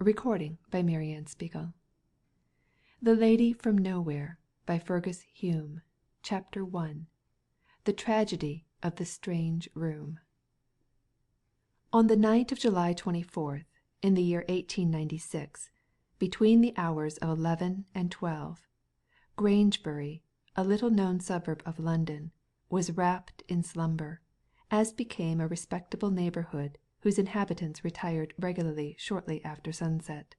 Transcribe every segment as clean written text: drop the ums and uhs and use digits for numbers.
MaryAnn. The Lady from Nowhere, by Fergus Hume. Chapter I. The Tragedy of the Strange Room. On the night of July 24th, in the year 1896, between the hours of 11 and 12, Grangebury, a little known suburb of London, was wrapped in slumber, as became a respectable neighbourhood whose inhabitants retired regularly shortly after sunset.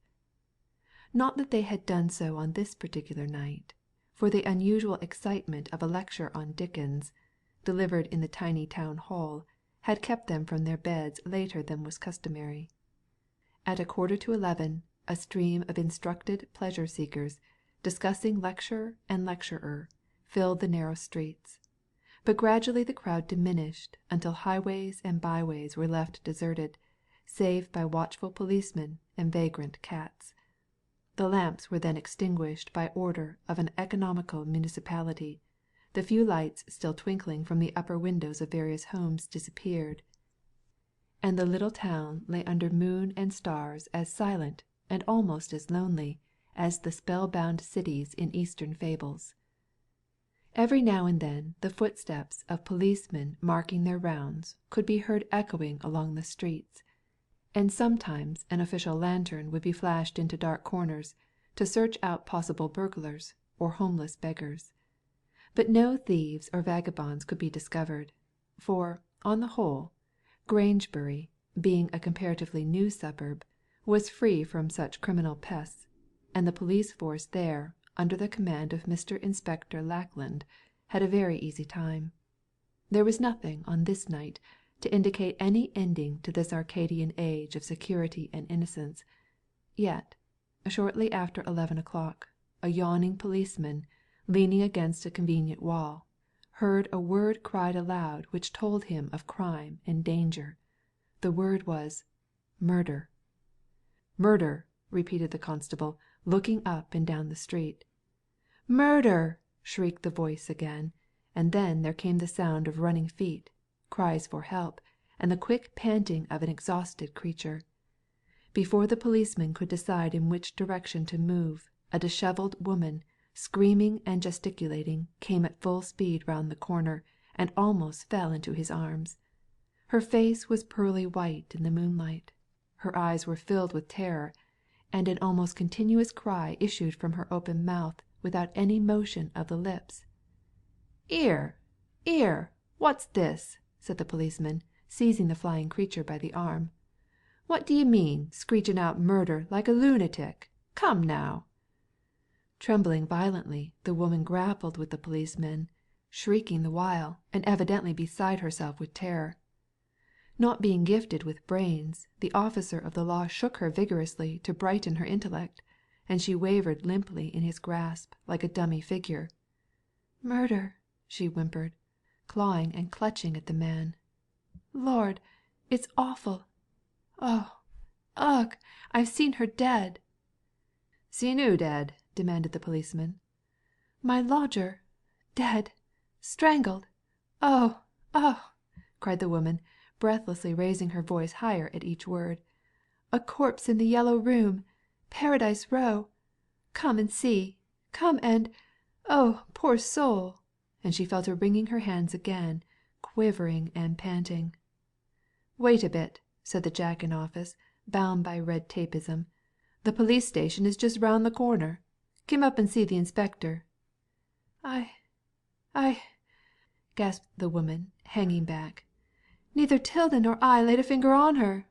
Not that they had done so on this particular night, for the unusual excitement of a lecture on Dickens, delivered in the tiny town hall, had kept them from their beds later than was customary. At 11:15, a stream of instructed pleasure-seekers, discussing lecturer and lecturer, filled the narrow streets; but gradually the crowd diminished until highways and byways were left deserted, save by watchful policemen and vagrant cats. The lamps were then extinguished by order of an economical municipality, the few lights still twinkling from the upper windows of various homes disappeared, and the little town lay under moon and stars as silent and almost as lonely as the spell-bound cities in Eastern fables. Every now and then the footsteps of policemen marking their rounds could be heard echoing along the streets, and sometimes an official lantern would be flashed into dark corners to search out possible burglars or homeless beggars. But no thieves or vagabonds could be discovered, for, on the whole, Grangebury, being a comparatively new suburb, was free from such criminal pests, and the police force there, under the command of Mr. Inspector Lackland, had a very easy time. There was nothing on this night to indicate any ending to this Arcadian age of security and innocence, yet, shortly after 11 o'clock, a yawning policeman, leaning against a convenient wall, heard a word cried aloud which told him of crime and danger. The word was murder. "Murder!" repeated the constable, looking up and down the street. "Murder!" shrieked the voice again, and then there came the sound of running feet, cries for help, and the quick panting of an exhausted creature. Before the policeman could decide in which direction to move, a dishevelled woman, screaming and gesticulating, came at full speed round the corner, and almost fell into his arms. Her face was pearly white in the moonlight. Her eyes were filled with terror, and an almost continuous cry issued from her open mouth without any motion of the lips. "'Ere, 'ere, what's this?" said the policeman, seizing the flying creature by the arm. "What d'ye mean, screeching out murder like a lunatic? Come now!" Trembling violently, the woman grappled with the policeman, shrieking the while, and evidently beside herself with terror. Not being gifted with brains, the officer of the law shook her vigorously to brighten her intellect, and she wavered limply in his grasp like a dummy figure. "Murder!" she whimpered, clawing and clutching at the man. "Lord, it's awful! Oh, ugh! I've seen her dead!" "Seen who dead?" demanded the policeman. "My lodger. Dead. Strangled. Oh, oh!" cried the woman, breathlessly raising her voice higher at each word. "A corpse in the Yellow Room, Paradise Row. Come and see. Come and oh, poor soul!" And she fell to wringing her hands again, quivering and panting. "Wait a bit," said the Jack-in-office, bound by red tapeism. "The police station is just round the corner. Kim up and see the inspector." I, gasped the woman, hanging back. "Neither 'Tilda nor I laid a finger on her."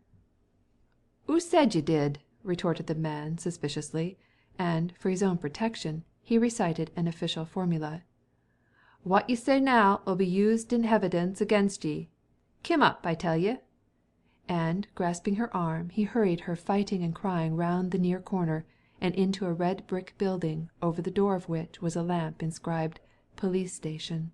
"'Oo said you did?" retorted the man suspiciously, and, for his own protection, he recited an official formula. "What you say now'll be used in hevidence against ye. Kim up, I tell ye." And, grasping her arm, he hurried her fighting and crying round the near corner, and into a red brick building over the door of which was a lamp inscribed "Police Station."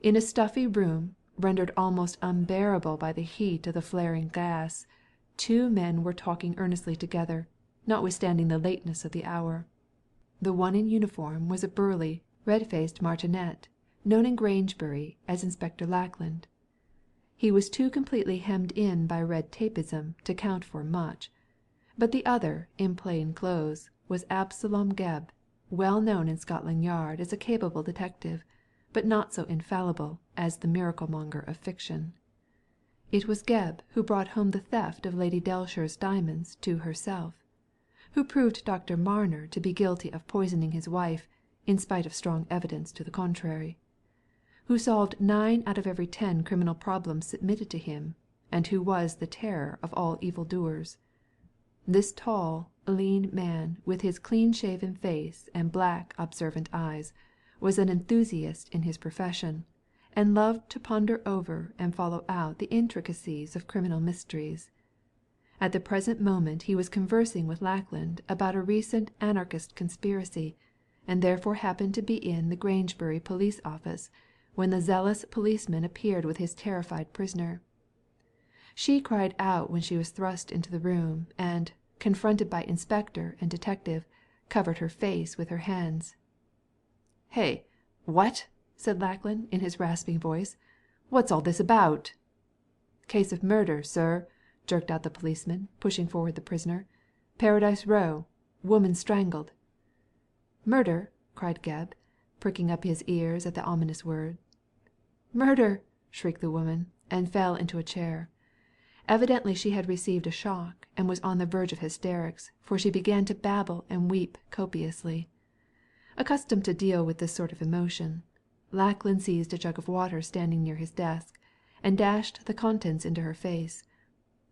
In a stuffy room, rendered almost unbearable by the heat of the flaring gas, two men were talking earnestly together, notwithstanding the lateness of the hour. The one in uniform was a burly, red-faced martinet, known in Grangebury as Inspector Lackland. He was too completely hemmed in by red tapeism to count for much, But the other, in plain clothes, was Absalom Gebb, well known in Scotland Yard as a capable detective, but not so infallible as the miracle monger of fiction. It was Gebb who brought home the theft of Lady Delshire's diamonds to herself, who proved Dr. Marner to be guilty of poisoning his wife, in spite of strong evidence to the contrary, who solved 9 out of every 10 criminal problems submitted to him, and who was the terror of all evil-doers. This tall, lean man, with his clean-shaven face and black observant eyes, was an enthusiast in his profession, and loved to ponder over and follow out the intricacies of criminal mysteries. At the present moment he was conversing with Lackland about a recent anarchist conspiracy, and therefore happened to be in the Grangebury police office when the zealous policeman appeared with his terrified prisoner. She cried out when she was thrust into the room, and, confronted by inspector and detective, covered her face with her hands. "Hey, what?" said Lackland, in his rasping voice. "What's all this about?" "Case of murder, sir," jerked out the policeman, pushing forward the prisoner. "Paradise Row. Woman strangled." "Murder?" cried Gebb, pricking up his ears at the ominous word. "Murder!" shrieked the woman, and fell into a chair. Evidently she had received a shock, and was on the verge of hysterics, for she began to babble and weep copiously. Accustomed to deal with this sort of emotion, Lackland seized a jug of water standing near his desk, and dashed the contents into her face.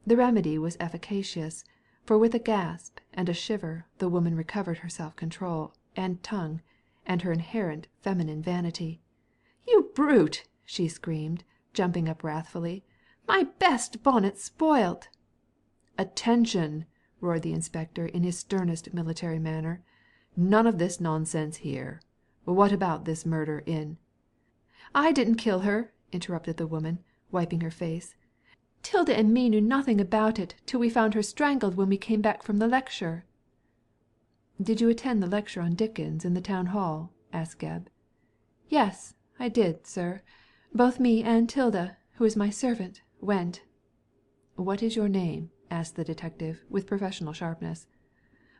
The remedy was efficacious, for with a gasp and a shiver the woman recovered her self-control and tongue, and her inherent feminine vanity. "You brute!" she screamed, jumping up wrathfully. "My best bonnet spoilt!" "Attention!" roared the inspector in his sternest military manner. "None of this nonsense here. What about this murder in—" "I didn't kill her," interrupted the woman, wiping her face. "Tilda and me knew nothing about it till we found her strangled when we came back from the lecture." "Did you attend the lecture on Dickens in the town hall?" asked Gebb. "Yes, I did, sir. Both me and Tilda, who is my servant, went." "What is your name?" asked the detective, with professional sharpness.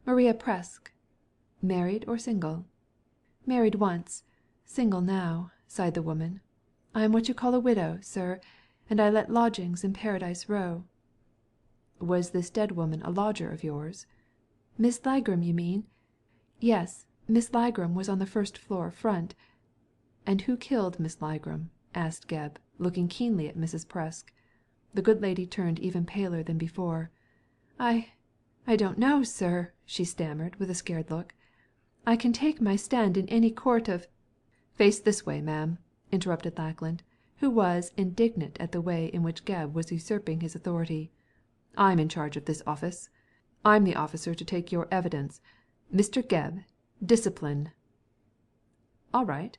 "Maria Presk." "Married or single?" "Married once. Single now," sighed the woman. "I am what you call a widow, sir, and I let lodgings in Paradise Row." "Was this dead woman a lodger of yours?" "Miss Ligram, you mean? Yes, Miss Ligram was on the first floor front." "And who killed Miss Ligram?" asked Gebb, looking keenly at Mrs. Presk. The good lady turned even paler than before. I don't know, sir," she stammered, with a scared look. "I can take my stand in any court of—" "Face this way, ma'am," interrupted Lackland, who was indignant at the way in which Gebb was usurping his authority. "I'm in charge of this office. I'm the officer to take your evidence. Mr. Gebb, discipline." "All right.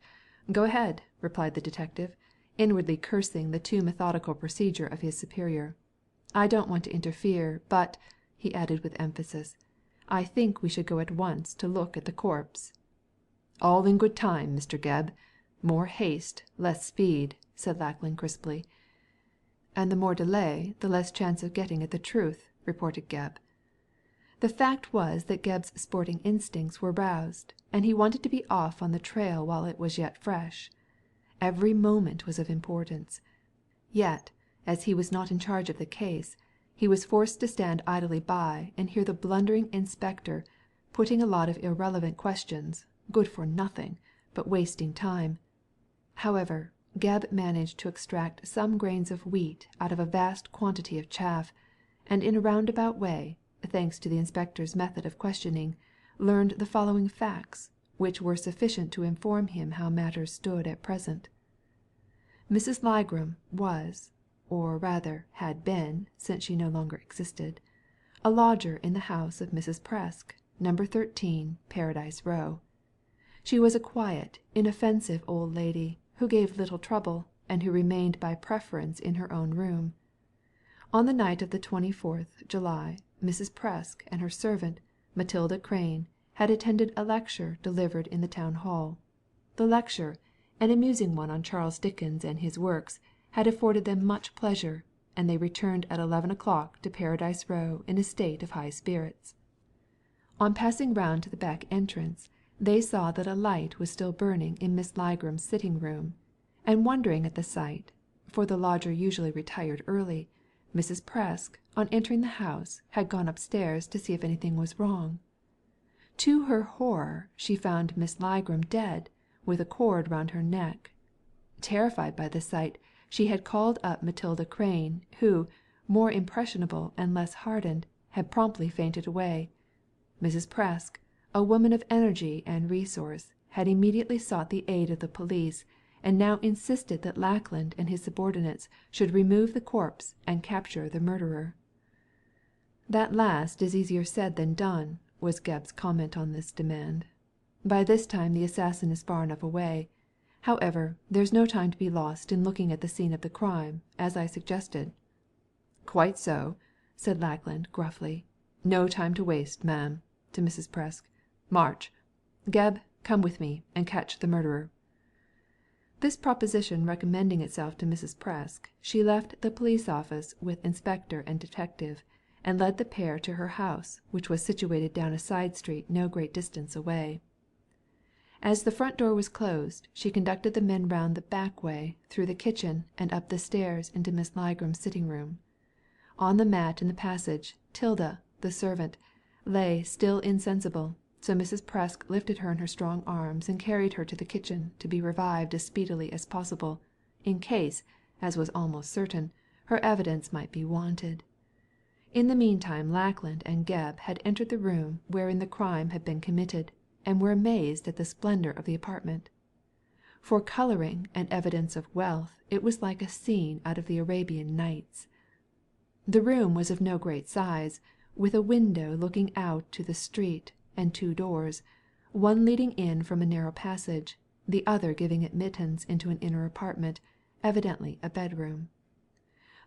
Go ahead," replied the detective, inwardly cursing the too methodical procedure of his superior. "I don't want to interfere, but," he added with emphasis, "I think we should go at once to look at the corpse." "All in good time, Mr. Gebb. More haste, less speed," said Lackland crisply. "And the more delay, the less chance of getting at the truth," retorted Gebb. The fact was that Gebb's sporting instincts were roused, and he wanted to be off on the trail while it was yet fresh. Every moment was of importance. Yet, as he was not in charge of the case, he was forced to stand idly by and hear the blundering inspector putting a lot of irrelevant questions, good for nothing, but wasting time. However, Gebb managed to extract some grains of wheat out of a vast quantity of chaff, and in a roundabout way, thanks to the inspector's method of questioning, learned the following facts, which were sufficient to inform him how matters stood at present. Mrs. Ligram was, or rather had been, since she no longer existed, a lodger in the house of Mrs. Presk, No. 13, Paradise Row. She was a quiet, inoffensive old lady, who gave little trouble, and who remained by preference in her own room. On the night of the 24th July, Mrs. Presk and her servant, Matilda Prain, had attended a lecture delivered in the town hall. The lecture, an amusing one on Charles Dickens and his works, had afforded them much pleasure, and they returned at 11 o'clock to Paradise Row in a state of high spirits. On passing round to the back entrance, they saw that a light was still burning in Miss Ligram's sitting room, and wondering at the sight, for the lodger usually retired early, Mrs. Presk, on entering the house, had gone upstairs to see if anything was wrong. To her horror, she found Miss Ligram dead, with a cord round her neck. Terrified by the sight, she had called up Matilda Prain, who, more impressionable and less hardened, had promptly fainted away. Mrs. Presk, a woman of energy and resource, had immediately sought the aid of the police, and now insisted that Lackland and his subordinates should remove the corpse and capture the murderer. "That last is easier said than done," was Gebb's comment on this demand. "By this time the assassin is far enough away. However, there's no time to be lost in looking at the scene of the crime, as I suggested." "Quite so," said Lackland, gruffly. "No time to waste, ma'am," to Mrs. Presk. "March. Gebb, come with me, and catch the murderer." This proposition recommending itself to Mrs. Presk, she left the police office with inspector and detective, and led the pair to her house, which was situated down a side street no great distance away. As the front door was closed, she conducted the men round the back way, through the kitchen, and up the stairs into Miss Ligram's sitting room. On the mat in the passage, Tilda, the servant, lay still insensible, so Mrs. Presk lifted her in her strong arms and carried her to the kitchen to be revived as speedily as possible, in case, as was almost certain, her evidence might be wanted. In the meantime Lackland and Gebb had entered the room wherein the crime had been committed, and were amazed at the splendour of the apartment. For colouring and evidence of wealth it was like a scene out of the Arabian Nights. The room was of no great size, with a window looking out to the street, and 2 doors, one leading in from a narrow passage, the other giving admittance into an inner apartment, evidently a bedroom.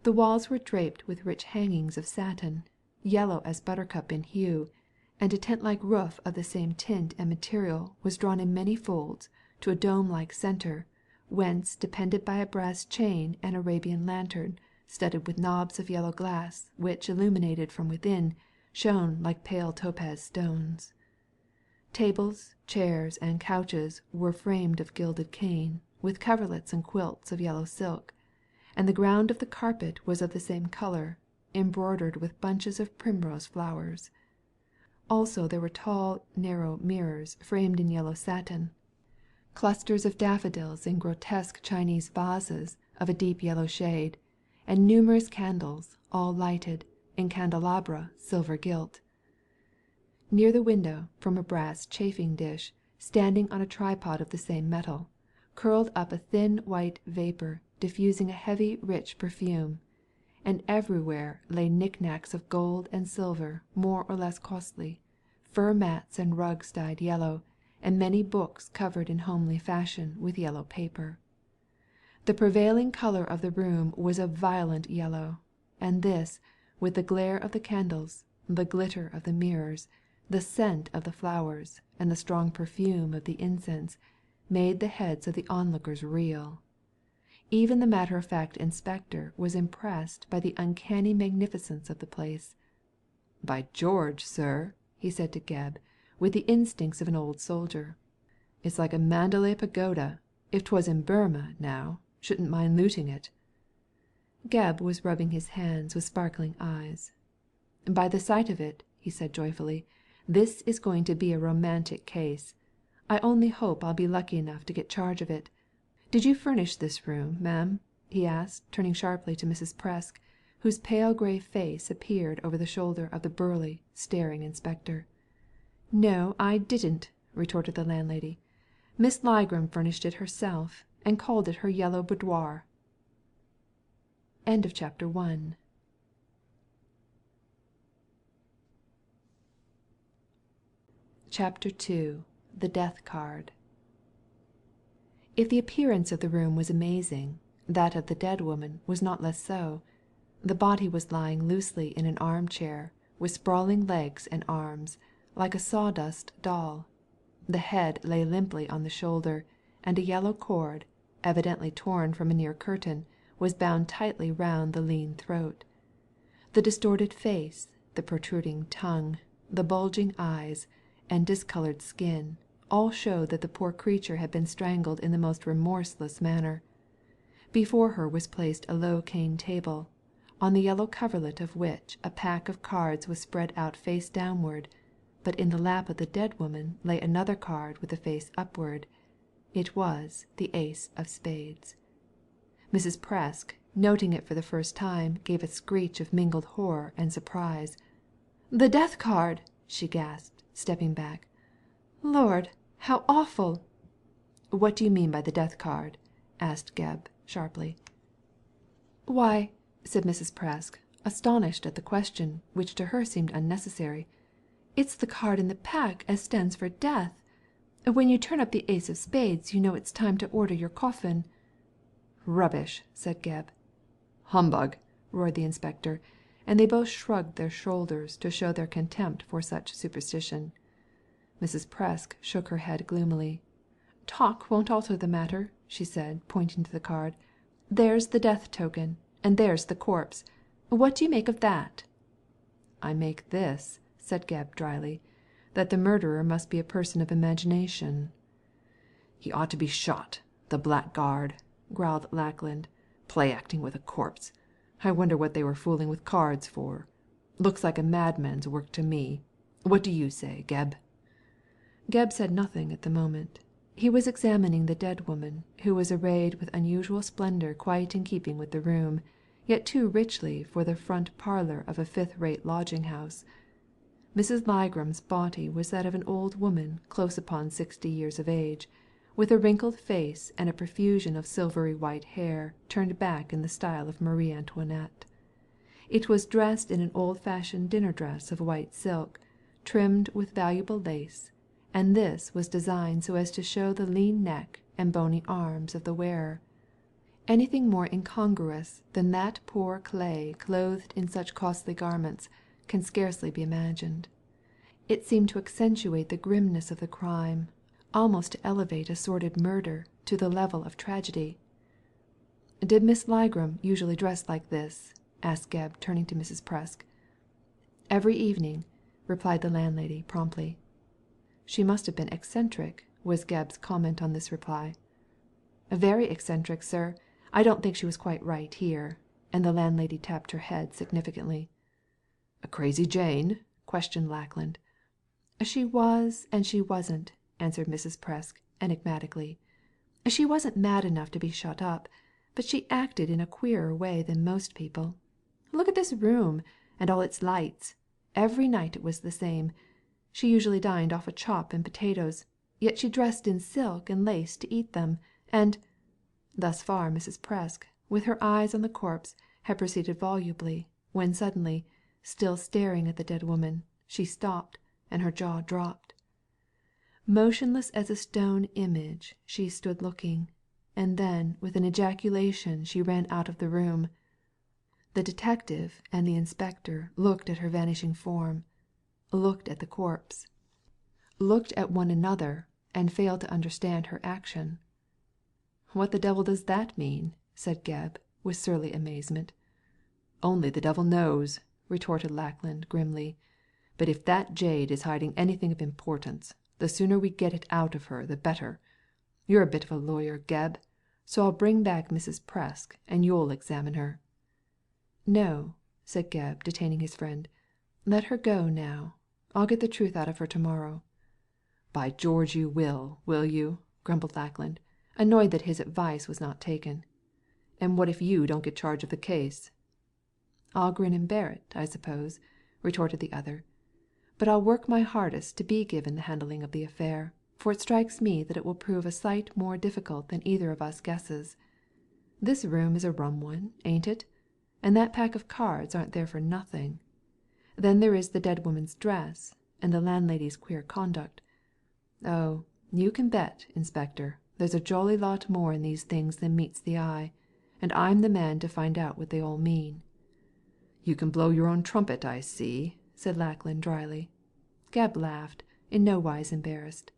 The walls were draped with rich hangings of satin, yellow as buttercup in hue, and a tent-like roof of the same tint and material was drawn in many folds to a dome-like centre, whence depended by a brass chain an Arabian lantern, studded with knobs of yellow glass, which, illuminated from within, shone like pale topaz stones. Tables, chairs, and couches were framed of gilded cane, with coverlets and quilts of yellow silk, and the ground of the carpet was of the same colour, embroidered with bunches of primrose flowers. Also there were tall, narrow mirrors framed in yellow satin, clusters of daffodils in grotesque Chinese vases of a deep yellow shade, and numerous candles, all lighted, in candelabra silver gilt. Near the window, from a brass chafing dish, standing on a tripod of the same metal, curled up a thin white vapour diffusing a heavy rich perfume, and everywhere lay knick-knacks of gold and silver more or less costly, fur mats and rugs dyed yellow, and many books covered in homely fashion with yellow paper. The prevailing colour of the room was a violent yellow, and this, with the glare of the candles, the glitter of the mirrors, the scent of the flowers, and the strong perfume of the incense, made the heads of the onlookers reel. Even the matter-of-fact inspector was impressed by the uncanny magnificence of the place. "By George, sir," he said to Gebb, with the instincts of an old soldier, "it's like a Mandalay pagoda. If 'twas in Burma, now, shouldn't mind looting it." Gebb was rubbing his hands with sparkling eyes. "By the sight of it," he said joyfully, "this is going to be a romantic case. I only hope I'll be lucky enough to get charge of it. Did you furnish this room, ma'am?" he asked, turning sharply to Mrs. Presk, whose pale grey face appeared over the shoulder of the burly, staring inspector. "No, I didn't," retorted the landlady. "Miss Ligram furnished it herself, and called it her yellow boudoir." Chapter II. The Death Card. If the appearance of the room was amazing, that of the dead woman was not less so. The body was lying loosely in an arm-chair, with sprawling legs and arms, like a sawdust doll. The head lay limply on the shoulder, and a yellow cord, evidently torn from a near curtain, was bound tightly round the lean throat. The distorted face, the protruding tongue, the bulging eyes, and discoloured skin, all showed that the poor creature had been strangled in the most remorseless manner. Before her was placed a low cane table, on the yellow coverlet of which a pack of cards was spread out face downward, but in the lap of the dead woman lay another card with the face upward. It was the ace of spades. Mrs. Presk, noting it for the first time, gave a screech of mingled horror and surprise. "The death card!" she gasped, stepping back. "Lord, how awful!" "What do you mean by the death card?" asked Gebb, sharply. "Why," said Mrs. Presk, astonished at the question, which to her seemed unnecessary, "it's the card in the pack as stands for death. When you turn up the ace of spades you know it's time to order your coffin." "Rubbish," said Gebb. "Humbug," roared the inspector, and they both shrugged their shoulders to show their contempt for such superstition. Mrs. Presk shook her head gloomily. "Talk won't alter the matter," she said, pointing to the card. "There's the death token, and there's the corpse. What do you make of that?" "I make this," said Gebb, dryly, "that the murderer must be a person of imagination." "He ought to be shot, the blackguard," growled Lackland. "Play acting with a corpse. I wonder what they were fooling with cards for. Looks like a madman's work to me. What do you say, Gebb?" Gebb said nothing at the moment. He was examining the dead woman, who was arrayed with unusual splendour quite in keeping with the room, yet too richly for the front parlour of a fifth-rate lodging-house. Mrs. Ligram's body was that of an old woman close upon 60 years of age, with a wrinkled face and a profusion of silvery white hair turned back in the style of Marie Antoinette. It was dressed in an old-fashioned dinner dress of white silk, trimmed with valuable lace, and this was designed so as to show the lean neck and bony arms of the wearer. Anything more incongruous than that poor clay clothed in such costly garments can scarcely be imagined. It seemed to accentuate the grimness of the crime, almost to elevate a sordid murder to the level of tragedy. "Did Miss Ligram usually dress like this?" asked Gebb, turning to Mrs. Presk. "Every evening," replied the landlady, promptly. "She must have been eccentric," was Gebb's comment on this reply. "Very eccentric, sir. I don't think she was quite right here," and the landlady tapped her head significantly. "A crazy Jane?" questioned Lackland. "She was and she wasn't," answered Mrs. Presk, enigmatically. "She wasn't mad enough to be shut up, but she acted in a queerer way than most people. Look at this room, and all its lights. Every night it was the same. She usually dined off a chop and potatoes, yet she dressed in silk and lace to eat them, and—" Thus far Mrs. Presk, with her eyes on the corpse, had proceeded volubly, when suddenly, still staring at the dead woman, she stopped, and her jaw dropped. Motionless as a stone image she stood looking, and then with an ejaculation she ran out of the room. The detective and the inspector looked at her vanishing form, looked at the corpse, looked at one another, and failed to understand her action. "What the devil does that mean?" said Gebb, with surly amazement. "Only the devil knows," retorted Lackland, grimly. "But if that jade is hiding anything of importance, the sooner we get it out of her the better. You're a bit of a lawyer, Gebb, so I'll bring back Mrs. Presk and you'll examine her." "No," said Gebb, detaining his friend. "Let her go now. I'll get the truth out of her to morrow." "By George you will you?" grumbled Lackland, annoyed that his advice was not taken. "And what if you don't get charge of the case?" "I'll grin and bear it, I suppose," retorted the other. "But I'll work my hardest to be given the handling of the affair, for it strikes me that it will prove a sight more difficult than either of us guesses. This room is a rum one, ain't it? And that pack of cards aren't there for nothing. Then there is the dead woman's dress, and the landlady's queer conduct. Oh, you can bet, inspector, there's a jolly lot more in these things than meets the eye, and I'm the man to find out what they all mean." "You can blow your own trumpet, I see," said Lackland, dryly. Gebb laughed, in no wise embarrassed.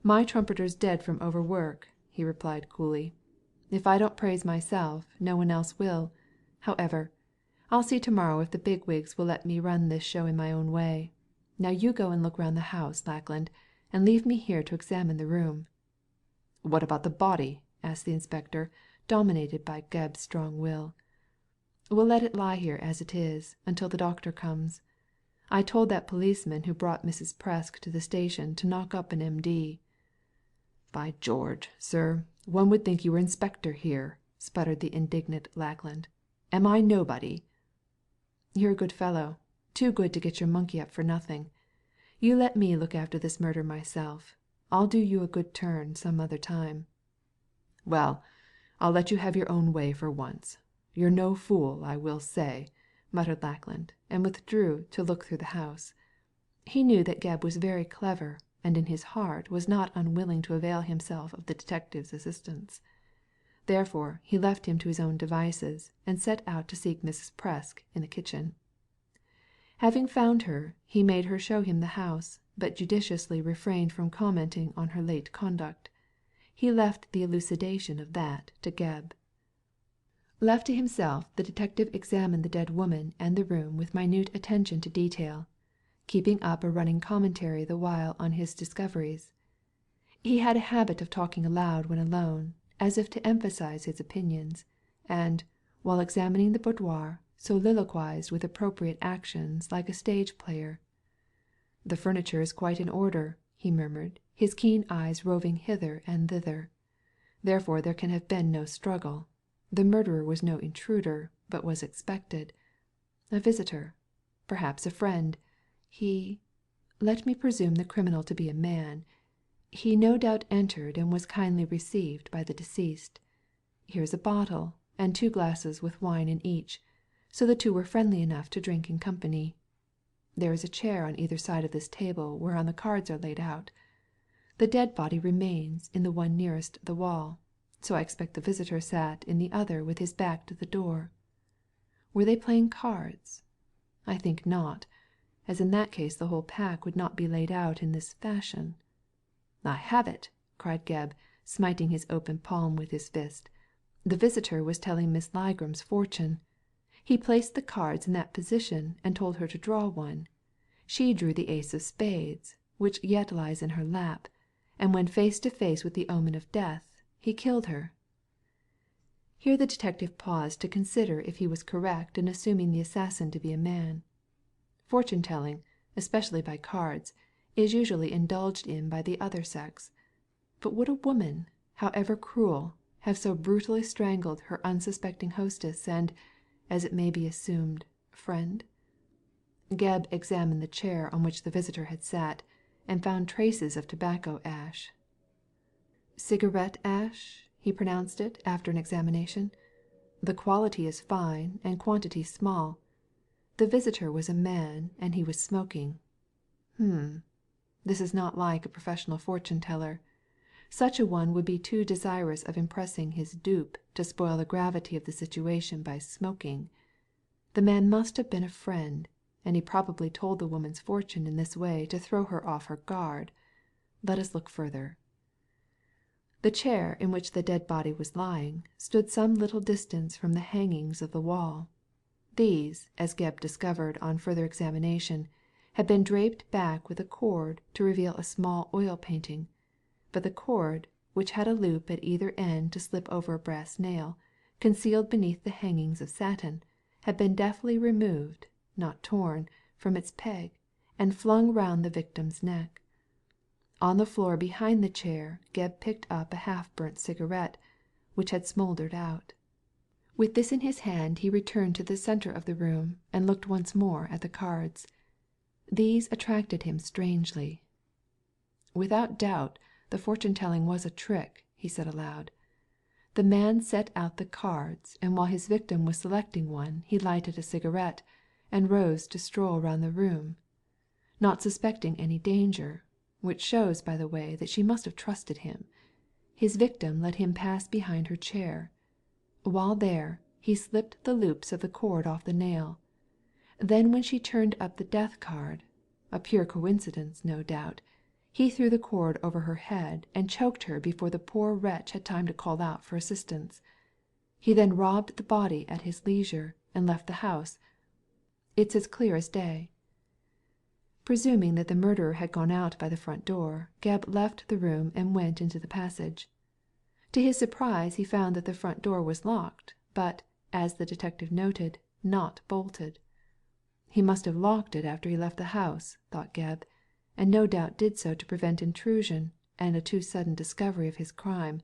"My trumpeter's dead from overwork," he replied coolly. If I don't praise myself, no one else will. However, I'll see to-morrow if the big wigs will let me run this show in my own way. Now you go and look round the house, Lackland, and leave me here to examine the room." "What about the body?" asked the inspector, dominated by Gebb's strong will. "We'll let it lie here as it is, until the doctor comes. I told that policeman who brought Mrs. Presk to the station to knock up an M.D." "By George, sir, one would think you were inspector here," sputtered the indignant Lackland. "Am I nobody?" "You're a good fellow, too good to get your monkey up for nothing. You let me look after this murder myself. I'll do you a good turn some other time." "Well, I'll let you have your own way for once. You're no fool, I will say," muttered Lackland, and withdrew to look through the house. He knew that Gebb was very clever, and in his heart was not unwilling to avail himself of the detective's assistance. Therefore he left him to his own devices, and set out to seek Mrs. Presk in the kitchen. Having found her, he made her show him the house, but judiciously refrained from commenting on her late conduct. He left the elucidation of that to Gebb. Left to himself, the detective examined the dead woman and the room with minute attention to detail, keeping up a running commentary the while on his discoveries. He had a habit of talking aloud when alone, as if to emphasize his opinions, and, while examining the boudoir, soliloquized with appropriate actions like a stage player. "The furniture is quite in order," he murmured, his keen eyes roving hither and thither. "Therefore there can have been no struggle. The murderer was no intruder, but was expected. A visitor, perhaps a friend. Let me presume the criminal to be a man. He no doubt entered and was kindly received by the deceased. Here is a bottle, and 2 glasses with wine in each, so the two were friendly enough to drink in company. There is a chair on either side of this table whereon the cards are laid out. The dead body remains in the one nearest the wall, so I expect the visitor sat in the other with his back to the door. Were they playing cards? I think not, as in that case the whole pack would not be laid out in this fashion. I have it," cried Gebb, smiting his open palm with his fist. "The visitor was telling Miss Ligram's fortune. He placed the cards in that position and told her to draw one. She drew the ace of spades, which yet lies in her lap, and when face to face with the omen of death, he killed her." Here the detective paused to consider if he was correct in assuming the assassin to be a man. Fortune telling, especially by cards, is usually indulged in by the other sex. But would a woman, however cruel, have so brutally strangled her unsuspecting hostess and, as it may be assumed, friend? Gebb examined the chair on which the visitor had sat, and found traces of tobacco ash. "Cigarette ash," he pronounced it after an examination. "The quality is fine and quantity small. The visitor was a man, and he was smoking. This is not like a professional fortune teller. Such a one would be too desirous of impressing his dupe to spoil the gravity of the situation by smoking. The man must have been a friend, and he probably told the woman's fortune in this way to throw her off her guard. Let us look further." The chair in which the dead body was lying stood some little distance from the hangings of the wall. These, as Gebb discovered on further examination, had been draped back with a cord to reveal a small oil painting, but the cord, which had a loop at either end to slip over a brass nail, concealed beneath the hangings of satin, had been deftly removed, not torn, from its peg, and flung round the victim's neck. On the floor behind the chair Gebb picked up a half-burnt cigarette, which had smouldered out. With this in his hand he returned to the centre of the room and looked once more at the cards. These attracted him strangely. "Without doubt the fortune-telling was a trick," he said aloud. "The man set out the cards, and while his victim was selecting one he lighted a cigarette, and rose to stroll round the room. Not suspecting any danger, which shows, by the way, that she must have trusted him, his victim let him pass behind her chair. While there, he slipped the loops of the cord off the nail. Then when she turned up the death card, a pure coincidence, no doubt, He threw the cord over her head and choked her before the poor wretch had time to call out for assistance. He then robbed the body at his leisure, and left the house. It's as clear as day." Presuming that the murderer had gone out by the front door, Gebb left the room and went into the passage. To his surprise he found that the front door was locked, but, as the detective noted, not bolted. He must have locked it after he left the house, thought Gebb, and no doubt did so to prevent intrusion and a too sudden discovery of his crime.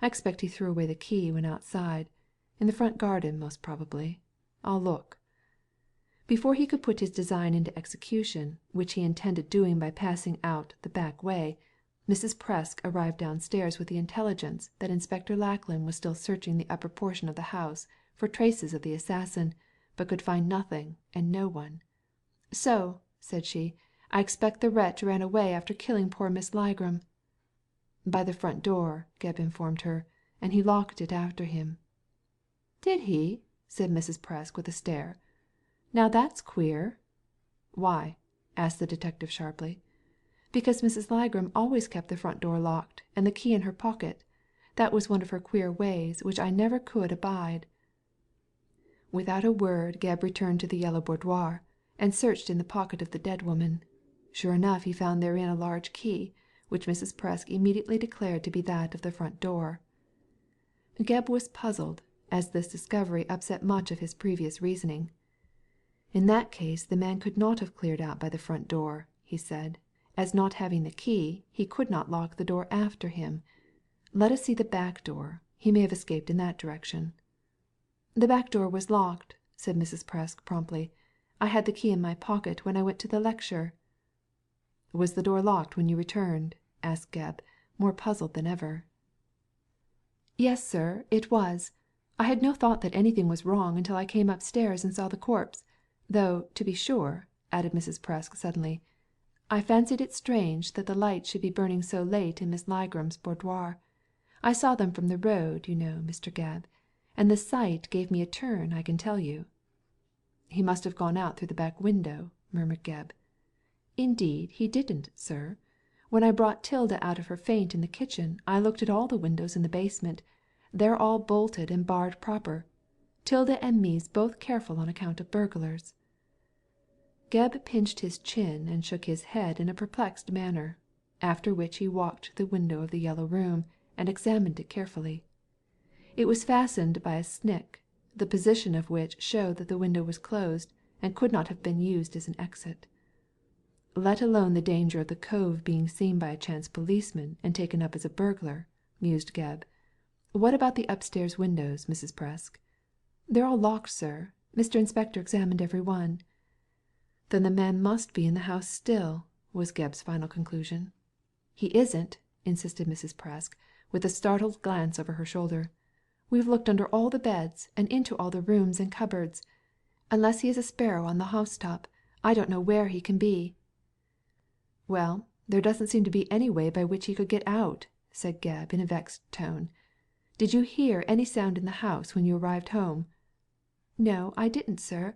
I expect he threw away the key when outside, in the front garden most probably. I'll look." Before he could put his design into execution, which he intended doing by passing out the back way, Mrs. Presk arrived downstairs with the intelligence that Inspector Lackland was still searching the upper portion of the house for traces of the assassin, but could find nothing and no one. "So," said she, "I expect the wretch ran away after killing poor Miss Ligram." "By the front door," Gebb informed her, "and he locked it after him." "Did he?" said Mrs. Presk with a stare. "Now that's queer." "Why?" asked the detective sharply. "Because Mrs. Ligram always kept the front door locked and the key in her pocket. That was one of her queer ways which I never could abide." Without a word Gebb returned to the yellow boudoir, and searched in the pocket of the dead woman. Sure enough he found therein a large key, which Mrs. Presk immediately declared to be that of the front door. Gebb was puzzled, as this discovery upset much of his previous reasoning. "In that case the man could not have cleared out by the front door," he said, "as not having the key, he could not lock the door after him. Let us see the back door. He may have escaped in that direction." "The back door was locked," said Mrs. Presk promptly. "I had the key in my pocket when I went to the lecture." "Was the door locked when you returned?" asked Gebb, more puzzled than ever. "Yes, sir, it was. I had no thought that anything was wrong until I came upstairs and saw the corpse. Though, to be sure," added Mrs. Presk suddenly, "I fancied it strange that the lights should be burning so late in Miss Ligram's boudoir. I saw them from the road, you know, Mr. Gebb, and the sight gave me a turn, I can tell you." "He must have gone out through the back window," murmured Gebb. "Indeed he didn't, sir. When I brought 'Tilda out of her faint in the kitchen I looked at all the windows in the basement. They're all bolted and barred proper. 'Tilda and me's both careful on account of burglars." Gebb pinched his chin and shook his head in a perplexed manner, after which he walked to the window of the yellow room and examined it carefully. It was fastened by a snick, the position of which showed that the window was closed and could not have been used as an exit. "Let alone the danger of the cove being seen by a chance policeman and taken up as a burglar," mused Gebb. "What about the upstairs windows, Mrs. Presk?" "They're all locked, sir. Mr. Inspector examined every one." "Then the man must be in the house still," was Gebb's final conclusion. "He isn't," insisted Mrs. Presk, with a startled glance over her shoulder. "We've looked under all the beds and into all the rooms and cupboards. Unless he is a sparrow on the housetop, I don't know where he can be." "Well, there doesn't seem to be any way by which he could get out," said Gebb in a vexed tone. "Did you hear any sound in the house when you arrived home?" "No, I didn't, sir.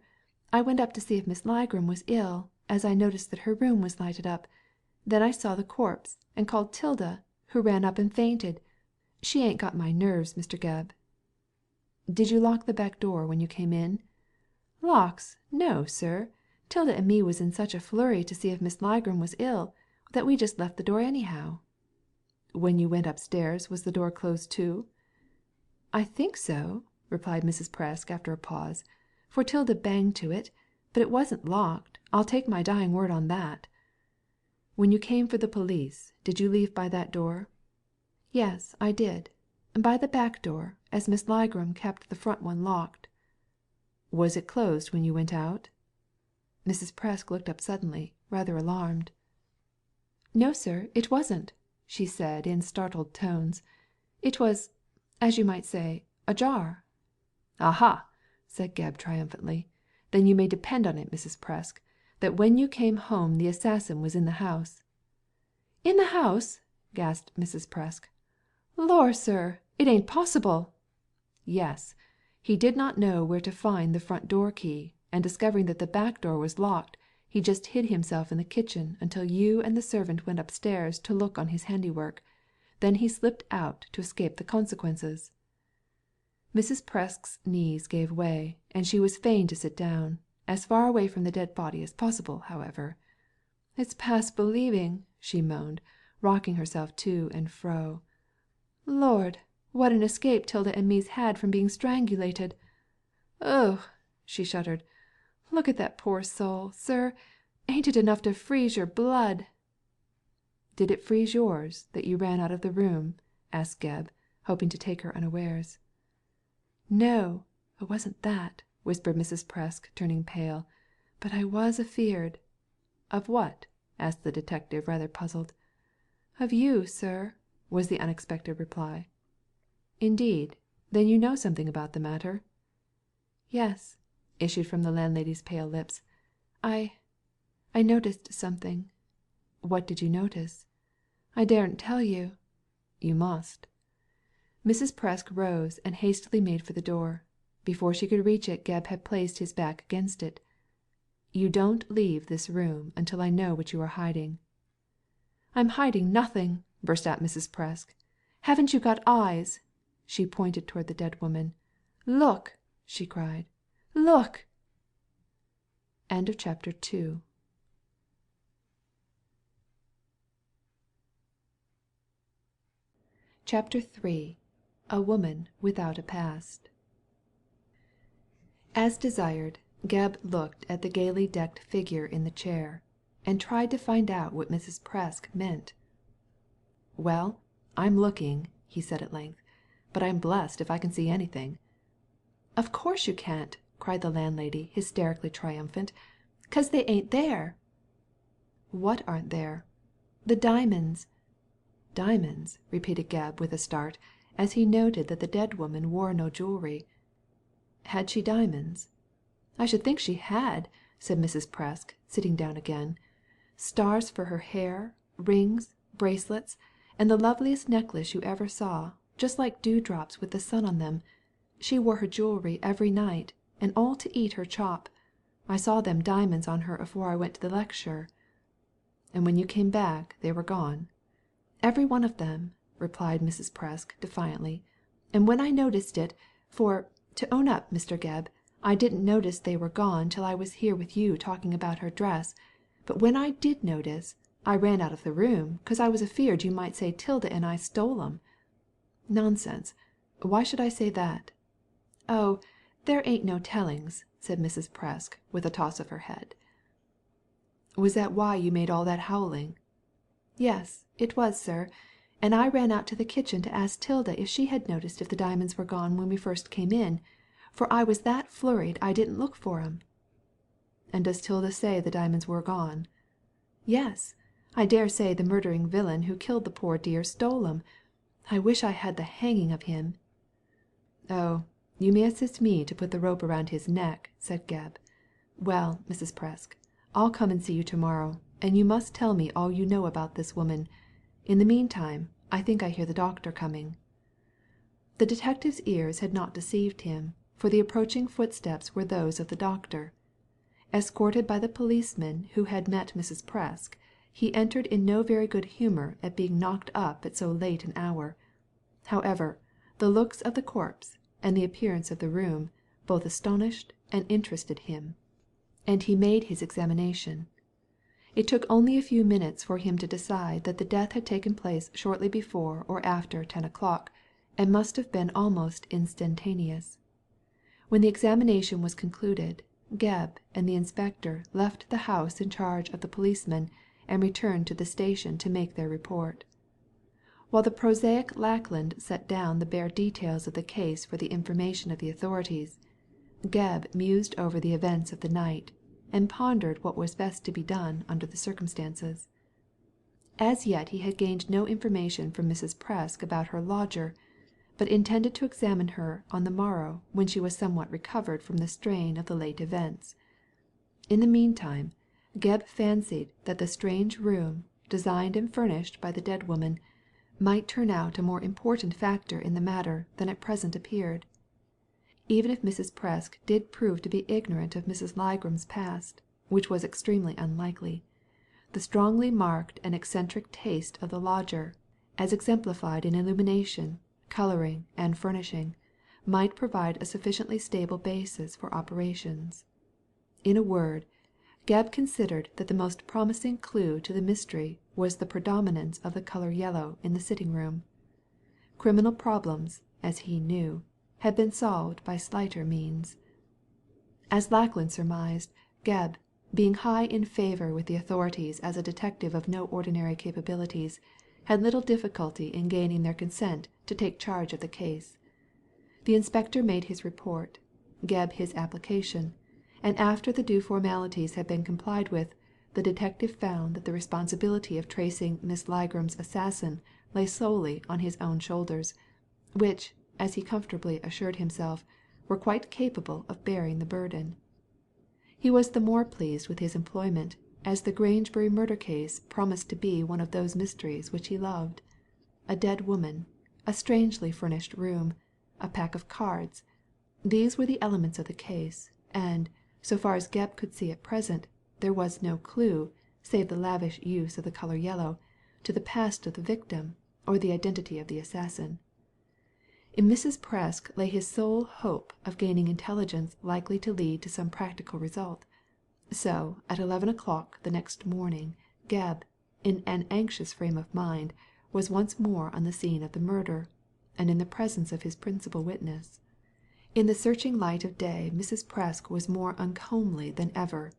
I went up to see if Miss Ligram was ill, as I noticed that her room was lighted up. Then I saw the corpse, and called 'Tilda, who ran up and fainted. She ain't got my nerves, Mr. Gebb." "Did you lock the back door when you came in?" "Lawks, no, sir. 'Tilda and me was in such a flurry to see if Miss Ligram was ill, that we just left the door anyhow." "When you went upstairs was the door closed too?" "I think so," replied Mrs. Presk after a pause, "for 'Tilda banged to it, but it wasn't locked, I'll take my dying word on that." "When you came for the police, did you leave by that door?" "Yes, I did. By the back door, as Miss Ligram kept the front one locked." "Was it closed when you went out?" Mrs. Presk looked up suddenly, rather alarmed. "No, sir, it wasn't," she said in startled tones. "It was, as you might say, ajar." "Aha!" said Gebb triumphantly. "Then you may depend on it, Mrs. Presk, that when you came home the assassin was in the house." "In the house?" gasped Mrs. Presk. "Lor, sir, it ain't possible." "Yes. He did not know where to find the front door key, and discovering that the back door was locked, He just hid himself in the kitchen until you and the servant went upstairs to look on his handiwork. Then he slipped out to escape the consequences." Mrs. Presk's knees gave way, and she was fain to sit down, as far away from the dead body as possible, however. "It's past believing," she moaned, rocking herself to and fro. "Lord, what an escape Tilda and me's had from being strangulated. Ugh!" she shuddered. "Look at that poor soul, sir. Ain't it enough to freeze your blood?" "Did it freeze yours, that you ran out of the room?" asked Gebb, hoping to take her unawares. "No, it wasn't that," whispered Mrs. Presk, turning pale. "But I was afeared." "Of what?" asked the detective, rather puzzled. "Of you, sir," was the unexpected reply. "Indeed. Then you know something about the matter?" "Yes," issued from the landlady's pale lips. I noticed something." "What did you notice?" "I daren't tell you." "You must." Mrs. Presk rose and hastily made for the door. Before she could reach it Gebb had placed his back against it. "You don't leave this room until I know what you are hiding." "I'm hiding nothing," burst out Mrs. Presk. "Haven't you got eyes?" She pointed toward the dead woman. "Look!" she cried. "Look!" CHAPTER III. A woman without a past. As desired, Gebb looked at the gaily decked figure in the chair, and tried to find out what Mrs. Presk meant. "Well, I'm looking," he said at length, "but I'm blessed if I can see anything." "Of course you can't," cried the landlady, hysterically triumphant, "'cause they ain't there." "What aren't there?" "The diamonds." "Diamonds?" repeated Gebb with a start, as he noted that the dead woman wore no jewellery. "Had she diamonds?" "I should think she had," said Mrs. Presk, sitting down again. "Stars for her hair, rings, bracelets, and the loveliest necklace you ever saw, just like dewdrops with the sun on them. She wore her jewellery every night, and all to eat her chop. I saw them diamonds on her afore I went to the lecture." "And when you came back they were gone?" "Every one of them," replied Mrs. Presk, defiantly. "And when I noticed it, for, to own up, Mr. Gebb, I didn't notice they were gone till I was here with you talking about her dress, but when I did notice, I ran out of the room 'cause I was afeared you might say Tilda and I stole 'em." "Nonsense. Why should I say that?" "Oh, there ain't no tellings," said Mrs. Presk, with a toss of her head. "Was that why you made all that howling?" "Yes, it was, sir. And I ran out to the kitchen to ask Tilda if she had noticed if the diamonds were gone when we first came in, for I was that flurried I didn't look for 'em." "And does Tilda say the diamonds were gone?" "Yes. I dare say the murdering villain who killed the poor dear stole 'em. I wish I had the hanging of him." "Oh, you may assist me to put the rope around his neck," said Gebb. "Well, Mrs. Presk, I'll come and see you to morrow, and you must tell me all you know about this woman. In the meantime, I think I hear the doctor coming." The detective's ears had not deceived him, for the approaching footsteps were those of the doctor. Escorted by the policeman who had met Mrs. Presk, he entered in no very good humour at being knocked up at so late an hour. However, the looks of the corpse, and the appearance of the room, both astonished and interested him, and he made his examination. It took only a few minutes for him to decide that the death had taken place shortly before or after 10 o'clock, and must have been almost instantaneous. When the examination was concluded, Gebb and the inspector left the house in charge of the policeman, and returned to the station to make their report. While the prosaic Lackland set down the bare details of the case for the information of the authorities, Gebb mused over the events of the night, and pondered what was best to be done under the circumstances. As yet he had gained no information from Mrs. Presk about her lodger, but intended to examine her on the morrow when she was somewhat recovered from the strain of the late events. In the meantime, Gebb fancied that the strange room, designed and furnished by the dead woman, might turn out a more important factor in the matter than at present appeared. Even if Mrs. Presk did prove to be ignorant of Mrs. Ligram's past, which was extremely unlikely. The strongly marked and eccentric taste of the lodger, as exemplified in illumination, colouring, and furnishing, might provide a sufficiently stable basis for operations. In a word, Gebb considered that the most promising clue to the mystery was the predominance of the colour yellow in the sitting-room. Criminal problems, as he knew, had been solved by slighter means. As Lackland surmised, Gebb, being high in favour with the authorities as a detective of no ordinary capabilities, had little difficulty in gaining their consent to take charge of the case. The inspector made his report, Gebb his application, and after the due formalities had been complied with, the detective found that the responsibility of tracing Miss Ligram's assassin lay solely on his own shoulders, which, as he comfortably assured himself, were quite capable of bearing the burden. He was the more pleased with his employment, as the Grangebury murder case promised to be one of those mysteries which he loved. A dead woman, a strangely furnished room, a pack of cards, these were the elements of the case, and, so far as Gebb could see at present, there was no clue, save the lavish use of the colour yellow, to the past of the victim, or the identity of the assassin. In Mrs. Presk lay his sole hope of gaining intelligence likely to lead to some practical result. So, at 11 o'clock the next morning, Gebb, in an anxious frame of mind, was once more on the scene of the murder, and in the presence of his principal witness. In the searching light of day Mrs. Presk was more uncomely than ever.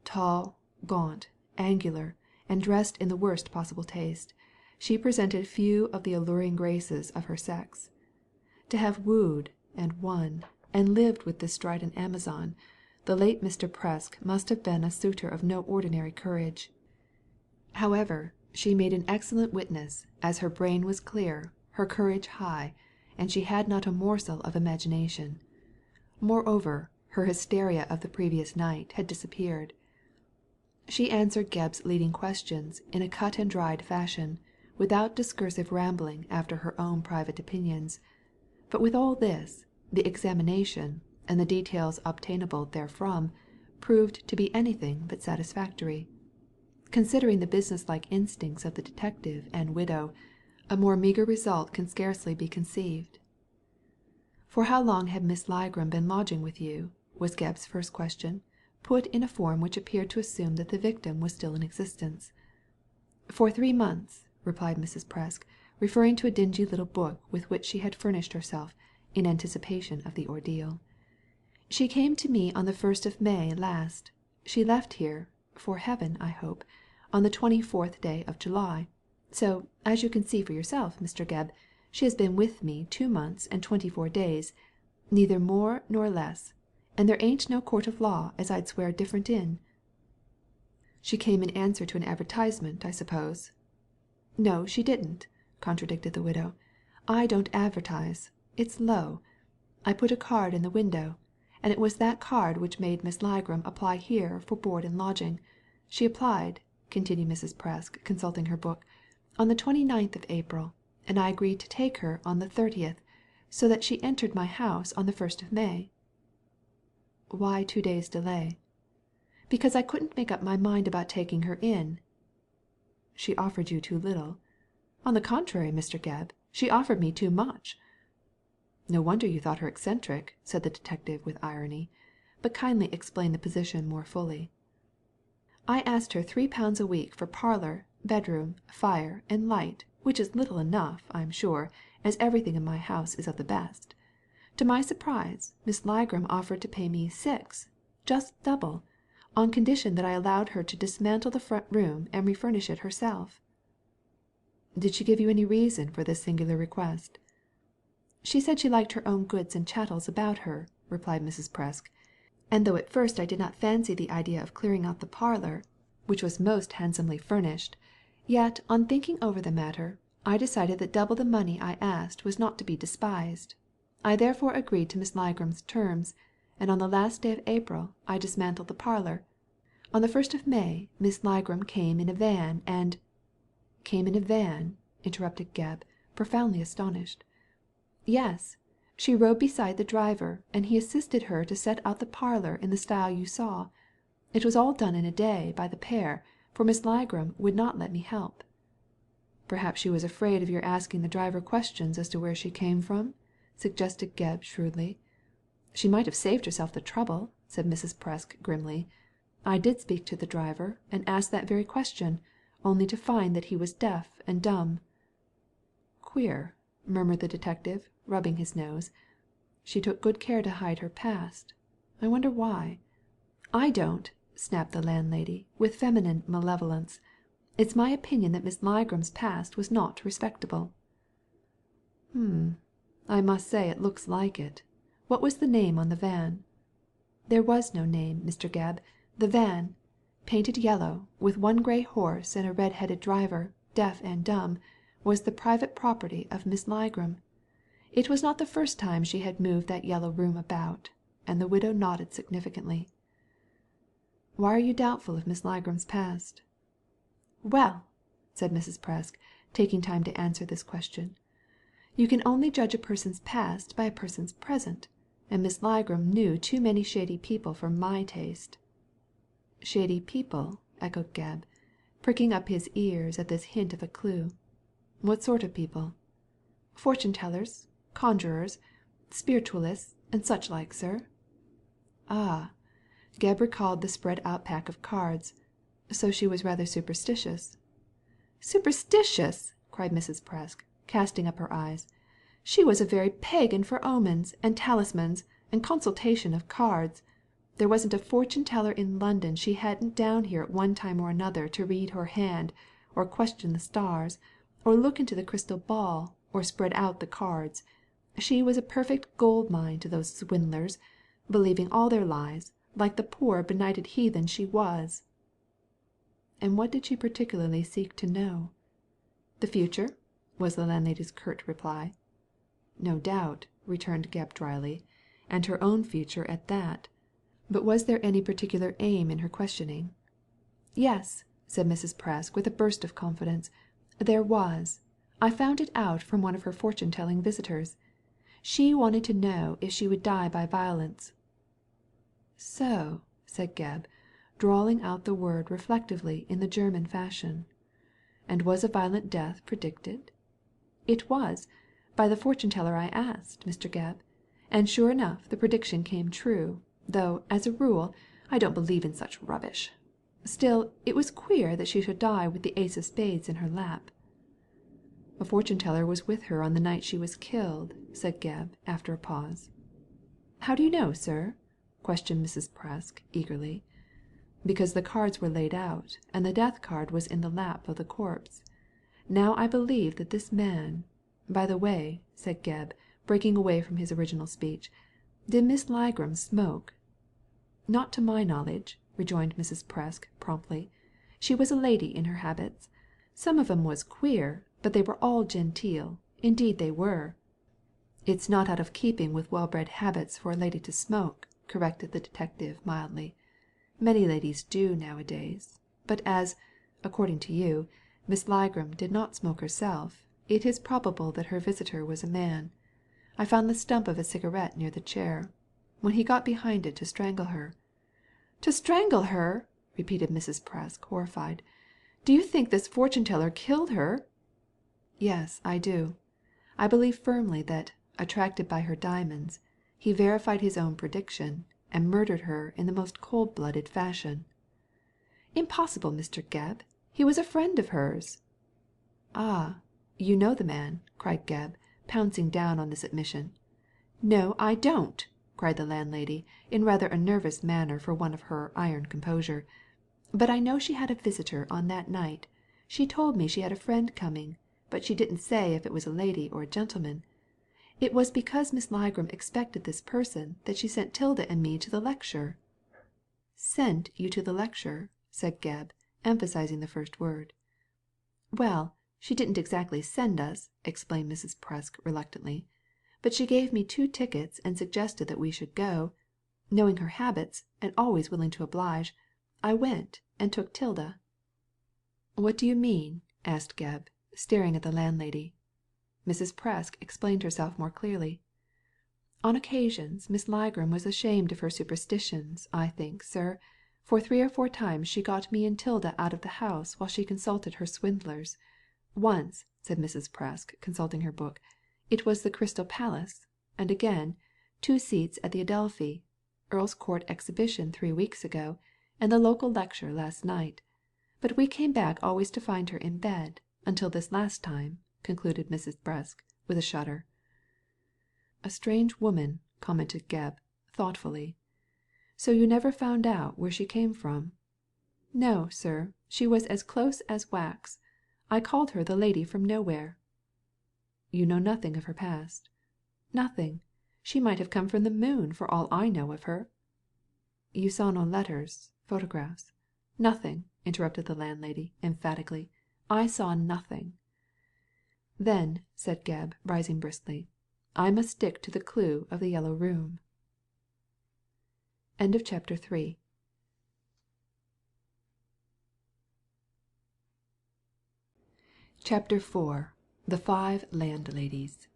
Tall, gaunt, angular, and dressed in the worst possible taste, she presented few of the alluring graces of her sex. To have wooed, and won, and lived with this strident Amazon, the late Mr. Presk must have been a suitor of no ordinary courage. However, she made an excellent witness, as her brain was clear, her courage high, and she had not a morsel of imagination. Moreover, her hysteria of the previous night had disappeared. She answered Gebb's leading questions in a cut-and-dried fashion, without discursive rambling after her own private opinions. But with all this, the examination, and the details obtainable therefrom, proved to be anything but satisfactory. Considering the business-like instincts of the detective and widow, a more meagre result can scarcely be conceived. "For how long had Miss Ligram been lodging with you?" was Gebb's first question, put in a form which appeared to assume that the victim was still in existence. "For 3 months," replied Mrs. Presk, referring to a dingy little book with which she had furnished herself, in anticipation of the ordeal. "She came to me on the 1st of May last. She left here, for heaven, I hope, on the 24th day of July. So, as you can see for yourself, Mr. Gebb, she has been with me 2 months and 24 days, neither more nor less, and there ain't no court of law as I'd swear different in." "She came in answer to an advertisement, I suppose?" "No, she didn't," contradicted the widow. "I don't advertise. It's low. I put a card in the window, and it was that card which made Miss Ligram apply here for board and lodging. She applied," continued Mrs. Presk, consulting her book, "on the 29th of April, and I agreed to take her on the 30th, so that she entered my house on the 1st of May." "Why 2 days' delay?" "Because I couldn't make up my mind about taking her in." "She offered you too little." "On the contrary, Mr. Gebb, she offered me too much." "No wonder you thought her eccentric," said the detective with irony. "But kindly explain the position more fully." "I asked her £3 a week for parlour, bedroom, fire, and light, which is little enough, I'm sure, as everything in my house is of the best. To my surprise, Miss Ligram offered to pay me 6, just double, on condition that I allowed her to dismantle the front room and refurnish it herself." "Did she give you any reason for this singular request?" "She said she liked her own goods and chattels about her," replied Mrs. Presk, "and though at first I did not fancy the idea of clearing out the parlour, which was most handsomely furnished, yet on thinking over the matter, I decided that double the money I asked was not to be despised. I therefore agreed to Miss Ligram's terms, and on the last day of April I dismantled the parlour. On the 1st of May Miss Ligram came in a van, and—" "Came in a van?" interrupted Gebb, profoundly astonished. "Yes. She rode beside the driver, and he assisted her to set out the parlour in the style you saw. It was all done in a day by the pair, for Miss Ligram would not let me help." "Perhaps she was afraid of your asking the driver questions as to where she came from?" suggested Gebb shrewdly. "She might have saved herself the trouble," said Mrs. Presk grimly. "I did speak to the driver and ask that very question, only to find that he was deaf and dumb." "Queer," murmured the detective, rubbing his nose. "She took good care to hide her past. I wonder why?" "I don't," snapped the landlady, with feminine malevolence. "It's my opinion that Miss Ligram's past was not respectable." I must say it looks like it. What was the name on the van?" "There was no name, Mr. Gebb. The van, painted yellow, with one grey horse and a red-headed driver, deaf and dumb, was the private property of Miss Ligram. It was not the first time she had moved that yellow room about," and the widow nodded significantly. "Why are you doubtful of Miss Ligram's past?" "Well," said Mrs. Presk, taking time to answer this question, "you can only judge a person's past by a person's present, and Miss Ligram knew too many shady people for my taste." "Shady people?" echoed Gebb, pricking up his ears at this hint of a clue. "What sort of people?" "Fortune tellers, conjurers, spiritualists, and such like, sir." "Ah!" Gebb recalled the spread out pack of cards. "So she was rather superstitious." "Superstitious!" cried Mrs. Presk, casting up her eyes. "She was a very pagan for omens, and talismans, and consultation of cards. There wasn't a fortune teller in London she hadn't down here at one time or another to read her hand, or question the stars, or look into the crystal ball, or spread out the cards. She was a perfect gold mine to those swindlers, believing all their lies, like the poor benighted heathen she was." "And what did she particularly seek to know?" "The future," was the landlady's curt reply. "No doubt," returned Gebb dryly, "and her own future at that. But was there any particular aim in her questioning?" "Yes," said Mrs. Presk with a burst of confidence, "there was. I found it out from one of her fortune telling visitors. She wanted to know if she would die by violence." "So," said Gebb, drawling out the word reflectively in the German fashion. "And was a violent death predicted?" "It was, by the fortune teller I asked, Mr. Gebb. And sure enough the prediction came true, though, as a rule, I don't believe in such rubbish. Still, it was queer that she should die with the ace of spades in her lap." "A fortune teller was with her on the night she was killed," said Gebb, after a pause. "How do you know, sir?" questioned Mrs. Presk eagerly. "Because the cards were laid out, and the death card was in the lap of the corpse. Now I believe that this man— By the way," said Gebb, breaking away from his original speech, "did Miss Ligram smoke?" "Not to my knowledge," rejoined Mrs. Presk promptly. "She was a lady in her habits. Some of 'em was queer, but they were all genteel, indeed they were." "It's not out of keeping with well-bred habits for a lady to smoke," corrected the detective mildly. "Many ladies do nowadays. But as, according to you, Miss Ligram did not smoke herself, it is probable that her visitor was a man. I found the stump of a cigarette near the chair. When he got behind it to strangle her—" "To strangle her!" repeated Mrs. Presk, horrified. "Do you think this fortune teller killed her?" "Yes, I do. I believe firmly that, attracted by her diamonds, he verified his own prediction, and murdered her in the most cold-blooded fashion." "Impossible, Mr. Gebb. He was a friend of hers." "Ah, you know the man," cried Gebb, pouncing down on this admission. "No, I don't," cried the landlady, in rather a nervous manner for one of her iron composure. "But I know she had a visitor on that night. She told me she had a friend coming, but she didn't say if it was a lady or a gentleman. It was because Miss Ligram expected this person that she sent Tilda and me to the lecture." "Sent you to the lecture," said Gebb, emphasizing the first word. "Well, she didn't exactly send us," explained Mrs. Presk reluctantly, "but she gave me 2 tickets and suggested that we should go. Knowing her habits, and always willing to oblige, I went and took Tilda." "What do you mean?" asked Gebb, staring at the landlady. Mrs. Presk explained herself more clearly. "On occasions Miss Ligram was ashamed of her superstitions, I think, sir. For 3 or 4 times she got me and Tilda out of the house while she consulted her swindlers. Once," said Mrs. Presk, consulting her book, "it was the Crystal Palace, and again, 2 seats at the Adelphi, Earl's Court Exhibition 3 weeks ago, and the local lecture last night. But we came back always to find her in bed, until this last time," concluded Mrs. Presk, with a shudder. "A strange woman," commented Gebb, thoughtfully. "So you never found out where she came from?" "No, sir, she was as close as wax. I called her the lady from nowhere." "You know nothing of her past?" "Nothing. She might have come from the moon for all I know of her." "You saw no letters, photographs?" "Nothing," interrupted the landlady, emphatically. "I saw nothing." "Then," said Gebb, rising briskly, "I must stick to the clue of the Yellow Room." CHAPTER IV. The Five Landladies.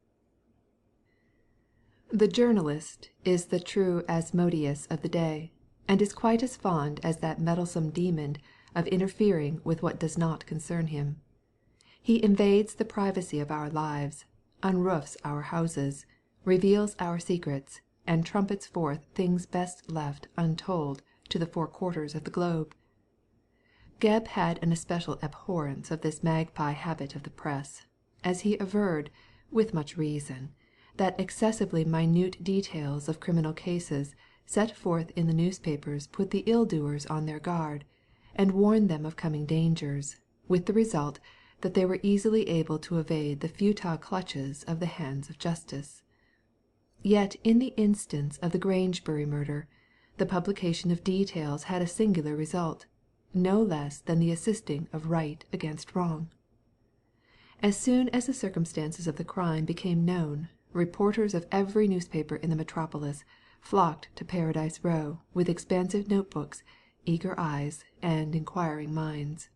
The journalist is the true Asmodeus of the day, and is quite as fond as that meddlesome demon of interfering with what does not concern him. He invades the privacy of our lives, unroofs our houses, reveals our secrets, and trumpets forth things best left untold to the 4 quarters of the globe. Gebb had an especial abhorrence of this magpie habit of the press, as he averred, with much reason, that excessively minute details of criminal cases set forth in the newspapers put the ill-doers on their guard, and warned them of coming dangers, with the result that they were easily able to evade the futile clutches of the hands of justice. Yet in the instance of the Grangebury murder, the publication of details had a singular result, no less than the assisting of right against wrong. As soon as the circumstances of the crime became known, reporters of every newspaper in the metropolis flocked to Paradise Row with expansive notebooks, eager eyes, and inquiring minds.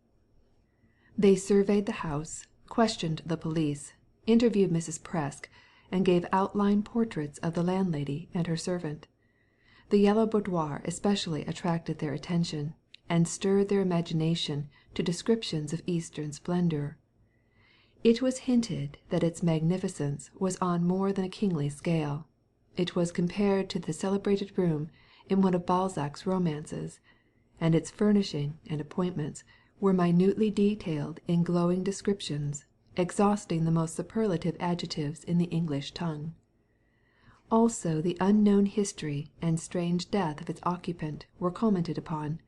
They surveyed the house, questioned the police, interviewed Mrs. Presk, and gave outline portraits of the landlady and her servant. The yellow boudoir especially attracted their attention, and stirred their imagination to descriptions of Eastern splendour. It was hinted that its magnificence was on more than a kingly scale. It was compared to the celebrated room in one of Balzac's romances, and its furnishing and appointments were minutely detailed in glowing descriptions, exhausting the most superlative adjectives in the English tongue. Also the unknown history and strange death of its occupant were commented upon.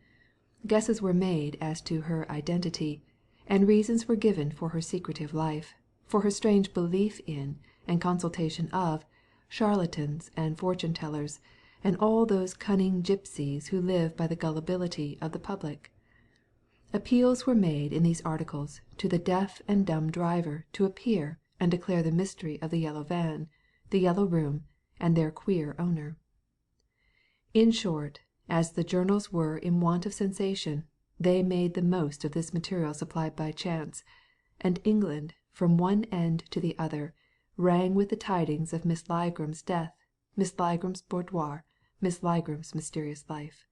Guesses were made as to her identity, and reasons were given for her secretive life, for her strange belief in, and consultation of, charlatans and fortune-tellers, and all those cunning gypsies who live by the gullibility of the public. Appeals were made in these articles to the deaf and dumb driver to appear and declare the mystery of the yellow van, the Yellow Room, and their queer owner. In short, as the journals were in want of sensation, they made the most of this material supplied by chance, and England, from one end to the other, rang with the tidings of Miss Ligram's death, Miss Ligram's boudoir, Miss Ligram's mysterious life.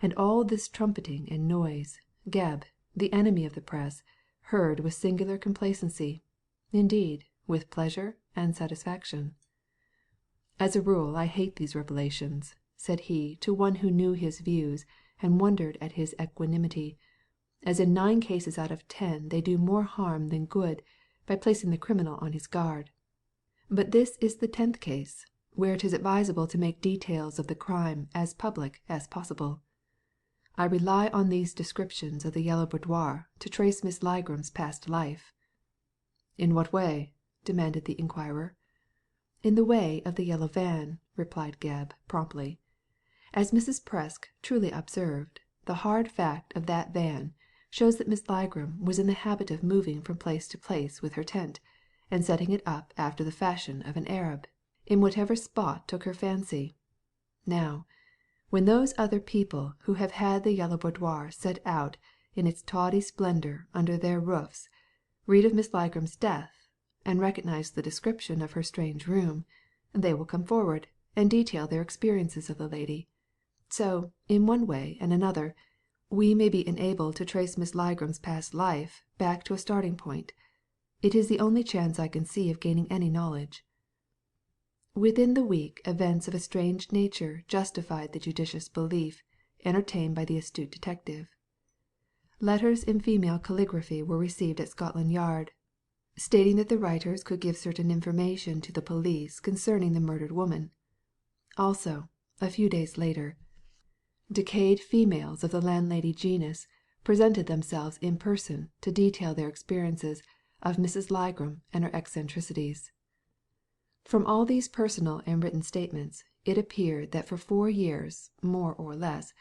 And all this trumpeting and noise, Gebb, the enemy of the press, heard with singular complacency, indeed, with pleasure and satisfaction. "As a rule I hate these revelations," said he to one who knew his views and wondered at his equanimity, "as in 9 cases out of 10 they do more harm than good by placing the criminal on his guard. But this is the 10th case, where it is advisable to make details of the crime as public as possible. I rely on these descriptions of the yellow boudoir to trace Miss Ligram's past life." "In what way?" demanded the inquirer. "In the way of the yellow van," replied Gebb, promptly. "As Mrs. Presk truly observed, the hard fact of that van shows that Miss Ligram was in the habit of moving from place to place with her tent, and setting it up after the fashion of an Arab, in whatever spot took her fancy. Now, when those other people who have had the yellow boudoir set out in its tawdry splendour under their roofs read of Miss Ligram's death, and recognise the description of her strange room, they will come forward and detail their experiences of the lady. So, in one way and another, we may be enabled to trace Miss Ligram's past life back to a starting point. It is the only chance I can see of gaining any knowledge." Within the week events of a strange nature justified the judicious belief entertained by the astute detective. Letters in female calligraphy were received at Scotland Yard, stating that the writers could give certain information to the police concerning the murdered woman. Also, a few days later, decayed females of the landlady genus presented themselves in person to detail their experiences of Mrs. Ligram and her eccentricities. From all these personal and written statements, it appeared that for 4 years, more or less,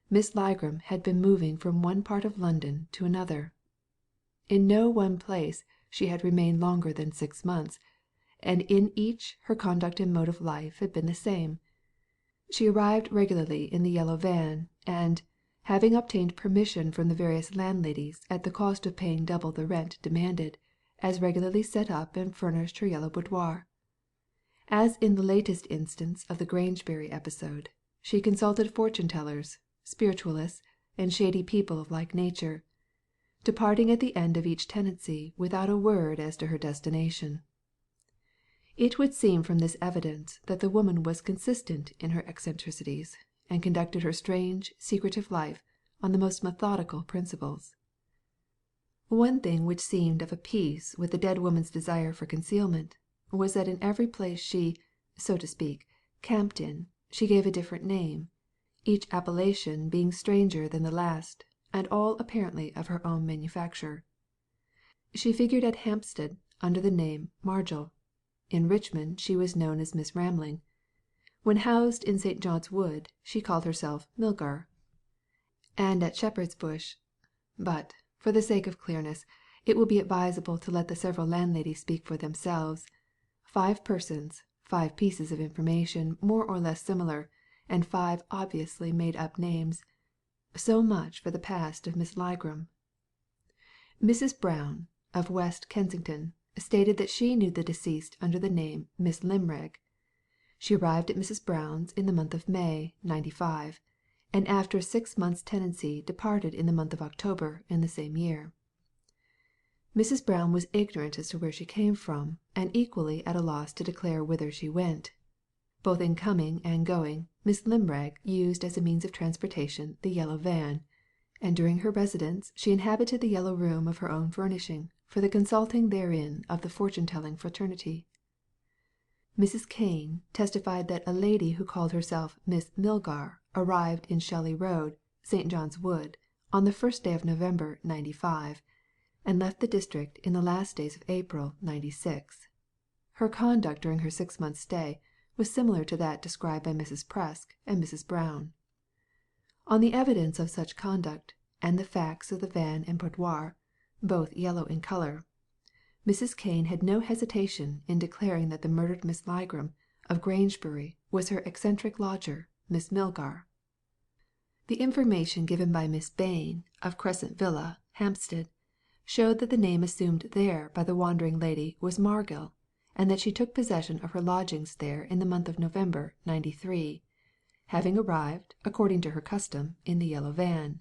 Miss Ligram had been moving from one part of London to another. In no one place she had remained longer than 6 months, and in each her conduct and mode of life had been the same. She arrived regularly in the yellow van, and, having obtained permission from the various landladies at the cost of paying double the rent demanded, as regularly set up and furnished her yellow boudoir. As in the latest instance of the Grangebury episode, she consulted fortune-tellers, spiritualists, and shady people of like nature, departing at the end of each tenancy without a word as to her destination. It would seem from this evidence that the woman was consistent in her eccentricities, and conducted her strange, secretive life on the most methodical principles. One thing which seemed of a piece with the dead woman's desire for concealment was that in every place she, so to speak, camped in, she gave a different name, each appellation being stranger than the last, and all apparently of her own manufacture. She figured at Hampstead under the name Margil. In Richmond she was known as Miss Ramling. When housed in St. John's Wood she called herself Milgar. And at Shepherd's Bush. But, for the sake of clearness, it will be advisable to let the several landladies speak for themselves. 5 persons, 5 pieces of information more or less similar, and 5 obviously made-up names. So much for the past of Miss Ligram. Mrs. Brown, of West Kensington, stated that she knew the deceased under the name Miss Limreg. She arrived at Mrs. Brown's in the month of May, '95, and after a 6 months' tenancy departed in the month of October in the same year. Mrs. Brown was ignorant as to where she came from, and equally at a loss to declare whither she went. Both in coming and going, Miss Limreg used as a means of transportation the yellow van, and during her residence she inhabited the yellow room of her own furnishing for the consulting therein of the fortune-telling fraternity. Mrs. Kane testified that a lady who called herself Miss Milgar arrived in Shelley Road, St. John's Wood, on the 1st day of November '95, and left the district in the last days of April '96. Her conduct during her 6 months' stay was similar to that described by Mrs. Presk and Mrs. Brown. On the evidence of such conduct, and the facts of the van and boudoir, both yellow in colour, Mrs. Kane had no hesitation in declaring that the murdered Miss Ligram of Grangebury was her eccentric lodger, Miss Milgar. The information given by Miss Bain, of Crescent Villa, Hampstead, showed that the name assumed there by the wandering lady was Margil, and that she took possession of her lodgings there in the month of November '93, having arrived, according to her custom, in the yellow van.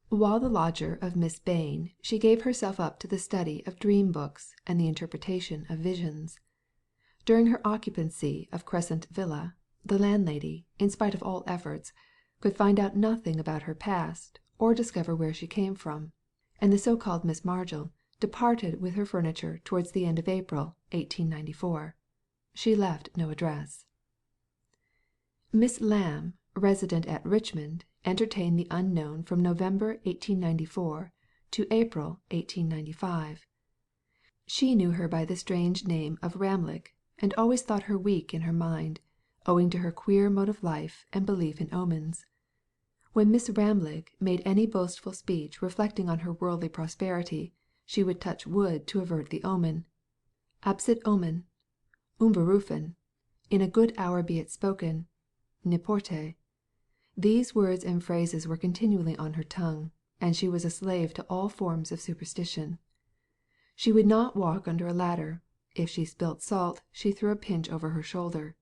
While the lodger of Miss Bain, she gave herself up to the study of dream books and the interpretation of visions. During her occupancy of Crescent Villa, the landlady, in spite of all efforts, could find out nothing about her past, or discover where she came from, and the so-called Miss Margil departed with her furniture towards the end of April, 1894. She left no address. Miss Lamb, resident at Richmond, entertained the unknown from November 1894 to April 1895. She knew her by the strange name of Ramlig, and always thought her weak in her mind, owing to her queer mode of life and belief in omens. When Miss Ramlig made any boastful speech reflecting on her worldly prosperity, she would touch wood to avert the omen. Absit omen, umberufen, in a good hour be it spoken, n'importe. These words and phrases were continually on her tongue, and she was a slave to all forms of superstition. She would not walk under a ladder. If she spilt salt, she threw a pinch over her shoulder.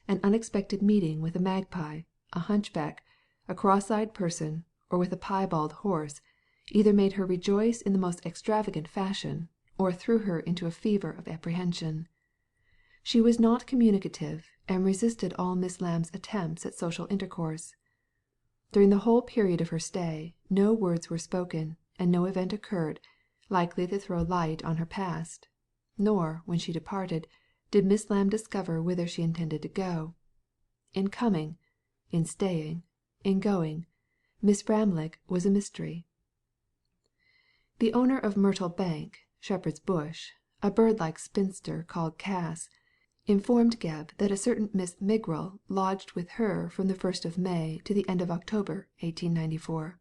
An unexpected meeting with a magpie, a hunchback, a cross-eyed person, or with a piebald horse, either made her rejoice in the most extravagant fashion, or threw her into a fever of apprehension. She was not communicative, and resisted all Miss Lamb's attempts at social intercourse. During the whole period of her stay, no words were spoken, and no event occurred, likely to throw light on her past, nor, when she departed, did Miss Lamb discover whither she intended to go. In coming, in staying, in going, Miss Ramlig was a mystery. The owner of Myrtle Bank, Shepherd's Bush, a bird-like spinster called Cass, informed Gebb that a certain Miss Migral lodged with her from the 1st of May to the end of October, 1894.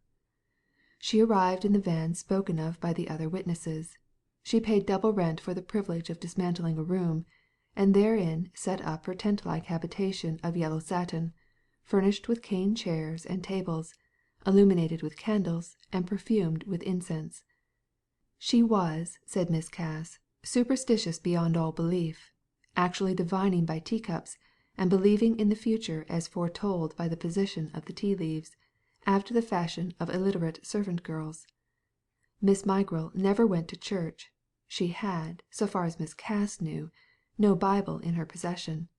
She arrived in the van spoken of by the other witnesses. She paid double rent for the privilege of dismantling a room, and therein set up her tent-like habitation of yellow satin, furnished with cane chairs and tables, illuminated with candles, and perfumed with incense. She was, said Miss Cass, superstitious beyond all belief, actually divining by teacups, and believing in the future as foretold by the position of the tea-leaves, after the fashion of illiterate servant-girls. Miss Migral never went to church. She had, so far as Miss Cass knew, no Bible in her possession,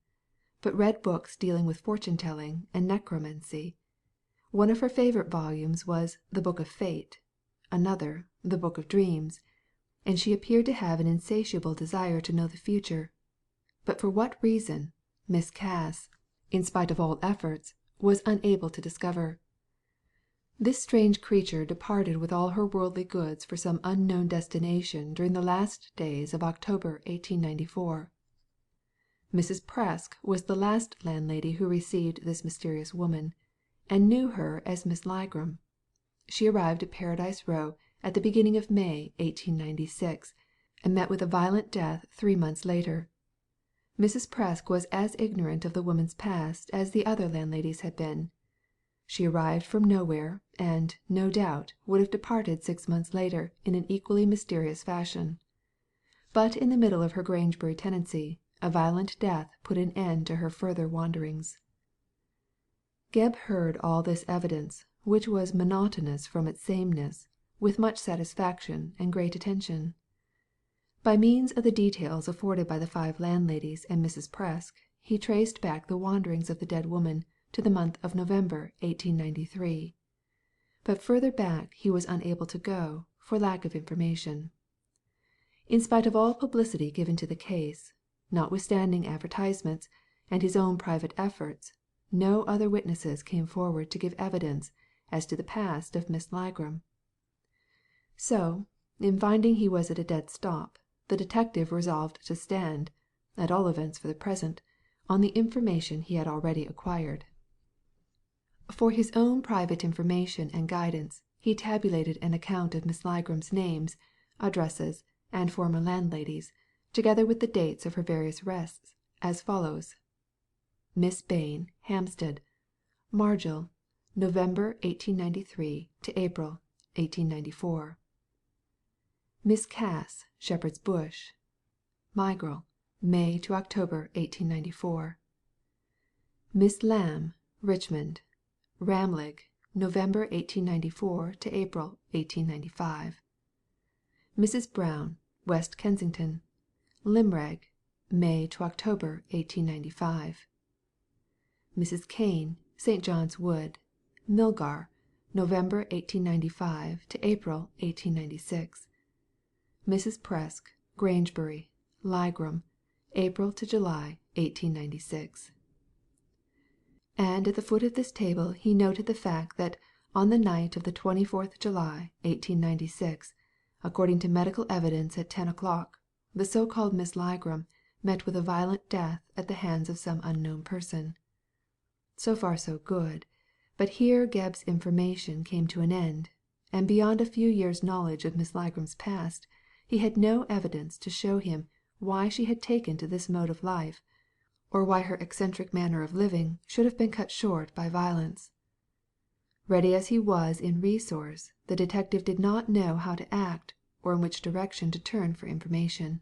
but read books dealing with fortune-telling and necromancy. One of her favourite volumes was The Book of Fate, another The Book of Dreams, and she appeared to have an insatiable desire to know the future. But for what reason, Miss Cass, in spite of all efforts, was unable to discover. This strange creature departed with all her worldly goods for some unknown destination during the last days of October 1894. Mrs. Presk was the last landlady who received this mysterious woman, and knew her as Miss Ligram. She arrived at Paradise Row at the beginning of May 1896, and met with a violent death 3 months later. Mrs. Presk was as ignorant of the woman's past as the other landladies had been. She arrived from nowhere, and, no doubt, would have departed 6 months later in an equally mysterious fashion. But in the middle of her Grangebury tenancy, a violent death put an end to her further wanderings. Gebb heard all this evidence, which was monotonous from its sameness, with much satisfaction and great attention. By means of the details afforded by the 5 landladies and Mrs. Presk, he traced back the wanderings of the dead woman to the month of November 1893. But further back he was unable to go, for lack of information. In spite of all publicity given to the case, notwithstanding advertisements, and his own private efforts, no other witnesses came forward to give evidence as to the past of Miss Ligram. So, in finding he was at a dead stop, the detective resolved to stand, at all events for the present, on the information he had already acquired. For his own private information and guidance, he tabulated an account of Miss Ligram's names, addresses, and former landladies, together with the dates of her various arrests, as follows: Miss Bain, Hampstead. Margil, November 1893 to April 1894. Miss Cass, Shepherd's Bush. Migral, May to October 1894. Miss Lamb, Richmond. Ramlig, November 1894 to April 1895. Mrs. Brown, West Kensington. Limrag, May to October 1895. Mrs. Kane, St. John's Wood. Milgar, November 1895 to April 1896. Mrs. Presk, Grangebury. Ligram, April to July 1896. And at the foot of this table he noted the fact that on the night of the 24th July 1896, according to medical evidence at 10 o'clock, the so-called Miss Ligram met with a violent death at the hands of some unknown person. So far so good, but here Gebb's information came to an end, and beyond a few years' knowledge of Miss Ligram's past, he had no evidence to show him why she had taken to this mode of life, or why her eccentric manner of living should have been cut short by violence. Ready as he was in resource, the detective did not know how to act, or in which direction to turn for information.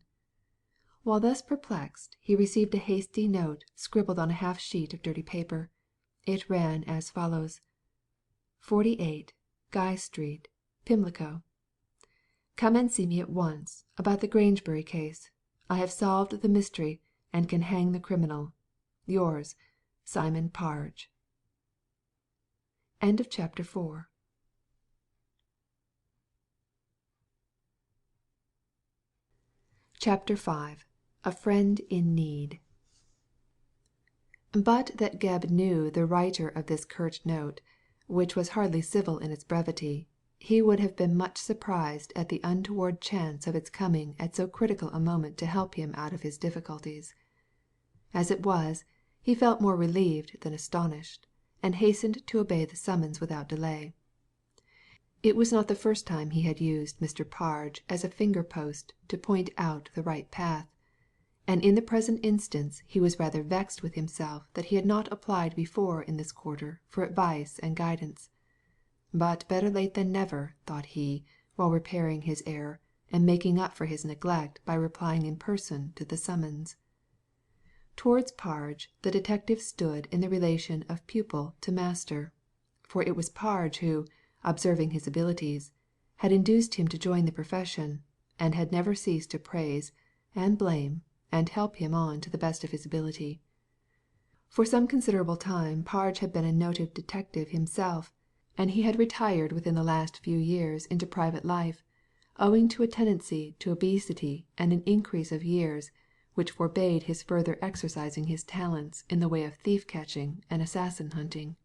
While thus perplexed, he received a hasty note scribbled on a half sheet of dirty paper. It ran as follows: 48, Guy Street, Pimlico. Come and see me at once about the Grangebury case. I have solved the mystery and can hang the criminal. Yours, Simon Parge. End of chapter 4. Chapter 5. A Friend in Need. But that Gebb knew the writer of this curt note, which was hardly civil in its brevity, he would have been much surprised at the untoward chance of its coming at so critical a moment to help him out of his difficulties. As it was, he felt more relieved than astonished, and hastened to obey the summons without delay. It was not the first time he had used Mr. Parge as a finger-post to point out the right path, and in the present instance he was rather vexed with himself that he had not applied before in this quarter for advice and guidance. But better late than never, thought he, while repairing his error, and making up for his neglect by replying in person to the summons. Towards Parge the detective stood in the relation of pupil to master, for it was Parge who, observing his abilities, had induced him to join the profession, and had never ceased to praise, and blame, and help him on to the best of his ability. For some considerable time Parge had been a noted detective himself, and he had retired within the last few years into private life, owing to a tendency to obesity and an increase of years, which forbade his further exercising his talents in the way of thief-catching and assassin-hunting.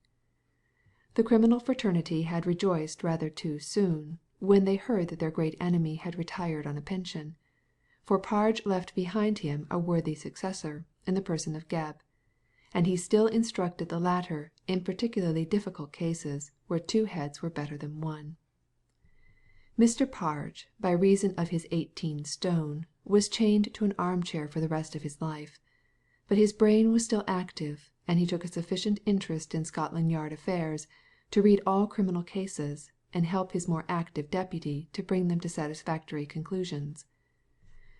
The criminal fraternity had rejoiced rather too soon when they heard that their great enemy had retired on a pension, for Parge left behind him a worthy successor in the person of Gebb, and he still instructed the latter in particularly difficult cases where two heads were better than one. Mr. Parge, by reason of his 18 stone, was chained to an armchair for the rest of his life, but his brain was still active, and he took a sufficient interest in Scotland Yard affairs to read all criminal cases, and help his more active deputy to bring them to satisfactory conclusions.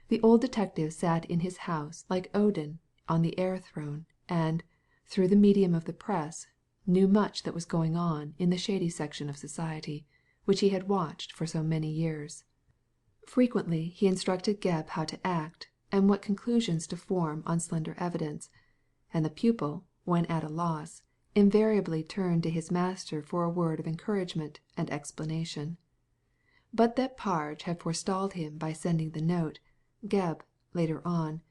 The old detective sat in his house like Odin on the air throne, and, through the medium of the press, knew much that was going on in the shady section of society, which he had watched for so many years. Frequently he instructed Gebb how to act, and what conclusions to form on slender evidence, and the pupil, when at a loss, invariably turned to his master for a word of encouragement and explanation. But that Parge had forestalled him by sending the note, Gebb, later on,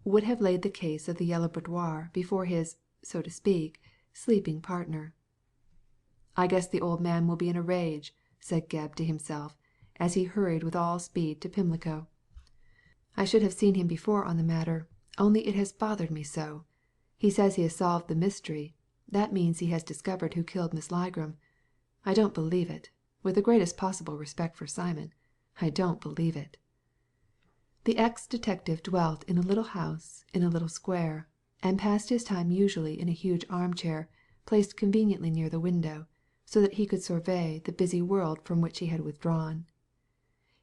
would have laid the case of the yellow boudoir before his, so to speak, sleeping partner. "I guess the old man will be in a rage," said Gebb to himself, as he hurried with all speed to Pimlico. "I should have seen him before on the matter, only it has bothered me so. He says he has solved the mystery. That means he has discovered who killed Miss Ligram. I don't believe it. With the greatest possible respect for Simon, I don't believe it." The ex-detective dwelt in a little house in a little square, and passed his time usually in a huge armchair placed conveniently near the window, so that he could survey the busy world from which he had withdrawn.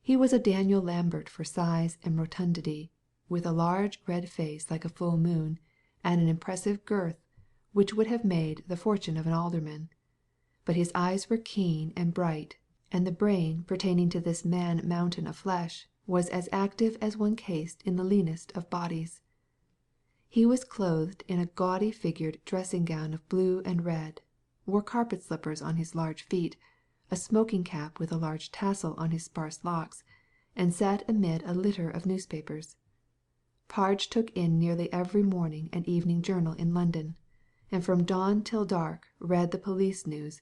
He was a Daniel Lambert for size and rotundity, with a large red face like a full moon, and an impressive girth which would have made the fortune of an alderman. But his eyes were keen and bright, and the brain pertaining to this man-mountain of flesh was as active as one cased in the leanest of bodies. He was clothed in a gaudy-figured dressing-gown of blue and red, wore carpet-slippers on his large feet, a smoking-cap with a large tassel on his sparse locks, and sat amid a litter of newspapers. Parge took in nearly every morning and evening journal in London, and from dawn till dark read the police news,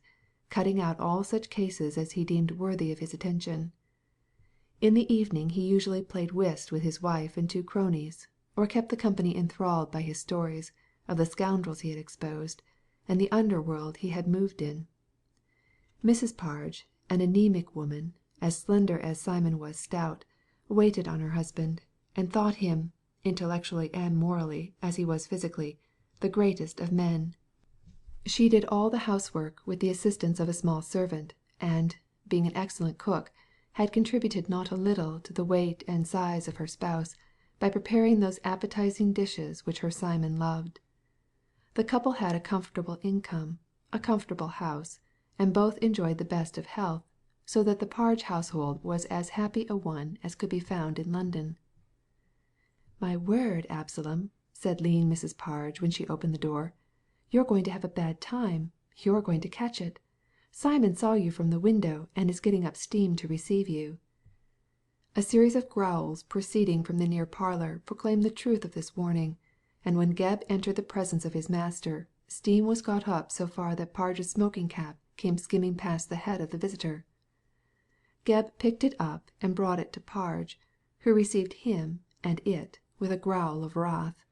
cutting out all such cases as he deemed worthy of his attention. In the evening he usually played whist with his wife and 2 cronies, or kept the company enthralled by his stories of the scoundrels he had exposed, and the underworld he had moved in. Mrs. Parge, an anemic woman, as slender as Simon was stout, waited on her husband, and thought him, intellectually and morally as he was physically, the greatest of men. She did all the housework with the assistance of a small servant, and, being an excellent cook, had contributed not a little to the weight and size of her spouse by preparing those appetizing dishes which her Simon loved. The couple had a comfortable income, a comfortable house, and both enjoyed the best of health, so that the Parge household was as happy a one as could be found in London. "My word, Absalom," said lean Mrs. Parge when she opened the door, "you're going to have a bad time. You're going to catch it. Simon saw you from the window, and is getting up steam to receive you." A series of growls proceeding from the near parlour proclaimed the truth of this warning, and when Gebb entered the presence of his master, steam was got up so far that Parge's smoking cap came skimming past the head of the visitor. Gebb picked it up and brought it to Parge, who received him and it with a growl of wrath.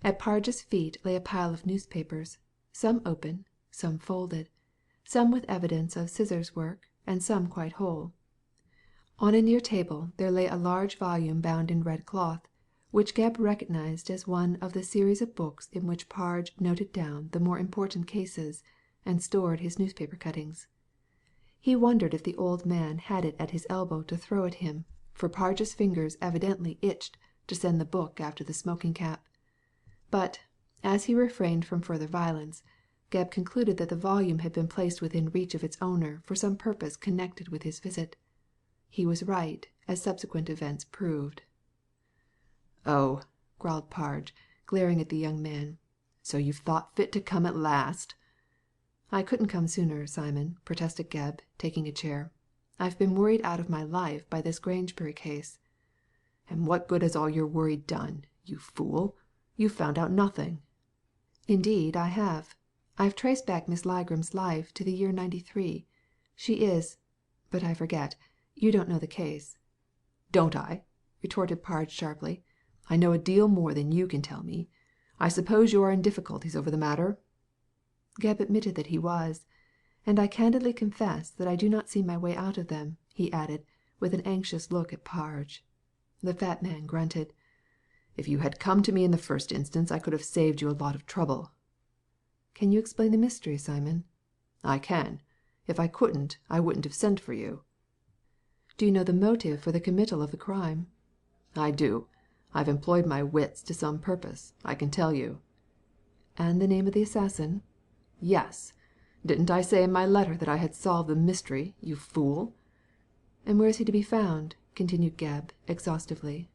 At Parge's feet lay a pile of newspapers, some open, some folded, some with evidence of scissors work, and some quite whole. On a near table there lay a large volume bound in red cloth, which Gebb recognized as one of the series of books in which Parge noted down the more important cases and stored his newspaper cuttings. He wondered if the old man had it at his elbow to throw at him, for Parge's fingers evidently itched to send the book after the smoking cap. But, as he refrained from further violence, Gebb concluded that the volume had been placed within reach of its owner for some purpose connected with his visit. He was right, as subsequent events proved. "Oh," growled Parge, glaring at the young man, "so you've thought fit to come at last." "I couldn't come sooner, Simon," protested Gebb, taking a chair. "I've been worried out of my life by this Grangebury case." "And what good has all your worry done, you fool? You've found out nothing." "Indeed I have. I've traced back Miss Ligram's life to the year '93. She is — but I forget. You don't know the case." "Don't I?" retorted Parge sharply. "I know a deal more than you can tell me. I suppose you are in difficulties over the matter?" Gebb admitted that he was. "And I candidly confess that I do not see my way out of them," he added, with an anxious look at Parge. The fat man grunted. "If you had come to me in the first instance I could have saved you a lot of trouble." "Can you explain the mystery, Simon?" "I can. If I couldn't I wouldn't have sent for you." "Do you know the motive for the committal of the crime?" "I do. I've employed my wits to some purpose, I can tell you." "And the name of the assassin?" "Yes. Didn't I say in my letter that I had solved the mystery, you fool?" "And where is he to be found?" continued Gebb, exhaustively.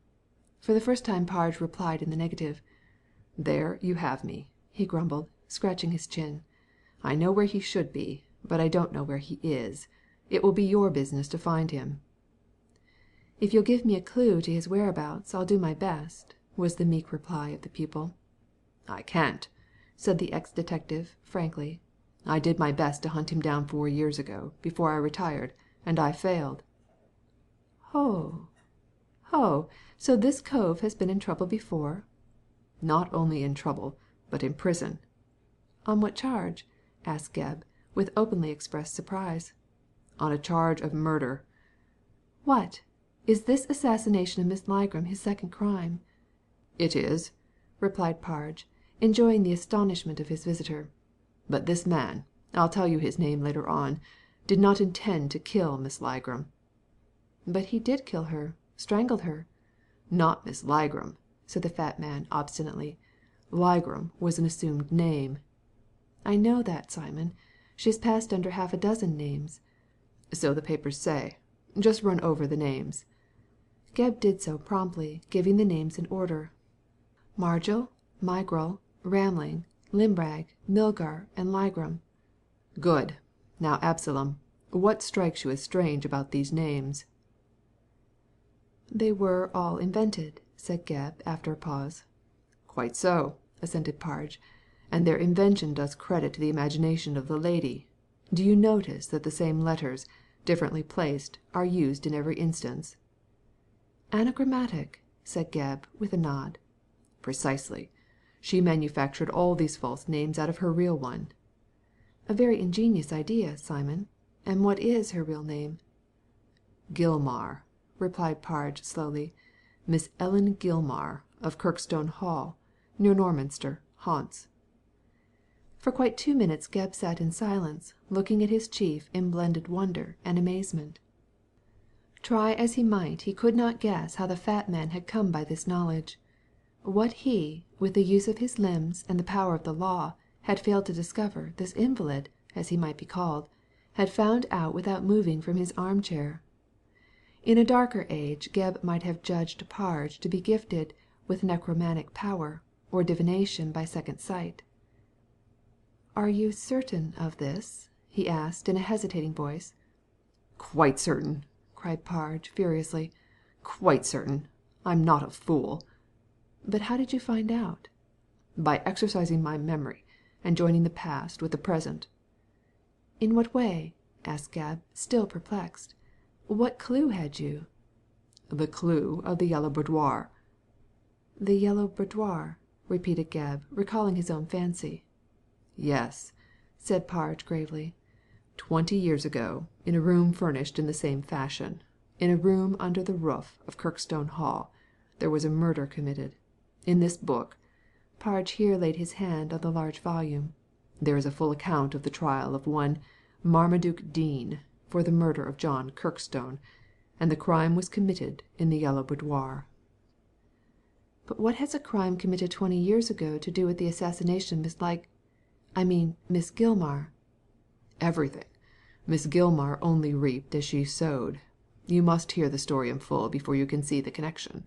For the first time Parge replied in the negative. "There you have me," he grumbled, scratching his chin. "I know where he should be, but I don't know where he is. It will be your business to find him." "If you'll give me a clue to his whereabouts I'll do my best," was the meek reply of the pupil. "I can't," said the ex-detective, frankly. "I did my best to hunt him down 4 years ago, before I retired, and I failed." "Ho! Ho! So this cove has been in trouble before?" "Not only in trouble, but in prison." "On what charge?" asked Gebb, with openly expressed surprise. "On a charge of murder." "What! Is this assassination of Miss Ligram his second crime?" "It is," replied Parge, enjoying the astonishment of his visitor. "But this man — I'll tell you his name later on — did not intend to kill Miss Ligram." "But he did kill her — strangled her." "Not Miss Ligram," said the fat man obstinately. "Ligram was an assumed name." "I know that, Simon. She has passed under half a dozen names." "So the papers say. Just run over the names." Gebb did so promptly, giving the names in order. "Margil, Migral, Ramling, Limrag, Milgar, and Ligram." "Good. Now, Absalom, what strikes you as strange about these names?" "They were all invented," said Gebb, after a pause. "Quite so," assented Parge, "and their invention does credit to the imagination of the lady. Do you notice that the same letters, differently placed, are used in every instance?" "Anagrammatic," said Gebb, with a nod. "Precisely. She manufactured all these false names out of her real one." "A very ingenious idea, Simon. And what is her real name?" "Gilmar," replied Parge slowly. "Miss Ellen Gilmar, of Kirkstone Hall, near Norminster, Hants." For quite 2 minutes Gebb sat in silence, looking at his chief in blended wonder and amazement. Try as he might he could not guess how the fat man had come by this knowledge. What he, with the use of his limbs and the power of the law, had failed to discover, this invalid, as he might be called, had found out without moving from his armchair. In a darker age Gebb might have judged Parge to be gifted with necromantic power, or divination by second sight. "Are you certain of this?" he asked in a hesitating voice. "Quite certain," cried Parge, furiously. "Quite certain. I'm not a fool." "But how did you find out?" "By exercising my memory, and joining the past with the present." "In what way?" asked Gebb, still perplexed. "What clue had you?" "The clue of the yellow boudoir." "The yellow boudoir," repeated Gebb, recalling his own fancy. "Yes," said Parge, gravely. 20 years ago, in a room furnished in the same fashion, in a room under the roof of Kirkstone Hall, there was a murder committed. In this book," Parge here laid his hand on the large volume, "there is a full account of the trial of one Marmaduke Dean for the murder of John Kirkstone, and the crime was committed in the yellow boudoir." "But what has a crime committed 20 years ago to do with the assassination of Miss Gilmar?" "Everything. Miss Gilmar only reaped as she sowed. You must hear the story in full before you can see the connection.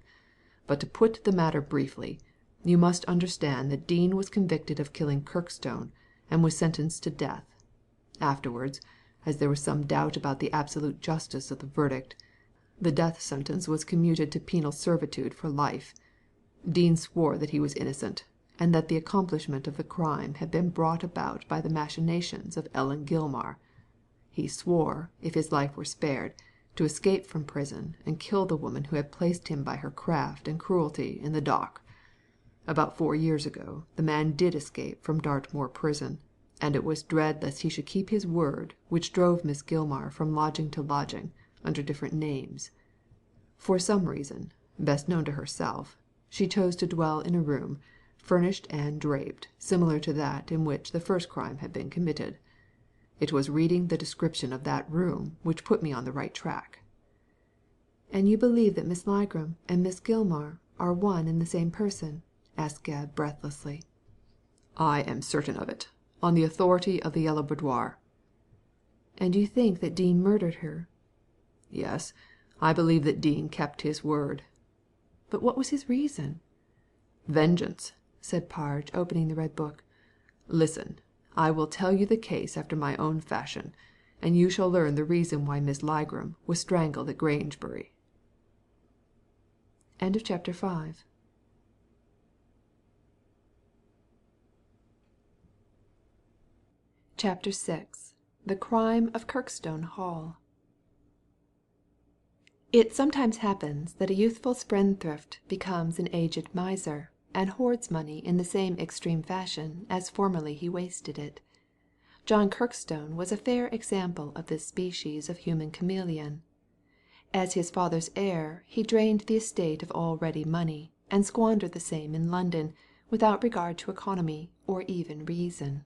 But to put the matter briefly, you must understand that Dean was convicted of killing Kirkstone, and was sentenced to death. Afterwards, as there was some doubt about the absolute justice of the verdict, the death sentence was commuted to penal servitude for life. Dean swore that he was innocent, and that the accomplishment of the crime had been brought about by the machinations of Ellen Gilmar. He swore, if his life were spared, to escape from prison and kill the woman who had placed him by her craft and cruelty in the dock. About 4 years ago the man did escape from Dartmoor prison, and it was dread lest he should keep his word which drove Miss Gilmar from lodging to lodging under different names. For some reason, best known to herself, she chose to dwell in a room, furnished and draped, similar to that in which the first crime had been committed. It was reading the description of that room which put me on the right track." "And you believe that Miss Ligram and Miss Gilmar are one and the same person?" asked Gebb, breathlessly. "I am certain of it, on the authority of the yellow boudoir." "And you think that Dean murdered her?" "Yes, I believe that Dean kept his word." "But what was his reason?" "Vengeance," said Parge, opening the red book. "Listen, I will tell you the case after my own fashion, and you shall learn the reason why Miss Ligram was strangled at Grangebury." Chapter VI. Chapter VI. The Crime of Kirkstone Hall. It sometimes happens that a youthful spendthrift becomes an aged miser, and hoards money in the same extreme fashion as formerly he wasted it. John Kirkstone was a fair example of this species of human chameleon. As his father's heir he drained the estate of all ready money, and squandered the same in London, without regard to economy or even reason.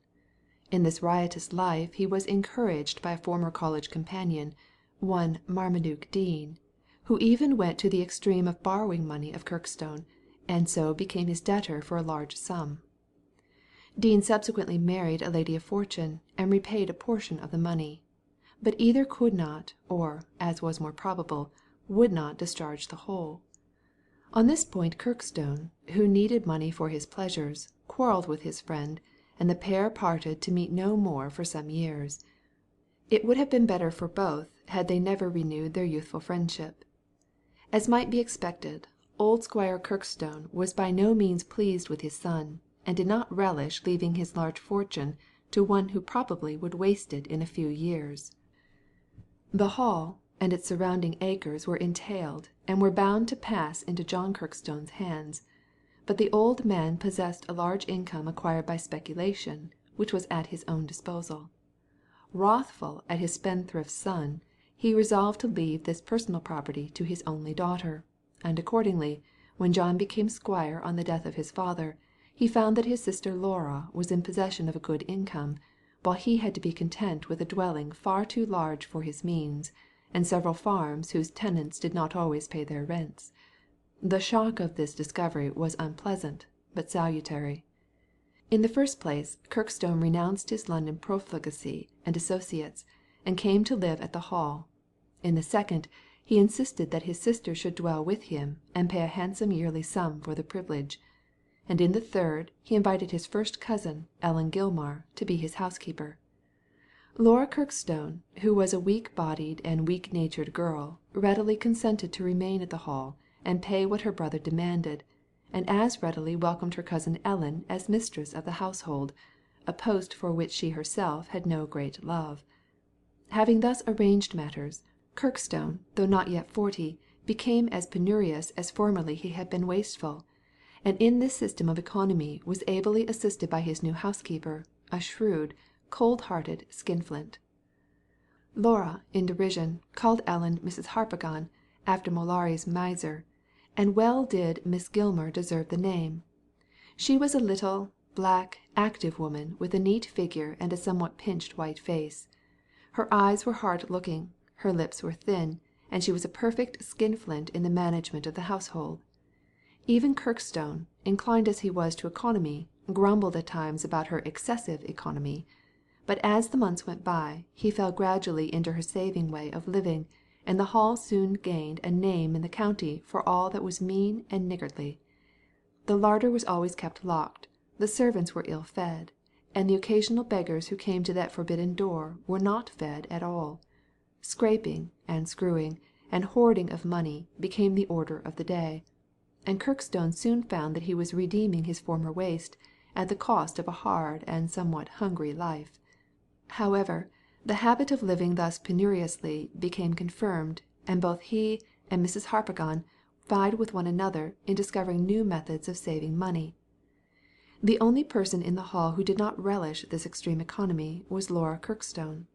In this riotous life he was encouraged by a former college companion, one Marmaduke Dean, who even went to the extreme of borrowing money of Kirkstone, and so became his debtor for a large sum. Dean subsequently married a lady of fortune, and repaid a portion of the money. But either could not, or, as was more probable, would not discharge the whole. On this point Kirkstone, who needed money for his pleasures, quarrelled with his friend, and the pair parted to meet no more for some years. It would have been better for both had they never renewed their youthful friendship. As might be expected, old Squire Kirkstone was by no means pleased with his son, and did not relish leaving his large fortune to one who probably would waste it in a few years. The Hall and its surrounding acres were entailed, and were bound to pass into John Kirkstone's hands. But the old man possessed a large income acquired by speculation, which was at his own disposal. Wrathful at his spendthrift son, he resolved to leave this personal property to his only daughter, and accordingly, when John became squire on the death of his father, he found that his sister Laura was in possession of a good income, while he had to be content with a dwelling far too large for his means, and several farms whose tenants did not always pay their rents. The shock of this discovery was unpleasant, but salutary. In the first place, Kirkstone renounced his London profligacy and associates, and came to live at the Hall. In the second, he insisted that his sister should dwell with him, and pay a handsome yearly sum for the privilege. And in the third, he invited his first cousin, Ellen Gilmar, to be his housekeeper. Laura Kirkstone, who was a weak-bodied and weak-natured girl, readily consented to remain at the Hall, and pay what her brother demanded, and as readily welcomed her cousin Ellen as mistress of the household, a post for which she herself had no great love. Having thus arranged matters, Kirkstone, though not yet 40, became as penurious as formerly he had been wasteful, and in this system of economy was ably assisted by his new housekeeper, a shrewd, cold-hearted skinflint. Laura, in derision, called Ellen Mrs. Harpagon, after Mollari's miser, and well did Miss Gilmar deserve the name. She was a little, black, active woman with a neat figure and a somewhat pinched white face. Her eyes were hard-looking, her lips were thin, and she was a perfect skinflint in the management of the household. Even Kirkstone, inclined as he was to economy, grumbled at times about her excessive economy, but as the months went by, he fell gradually into her saving way of living, and the Hall soon gained a name in the county for all that was mean and niggardly. The larder was always kept locked, the servants were ill-fed, and the occasional beggars who came to that forbidden door were not fed at all. Scraping, and screwing, and hoarding of money became the order of the day, and Kirkstone soon found that he was redeeming his former waste at the cost of a hard and somewhat hungry life. However, the habit of living thus penuriously became confirmed, and both he and Mrs. Harpagon vied with one another in discovering new methods of saving money. The only person in the Hall who did not relish this extreme economy was Laura Kirkstone.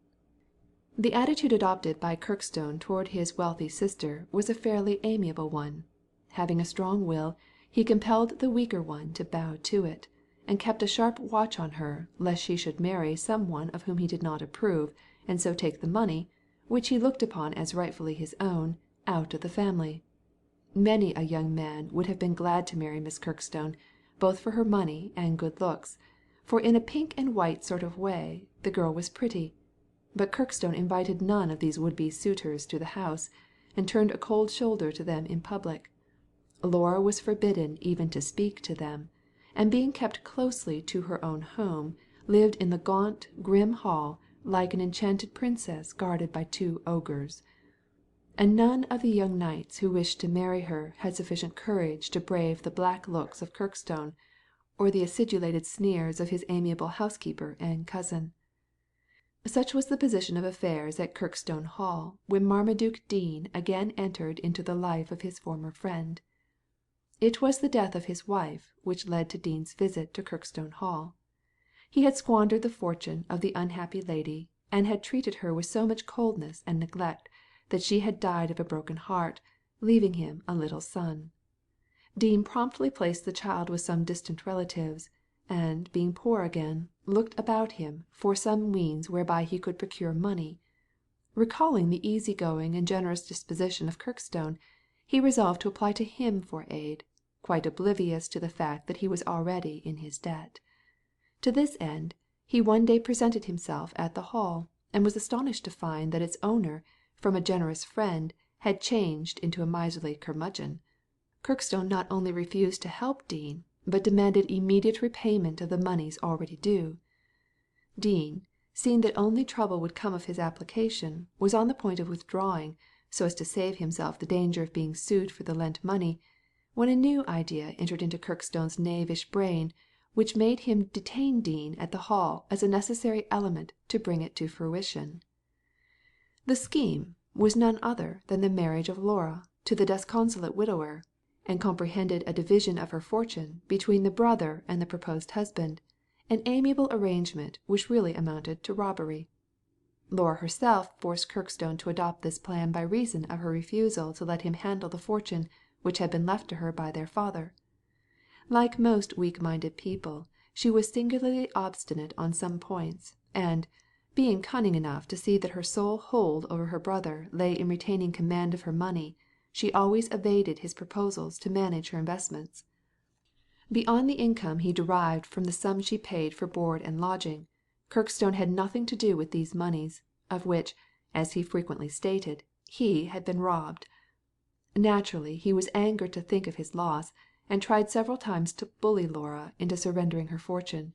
The attitude adopted by Kirkstone toward his wealthy sister was a fairly amiable one. Having a strong will, he compelled the weaker one to bow to it, and kept a sharp watch on her, lest she should marry some one of whom he did not approve, and so take the money, which he looked upon as rightfully his own, out of the family. Many a young man would have been glad to marry Miss Kirkstone, both for her money and good looks, for in a pink and white sort of way the girl was pretty. But Kirkstone invited none of these would-be suitors to the house, and turned a cold shoulder to them in public. Laura was forbidden even to speak to them, and being kept closely to her own home, lived in the gaunt, grim hall like an enchanted princess guarded by 2 ogres. And none of the young knights who wished to marry her had sufficient courage to brave the black looks of Kirkstone, or the acidulated sneers of his amiable housekeeper and cousin. Such was the position of affairs at Kirkstone Hall when Marmaduke Dean again entered into the life of his former friend. It was the death of his wife which led to Dean's visit to Kirkstone Hall. He had squandered the fortune of the unhappy lady, and had treated her with so much coldness and neglect that she had died of a broken heart, leaving him a little son. Dean promptly placed the child with some distant relatives, and, being poor again, looked about him for some means whereby he could procure money. Recalling the easy-going and generous disposition of Kirkstone, he resolved to apply to him for aid, quite oblivious to the fact that he was already in his debt. To this end, he one day presented himself at the Hall, and was astonished to find that its owner, from a generous friend, had changed into a miserly curmudgeon. Kirkstone not only refused to help Dean, but demanded immediate repayment of the moneys already due. Dean, seeing that only trouble would come of his application, was on the point of withdrawing, so as to save himself the danger of being sued for the lent money, when a new idea entered into Kirkstone's knavish brain, which made him detain Dean at the Hall as a necessary element to bring it to fruition. The scheme was none other than the marriage of Laura to the disconsolate widower, and comprehended a division of her fortune between the brother and the proposed husband, an amiable arrangement which really amounted to robbery. Laura herself forced Kirkstone to adopt this plan by reason of her refusal to let him handle the fortune which had been left to her by their father. Like most weak-minded people, she was singularly obstinate on some points, and, being cunning enough to see that her sole hold over her brother lay in retaining command of her money, she always evaded his proposals to manage her investments. Beyond the income he derived from the sum she paid for board and lodging, Kirkstone had nothing to do with these moneys, of which, as he frequently stated, he had been robbed. Naturally he was angered to think of his loss, and tried several times to bully Laura into surrendering her fortune.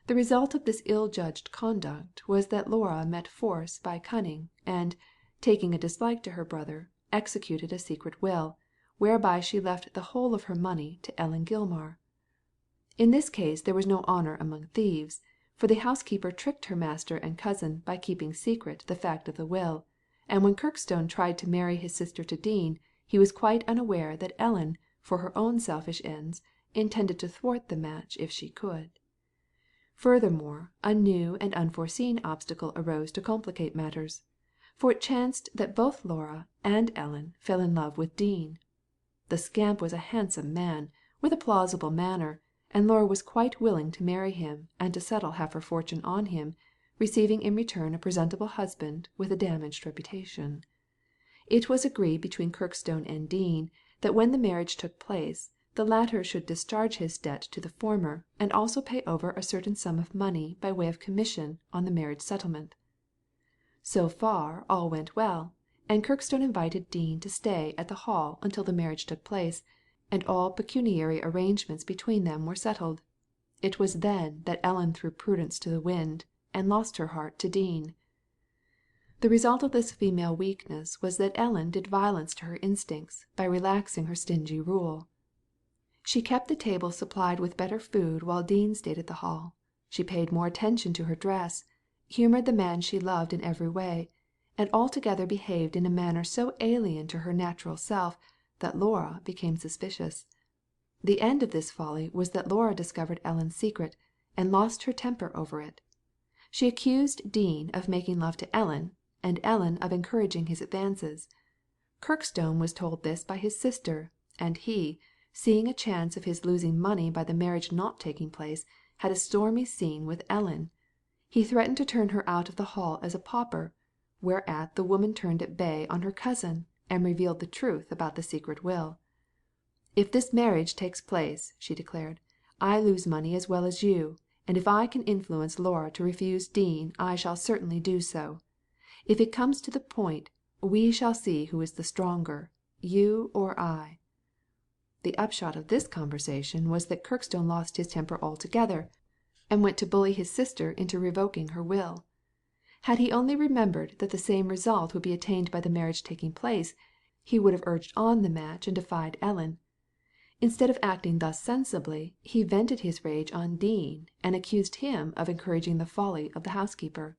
The result of this ill-judged conduct was that Laura met force by cunning, and, taking a dislike to her brother, executed a secret will, whereby she left the whole of her money to Ellen Gilmar. In this case there was no honour among thieves, for the housekeeper tricked her master and cousin by keeping secret the fact of the will, and when Kirkstone tried to marry his sister to Dean, he was quite unaware that Ellen, for her own selfish ends, intended to thwart the match if she could. Furthermore, a new and unforeseen obstacle arose to complicate matters, for it chanced that both Laura and Ellen fell in love with Dean. The scamp was a handsome man, with a plausible manner, and Laura was quite willing to marry him and to settle half her fortune on him, receiving in return a presentable husband with a damaged reputation. It was agreed between Kirkstone and Dean that when the marriage took place, the latter should discharge his debt to the former, and also pay over a certain sum of money by way of commission on the marriage settlement. So far all went well, and Kirkstone invited Dean to stay at the Hall until the marriage took place, and all pecuniary arrangements between them were settled. It was then that Ellen threw prudence to the wind, and lost her heart to Dean. The result of this female weakness was that Ellen did violence to her instincts by relaxing her stingy rule. She kept the table supplied with better food while Dean stayed at the Hall. She paid more attention to her dress, humoured the man she loved in every way, and altogether behaved in a manner so alien to her natural self that Laura became suspicious. The end of this folly was that Laura discovered Ellen's secret, and lost her temper over it. She accused Dean of making love to Ellen, and Ellen of encouraging his advances. Kirkstone was told this by his sister, and he, seeing a chance of his losing money by the marriage not taking place, had a stormy scene with Ellen. He threatened to turn her out of the Hall as a pauper, whereat the woman turned at bay on her cousin, and revealed the truth about the secret will. "If this marriage takes place," she declared, "I lose money as well as you, and if I can influence Laura to refuse Dean I shall certainly do so. If it comes to the point, we shall see who is the stronger, you or I." The upshot of this conversation was that Kirkstone lost his temper altogether, and went to bully his sister into revoking her will. Had he only remembered that the same result would be attained by the marriage taking place, he would have urged on the match and defied Ellen. Instead of acting thus sensibly, he vented his rage on Dean, and accused him of encouraging the folly of the housekeeper.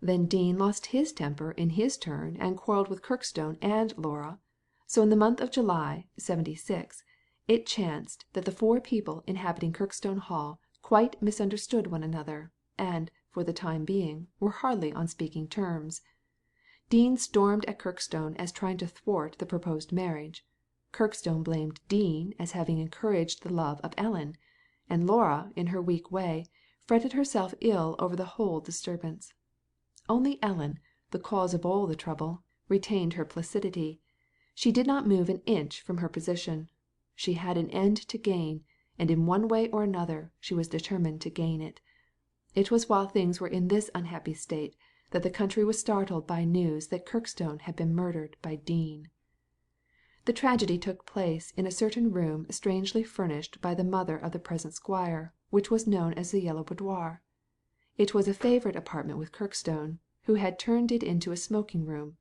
Then Dean lost his temper in his turn, and quarrelled with Kirkstone and Laura. So in the month of July, '76, it chanced that the four people inhabiting Kirkstone Hall quite misunderstood one another, and, for the time being, were hardly on speaking terms. Dean stormed at Kirkstone as trying to thwart the proposed marriage. Kirkstone blamed Dean as having encouraged the love of Ellen, and Laura, in her weak way, fretted herself ill over the whole disturbance. Only Ellen, the cause of all the trouble, retained her placidity. She did not move an inch from her position. She had an end to gain, and in one way or another she was determined to gain it. It was while things were in this unhappy state that the country was startled by news that Kirkstone had been murdered by Dean. The tragedy took place in a certain room strangely furnished by the mother of the present squire, which was known as the Yellow Boudoir. It was a favourite apartment with Kirkstone, who had turned it into a smoking room.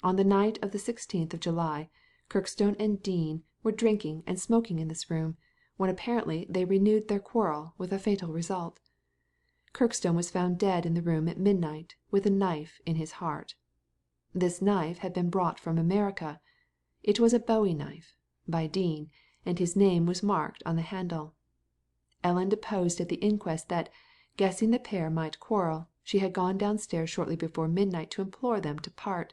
On the night of the 16th of July, Kirkstone and Dean were drinking and smoking in this room, when apparently they renewed their quarrel, with a fatal result. Kirkstone was found dead in the room at midnight, with a knife in his heart. This knife had been brought from America. It was a Bowie knife, by Dean, and his name was marked on the handle. Ellen deposed at the inquest that, guessing the pair might quarrel, she had gone downstairs shortly before midnight to implore them to part.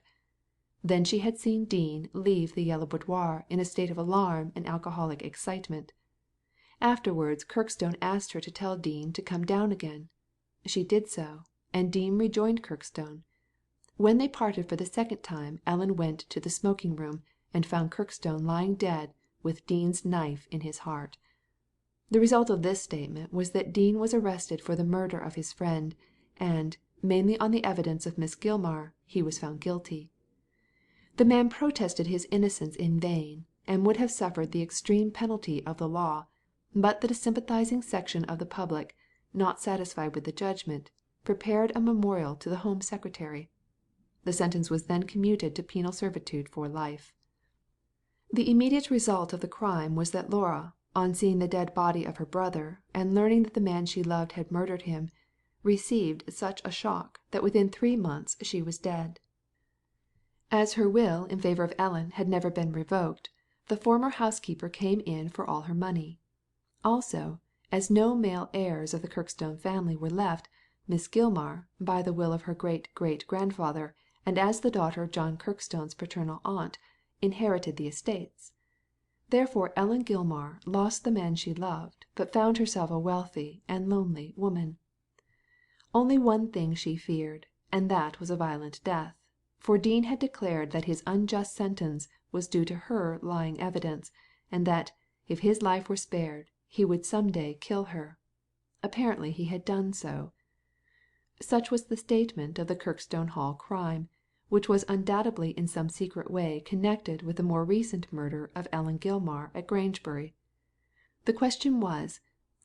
Then she had seen Dean leave the Yellow Boudoir in a state of alarm and alcoholic excitement. Afterwards Kirkstone asked her to tell Dean to come down again. She did so, and Dean rejoined Kirkstone. When they parted for the second time Ellen went to the smoking room, and found Kirkstone lying dead with Dean's knife in his heart. The result of this statement was that Dean was arrested for the murder of his friend, and, mainly on the evidence of Miss Gilmar, he was found guilty. The man protested his innocence in vain, and would have suffered the extreme penalty of the law, but that a sympathizing section of the public, not satisfied with the judgment, prepared a memorial to the Home Secretary. The sentence was then commuted to penal servitude for life. The immediate result of the crime was that Laura, on seeing the dead body of her brother, and learning that the man she loved had murdered him, received such a shock that within 3 months she was dead. As her will in favour of Ellen had never been revoked, the former housekeeper came in for all her money. Also, as no male heirs of the Kirkstone family were left, Miss Gilmar, by the will of her great-great-grandfather, and as the daughter of John Kirkstone's paternal aunt, inherited the estates. Therefore Ellen Gilmar lost the man she loved, but found herself a wealthy and lonely woman. Only one thing she feared, and that was a violent death, for Dean had declared that his unjust sentence was due to her lying evidence, and that, if his life were spared, he would some day kill her. Apparently he had done so. Such was the statement of the Kirkstone Hall crime, which was undoubtedly in some secret way connected with the more recent murder of Ellen Gilmar at Grangebury. The question was,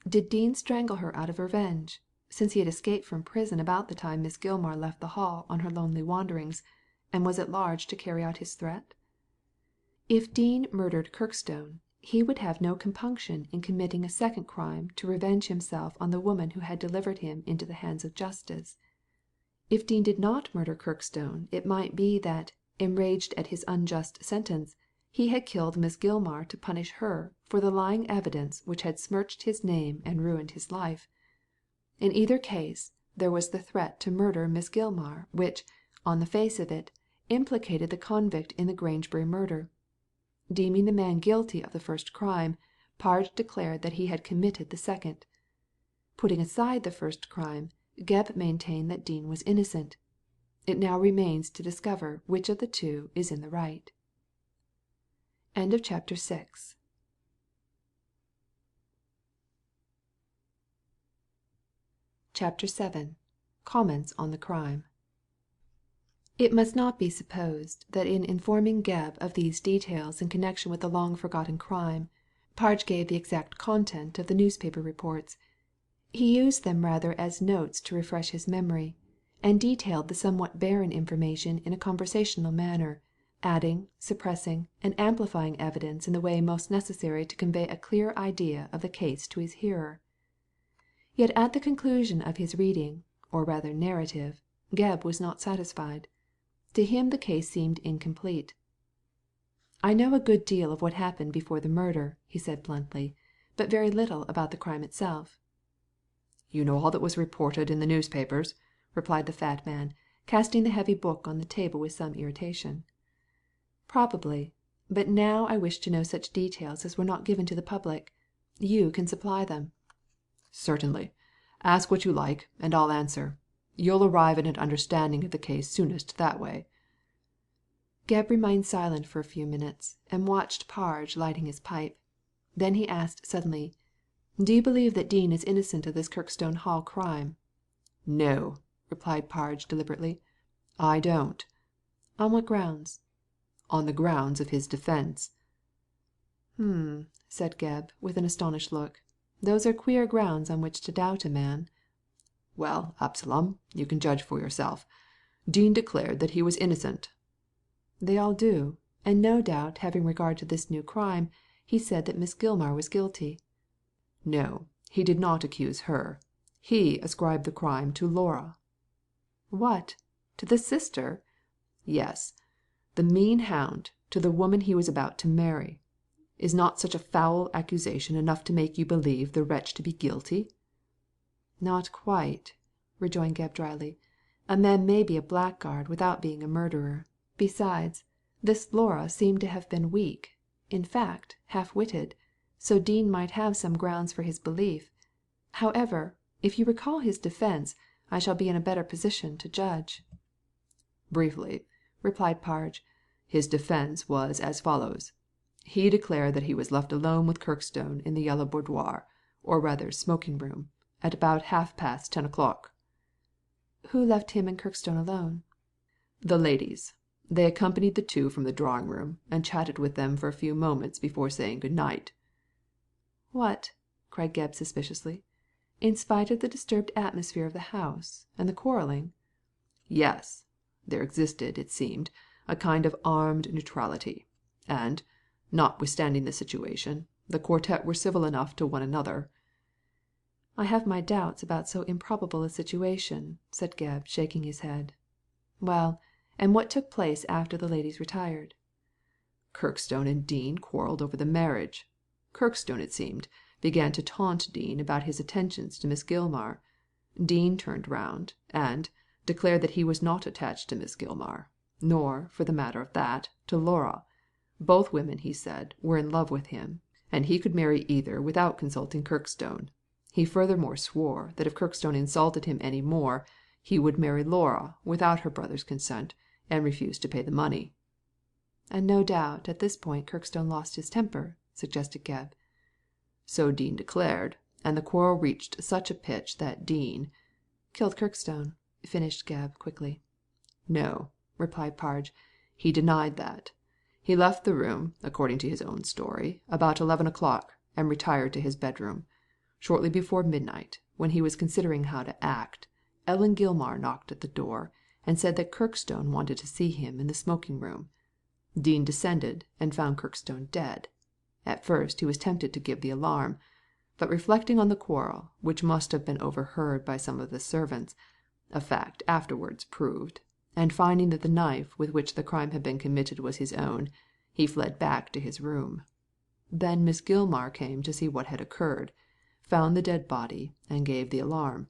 did Dean strangle her out of revenge, since he had escaped from prison about the time Miss Gilmar left the Hall on her lonely wanderings, and was at large to carry out his threat? If Dean murdered Kirkstone, he would have no compunction in committing a second crime to revenge himself on the woman who had delivered him into the hands of justice. If Dean did not murder Kirkstone, it might be that, enraged at his unjust sentence, he had killed Miss Gilmar to punish her for the lying evidence which had smirched his name and ruined his life. In either case, there was the threat to murder Miss Gilmar, which, on the face of it, implicated the convict in the Grangebury murder. Deeming the man guilty of the first crime, Parge declared that he had committed the second. Putting aside the first crime, Gebb maintained that Dean was innocent. It now remains to discover which of the two is in the right. End of chapter 6. Chapter 7. Comments on the crime. It must not be supposed that in informing Gebb of these details in connection with the long-forgotten crime, Parge gave the exact content of the newspaper reports. He used them rather as notes to refresh his memory, and detailed the somewhat barren information in a conversational manner, adding, suppressing, and amplifying evidence in the way most necessary to convey a clear idea of the case to his hearer. Yet at the conclusion of his reading, or rather narrative, Gebb was not satisfied. To him the case seemed incomplete. "I know a good deal of what happened before the murder," he said bluntly, "but very little about the crime itself." "You know all that was reported in the newspapers," replied the fat man, casting the heavy book on the table with some irritation. "Probably. But now I wish to know such details as were not given to the public. You can supply them." "Certainly. Ask what you like, and I'll answer. You'll arrive at an understanding of the case soonest that way." Gebb remained silent for a few minutes, and watched Parge lighting his pipe. Then he asked suddenly, "Do you believe that Dean is innocent of this Kirkstone Hall crime?" "No," replied Parge deliberately. "I don't." "On what grounds?" "On the grounds of his defence." Said Gebb, with an astonished look. "Those are queer grounds on which to doubt a man." "Well, Absalom, you can judge for yourself. Dean declared that he was innocent." "They all do, and no doubt having regard to this new crime, he said that Miss Gilmar was guilty." "No, he did not accuse her. He ascribed the crime to Laura." "What, to the sister?" "Yes. The mean hound, to the woman he was about to marry. Is not such a foul accusation enough to make you believe the wretch to be guilty?" "Not quite," rejoined Gebb dryly. "A man may be a blackguard without being a murderer. Besides, this Laura seemed to have been weak, in fact, half-witted, so Dean might have some grounds for his belief. However, if you recall his defence, I shall be in a better position to judge." "Briefly," replied Parge, "his defence was as follows. He declared that he was left alone with Kirkstone in the Yellow Boudoir, or rather smoking room, at about 10:30 o'clock." Who left him and Kirkstone alone?" "The ladies. They accompanied the two from the drawing room, and chatted with them for a few moments before saying good night." "What!" cried Gebb suspiciously. "In spite of the disturbed atmosphere of the house, and the quarrelling?" "Yes. There existed, it seemed, a kind of armed neutrality, and, notwithstanding the situation, the quartette were civil enough to one another." "I have my doubts about so improbable a situation," said Gebb, shaking his head. "Well, and what took place after the ladies retired?" "Kirkstone and Dean quarrelled over the marriage. Kirkstone, it seemed, began to taunt Dean about his attentions to Miss Gilmar. Dean turned round, and declared that he was not attached to Miss Gilmar, nor, for the matter of that, to Laura. Both women, he said, were in love with him, and he could marry either without consulting Kirkstone. He furthermore swore that if Kirkstone insulted him any more, he would marry Laura without her brother's consent, and refuse to pay the money." "And no doubt at this point Kirkstone lost his temper," suggested Gebb. "So Dean declared, and the quarrel reached such a pitch that Dean "Killed Kirkstone," finished Gebb quickly. "No," replied Parge. "He denied that. He left the room, according to his own story, about 11 o'clock, and retired to his bedroom. Shortly before midnight, when he was considering how to act, Ellen Gilmar knocked at the door, and said that Kirkstone wanted to see him in the smoking room. Dean descended and found Kirkstone dead. At first he was tempted to give the alarm, but reflecting on the quarrel, which must have been overheard by some of the servants, a fact afterwards proved, and finding that the knife with which the crime had been committed was his own, he fled back to his room. Then Miss Gilmar came to see what had occurred, found the dead body, and gave the alarm.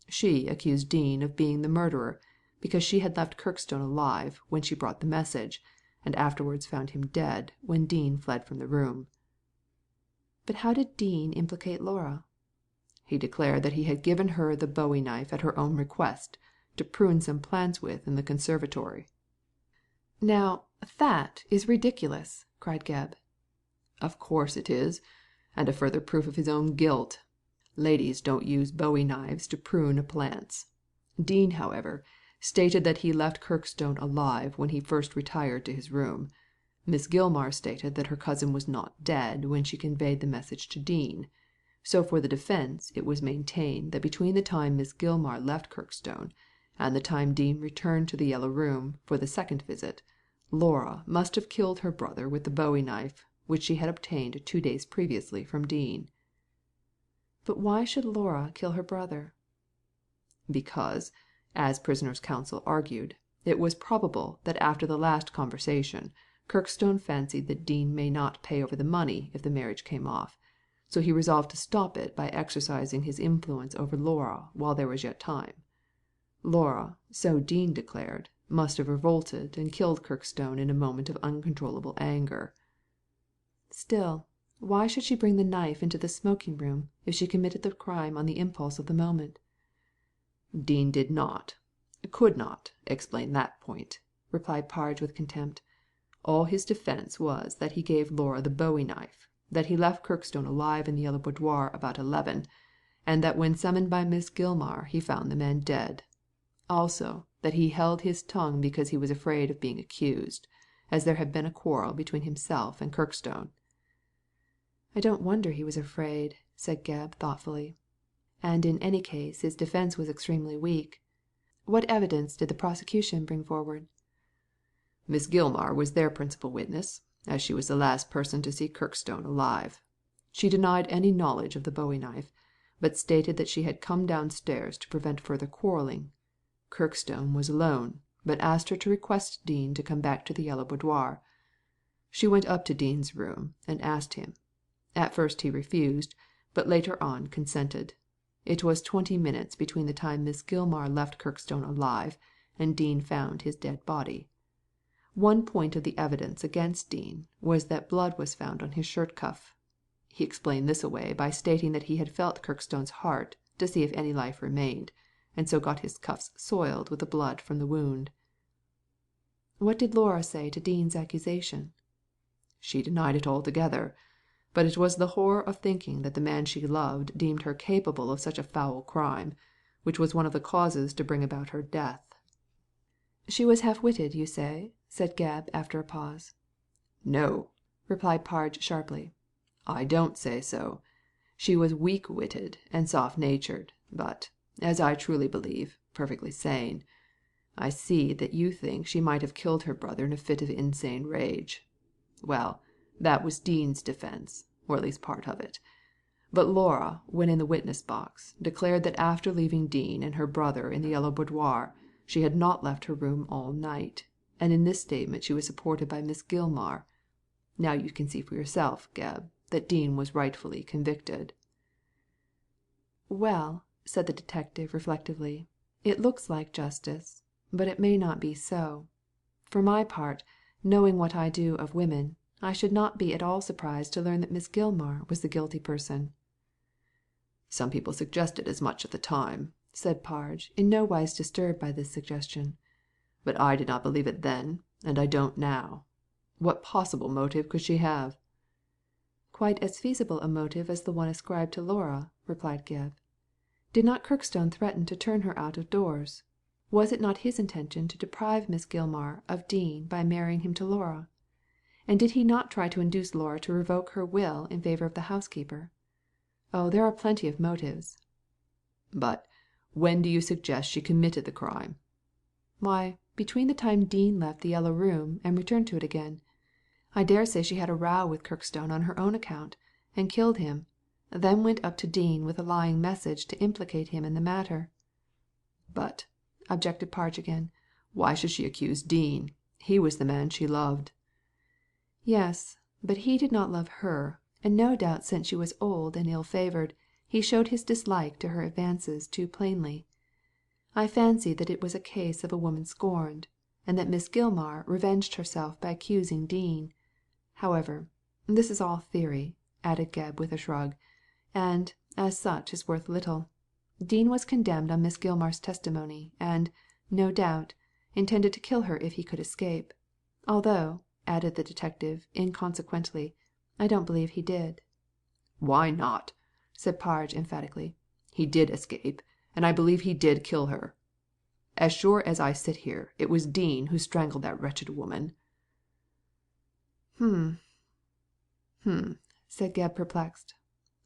She accused Dean of being the murderer, because she had left Kirkstone alive when she brought the message, and afterwards found him dead when Dean fled from the room." "But how did Dean implicate Laura?" "He declared that he had given her the bowie knife at her own request, to prune some plants with in the conservatory." "Now, that is ridiculous," cried Gebb. "Of course it is, and a further proof of his own guilt. Ladies don't use bowie knives to prune plants. Dean, however, stated that he left Kirkstone alive when he first retired to his room. Miss Gilmar stated that her cousin was not dead when she conveyed the message to Dean. So for the defence it was maintained that between the time Miss Gilmar left Kirkstone and the time Dean returned to the Yellow Room for the second visit, Laura must have killed her brother with the bowie knife which she had obtained 2 days previously from Dean." "But why should Laura kill her brother?" "Because, as prisoner's counsel argued, it was probable that after the last conversation Kirkstone fancied that Dean may not pay over the money if the marriage came off, so he resolved to stop it by exercising his influence over Laura while there was yet time. Laura, so Dean declared, must have revolted and killed Kirkstone in a moment of uncontrollable anger." "Still, why should she bring the knife into the smoking room if she committed the crime on the impulse of the moment?" "Dean did not, could not, explain that point," replied Parge with contempt. "All his defence was that he gave Laura the bowie knife, that he left Kirkstone alive in the Yellow Boudoir about 11, and that when summoned by Miss Gilmar he found the man dead. Also that he held his tongue because he was afraid of being accused, as there had been a quarrel between himself and Kirkstone." "I don't wonder he was afraid," said Gebb thoughtfully. "And in any case his defence was extremely weak. What evidence did the prosecution bring forward?" "Miss Gilmar was their principal witness, as she was the last person to see Kirkstone alive. She denied any knowledge of the bowie knife, but stated that she had come downstairs to prevent further quarrelling. Kirkstone was alone, but asked her to request Dean to come back to the Yellow Boudoir. She went up to Dean's room and asked him. At first he refused, but later on consented. It was 20 minutes between the time Miss Gilmar left Kirkstone alive and Dean found his dead body. One point of the evidence against Dean was that blood was found on his shirt cuff. He explained this away by stating that he had felt Kirkstone's heart to see if any life remained, and so got his cuffs soiled with the blood from the wound." "What did Laura say to Dean's accusation?" "She denied it altogether, but it was the horror of thinking that the man she loved deemed her capable of such a foul crime, which was one of the causes to bring about her death." "She was half-witted, you say?" said Gebb, after a pause. "No," replied Parge, sharply, "I don't say so. She was weak-witted and soft-natured, but, as I truly believe, perfectly sane. I see that you think she might have killed her brother in a fit of insane rage. Well, that was Dean's defence, or at least part of it. But Laura, when in the witness box, declared that after leaving Dean and her brother in the Yellow Boudoir, she had not left her room all night, and in this statement she was supported by Miss Gilmar. Now you can see for yourself, Gebb, that Dean was rightfully convicted." "Well," said the detective, reflectively, "it looks like justice, but it may not be so. For my part, knowing what I do of women, I should not be at all surprised to learn that Miss Gilmar was the guilty person." "Some people suggested as much at the time," said Parge, in no wise disturbed by this suggestion. "but I did not believe it then, and I don't now. What possible motive could she have?" "Quite as feasible a motive as the one ascribed to Laura," replied Gebb. "Did not Kirkstone threaten to turn her out of doors? Was it not his intention to deprive Miss Gilmar of Dean by marrying him to Laura? And did he not try to induce Laura to revoke her will in favour of the housekeeper? Oh, there are plenty of motives." "But when do you suggest she committed the crime?" "Why, between the time Dean left the Yellow Room and returned to it again. I dare say she had a row with Kirkstone on her own account, and killed him, then went up to Dean with a lying message to implicate him in the matter." "But," objected Parge again, "why should she accuse Dean? He was the man she loved." "Yes, but he did not love her, and no doubt since she was old and ill-favoured, he showed his dislike to her advances too plainly. I fancy that it was a case of a woman scorned, and that Miss Gilmar revenged herself by accusing Dean. However, this is all theory," added Gebb, with a shrug, "and, as such, is worth little. Dean was condemned on Miss Gilmar's testimony, and, no doubt, intended to kill her if he could escape. Although," added the detective, inconsequently, "I don't believe he did." "Why not?" said Parge, emphatically. "He did escape, and I believe he did kill her. As sure as I sit here, it was Dean who strangled that wretched woman." "Hmm," said Gebb, perplexed.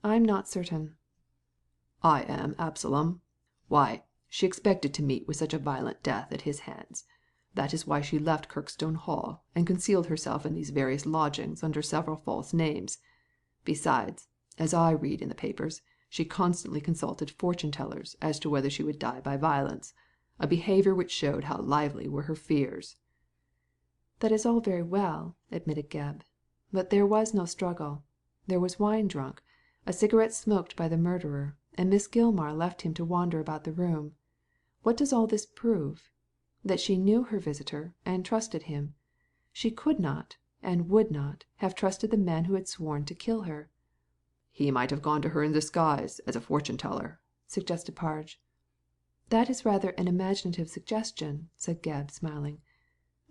"I'm not certain." "I am, Absalom. Why, she expected to meet with such a violent death at his hands. That is why she left Kirkstone Hall, and concealed herself in these various lodgings under several false names. Besides, as I read in the papers, she constantly consulted fortune-tellers as to whether she would die by violence, a behaviour which showed how lively were her fears." "That is all very well," admitted Gebb, "but there was no struggle. There was wine drunk, a cigarette smoked by the murderer, and Miss Gilmar left him to wander about the room. What does all this prove? That she knew her visitor and trusted him. She could not, and would not, have trusted the man who had sworn to kill her." "He might have gone to her in disguise as a fortune-teller," suggested Parge. "That is rather an imaginative suggestion," said Gebb, smiling.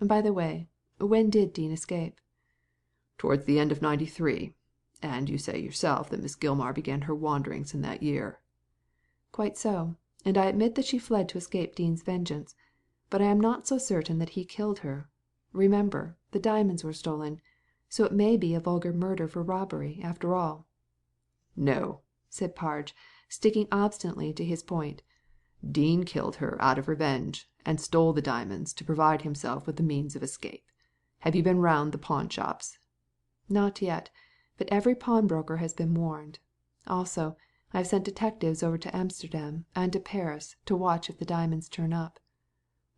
"By the way, when did Dean escape?" "Towards the end of '93. And you say yourself that Miss Gilmar began her wanderings in that year." "Quite so, and I admit that she fled to escape Dean's vengeance, but I am not so certain that he killed her. Remember, the diamonds were stolen, so it may be a vulgar murder for robbery, after all." "No," said Parge, sticking obstinately to his point. "Dean killed her out of revenge, and stole the diamonds to provide himself with the means of escape. Have you been round the pawn shops?" "Not yet, but every pawnbroker has been warned. Also, I have sent detectives over to Amsterdam and to Paris to watch if the diamonds turn up."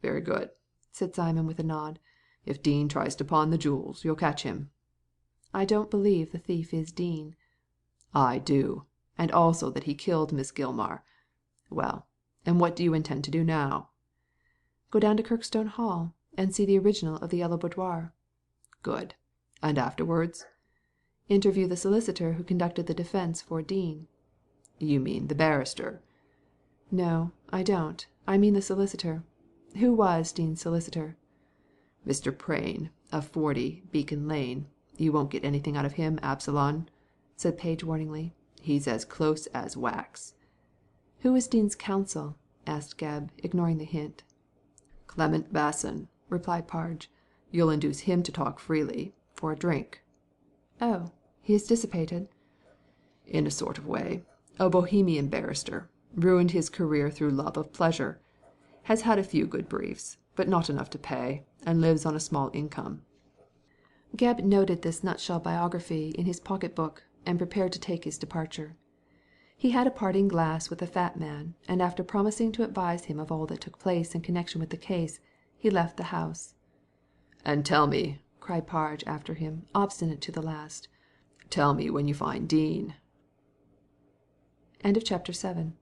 "Very good," said Simon, with a nod. "If Dean tries to pawn the jewels, you'll catch him." "I don't believe the thief is Dean." "I do, and also that he killed Miss Gilmar. Well, and what do you intend to do now?" "Go down to Kirkstone Hall and see the original of the Yellow Boudoir." "Good. And afterwards?" "Interview the solicitor who conducted the defence for Dean." "You mean the barrister?" "No, I don't. I mean the solicitor. Who was Dean's solicitor?" "Mr. Prain, of 40, Beacon Lane. You won't get anything out of him, Absalom," said Page warningly. "He's as close as wax." "Who was Dean's counsel? asked Gebb, ignoring the hint. Clement Basson," replied Parge. "You'll induce him to talk freely, for a drink." Oh, he is dissipated? In a sort of way. A Bohemian barrister. Ruined his career through love of pleasure. Has had a few good briefs, but not enough to pay, and lives on a small income." Gebb noted this nutshell biography in his pocket book, and prepared to take his departure. He had a parting glass with the fat man, and after promising to advise him of all that took place in connection with the case, he left the house. "And tell me," Cried Parge after him, obstinate to the last, "tell me when you find Dean." End of chapter 7.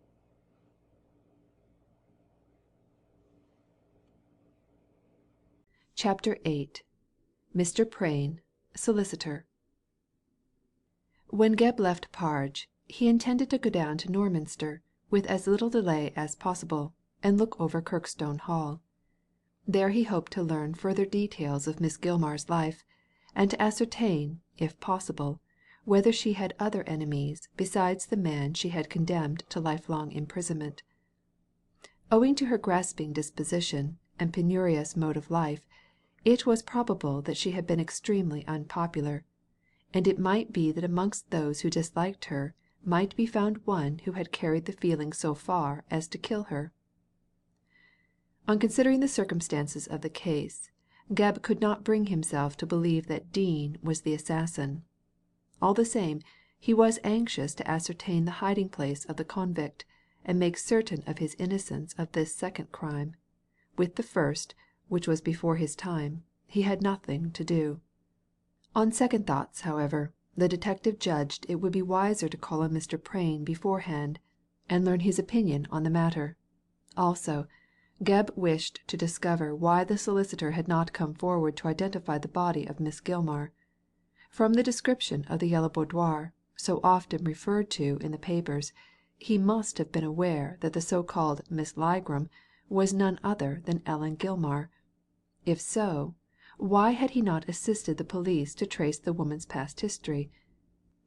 Chapter 8. Mr. Prain, Solicitor. When Gebb left Parge, he intended to go down to Norminster with as little delay as possible, and look over Kirkstone Hall. There he hoped to learn further details of Miss Gilmar's life, and to ascertain, if possible, whether she had other enemies besides the man she had condemned to lifelong imprisonment. Owing to her grasping disposition and penurious mode of life, it was probable that she had been extremely unpopular, and it might be that amongst those who disliked her might be found one who had carried the feeling so far as to kill her. On considering the circumstances of the case, Gebb could not bring himself to believe that Dean was the assassin. All the same, he was anxious to ascertain the hiding place of the convict, and make certain of his innocence of this second crime. With the first, which was before his time, he had nothing to do. On second thoughts, however, the detective judged it would be wiser to call on Mr. Prain beforehand, and learn his opinion on the matter. Also, Gebb wished to discover why the solicitor had not come forward to identify the body of Miss Gilmar. From the description of the yellow boudoir, so often referred to in the papers, he must have been aware that the so-called Miss Ligram was none other than Ellen Gilmar. If so, why had he not assisted the police to trace the woman's past history?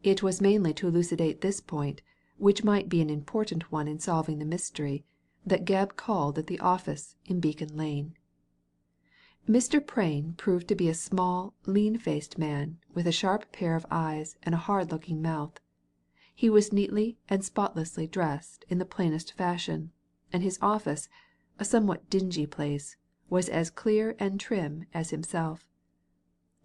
It was mainly to elucidate this point, which might be an important one in solving the mystery, that Gebb called at the office in Beacon Lane. Mr. Prain proved to be a small, lean-faced man, with a sharp pair of eyes and a hard-looking mouth. He was neatly and spotlessly dressed in the plainest fashion, and his office, a somewhat dingy place, was as clear and trim as himself.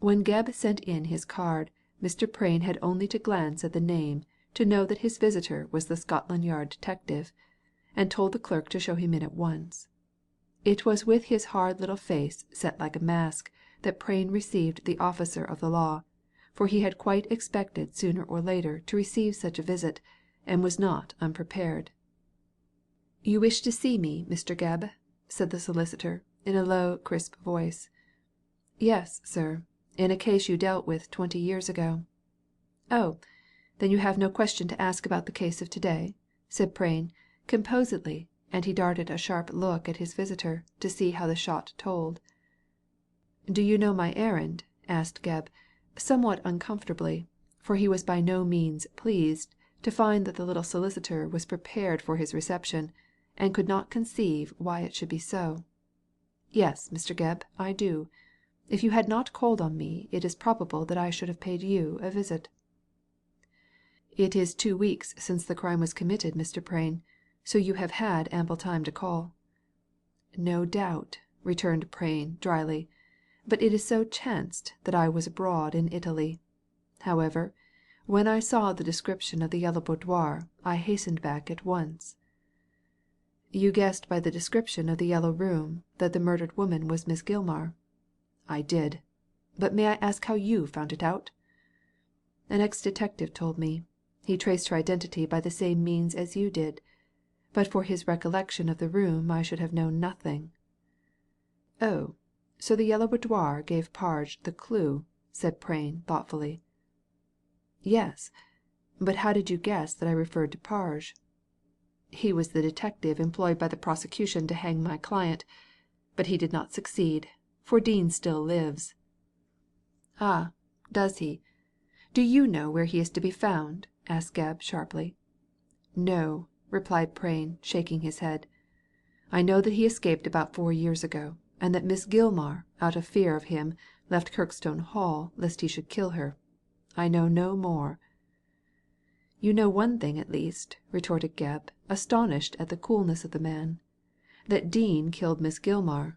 When Gebb sent in his card, Mr. Prain had only to glance at the name to know that his visitor was the Scotland Yard detective, and told the clerk to show him in at once. It was with his hard little face set like a mask that Prain received the officer of the law, for he had quite expected sooner or later to receive such a visit, and was not unprepared. "You wish to see me, Mr. Gebb?" said the solicitor, in a low, crisp voice. "Yes, sir, in a case you dealt with 20 years ago." "Oh, then you have no question to ask about the case of to-day?" said Prain, composedly, and he darted a sharp look at his visitor to see how the shot told. "Do you know my errand?" asked Gebb, somewhat uncomfortably, for he was by no means pleased to find that the little solicitor was prepared for his reception, and could not conceive why it should be so. "Yes, Mr. Gebb, I do. If you had not called on me it is probable that I should have paid you a visit." "It is 2 weeks since the crime was committed, Mr. Prain, so you have had ample time to call." "No doubt," returned Prain dryly, "but it is so chanced that I was abroad in Italy. However, when I saw the description of the yellow boudoir I hastened back at once." "You guessed by the description of the yellow room that the murdered woman was Miss Gilmar?" "I did. But may I ask how you found it out?" "An ex-detective told me. He traced her identity by the same means as you did. But for his recollection of the room I should have known nothing." "Oh, so the yellow boudoir gave Parge the clue," said Prain thoughtfully. "Yes. But how did you guess that I referred to Parge?" "He was the detective employed by the prosecution to hang my client, but he did not succeed, for Dean still lives." "Ah, does he? Do you know where he is to be found?" asked Gebb sharply. "No," replied Prain, shaking his head. I know that he escaped about 4 years ago, and that Miss Gilmar, out of fear of him, left Kirkstone Hall lest he should kill her. I know no more." "You know one thing at least," retorted Gebb, astonished at the coolness of the man. "That Dean killed Miss Gilmar."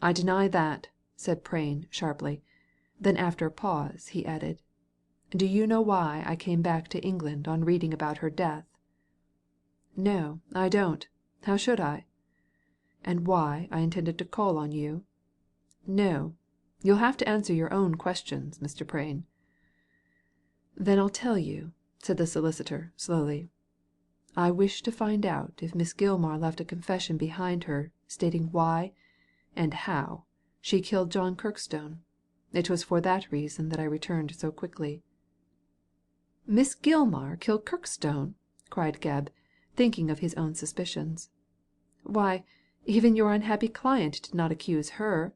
"I deny that," said Prain, sharply. Then after a pause he added, "Do you know why I came back to England on reading about her death?" "No, I don't. How should I?" "And why I intended to call on you?" "No. You'll have to answer your own questions, Mr. Prain." "Then I'll tell you," said the solicitor, slowly. "I wish to find out if Miss Gilmar left a confession behind her stating why and how she killed John Kirkstone. It was for that reason that I returned so quickly." "Miss Gilmar kill Kirkstone!" cried Gebb, thinking of his own suspicions. "Why, even your unhappy client did not accuse her."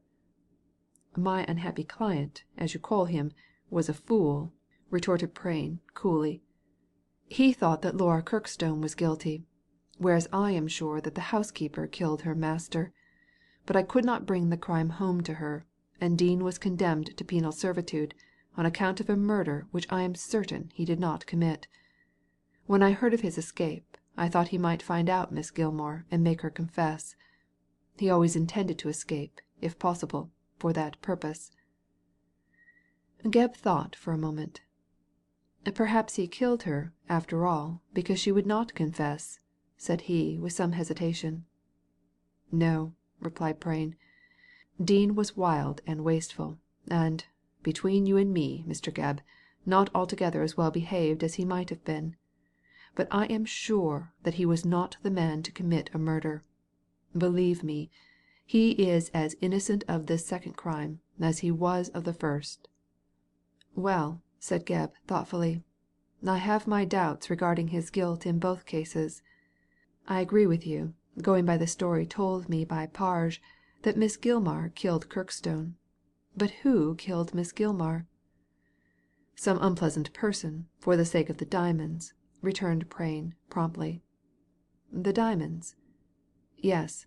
"My unhappy client, as you call him, was a fool," retorted Prain, coolly. "He thought that Laura Kirkstone was guilty, whereas I am sure that the housekeeper killed her master. But I could not bring the crime home to her, and Dean was condemned to penal servitude on account of a murder which I am certain he did not commit. When I heard of his escape, I thought he might find out Miss Gilmar and make her confess. He always intended to escape, if possible, for that purpose." Gebb thought for a moment. "Perhaps he killed her, after all, because she would not confess," said he, with some hesitation. "No," replied Prain. "Dean was wild and wasteful, and, between you and me, Mr. Gebb, not altogether as well behaved as he might have been. But I am sure that he was not the man to commit a murder. Believe me, he is as innocent of this second crime as he was of the first." "Well," said Gebb, thoughtfully, "I have my doubts regarding his guilt in both cases. I agree with you, going by the story told me by Parge, that Miss Gilmar killed Kirkstone. But who killed Miss Gilmar?" "Some unpleasant person, for the sake of the diamonds," returned Prain, promptly. "The diamonds?" "Yes.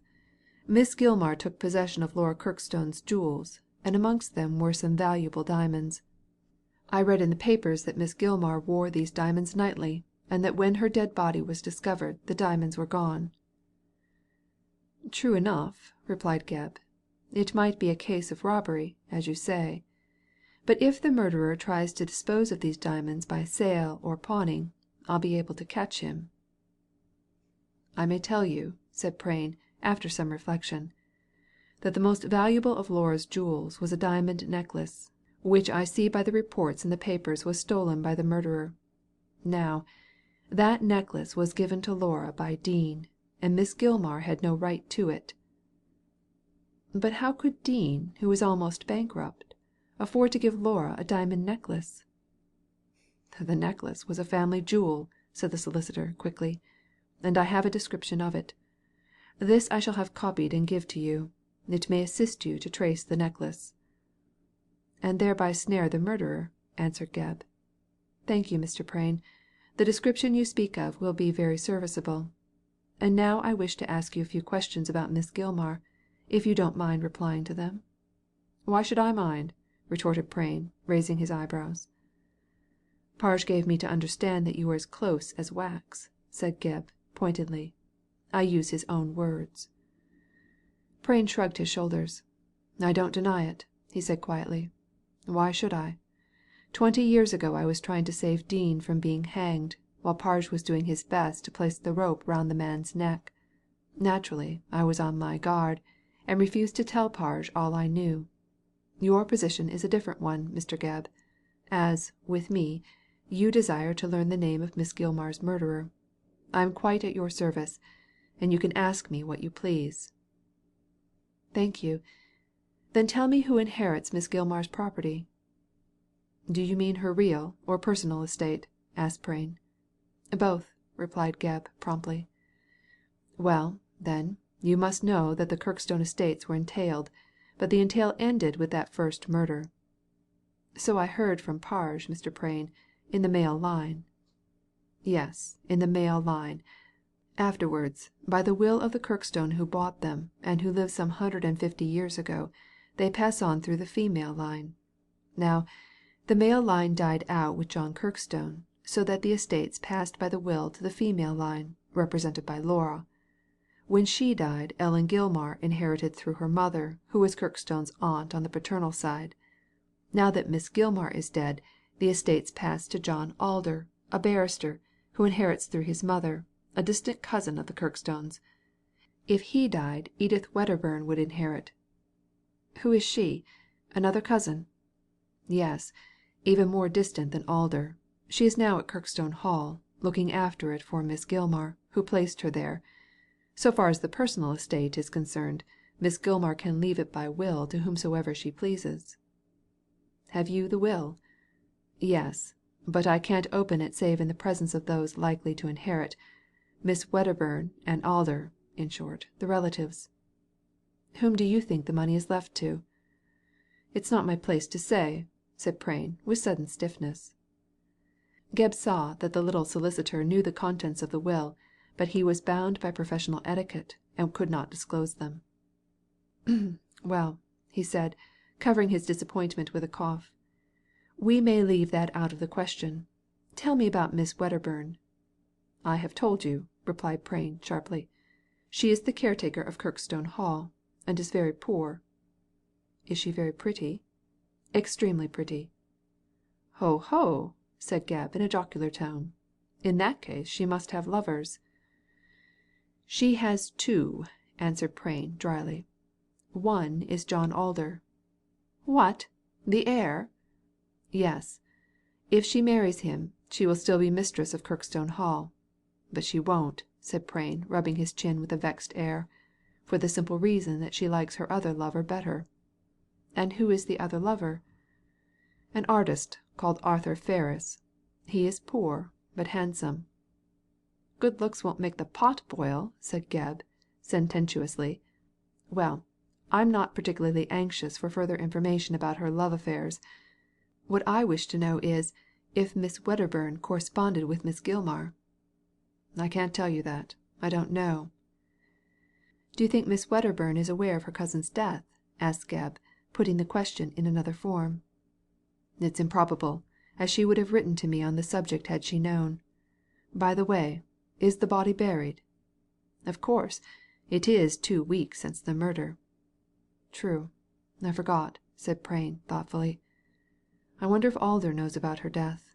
Miss Gilmar took possession of Laura Kirkstone's jewels, and amongst them were some valuable diamonds. I read in the papers that Miss Gilmar wore these diamonds nightly, and that when her dead body was discovered the diamonds were gone." "True enough," replied Gebb. "It might be a case of robbery, as you say. But if the murderer tries to dispose of these diamonds by sale or pawning, I'll be able to catch him." "I may tell you," said Prain, after some reflection, "that the most valuable of Laura's jewels was a diamond necklace, which I see by the reports in the papers was stolen by the murderer. Now, that necklace was given to Laura by Dean, and Miss Gilmar had no right to it." "But how could Dean, who was almost bankrupt, afford to give Laura a diamond necklace?" "The necklace was a family jewel," said the solicitor, quickly, "and I have a description of it. This I shall have copied and give to you. It may assist you to trace the necklace." "And thereby snare the murderer," answered Gebb. "Thank you, Mr. Prain. The description you speak of will be very serviceable. And now I wish to ask you a few questions about Miss Gilmar, if you don't mind replying to them." "Why should I mind?" retorted Prain, raising his eyebrows. "Parge gave me to understand that you were as close as wax," said Gebb, pointedly. "I use his own words." Prain shrugged his shoulders. "I don't deny it," he said quietly. "Why should I? 20 years ago I was trying to save Dean from being hanged, while Parge was doing his best to place the rope round the man's neck. Naturally, I was on my guard, and refused to tell Parge all I knew. Your position is a different one, Mr. Gebb, as, with me, you desire to learn the name of Miss Gilmar's murderer. I am quite at your service, and you can ask me what you please." "Thank you. Then tell me who inherits Miss Gilmar's property." "Do you mean her real or personal estate?" asked Prain. "Both," replied Gebb, promptly. "Well, then, you must know that the Kirkstone estates were entailed, but the entail ended with that first murder." "So I heard from Parge, Mr. Prain, in the male line." "Yes, in the male line. Afterwards, by the will of the Kirkstone who bought them, and who lived some 150 years ago, they pass on through the female line. Now, the male line died out with John Kirkstone, so that the estates passed by the will to the female line, represented by Laura. When she died, Ellen Gilmar inherited through her mother, who was Kirkstone's aunt on the paternal side. Now that Miss Gilmar is dead, the estates pass to John Alder, a barrister, who inherits through his mother, a distant cousin of the Kirkstones. If he died, Edith Wedderburn would inherit. Who is she? Another cousin? Yes, even more distant than Alder. She is now at Kirkstone Hall, looking after it for Miss Gilmar, who placed her there. So far as the personal estate is concerned, Miss Gilmar can leave it by will to whomsoever she pleases. Have you the will? Yes, but I can't open it save in the presence of those likely to inherit, Miss Wedderburn and Alder, in short, the relatives. Whom do you think the money is left to? It's not my place to say, said Prain, with sudden stiffness. Gebb saw that the little solicitor knew the contents of the will, but he was bound by professional etiquette, and could not disclose them. Well, he said, covering his disappointment with a cough, we may leave that out of the question. Tell me about Miss Wedderburn. I have told you, replied Prain sharply. She is the caretaker of Kirkstone Hall, and is very poor. Is she very pretty? Extremely pretty. Ho, ho, said Gebb in a jocular tone. In that case she must have lovers. She has two, answered Prain dryly. One is John Alder. What? The heir? Yes. If she marries him, she will still be mistress of Kirkstone Hall. But she won't, said Prain, rubbing his chin with a vexed air, for the simple reason that she likes her other lover better. And who is the other lover? An artist called Arthur Ferris. He is poor, but handsome. Good looks won't make the pot boil, said Gebb, sententiously. Well, I'm not particularly anxious for further information about her love affairs. What I wish to know is, if Miss Wedderburn corresponded with Miss Gilmar. I can't tell you that. I don't know. Do you think Miss Wedderburn is aware of her cousin's death? Asked Gebb, putting the question in another form. It's improbable, as she would have written to me on the subject had she known. By the way, is the body buried? Of course. It is 2 weeks since the murder. True. I forgot, said Prain thoughtfully. I wonder if Alder knows about her death.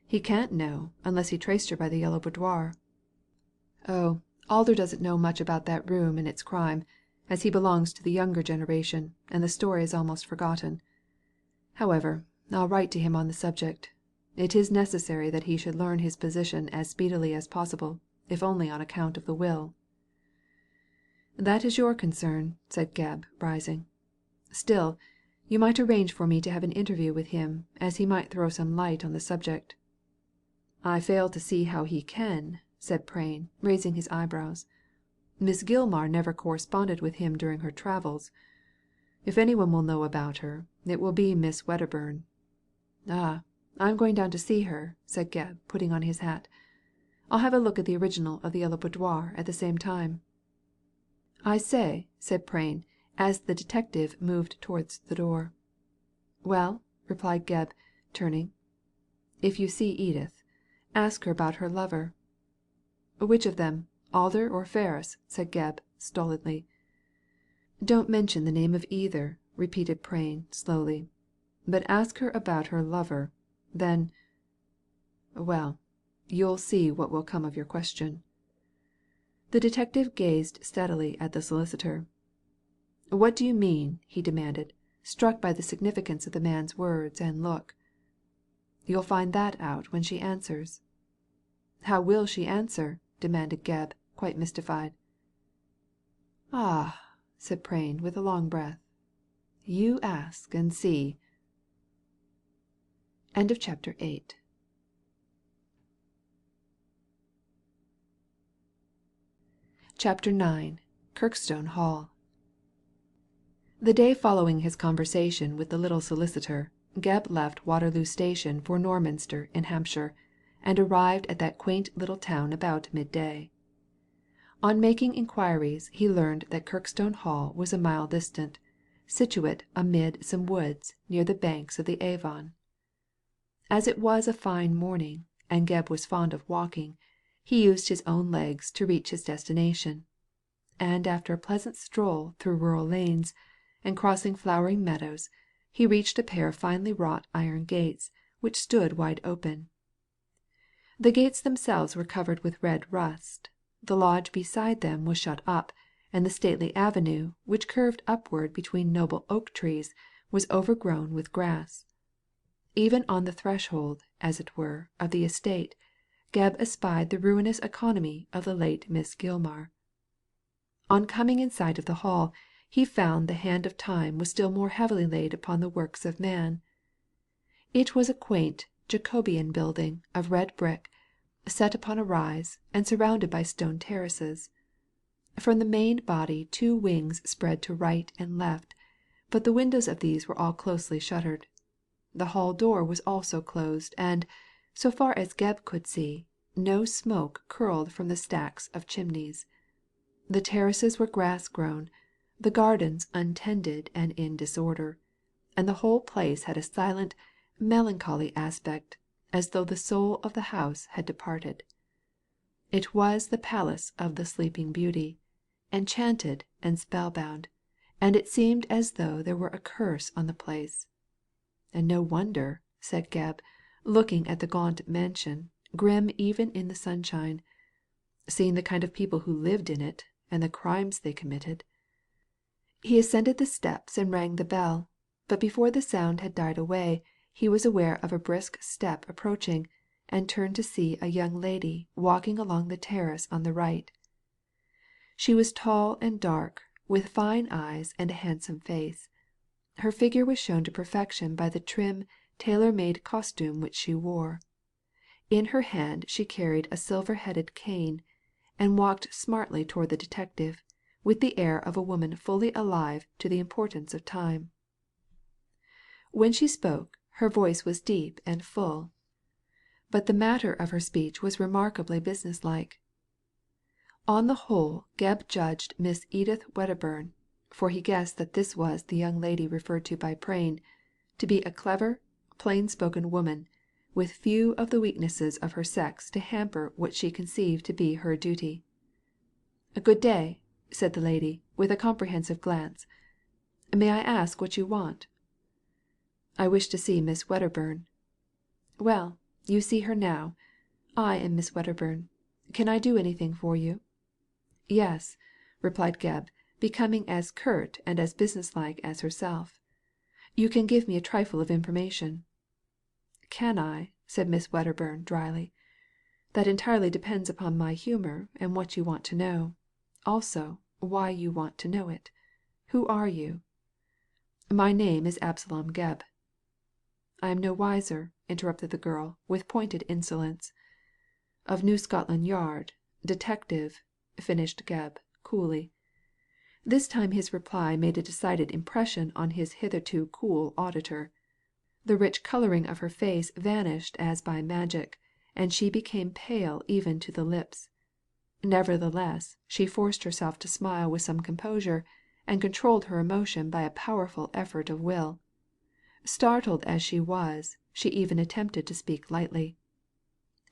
He can't know, unless he traced her by the yellow boudoir. Oh, Alder doesn't know much about that room and its crime, as he belongs to the younger generation, and the story is almost forgotten. However, I'll write to him on the subject. It is necessary that he should learn his position as speedily as possible, if only on account of the will. That is your concern, said Gebb, rising. Still, you might arrange for me to have an interview with him, as he might throw some light on the subject. I fail to see how he can, said Prain, raising his eyebrows. Miss Gilmar never corresponded with him during her travels. If anyone will know about her, it will be Miss Wedderburn. Ah, I'm going down to see her, said Gebb, putting on his hat. I'll have a look at the original of the yellow boudoir at the same time. I say, said Prain, as the detective moved towards the door. Well, replied Gebb, turning. If you see Edith, ask her about her lover. Which of them, Alder or Ferris? Said Gebb, stolidly. Don't mention the name of either, repeated Prain, slowly. But ask her about her lover. Then, well, you'll see what will come of your question. The detective gazed steadily at the solicitor. What do you mean? He demanded, struck by the significance of the man's words and look. You'll find that out when she answers. How will she answer? Demanded Gebb, quite mystified. Ah, said Prain with a long breath. You ask and see. End of chapter 8. Chapter 9. Kirkstone Hall. The day following his conversation with the little solicitor, Gebb left Waterloo Station for Norminster in Hampshire, and arrived at that quaint little town about midday. On making inquiries he learned that Kirkstone Hall was a mile distant, situate amid some woods near the banks of the Avon. As it was a fine morning, and Gebb was fond of walking, he used his own legs to reach his destination, and after a pleasant stroll through rural lanes, and crossing flowering meadows, he reached a pair of finely wrought iron gates which stood wide open. The gates themselves were covered with red rust, the lodge beside them was shut up, and the stately avenue, which curved upward between noble oak trees, was overgrown with grass. Even on the threshold, as it were, of the estate, Gebb espied the ruinous economy of the late Miss Gilmar. On coming in sight of the Hall, he found the hand of time was still more heavily laid upon the works of man. It was a quaint Jacobean building of red brick, set upon a rise, and surrounded by stone terraces. From the main body 2 wings spread to right and left, but the windows of these were all closely shuttered. The hall door was also closed, and, so far as Gebb could see, no smoke curled from the stacks of chimneys. The terraces were grass grown, the gardens untended and in disorder, and the whole place had a silent, melancholy aspect, as though the soul of the house had departed. It was the palace of the Sleeping Beauty, enchanted and spellbound, and it seemed as though there were a curse on the place. And no wonder, said Gebb, looking at the gaunt mansion, grim even in the sunshine, seeing the kind of people who lived in it, and the crimes they committed. He ascended the steps and rang the bell, but before the sound had died away, he was aware of a brisk step approaching, and turned to see a young lady walking along the terrace on the right. She was tall and dark, with fine eyes and a handsome face. Her figure was shown to perfection by the trim, tailor-made costume which she wore. In her hand she carried a silver-headed cane, and walked smartly toward the detective, with the air of a woman fully alive to the importance of time. When she spoke, her voice was deep and full, but the matter of her speech was remarkably businesslike. On the whole Gebb judged Miss Edith Wedderburn, for he guessed that this was the young lady referred to by Prain, to be a clever, plain-spoken woman, with few of the weaknesses of her sex to hamper what she conceived to be her duty. "Good day," said the lady, with a comprehensive glance. "May I ask what you want?" "I wish to see Miss Wedderburn." "Well, you see her now. I am Miss Wedderburn. Can I do anything for you?" "Yes," replied Gebb, becoming as curt and as businesslike as herself. "You can give me a trifle of information." "Can I?" said Miss Wedderburn dryly. "That entirely depends upon my humour and what you want to know. Also, why you want to know it. Who are you?" "My name is Absalom Gebb." "I am no wiser," interrupted the girl, with pointed insolence. "Of New Scotland Yard, detective," finished Gebb, coolly. This time his reply made a decided impression on his hitherto cool auditor. The rich colouring of her face vanished as by magic, and she became pale even to the lips. Nevertheless, she forced herself to smile with some composure, and controlled her emotion by a powerful effort of will. Startled as she was, she even attempted to speak lightly.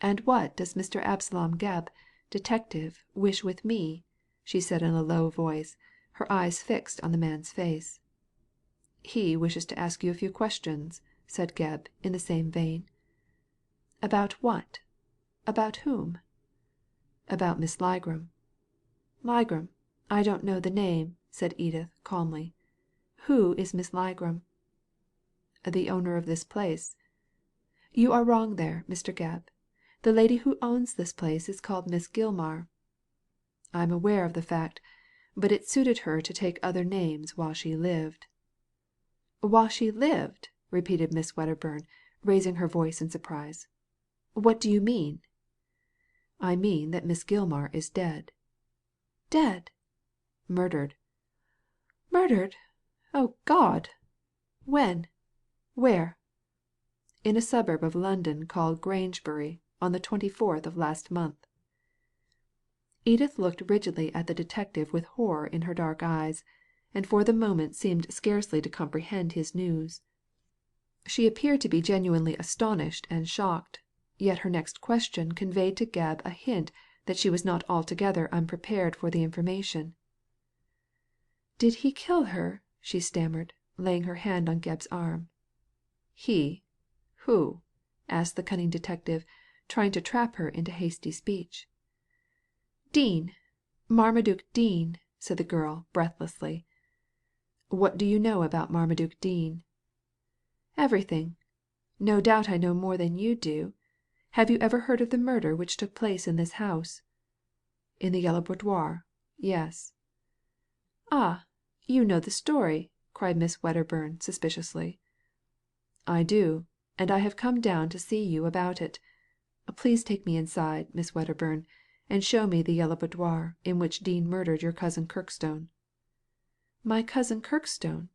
"And what does Mr. Absalom Gebb, detective, wish with me?" she said in a low voice, her eyes fixed on the man's face. "He wishes to ask you a few questions," said Gebb, in the same vein. "About what? About whom?" "About Miss Ligram." "Ligram? I don't know the name," said Edith, calmly. "Who is Miss Ligram?" "The owner of this place." "You are wrong there, Mr. Gebb. The lady who owns this place is called Miss Gilmar." "I am aware of the fact, but it suited her to take other names while she lived." "While she lived?" repeated Miss Wedderburn, raising her voice in surprise. "What do you mean?" "I mean that Miss Gilmar is dead." "Dead?" "Murdered." "Murdered? Oh God! When? Where?" "In a suburb of London called Grangebury, on the 24th of last month." Edith looked rigidly at the detective with horror in her dark eyes, and for the moment seemed scarcely to comprehend his news. She appeared to be genuinely astonished and shocked, yet her next question conveyed to Gebb a hint that she was not altogether unprepared for the information. "Did he kill her?" she stammered, laying her hand on Gebb's arm. "He? Who?" asked the cunning detective, trying to trap her into hasty speech. "Dean. Marmaduke Dean," said the girl, breathlessly. "What do you know about Marmaduke Dean?" "Everything. No doubt I know more than you do. Have you ever heard of the murder which took place in this house?" "In the Yellow Boudoir? Yes." "Ah, you know the story," cried Miss Wedderburn, suspiciously. "I do, and I have come down to see you about it. Please take me inside, Miss Wedderburn, and show me the Yellow Boudoir in which Dean murdered your cousin Kirkstone." "My cousin Kirkstone?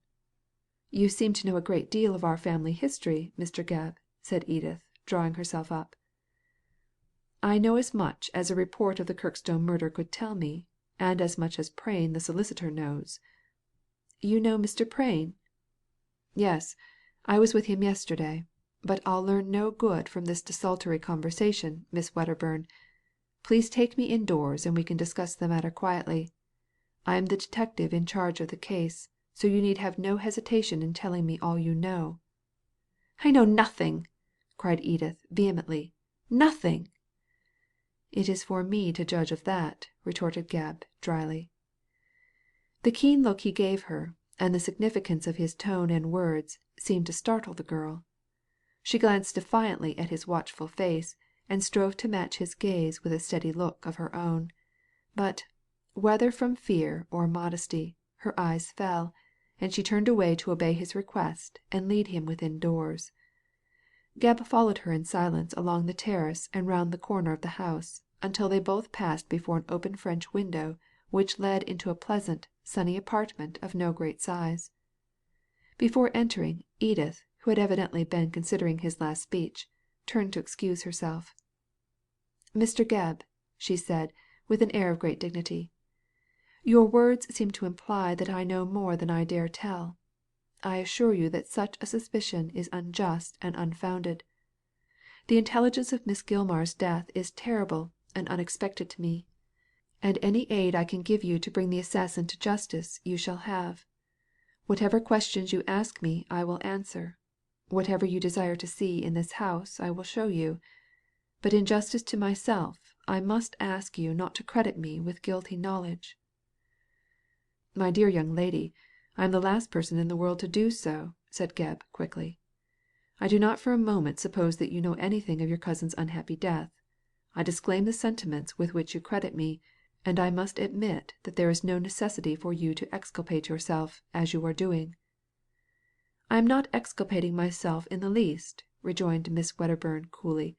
You seem to know a great deal of our family history, Mr. Gebb," said Edith, drawing herself up. "I know as much as a report of the Kirkstone murder could tell me, and as much as Prain the solicitor knows." "You know Mr. Prain?" "Yes, I was with him yesterday. But I'll learn no good from this desultory conversation, Miss Wedderburn. Please take me indoors and we can discuss the matter quietly. I am the detective in charge of the case, so you need have no hesitation in telling me all you know." "I know nothing!" cried Edith, vehemently. "Nothing!" "It is for me to judge of that," retorted Gebb, dryly. The keen look he gave her, and the significance of his tone and words, seemed to startle the girl. She glanced defiantly at his watchful face, and strove to match his gaze with a steady look of her own. But, whether from fear or modesty, her eyes fell, and she turned away to obey his request and lead him within doors. Gebb followed her in silence along the terrace and round the corner of the house, until they both passed before an open French window which led into a pleasant, sunny apartment of no great size. Before entering, Edith, who had evidently been considering his last speech, turned to excuse herself. "Mr. Gebb," she said, with an air of great dignity, "your words seem to imply that I know more than I dare tell. I assure you that such a suspicion is unjust and unfounded. The intelligence of Miss Gilmar's death is terrible and unexpected to me, and any aid I can give you to bring the assassin to justice you shall have. Whatever questions you ask me I will answer. Whatever you desire to see in this house I will show you. But in justice to myself I must ask you not to credit me with guilty knowledge." "My dear young lady, I am the last person in the world to do so," said Gebb, quickly. "I do not for a moment suppose that you know anything of your cousin's unhappy death. I disclaim the sentiments with which you credit me, and I must admit that there is no necessity for you to exculpate yourself, as you are doing." "I am not exculpating myself in the least," rejoined Miss Wedderburn, coolly.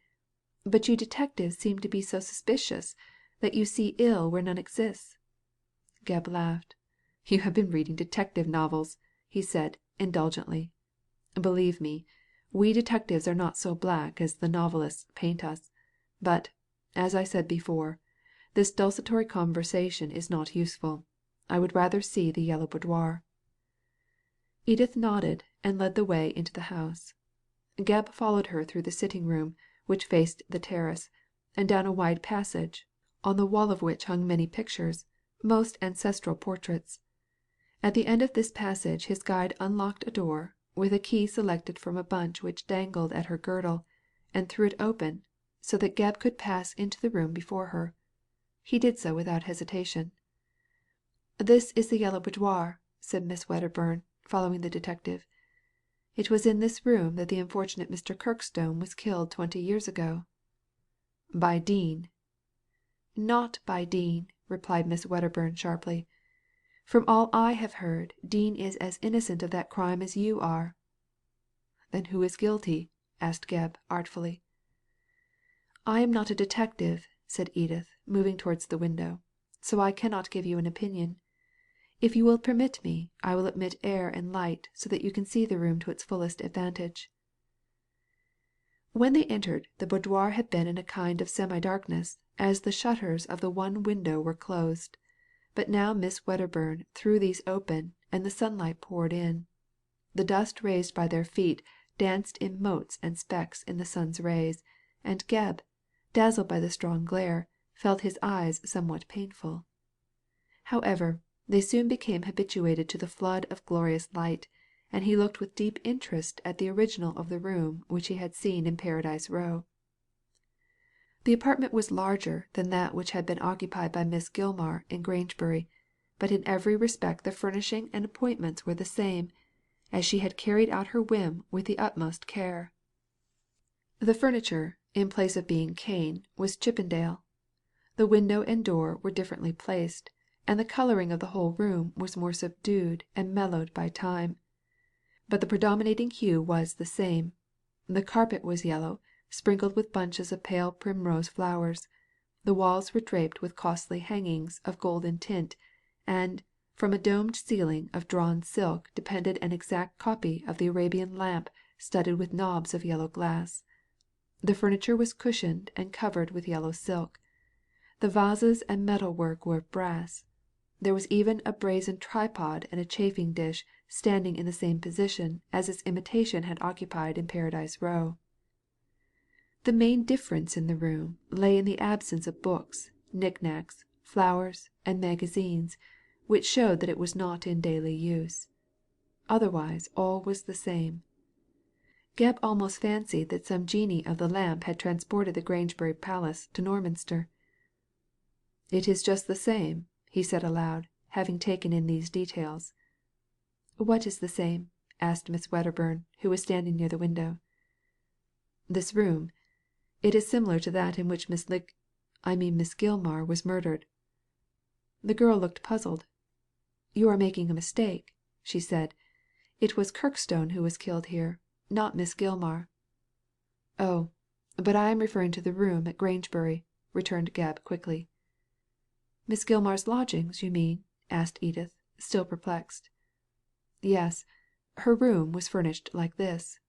"But you detectives seem to be so suspicious that you see ill where none exists." Gebb laughed. "You have been reading detective novels," he said, indulgently. "Believe me, we detectives are not so black as the novelists paint us. But, as I said before, this desultory conversation is not useful. I would rather see the Yellow Boudoir." Edith nodded and led the way into the house. Gebb followed her through the sitting room, which faced the terrace, and down a wide passage, on the wall of which hung many pictures, most ancestral portraits. At the end of this passage his guide unlocked a door, with a key selected from a bunch which dangled at her girdle, and threw it open, so that Gebb could pass into the room before her. He did so without hesitation. "This is the Yellow Boudoir," said Miss Wedderburn, following the detective. "It was in this room that the unfortunate Mr. Kirkstone was killed 20 years ago." "By Dean?" "Not by Dean," replied Miss Wedderburn, sharply. "From all I have heard, Dean is as innocent of that crime as you are." "Then who is guilty?" asked Gebb, artfully. "I am not a detective," said Edith, moving towards the window, "so I cannot give you an opinion. If you will permit me, I will admit air and light so that you can see the room to its fullest advantage." When they entered, the boudoir had been in a kind of semi-darkness, as the shutters of the one window were closed. But now Miss Wedderburn threw these open, and the sunlight poured in. The dust raised by their feet danced in motes and specks in the sun's rays, and Gebb, dazzled by the strong glare, felt his eyes somewhat painful. However, they soon became habituated to the flood of glorious light, and he looked with deep interest at the original of the room which he had seen in Paradise Row. The apartment was larger than that which had been occupied by Miss Gilmar in Grangebury, but in every respect the furnishing and appointments were the same, as she had carried out her whim with the utmost care. The furniture, in place of being cane, was Chippendale. The window and door were differently placed, and the colouring of the whole room was more subdued and mellowed by time. But the predominating hue was the same. The carpet was yellow, sprinkled with bunches of pale primrose flowers. The walls were draped with costly hangings of golden tint, and from a domed ceiling of drawn silk depended an exact copy of the Arabian lamp studded with knobs of yellow glass. The furniture was cushioned and covered with yellow silk. The vases and metal work were of brass. There was even a brazen tripod and a chafing dish standing in the same position as its imitation had occupied in Paradise Row. The main difference in the room lay in the absence of books, knick-knacks, flowers, and magazines, which showed that it was not in daily use. Otherwise all was the same. Gebb almost fancied that some genie of the lamp had transported the Grangebury palace to Norminster. "It is just the same," he said aloud, having taken in these details. "What is the same?" asked Miss Wedderburn, who was standing near the window. "This room. It is similar to that in which Miss Gilmar was murdered." The girl looked puzzled. "You are making a mistake," she said. "It was Kirkstone who was killed here, not Miss Gilmar." "Oh, but I am referring to the room at Grangebury," returned Gebb quickly. "Miss Gilmar's lodgings, you mean?" asked Edith, still perplexed. "Yes. Her room was furnished like this."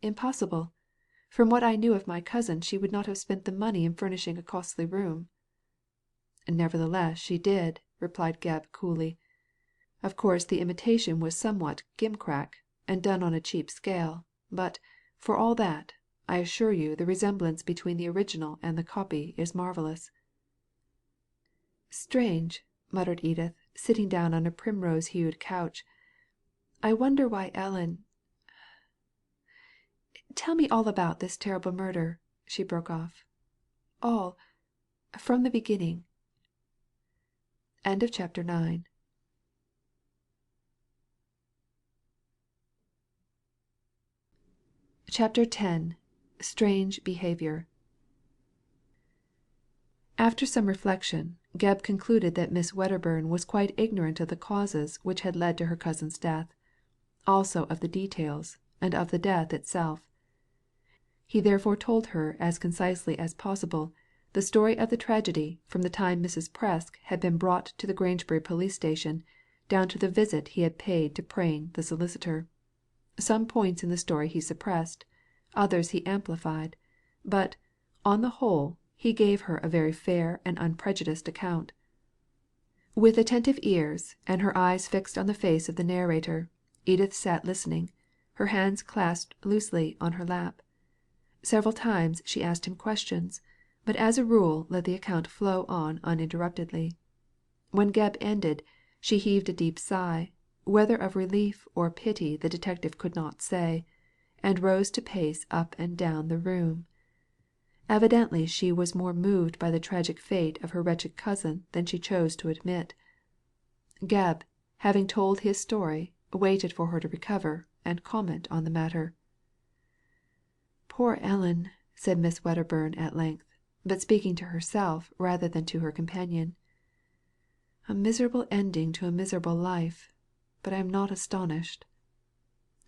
"Impossible. From what I knew of my cousin she would not have spent the money in furnishing a costly room." "Nevertheless she did," replied Gebb coolly. "Of course the imitation was somewhat gimcrack, and done on a cheap scale, but, for all that, I assure you the resemblance between the original and the copy is marvellous." "Strange," muttered Edith, sitting down on a primrose-hued couch. "I wonder why Ellen— Tell me all about this terrible murder," she broke off. "All. From the beginning." Chapter X. Strange Behaviour. After some reflection, Gebb concluded that Miss Wedderburn was quite ignorant of the causes which had led to her cousin's death, also of the details, and of the death itself. He therefore told her as concisely as possible the story of the tragedy from the time Mrs. Presk had been brought to the Grangebury police station, down to the visit he had paid to Prain the solicitor. Some points in the story he suppressed, others he amplified, but, on the whole, he gave her a very fair and unprejudiced account. With attentive ears, and her eyes fixed on the face of the narrator, Edith sat listening, her hands clasped loosely on her lap. Several times she asked him questions, but as a rule let the account flow on uninterruptedly. When Gebb ended, she heaved a deep sigh, whether of relief or pity the detective could not say, and rose to pace up and down the room. Evidently she was more moved by the tragic fate of her wretched cousin than she chose to admit. Gebb, having told his story, waited for her to recover and comment on the matter. "Poor Ellen," said Miss Wedderburn at length, but speaking to herself rather than to her companion. "A miserable ending to a miserable life, but I am not astonished."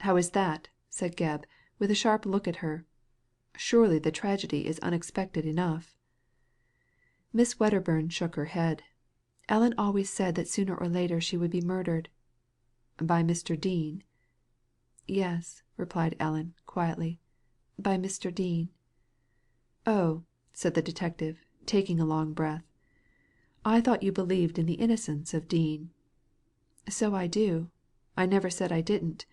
"How is that?" said Gebb, with a sharp look at her. "Surely the tragedy is unexpected enough." Miss Wedderburn shook her head. "Ellen always said that sooner or later she would be murdered." "By Mr. Dean?" "Yes," replied Ellen, quietly. by Mr. Dean." "Oh," said the detective, taking a long breath. "I thought you believed in the innocence of Dean." "So I do. I never said I didn't.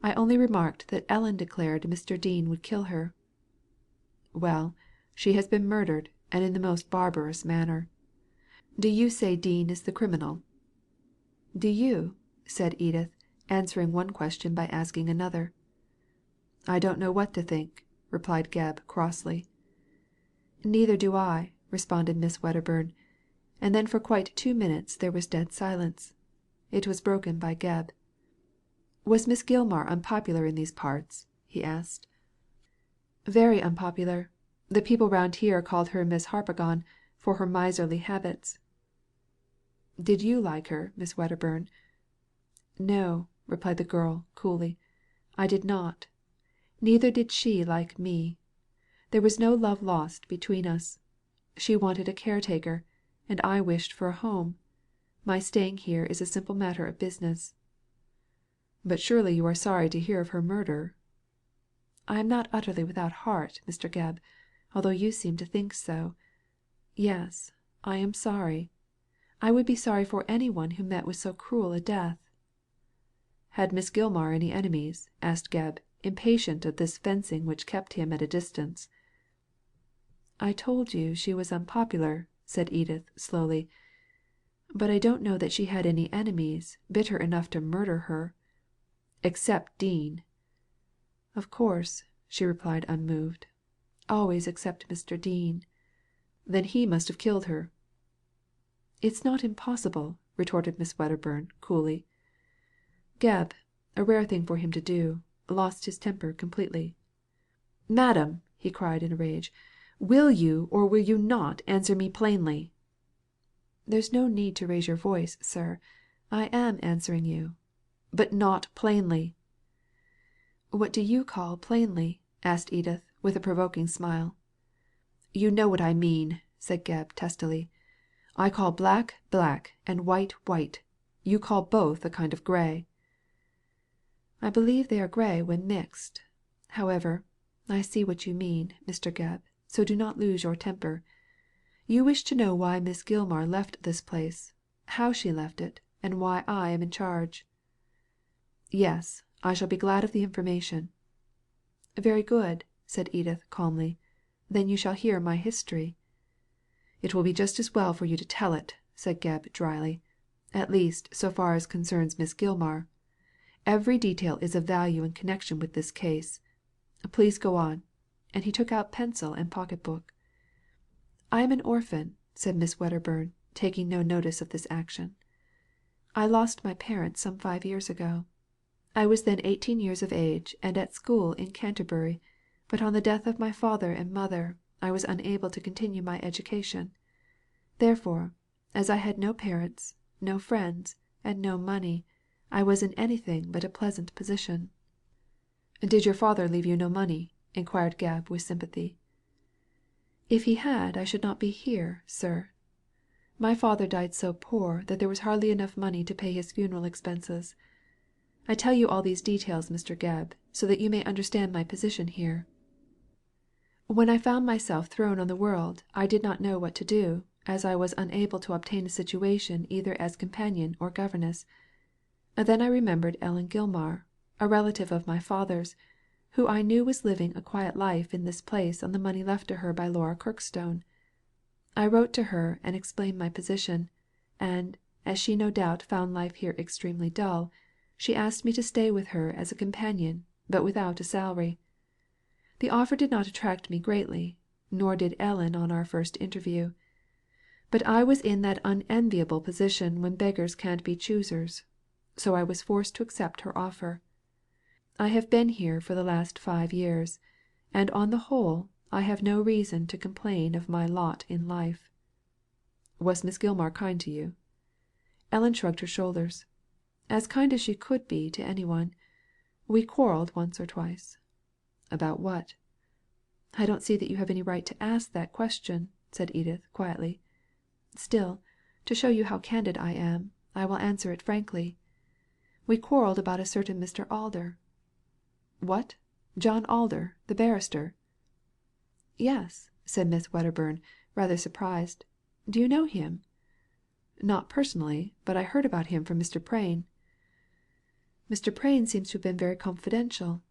I only remarked that Ellen declared Mr. Dean would kill her." "Well, she has been murdered, and in the most barbarous manner. Do you say Dean is the criminal?" "Do you?" said Edith, answering one question by asking another. "I don't know what to think," replied Gebb, crossly. "Neither do I," responded Miss Wedderburn, and then for quite 2 minutes there was dead silence. It was broken by Gebb. "Was Miss Gilmar unpopular in these parts?" he asked. "Very unpopular. The people round here called her Miss Harpagon, for her miserly habits." "Did you like her, Miss Wedderburn?" "No," replied the girl, coolly, "I did not. Neither did she like me. There was no love lost between us. She wanted a caretaker, and I wished for a home. My staying here is a simple matter of business." "But surely you are sorry to hear of her murder?" "I am not utterly without heart, Mr. Gebb, although you seem to think so. Yes, I am sorry. I would be sorry for any one who met with so cruel a death." "Had Miss Gilmar any enemies?" asked Gebb, impatient of this fencing which kept him at a distance. "I told you she was unpopular," said Edith, slowly. "But I don't know that she had any enemies bitter enough to murder her." "Except Dean." "Of course," she replied unmoved. "Always except Mr. Dean." "Then he must have killed her." "It's not impossible," retorted Miss Wedderburn, coolly. Gebb, a rare thing for him to do, lost his temper completely. "Madam," he cried in a rage, "will you or will you not answer me plainly?" "There's no need to raise your voice, sir. I am answering you." "But not plainly." "What do you call plainly?" asked Edith, with a provoking smile. "You know what I mean," said Gebb, testily. "I call black black and white white. You call both a kind of grey." "I believe they are grey when mixed. However, I see what you mean, Mr. Gebb, so do not lose your temper. You wish to know why Miss Gilmar left this place, how she left it, and why I am in charge." "Yes, I shall be glad of the information." "Very good," said Edith, calmly. "Then you shall hear my history." "It will be just as well for you to tell it," said Gebb, dryly. "At least, so far as concerns Miss Gilmar. Every detail is of value in connection with this case. Please go on," and he took out pencil and pocket book. "I am an orphan," said Miss Wedderburn, taking no notice of this action. "I lost my parents some 5 years ago. I was then 18 years of age and at school in Canterbury, but on the death of my father and mother I was unable to continue my education. Therefore, as I had no parents, no friends, and no money, I was in anything but a pleasant position." "Did your father leave you no money?" inquired Gebb, with sympathy. "If he had I should not be here, sir. My father died so poor that there was hardly enough money to pay his funeral expenses. I tell you all these details, Mr. Gebb, so that you may understand my position here. When I found myself thrown on the world I did not know what to do, as I was unable to obtain a situation either as companion or governess. Then I remembered Ellen Gilmar, a relative of my father's, who I knew was living a quiet life in this place on the money left to her by Laura Kirkstone. I wrote to her and explained my position, and, as she no doubt found life here extremely dull, she asked me to stay with her as a companion, but without a salary. The offer did not attract me greatly, nor did Ellen on our first interview. But I was in that unenviable position when beggars can't be choosers, so I was forced to accept her offer. I have been here for the last 5 years, and on the whole I have no reason to complain of my lot in life." "Was Miss Gilmar kind to you?" Ellen shrugged her shoulders. "As kind as she could be to any one. We quarrelled once or twice." "About what?" "I don't see that you have any right to ask that question," said Edith, quietly. "Still, to show you how candid I am, I will answer it frankly. We quarrelled about a certain Mr. Alder." "What? John Alder, the barrister?" "Yes," said Miss Wedderburn, rather surprised. "Do you know him?" "Not personally, but I heard about him from Mr. Prain." "Mr. Prain seems to have been very confidential.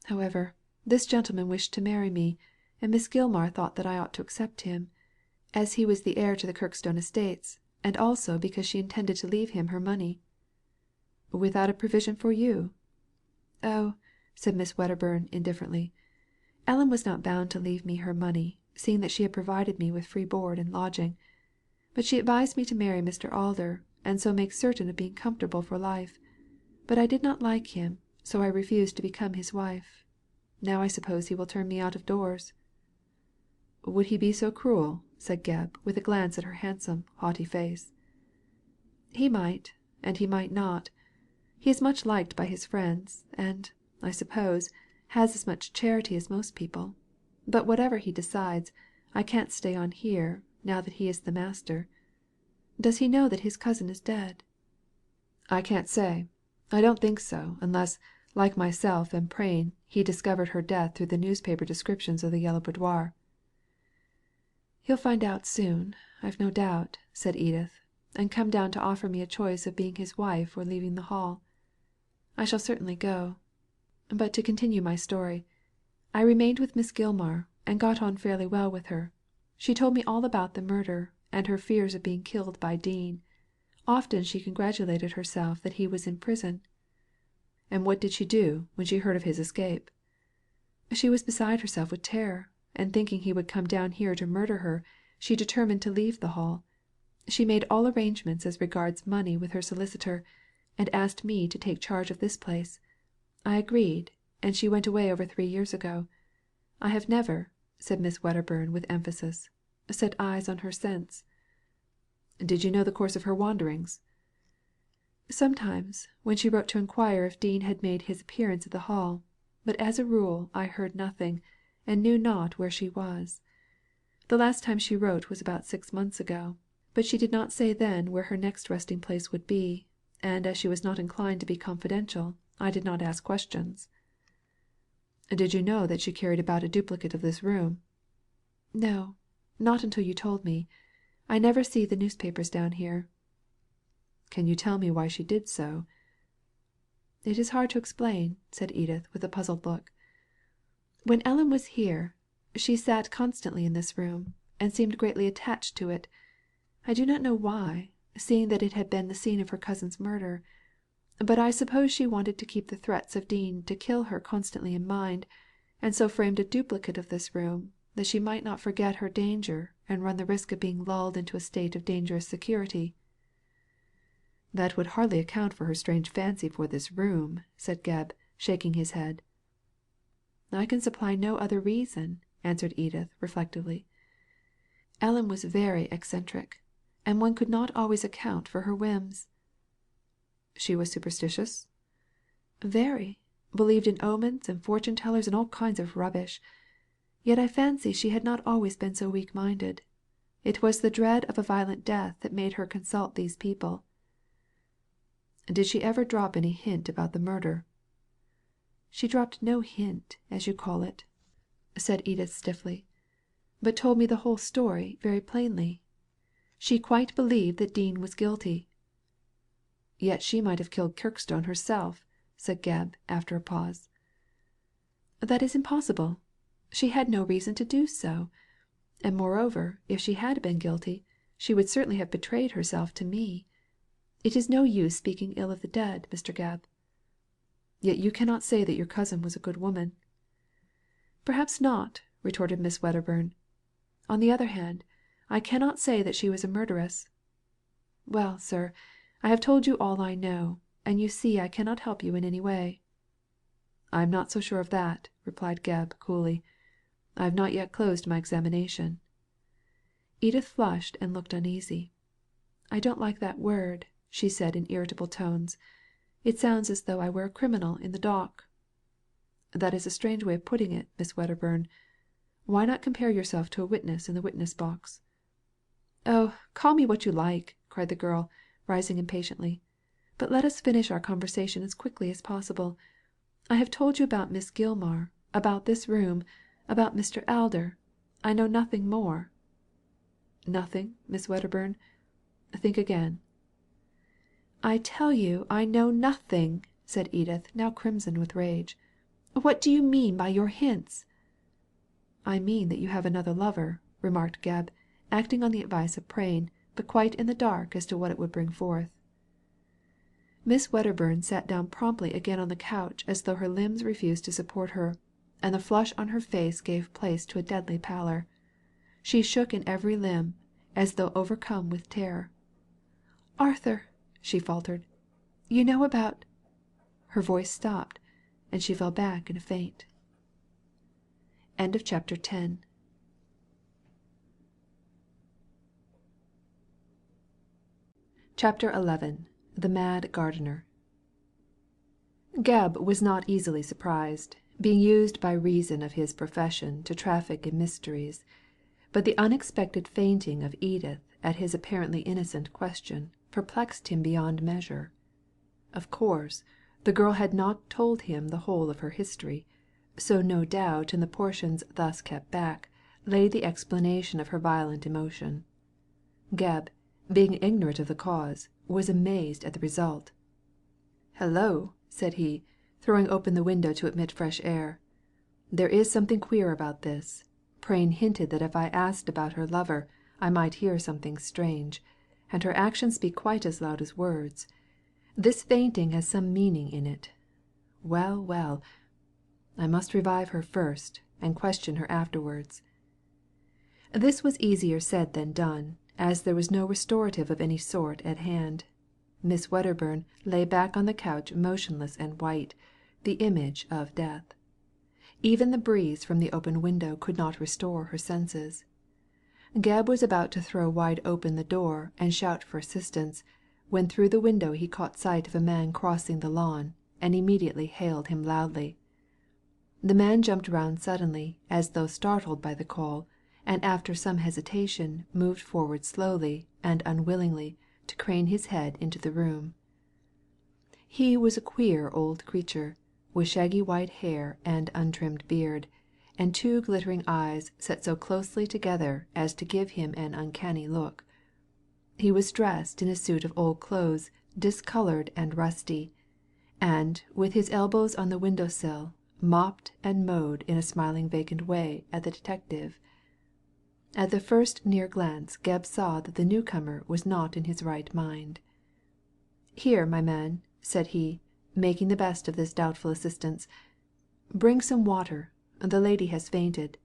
However, this gentleman wished to marry me, and Miss Gilmar thought that I ought to accept him, as he was the heir to the Kirkstone estates, and also because she intended to leave him her money." "Without a provision for you?" "Oh," said Miss Wedderburn indifferently, "Ellen was not bound to leave me her money, seeing that she had provided me with free board and lodging. But she advised me to marry Mr. Alder, and so make certain of being comfortable for life. But I did not like him, so I refused to become his wife. Now I suppose he will turn me out of doors." "Would he be so cruel?" said Gebb, with a glance at her handsome, haughty face. "He might, and he might not. He is much liked by his friends, and, I suppose, has as much charity as most people. But whatever he decides, I can't stay on here, now that he is the master. Does he know that his cousin is dead?" "I can't say. I don't think so, unless, like myself and Prain, he discovered her death through the newspaper descriptions of the Yellow Boudoir." "He'll find out soon, I've no doubt," said Edith, "and come down to offer me a choice of being his wife or leaving the Hall. I shall certainly go. But to continue my story. I remained with Miss Gilmar, and got on fairly well with her. She told me all about the murder, and her fears of being killed by Dean. Often she congratulated herself that he was in prison." "And what did she do when she heard of his escape?" "She was beside herself with terror, and thinking he would come down here to murder her, she determined to leave the Hall. She made all arrangements as regards money with her solicitor, and asked me to take charge of this place. I agreed, and she went away over 3 years ago. I have never," said Miss Wedderburn with emphasis, "set eyes on her since." "Did you know the course of her wanderings?" "Sometimes, when she wrote to inquire if Dean had made his appearance at the Hall, but as a rule I heard nothing, and knew not where she was. The last time she wrote was about 6 months ago, but she did not say then where her next resting place would be, and as she was not inclined to be confidential, I did not ask questions." "Did you know that she carried about a duplicate of this room?" "No, not until you told me. I never see the newspapers down here." "Can you tell me why she did so?" "It is hard to explain," said Edith, with a puzzled look. "When Ellen was here, she sat constantly in this room, and seemed greatly attached to it. I do not know why, seeing that it had been the scene of her cousin's murder. But I suppose she wanted to keep the threats of Dean to kill her constantly in mind, and so framed a duplicate of this room, that she might not forget her danger and run the risk of being lulled into a state of dangerous security." "That would hardly account for her strange fancy for this room," said Gebb, shaking his head. "I can supply no other reason," answered Edith, reflectively. "Ellen was very eccentric, and one could not always account for her whims." "She was superstitious?" "Very. Believed in omens and fortune tellers and all kinds of rubbish. Yet I fancy she had not always been so weak-minded. It was the dread of a violent death that made her consult these people." "Did she ever drop any hint about the murder?" "She dropped no hint, as you call it," said Edith stiffly, "but told me the whole story very plainly. She quite believed that Dean was guilty." "Yet she might have killed Kirkstone herself," said Gebb, after a pause. "That is impossible. She had no reason to do so. And moreover, if she had been guilty, she would certainly have betrayed herself to me. It is no use speaking ill of the dead, Mr. Gebb." "Yet you cannot say that your cousin was a good woman." "Perhaps not," retorted Miss Wedderburn. "On the other hand, I cannot say that she was a murderess. Well, sir, I have told you all I know, and you see I cannot help you in any way." "I am not so sure of that," replied Gebb, coolly. "I have not yet closed my examination." Edith flushed and looked uneasy. "I don't like that word," she said in irritable tones. "It sounds as though I were a criminal in the dock." "That is a strange way of putting it, Miss Wedderburn. Why not compare yourself to a witness in the witness box?" "Oh, call me what you like," cried the girl, rising impatiently. "But let us finish our conversation as quickly as possible. I have told you about Miss Gilmar, about this room, about Mr. Alder. I know nothing more." "Nothing, Miss Wedderburn? Think again." "I tell you I know nothing," said Edith, now crimson with rage. "What do you mean by your hints?" "I mean that you have another lover," remarked Gebb, acting on the advice of Prain, but quite in the dark as to what it would bring forth. Miss Wedderburn sat down promptly again on the couch as though her limbs refused to support her, and the flush on her face gave place to a deadly pallor. She shook in every limb, as though overcome with terror. "Arthur," she faltered, "you know about—" Her voice stopped, and she fell back in a faint. CHAPTER XI. The Mad Gardener. Gebb was not easily surprised, being used by reason of his profession to traffic in mysteries, but the unexpected fainting of Edith at his apparently innocent question perplexed him beyond measure. Of course, the girl had not told him the whole of her history, so no doubt in the portions thus kept back lay the explanation of her violent emotion. Gebb, being ignorant of the cause, was amazed at the result. "Hello," said he, throwing open the window to admit fresh air. "There is something queer about this. Prain hinted that if I asked about her lover I might hear something strange, and her actions speak quite as loud as words. This fainting has some meaning in it. Well, well, I must revive her first, and question her afterwards." This was easier said than done, as there was no restorative of any sort at hand. Miss Wedderburn lay back on the couch motionless and white, the image of death. Even the breeze from the open window could not restore her senses. Gebb was about to throw wide open the door and shout for assistance, when through the window he caught sight of a man crossing the lawn, and immediately hailed him loudly. The man jumped round suddenly, as though startled by the call, and after some hesitation moved forward slowly and unwillingly to crane his head into the room. He was a queer old creature, with shaggy white hair and untrimmed beard, and two glittering eyes set so closely together as to give him an uncanny look. He was dressed in a suit of old clothes discoloured and rusty, and, with his elbows on the window sill, mopped and mowed in a smiling vacant way at the detective. At the first near glance Gebb saw that the newcomer was not in his right mind. "Here, my man," said he, making the best of this doubtful assistance. "Bring some water. The lady has fainted."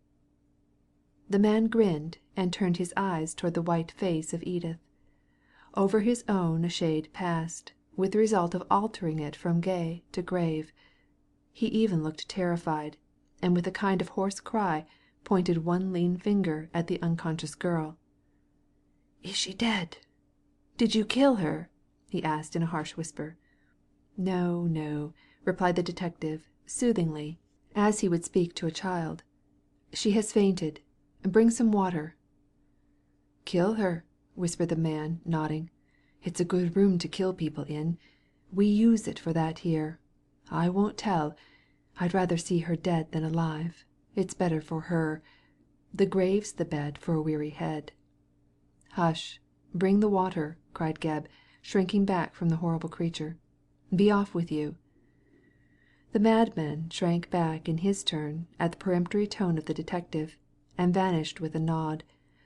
The man grinned and turned his eyes toward the white face of Edith. Over his own a shade passed, with the result of altering it from gay to grave. He even looked terrified, and with a kind of hoarse cry pointed one lean finger at the unconscious girl. "Is she dead? Did you kill her?" he asked in a harsh whisper. "No, no," replied the detective, soothingly, as he would speak to a child. "She has fainted. Bring some water." "Kill her," whispered the man, nodding. "It's a good room to kill people in. We use it for that here. I won't tell. I'd rather see her dead than alive. It's better for her. The grave's the bed for a weary head." "Hush! Bring the water," cried Gebb, shrinking back from the horrible creature. "Be off with you." The madman shrank back in his turn at the peremptory tone of the detective, and vanished with a nod,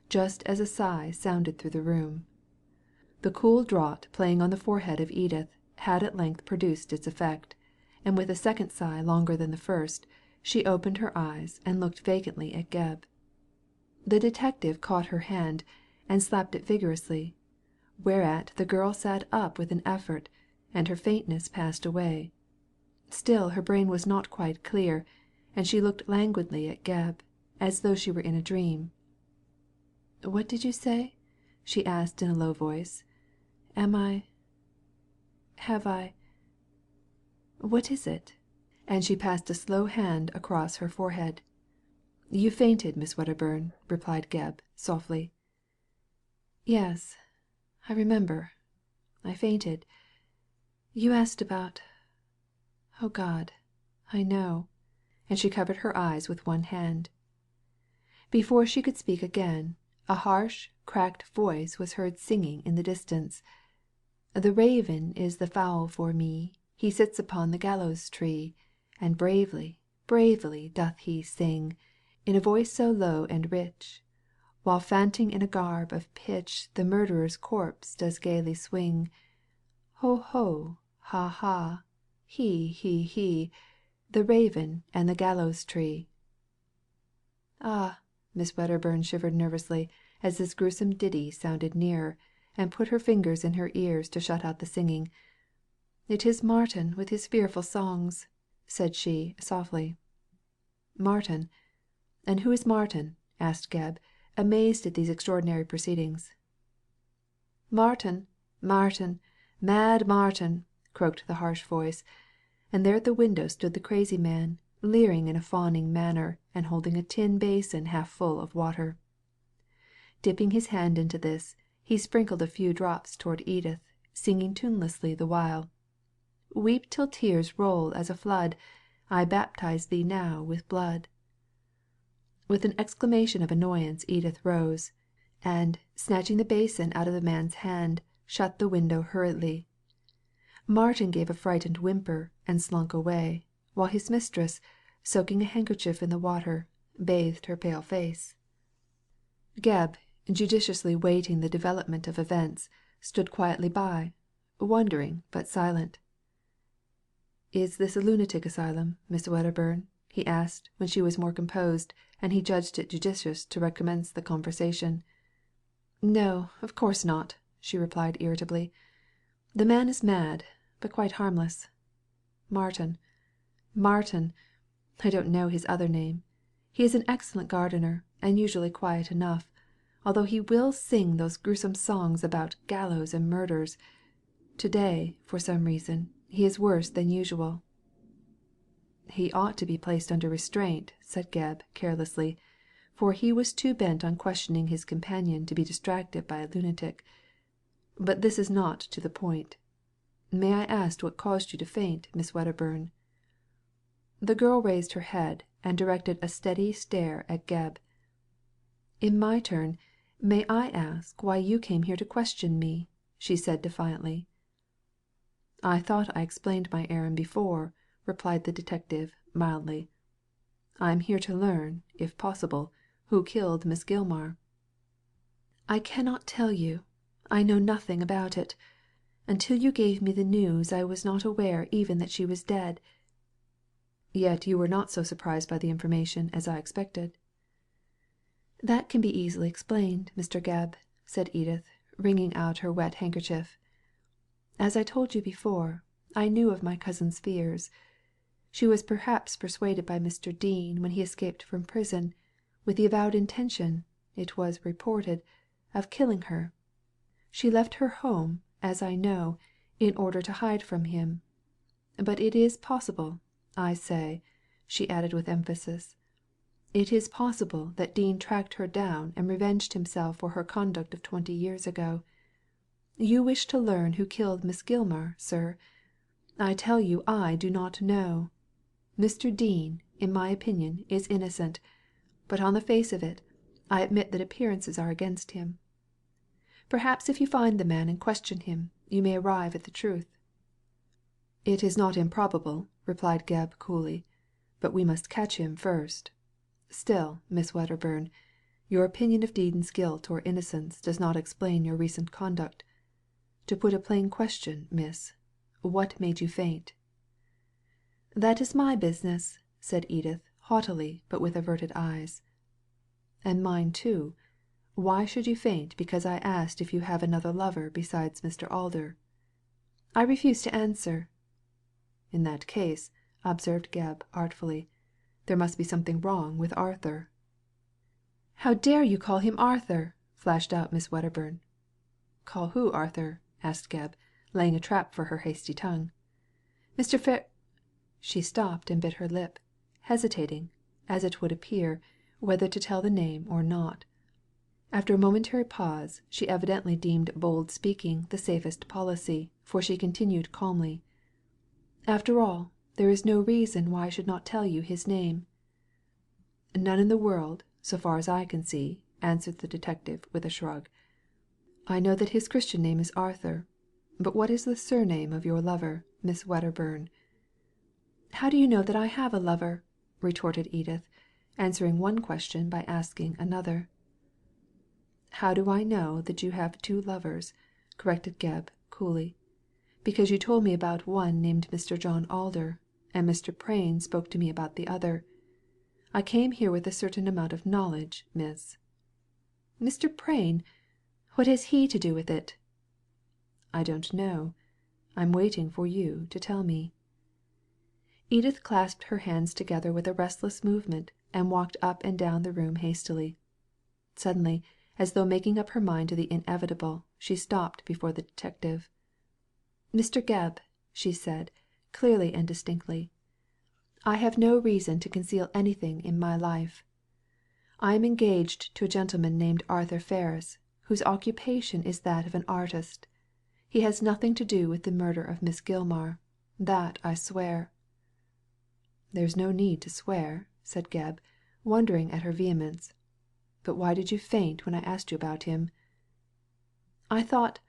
just as a sigh sounded through the room. The cool draught playing on the forehead of Edith had at length produced its effect, and with a second sigh longer than the first, she opened her eyes and looked vacantly at Gebb. The detective caught her hand and slapped it vigorously, whereat the girl sat up with an effort, and her faintness passed away. Still her brain was not quite clear, and she looked languidly at Gebb, as though she were in a dream. "What did you say?" she asked in a low voice. "Have I? What is it?" And she passed a slow hand across her forehead. "You fainted, Miss Wedderburn," replied Gebb, softly. "Yes, I remember. I fainted. You asked about— Oh God, I know," and she covered her eyes with one hand. Before she could speak again, a harsh, cracked voice was heard singing in the distance. "The raven is the fowl for me, He sits upon the gallows tree, And bravely, bravely doth he sing, In a voice so low and rich, While fainting in a garb of pitch The murderer's corpse does gaily swing. Ho, ho, ha, ha, he, he, The raven and the gallows tree." "Ah!" Miss Wedderburn shivered nervously as this gruesome ditty sounded nearer, and put her fingers in her ears to shut out the singing. "It is Martin with his fearful songs," said she, softly. "Martin? And who is Martin?" asked Gebb, amazed at these extraordinary proceedings. "Martin, Martin, mad Martin," croaked the harsh voice, and there at the window stood the crazy man, leering in a fawning manner, and holding a tin basin half full of water. Dipping his hand into this, he sprinkled a few drops toward Edith, singing tunelessly the while. "Weep till tears roll as a flood, I baptize thee now with blood." With an exclamation of annoyance Edith rose, and, snatching the basin out of the man's hand, shut the window hurriedly. Martin gave a frightened whimper and slunk away, while his mistress, soaking a handkerchief in the water, bathed her pale face. Gebb, judiciously waiting the development of events, stood quietly by, wondering but silent. "Is this a lunatic asylum, Miss Wedderburn?" he asked when she was more composed, and he judged it judicious to recommence the conversation. "No, of course not," she replied irritably. "The man is mad, but quite harmless. Martin. I don't know his other name. He is an excellent gardener, and usually quiet enough, although he will sing those gruesome songs about gallows and murders. To day, for some reason, he is worse than usual." "He ought to be placed under restraint," said Gebb, carelessly, for he was too bent on questioning his companion to be distracted by a lunatic. "But this is not to the point. May I ask what caused you to faint, Miss Wedderburn?" The girl raised her head and directed a steady stare at Gebb. "In my turn, may I ask why you came here to question me?" she said defiantly. "I thought I explained my errand before," replied the detective, mildly. "I am here to learn, if possible, who killed Miss Gilmar." "I cannot tell you. I know nothing about it. Until you gave me the news I was not aware even that she was dead." "Yet you were not so surprised by the information as I expected." "That can be easily explained, Mr. Gebb," said Edith, wringing out her wet handkerchief. "As I told you before, I knew of my cousin's fears. She was perhaps persuaded by Mr. Dean when he escaped from prison, with the avowed intention, it was reported, of killing her. She left her home, as I know, in order to hide from him. But it is possible, I say," she added with emphasis, "it is possible that Dean tracked her down and revenged himself for her conduct of 20 years ago. You wish to learn who killed Miss Gilmar, sir? I tell you I do not know. Mr. Dean, in my opinion, is innocent, but on the face of it, I admit that appearances are against him. Perhaps if you find the man and question him, you may arrive at the truth." "It is not improbable," replied Gebb, coolly, "but we must catch him first. Still, Miss Wedderburn, your opinion of Dean's guilt or innocence does not explain your recent conduct. To put a plain question, miss, what made you faint?" "That is my business," said Edith, haughtily, but with averted eyes. "And mine too. Why should you faint because I asked if you have another lover besides Mr. Alder?" "I refuse to answer." "In that case," observed Gebb, artfully, "there must be something wrong with Arthur." "How dare you call him Arthur?" flashed out Miss Wedderburn. "Call who Arthur?" asked Gebb, laying a trap for her hasty tongue. "Mr. She stopped and bit her lip, hesitating, as it would appear, whether to tell the name or not. After a momentary pause, she evidently deemed bold speaking the safest policy, for she continued calmly. "After all, There is no reason why I should not tell you his name." "None in the world, so far as I can see," answered the detective, with a shrug. "I know that his Christian name is Arthur. But what is the surname of your lover, Miss Wedderburn?" "How do you know that I have a lover?" retorted Edith, answering one question by asking another. "How do I know that you have two lovers?" corrected Gebb, coolly. "Because you told me about one named Mr. John Alder, and Mr. Prain spoke to me about the other. I came here with a certain amount of knowledge, miss." "Mr. Prain? What has he to do with it?" "I don't know. I'm waiting for you to tell me." Edith clasped her hands together with a restless movement and walked up and down the room hastily. Suddenly, as though making up her mind to the inevitable, she stopped before the detective. "Mr. Gebb," she said, clearly and distinctly, "I have no reason to conceal anything in my life. I am engaged to a gentleman named Arthur Ferris, whose occupation is that of an artist. He has nothing to do with the murder of Miss Gilmar. That I swear." "There's no need to swear," said Gebb, wondering at her vehemence. "But why did you faint when I asked you about him?" "I thought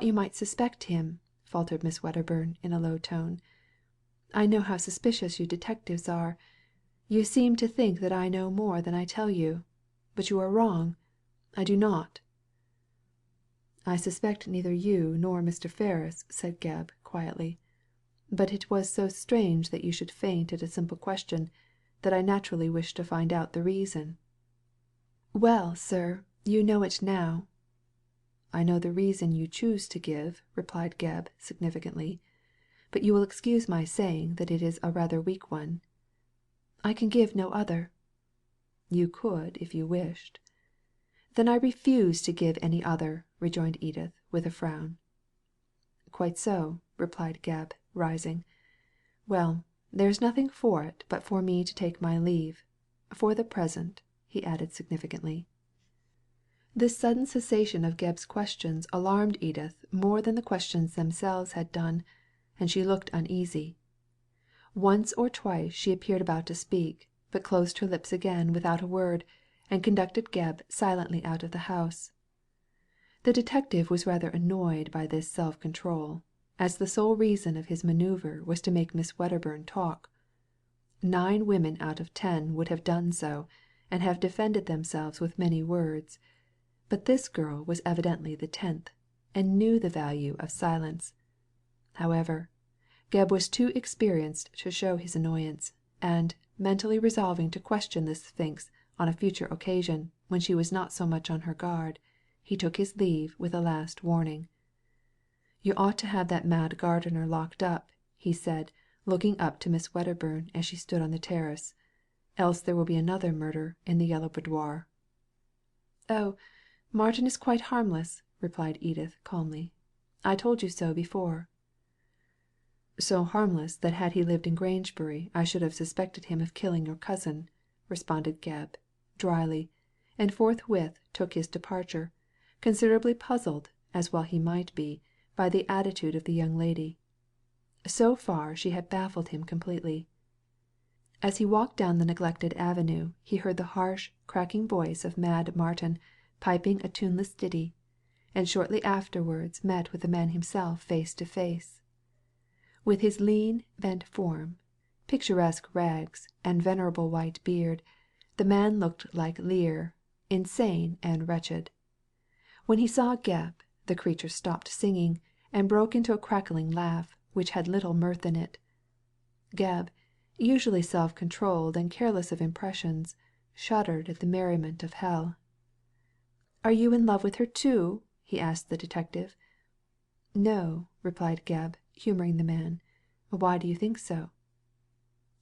you might suspect him," faltered Miss Wedderburn in a low tone. "I know how suspicious you detectives are. You seem to think that I know more than I tell you. But you are wrong. I do not." "I suspect neither you nor Mr. Ferris," said Gebb, quietly. "But it was so strange that you should faint at a simple question that I naturally wished to find out the reason." "Well, sir, you know it now." "I know the reason you choose to give," replied Gebb, significantly. "But you will excuse my saying that it is a rather weak one." "I can give no other." "You could if you wished." "Then I refuse to give any other," rejoined Edith, with a frown. "Quite so," replied Gebb, rising. "Well, there's nothing for it but for me to take my leave — for the present," he added significantly. This sudden cessation of Gebb's questions alarmed Edith more than the questions themselves had done, and she looked uneasy. Once or twice she appeared about to speak, but closed her lips again without a word, and conducted Gebb silently out of the house. The detective was rather annoyed by this self-control, as the sole reason of his manoeuvre was to make Miss Wedderburn talk. 9 women out of 10 would have done so, and have defended themselves with many words. But this girl was evidently the 10th, and knew the value of silence. However, Gebb was too experienced to show his annoyance, and, mentally resolving to question the Sphinx on a future occasion when she was not so much on her guard, he took his leave with a last warning. "You ought to have that mad gardener locked up," he said, looking up to Miss Wedderburn as she stood on the terrace. "Else there will be another murder in the Yellow Boudoir." "Oh, Martin is quite harmless," replied Edith, calmly. "I told you so before." "So harmless that had he lived in Grangebury I should have suspected him of killing your cousin," responded Gebb, dryly, and forthwith took his departure, considerably puzzled, as well he might be, by the attitude of the young lady. So far she had baffled him completely. As he walked down the neglected avenue he heard the harsh, cracking voice of Mad Martin piping a tuneless ditty, and shortly afterwards met with the man himself face to face. With his lean, bent form, picturesque rags, and venerable white beard, the man looked like Lear, insane and wretched. When he saw Gebb, the creature stopped singing, and broke into a crackling laugh, which had little mirth in it. Gebb, usually self-controlled and careless of impressions, shuddered at the merriment of hell. "Are you in love with her too?" he asked the detective. "No," replied Gebb, humouring the man. "Why do you think so?"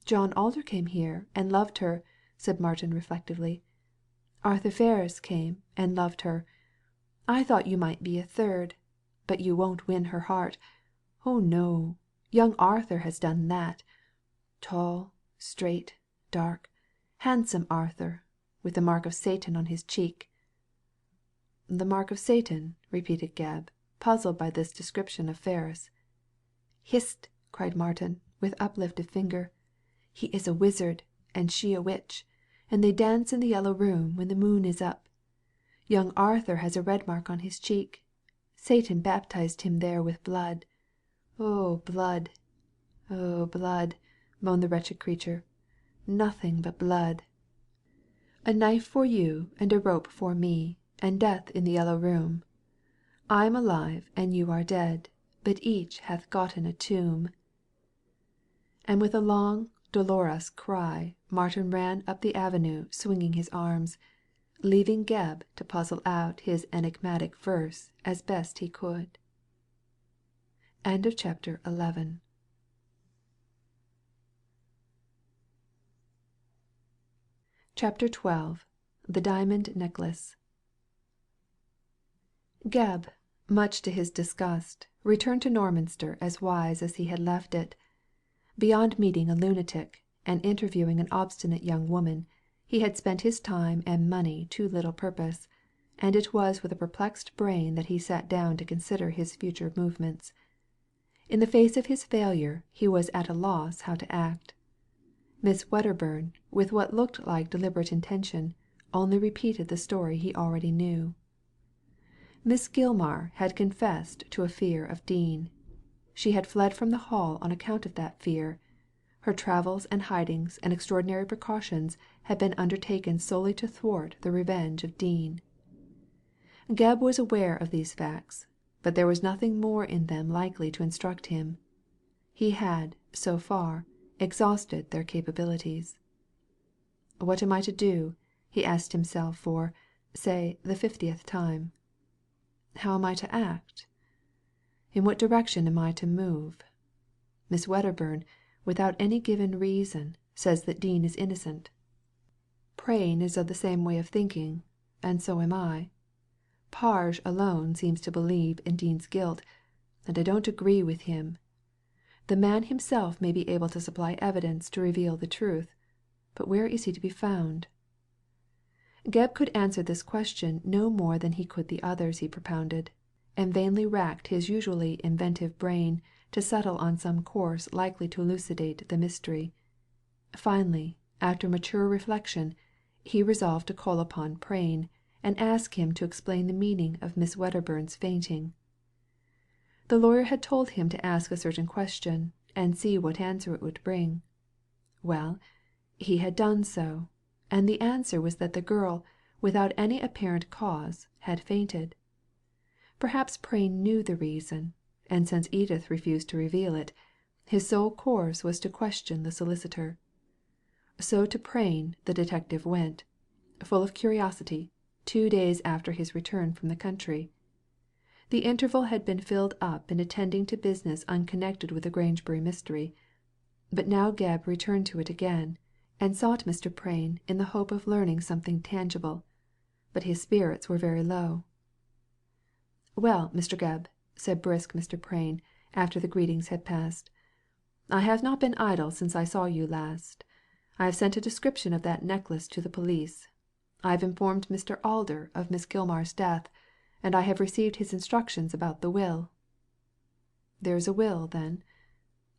"John Alder came here and loved her," said Martin reflectively. "Arthur Ferris came and loved her. I thought you might be a third. But you won't win her heart. Oh no. Young Arthur has done that. Tall, straight, dark, handsome Arthur, with the mark of Satan on his cheek." "The mark of Satan?" repeated Gebb, puzzled by this description of Ferris. "Hist!" cried Martin, with uplifted finger. "He is a wizard, and she a witch, and they dance in the Yellow Room when the moon is up. Young Arthur has a red mark on his cheek. Satan baptized him there with blood. Oh, blood! Oh, blood!" moaned the wretched creature. "Nothing but blood. A knife for you and a rope for me, and death in the Yellow Room. I'm alive and you are dead, but each hath gotten a tomb." And with a long, dolorous cry Martin ran up the avenue swinging his arms, leaving Gebb to puzzle out his enigmatic verse as best he could. CHAPter XII. The Diamond Necklace. Gebb, much to his disgust, returned to Norminster as wise as he had left it. Beyond meeting a lunatic, and interviewing an obstinate young woman, he had spent his time and money to little purpose, and it was with a perplexed brain that he sat down to consider his future movements. In the face of his failure he was at a loss how to act. Miss Wedderburn, with what looked like deliberate intention, only repeated the story he already knew. Miss Gilmar had confessed to a fear of Dean. She had fled from the Hall on account of that fear. Her travels and hidings and extraordinary precautions had been undertaken solely to thwart the revenge of Dean. Gebb was aware of these facts, but there was nothing more in them likely to instruct him. He had, so far, exhausted their capabilities. "What am I to do?" he asked himself for, say, the 50th time. "How am I to act? In what direction am I to move? Miss Wedderburn, without any given reason, says that Dean is innocent. Prain is of the same way of thinking, and so am I. Parge alone seems to believe in Dean's guilt, and I don't agree with him. The man himself may be able to supply evidence to reveal the truth, but where is he to be found?" Gebb could answer this question no more than he could the others he propounded, and vainly racked his usually inventive brain to settle on some course likely to elucidate the mystery. Finally, after mature reflection, he resolved to call upon Prain, and ask him to explain the meaning of Miss Wedderburn's fainting. The lawyer had told him to ask a certain question, and see what answer it would bring. Well, he had done so, and the answer was that the girl, without any apparent cause, had fainted. Perhaps Prain knew the reason, and since Edith refused to reveal it, his sole course was to question the solicitor. So to Prain the detective went, full of curiosity, 2 days after his return from the country. The interval had been filled up in attending to business unconnected with the Grangebury mystery, but now Gebb returned to it again, and sought Mr. Prain in the hope of learning something tangible, but his spirits were very low. "Well, Mr. Gebb," said brisk Mr. Prain, after the greetings had passed, "I have not been idle since I saw you last. I have sent a description of that necklace to the police. I have informed Mr. Alder of Miss Gilmar's death, and I have received his instructions about the will." "There is a will, then?"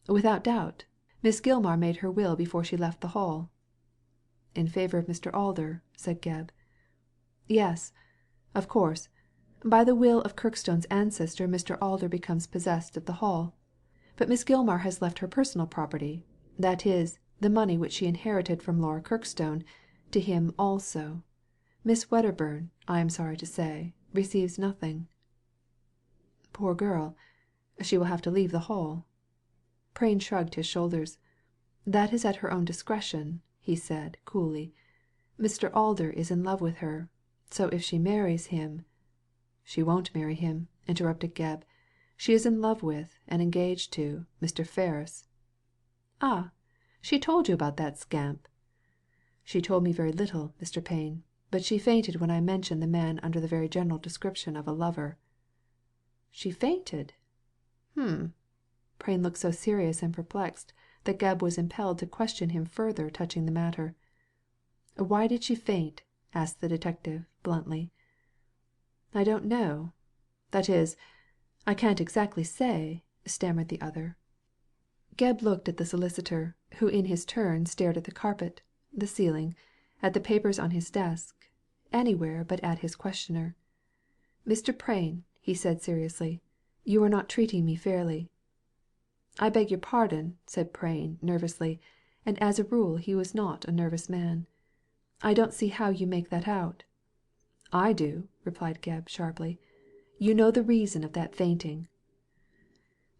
"Without doubt. Miss Gilmar made her will before she left the Hall." "In favour of Mr. Alder," said Gebb. "Yes. Of course, by the will of Kirkstone's ancestor Mr. Alder becomes possessed of the Hall. But Miss Gilmar has left her personal property, that is, the money which she inherited from Laura Kirkstone, to him also. Miss Wedderburn, I am sorry to say, receives nothing." "Poor girl. She will have to leave the Hall." Prain shrugged his shoulders. "That is at her own discretion," he said, coolly. "Mr. Alder is in love with her, so if she marries him—" "She won't marry him," interrupted Gebb. "She is in love with, and engaged to, Mr. Ferris." "Ah, she told you about that scamp?" "She told me very little, Mr. Prain, but she fainted when I mentioned the man under the very general description of a lover." "She fainted? Prain looked so serious and perplexed that Gebb was impelled to question him further touching the matter. "Why did she faint?" asked the detective, bluntly. "I don't know. That is, I can't exactly say," stammered the other. Gebb looked at the solicitor, who in his turn stared at the carpet, the ceiling, at the papers on his desk, anywhere but at his questioner. "Mr. Prain," he said seriously, "you are not treating me fairly." "I beg your pardon," said Prain, nervously, and as a rule he was not a nervous man. "I don't see how you make that out." "I do," replied Gebb, sharply. "You know the reason of that fainting."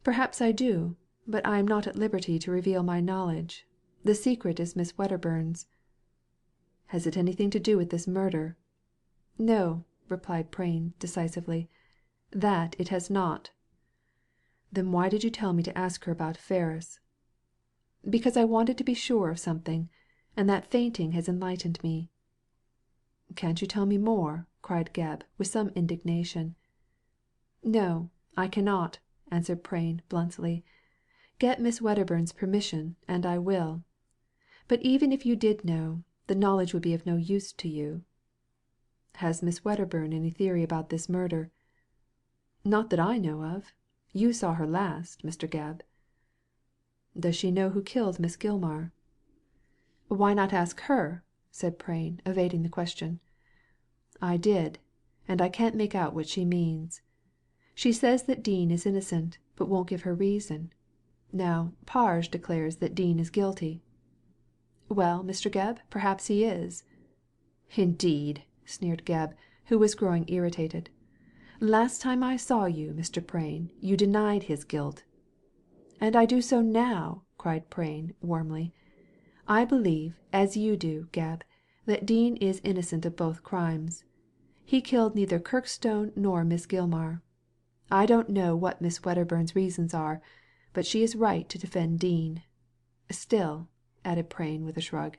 "Perhaps I do, but I am not at liberty to reveal my knowledge. The secret is Miss Wedderburn's." "Has it anything to do with this murder?" "No," replied Prain, decisively. "That it has not." "Then why did you tell me to ask her about Ferris?" "Because I wanted to be sure of something, and that fainting has enlightened me." "Can't you tell me more?" cried Gebb, with some indignation. "No, I cannot," answered Prain, bluntly. "Get Miss Wedderburn's permission, and I will. But even if you did know, the knowledge would be of no use to you." "Has Miss Wedderburn any theory about this murder?" "Not that I know of. You saw her last, Mr. Gebb." "Does she know who killed Miss Gilmar?" "Why not ask her?" said Prain, evading the question. "I did, and I can't make out what she means. She says that Dean is innocent, but won't give her reason. Now, Parge declares that Dean is guilty." "Well, Mr. Gebb, perhaps he is." "Indeed," sneered Gebb, who was growing irritated. "Last time I saw you, Mr. Prain, you denied his guilt." "And I do so now," cried Prain, warmly. "I believe, as you do, Gebb, that Dean is innocent of both crimes. He killed neither Kirkstone nor Miss Gilmar. I don't know what Miss Wedderburn's reasons are, but she is right to defend Dean. Still," added Prain, with a shrug,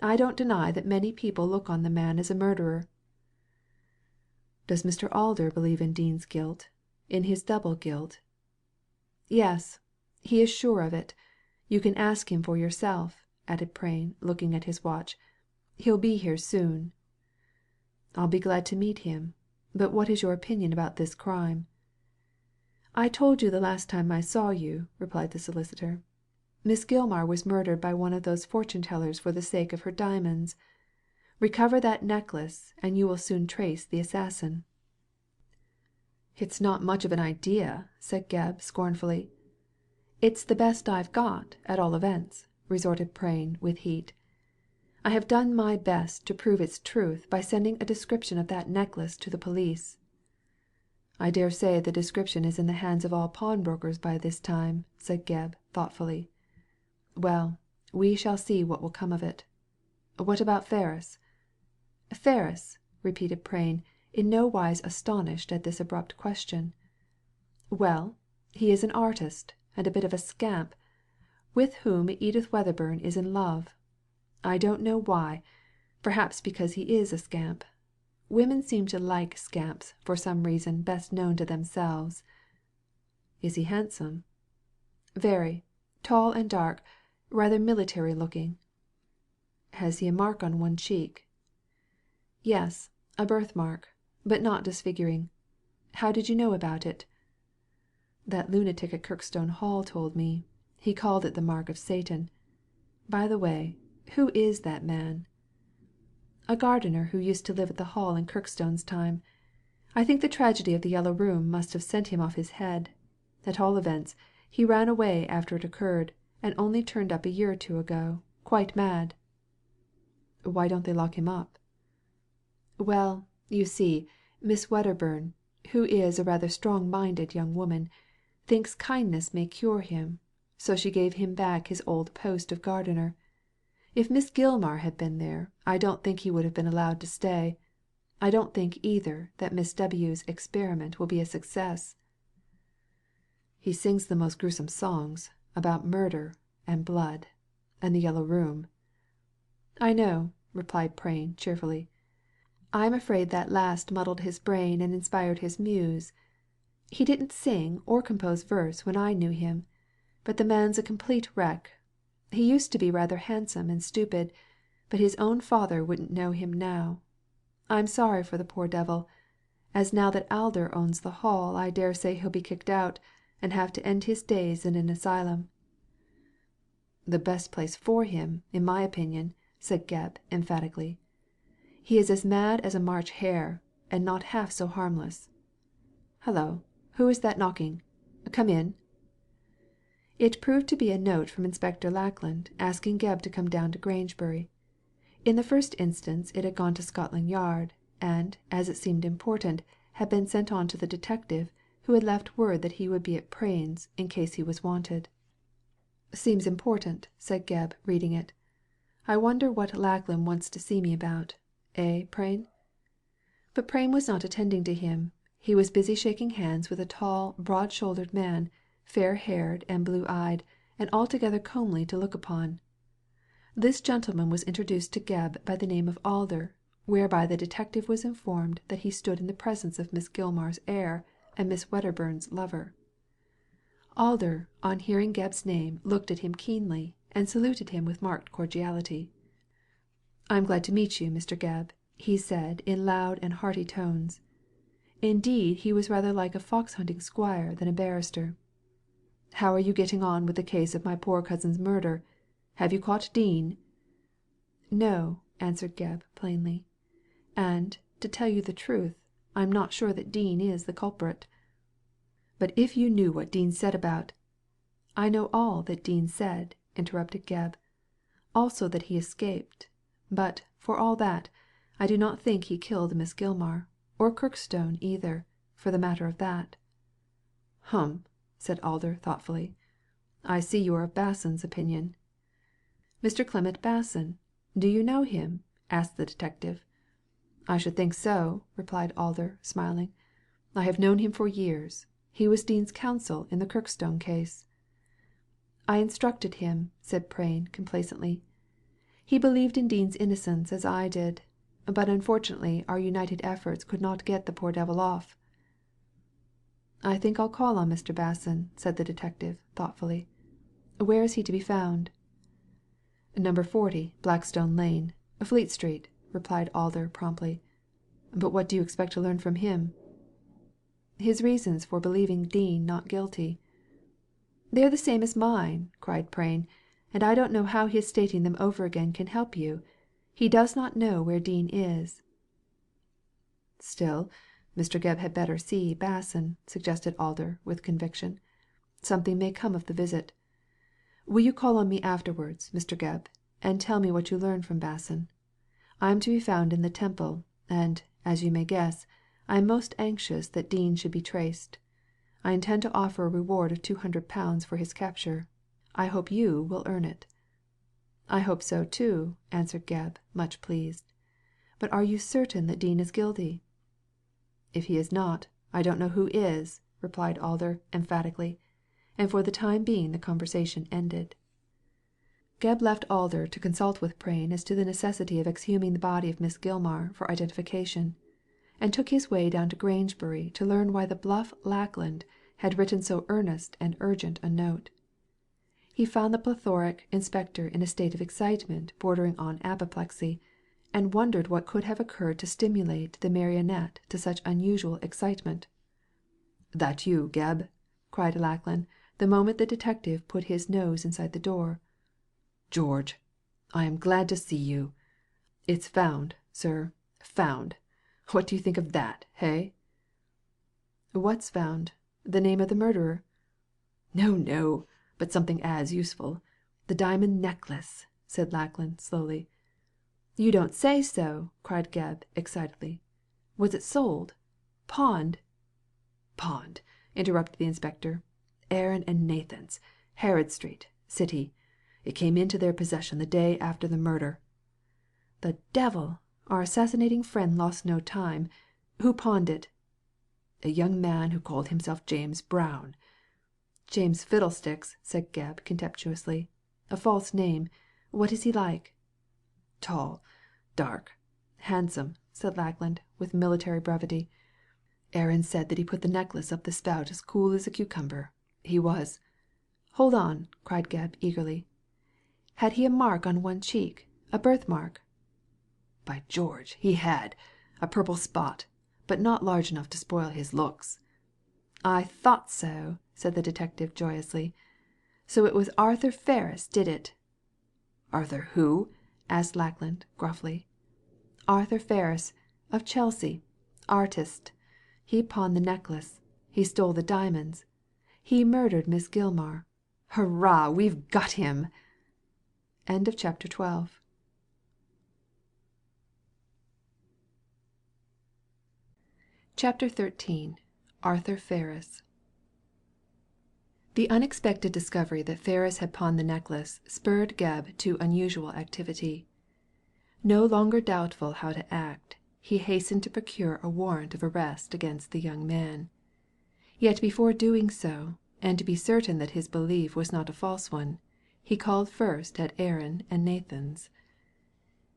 "I don't deny that many people look on the man as a murderer." "Does Mr. Alder believe in Dean's guilt, in his double guilt?" "Yes, he is sure of it. You can ask him for yourself," added Prain, looking at his watch. "He'll be here soon." "I'll be glad to meet him. But what is your opinion about this crime?" "I told you the last time I saw you," replied the solicitor. "Miss Gilmar was murdered by one of those fortune tellers for the sake of her diamonds. Recover that necklace, and you will soon trace the assassin." "It's not much of an idea," said Gebb, scornfully. "It's the best I've got, at all events," retorted Prain, with heat. "I have done my best to prove its truth by sending a description of that necklace to the police." "I dare say the description is in the hands of all pawnbrokers by this time," said Gebb, thoughtfully. "Well, we shall see what will come of it. What about Ferris?" "Ferris?" repeated Prain, in no wise astonished at this abrupt question. "Well, he is an artist, and a bit of a scamp, with whom Edith Wedderburn is in love. I don't know why. Perhaps because he is a scamp. Women seem to like scamps for some reason best known to themselves." "Is he handsome?" "Very. Tall and dark, rather military looking." "Has he a mark on one cheek?" "Yes, a birthmark, but not disfiguring. How did you know about it?" "That lunatic at Kirkstone Hall told me. He called it the mark of Satan. By the way, who is that man?" "A gardener who used to live at the Hall in Kirkstone's time. I think the tragedy of the Yellow Room must have sent him off his head. At all events, he ran away after it occurred, and only turned up a year or two ago, quite mad." "Why don't they lock him up?" "Well, you see, Miss Wedderburn, who is a rather strong-minded young woman, thinks kindness may cure him, so she gave him back his old post of gardener. If Miss Gilmar had been there, I don't think he would have been allowed to stay. I don't think either that Miss W.'s experiment will be a success." "He sings the most gruesome songs, about murder, and blood, and the Yellow Room." "I know," replied Prain, cheerfully. "I'm afraid that last muddled his brain and inspired his muse. He didn't sing or compose verse when I knew him, but the man's a complete wreck. He used to be rather handsome and stupid, but his own father wouldn't know him now. I'm sorry for the poor devil, as now that Alder owns the Hall I dare say he'll be kicked out, and have to end his days in an asylum. The best place for him, in my opinion," said Gebb, emphatically. "He is as mad as a March hare, and not half so harmless. Hullo, who is that knocking? Come in." It proved to be a note from Inspector Lackland asking Gebb to come down to Grangebury. In the first instance it had gone to Scotland Yard, and, as it seemed important, had been sent on to the detective, who had left word that he would be at Prain's in case he was wanted. "Seems important," said Gebb, reading it. "I wonder what Lackland wants to see me about. Prain?" But Prain was not attending to him. He was busy shaking hands with a tall, broad-shouldered man, fair-haired and blue-eyed, and altogether comely to look upon. This gentleman was introduced to Gebb by the name of Alder, whereby the detective was informed that he stood in the presence of Miss Gilmar's heir and Miss Wedderburn's lover. Alder, on hearing Gebb's name, looked at him keenly, and saluted him with marked cordiality. "I am glad to meet you, Mr. Gebb," he said in loud and hearty tones. Indeed, he was rather like a fox-hunting squire than a barrister. "How are you getting on with the case of my poor cousin's murder? Have you caught Dean?" "No," answered Gebb, plainly. "And, to tell you the truth, I'm not sure that Dean is the culprit." "But if you knew what Dean said about—" "I know all that Dean said," interrupted Gebb. "Also that he escaped. But, for all that, I do not think he killed Miss Gilmar, or Kirkstone either, for the matter of that." "Hum," said Alder, thoughtfully. "I see you are of Basson's opinion." "Mr. Clement Basson. Do you know him?" asked the detective. "I should think so," replied Alder, smiling. "I have known him for years. He was Dean's counsel in the Kirkstone case." "I instructed him," said Prain, complacently. "He believed in Dean's innocence as I did. But unfortunately our united efforts could not get the poor devil off." "I think I'll call on Mr. Basson," said the detective, thoughtfully. "Where is he to be found?" "No. 40, Blackstone Lane, Fleet Street," replied Alder, promptly. "But what do you expect to learn from him?" "His reasons for believing Dean not guilty." "They are the same as mine," cried Prain, "and I don't know how his stating them over again can help you. He does not know where Dean is." "Still, Mr. Gebb had better see Basson," suggested Alder, with conviction. "Something may come of the visit. Will you call on me afterwards, Mr. Gebb, and tell me what you learn from Basson? I am to be found in the Temple, and, as you may guess, I am most anxious that Dean should be traced. I intend to offer a reward of £200 for his capture. I hope you will earn it." "I hope so too," answered Gebb, much pleased. "But are you certain that Dean is guilty?" "If he is not, I don't know who is," replied Alder, emphatically, and for the time being the conversation ended. Gebb left Alder to consult with Prain as to the necessity of exhuming the body of Miss Gilmar for identification, and took his way down to Grangebury to learn why the bluff Lackland had written so earnest and urgent a note. He found the plethoric inspector in a state of excitement bordering on apoplexy, and wondered what could have occurred to stimulate the marionette to such unusual excitement. "That you, Gebb?" cried Lackland the moment the detective put his nose inside the door. "George, I am glad to see you. It's found, sir, found. What do you think of that, hey?" "What's found? The name of the murderer?" No, but something as useful. The diamond necklace," said Lackland, slowly. "You don't say so!" cried Gebb, excitedly. "Was it sold? Pawned?" "Pawned," interrupted the inspector. "Aaron and Nathan's, Herod Street, City. It came into their possession the day after the murder." "The devil! Our assassinating friend lost no time. Who pawned it?" "A young man who called himself James Brown." "James Fiddlesticks," said Gebb, contemptuously. "A false name. What is he like?" "Tall, dark, handsome," said Lackland, with military brevity. "Aaron said that he put the necklace up the spout as cool as a cucumber. He was—" "Hold on," cried Gebb, eagerly. "Had he a mark on one cheek? A birthmark?" "By George, he had. A purple spot, but not large enough to spoil his looks." "I thought so," said the detective, joyously. So it was Arthur Ferris did it." "Arthur who?" asked Lackland, gruffly. "Arthur Ferris, of Chelsea. Artist. He pawned the necklace. He stole the diamonds. He murdered Miss Gilmar. "Hurrah, we've got him!" Chapter XIII. Chapter XIII. Arthur Ferris. The unexpected discovery that Ferris had pawned the necklace spurred Gebb to unusual activity. No longer doubtful how to act, he hastened to procure a warrant of arrest against the young man. Yet before doing so, and to be certain that his belief was not a false one, he called first at Aaron and Nathan's.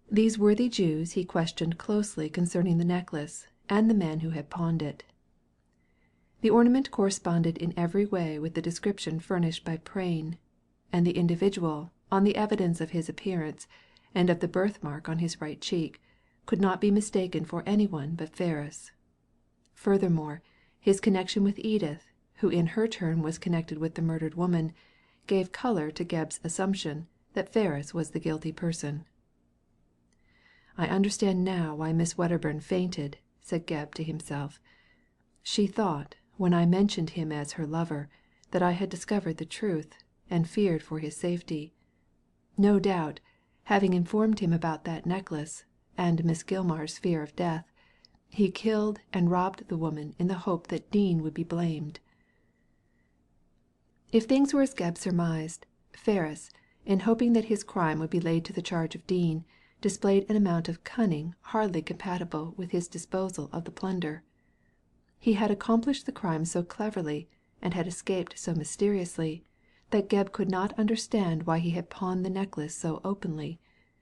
These worthy Jews he questioned closely concerning the necklace and the man who had pawned it. The ornament corresponded in every way with the description furnished by Prain, and the individual, on the evidence of his appearance, and of the birthmark on his right cheek, could not be mistaken for any one but Ferris. Furthermore, his connection with Edith, who in her turn was connected with the murdered woman, gave colour to Gebb's assumption that Ferris was the guilty person. "I understand now why Miss Wedderburn fainted," said Gebb to himself. "She thought, when I mentioned him as her lover, that I had discovered the truth, and feared for his safety. No doubt, having informed him about that necklace, and Miss Gilmar's fear of death, he killed and robbed the woman in the hope that Dean would be blamed." If things were as Gebb surmised, Ferris, in hoping that his crime would be laid to the charge of Dean, displayed an amount of cunning hardly compatible with his disposal of the plunder. He had accomplished the crime so cleverly, and had escaped so mysteriously, that Gebb could not understand why he had pawned the necklace so openly,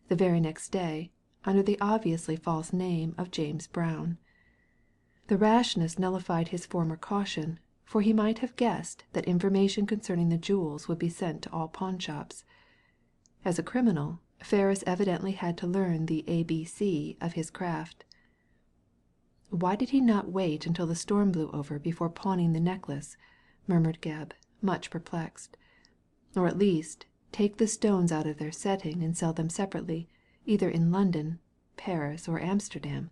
the very next day, under the obviously false name of James Brown. The rashness nullified his former caution, for he might have guessed that information concerning the jewels would be sent to all pawnshops. As a criminal, Ferris evidently had to learn the ABC of his craft. "Why did he not wait until the storm blew over before pawning the necklace?" murmured Gebb, much perplexed. "Or at least, take the stones out of their setting and sell them separately, either in London, Paris, or Amsterdam.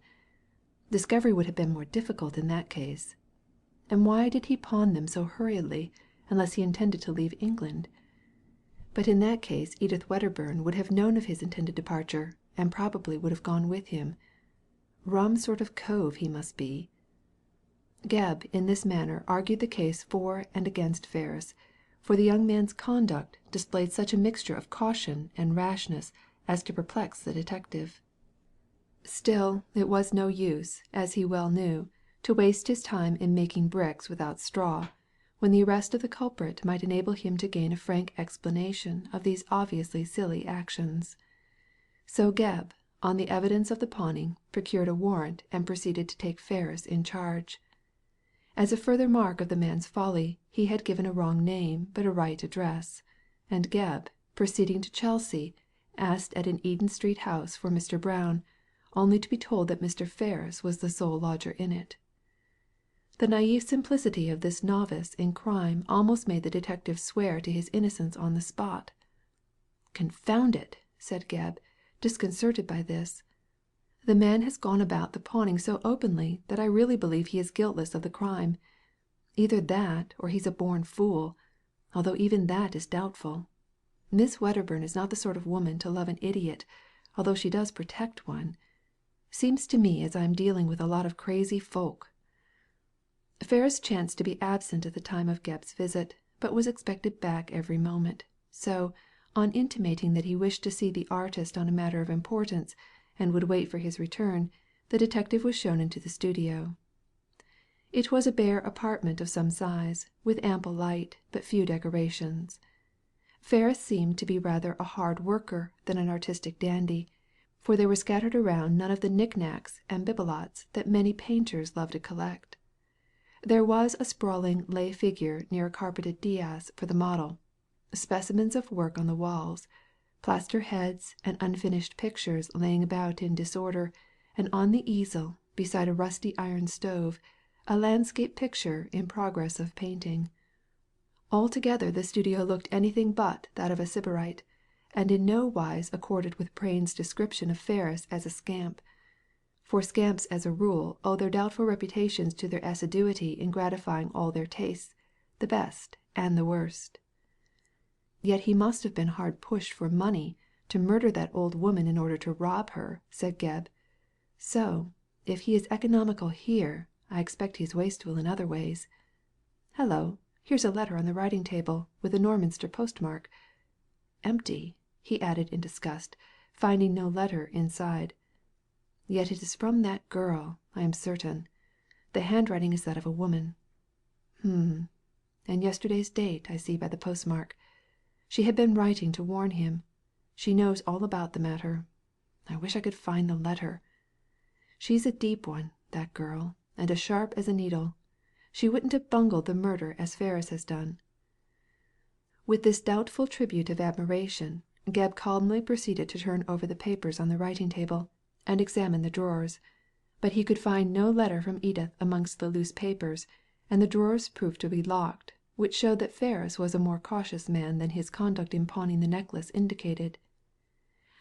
Discovery would have been more difficult in that case. And why did he pawn them so hurriedly, unless he intended to leave England? But in that case Edith Wedderburn would have known of his intended departure, and probably would have gone with him. Rum sort of cove he must be." Gebb in this manner argued the case for and against Ferris, for the young man's conduct displayed such a mixture of caution and rashness as to perplex the detective. Still it was no use, as he well knew, to waste his time in making bricks without straw, when the arrest of the culprit might enable him to gain a frank explanation of these obviously silly actions. So Gebb, on the evidence of the pawning, procured a warrant and proceeded to take Ferris in charge. As a further mark of the man's folly, he had given a wrong name but a right address, and Gebb, proceeding to Chelsea, asked at an Eden Street house for Mr. Brown, only to be told that Mr. Ferris was the sole lodger in it. The naive simplicity of this novice in crime almost made the detective swear to his innocence on the spot. "Confound it," said Gebb, disconcerted by this. "The man has gone about the pawning so openly that I really believe he is guiltless of the crime. Either that, or he's a born fool, although even that is doubtful. Miss Wedderburn is not the sort of woman to love an idiot, although she does protect one. Seems to me as I'm dealing with a lot of crazy folk." Ferris chanced to be absent at the time of Gebb's visit, but was expected back every moment, so, on intimating that he wished to see the artist on a matter of importance, and would wait for his return, the detective was shown into the studio. It was a bare apartment of some size, with ample light, but few decorations. Ferris seemed to be rather a hard worker than an artistic dandy, for there were scattered around none of the knick-knacks and bibelots that many painters love to collect. There was a sprawling lay figure near a carpeted dais for the model, specimens of work on the walls, plaster heads and unfinished pictures laying about in disorder, and on the easel, beside a rusty iron stove, a landscape picture in progress of painting. Altogether the studio looked anything but that of a sybarite, and in no wise accorded with Prain's description of Ferris as a scamp. For scamps as a rule owe their doubtful reputations to their assiduity in gratifying all their tastes, the best and the worst. Yet he must have been hard pushed for money to murder that old woman in order to rob her, said Gebb. So, if he is economical here, I expect he is wasteful in other ways. Hello, here's a letter on the writing table, with a Norminster postmark. Empty, he added in disgust, finding no letter inside. Yet it is from that girl, I am certain. The handwriting is that of a woman. And yesterday's date I see by the postmark. She had been writing to warn him. She knows all about the matter. I wish I could find the letter. She's a deep one, that girl, and as sharp as a needle. She wouldn't have bungled the murder as Ferris has done." With this doubtful tribute of admiration, Gebb calmly proceeded to turn over the papers on the writing table, and examine the drawers. But he could find no letter from Edith amongst the loose papers, and the drawers proved to be locked, which showed that Ferris was a more cautious man than his conduct in pawning the necklace indicated.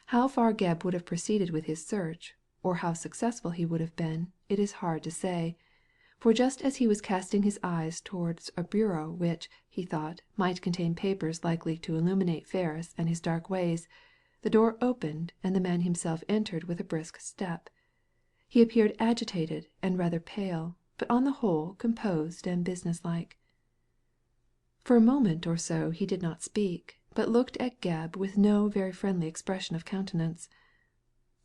How far Gebb would have proceeded with his search, or how successful he would have been, it is hard to say. For just as he was casting his eyes towards a bureau which, he thought, might contain papers likely to illuminate Ferris and his dark ways, the door opened and the man himself entered with a brisk step. He appeared agitated and rather pale, but on the whole composed and businesslike. For a moment or so he did not speak, but looked at Gebb with no very friendly expression of countenance.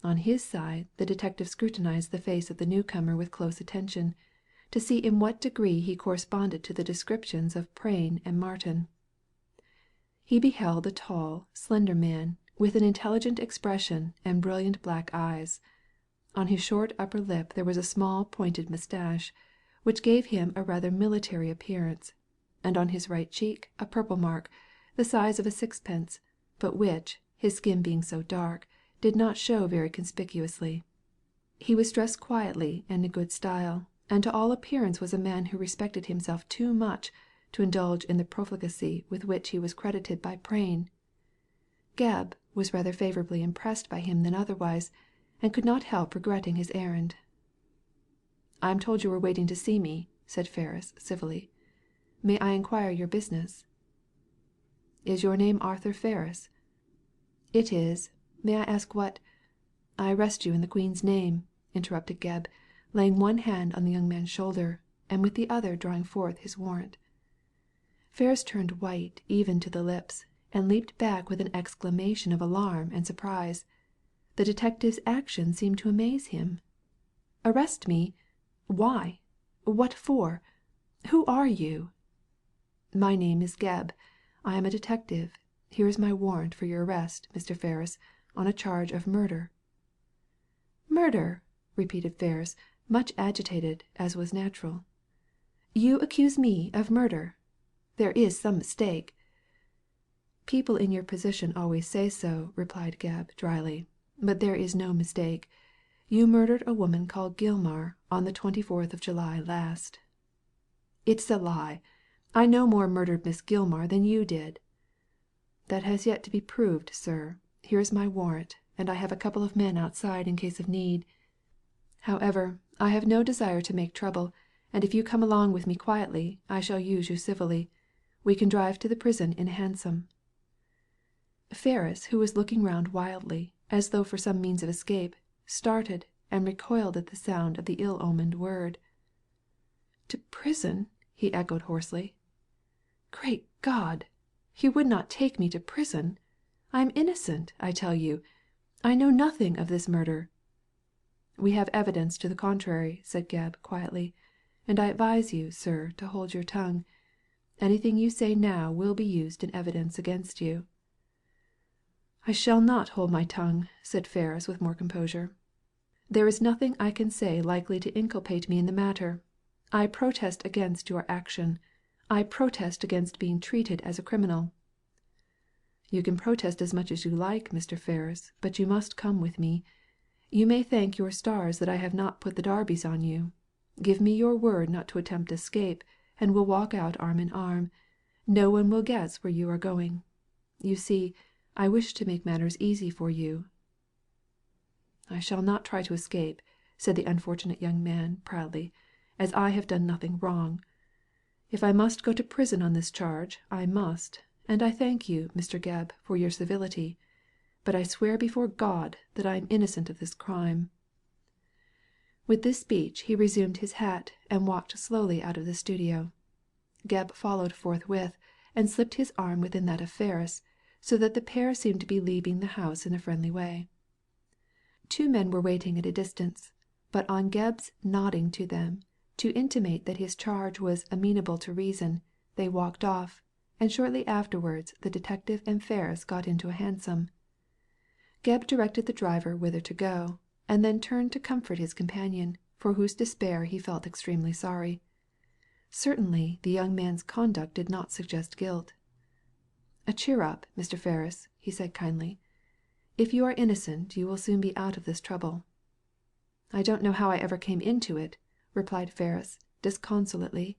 On his side the detective scrutinized the face of the newcomer with close attention, to see in what degree he corresponded to the descriptions of Prain and Martin. He beheld a tall, slender man, with an intelligent expression and brilliant black eyes. On his short upper lip there was a small pointed moustache, which gave him a rather military appearance, and on his right cheek a purple mark, the size of a sixpence, but which, his skin being so dark, did not show very conspicuously. He was dressed quietly and in good style, and to all appearance was a man who respected himself too much to indulge in the profligacy with which he was credited by Prain. Gebb was rather favourably impressed by him than otherwise, and could not help regretting his errand. "I am told you were waiting to see me," said Ferris, civilly. "May I inquire your business?" "Is your name Arthur Ferris?" "It is. May I ask what—" "I arrest you in the Queen's name," interrupted Gebb, laying one hand on the young man's shoulder, and with the other drawing forth his warrant. Ferris turned white even to the lips, and leaped back with an exclamation of alarm and surprise. The detective's action seemed to amaze him. "Arrest me? Why? What for? Who are you?" "My name is Gebb. I am a detective. Here is my warrant for your arrest, Mr. Ferris, on a charge of murder." "Murder!" repeated Ferris, much agitated, as was natural. "You accuse me of murder? There is some mistake." "People in your position always say so," replied Gebb, dryly, "but there is no mistake. You murdered a woman called Gilmar on the 24th of July last." "It's a lie. I no more murdered Miss Gilmar than you did." "That has yet to be proved, sir. Here is my warrant, and I have a couple of men outside in case of need. However, I have no desire to make trouble, and if you come along with me quietly, I shall use you civilly. We can drive to the prison in a hansom." Ferris, who was looking round wildly, as though for some means of escape, started and recoiled at the sound of the ill-omened word. "To prison?" he echoed hoarsely. "Great God! You would not take me to prison? I am innocent, I tell you. I know nothing of this murder." "We have evidence to the contrary," said Gebb, quietly, "and I advise you, sir, to hold your tongue. Anything you say now will be used in evidence against you." "I shall not hold my tongue," said Ferris with more composure. "There is nothing I can say likely to inculpate me in the matter. I protest against your action. I protest against being treated as a criminal." "You can protest as much as you like, Mr. Ferris, but you must come with me. You may thank your stars that I have not put the darbies on you. Give me your word not to attempt escape, and we'll walk out arm in arm. No one will guess where you are going. You see, I wish to make matters easy for you." "I shall not try to escape," said the unfortunate young man, proudly, "as I have done nothing wrong. If I must go to prison on this charge, I must, and I thank you, Mr. Gebb, for your civility. But I swear before God that I am innocent of this crime." With this speech he resumed his hat and walked slowly out of the studio. Gebb followed forthwith, and slipped his arm within that of Ferris, so that the pair seemed to be leaving the house in a friendly way. Two men were waiting at a distance, but on Gebb's nodding to them, to intimate that his charge was amenable to reason, they walked off, and shortly afterwards the detective and Ferris got into a hansom. Gebb directed the driver whither to go, and then turned to comfort his companion, for whose despair he felt extremely sorry. Certainly the young man's conduct did not suggest guilt. "Cheer up, Mr. Ferris," he said kindly. "If you are innocent you will soon be out of this trouble." "I don't know how I ever came into it," replied Ferris, disconsolately.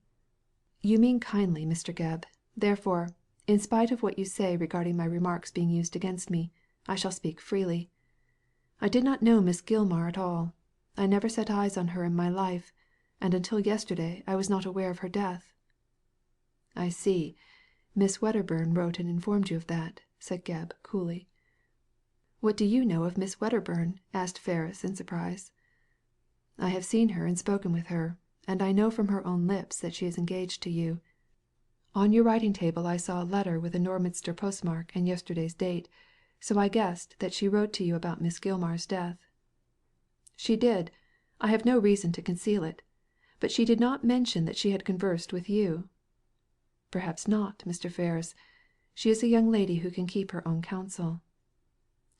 "You mean kindly, Mr. Gebb. Therefore, in spite of what you say regarding my remarks being used against me, I shall speak freely. I did not know Miss Gilmar at all. I never set eyes on her in my life, and until yesterday I was not aware of her death." "I see. Miss Wedderburn wrote and informed you of that," said Gebb, coolly. "What do you know of Miss Wedderburn?" asked Ferris in surprise. "I have seen her and spoken with her, and I know from her own lips that she is engaged to you. On your writing table I saw a letter with a Norminster postmark and yesterday's date, so I guessed that she wrote to you about Miss Gilmar's death." "She did. I have no reason to conceal it. But she did not mention that she had conversed with you." "Perhaps not, Mr. Ferris. She is a young lady who can keep her own counsel."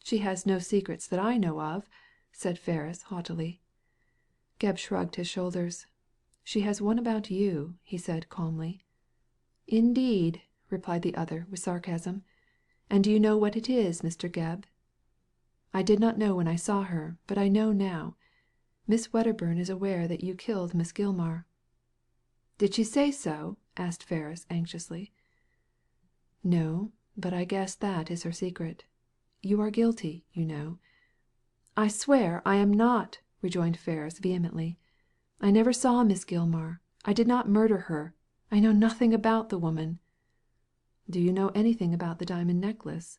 "She has no secrets that I know of," said Ferris, haughtily. Gebb shrugged his shoulders. "She has one about you," he said, calmly. "Indeed," replied the other, with sarcasm. "And do you know what it is, Mr. Gebb?" "I did not know when I saw her, but I know now. Miss Wedderburn is aware that you killed Miss Gilmar." "Did she say so?" asked Ferris, anxiously. "No, but I guess that is her secret. You are guilty, you know." "I swear I am not," rejoined Ferris, vehemently. "I never saw Miss Gilmar. I did not murder her. I know nothing about the woman." "Do you know anything about the diamond necklace?"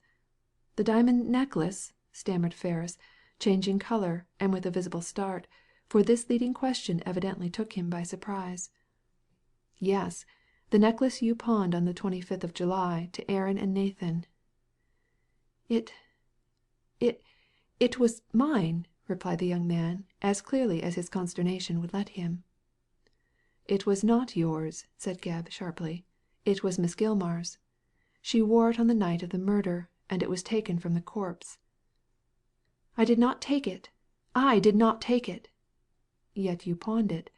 "The diamond necklace?" stammered Ferris, changing colour, and with a visible start, for this leading question evidently took him by surprise. "Yes, the necklace you pawned on the 25th of July to Aaron and Nathan." It was mine," replied the young man, as clearly as his consternation would let him. "It was not yours," said Gebb, sharply. "It was Miss Gilmar's. She wore it on the night of the murder, and it was taken from the corpse." "I did not take it. I did not take it." "Yet you pawned it."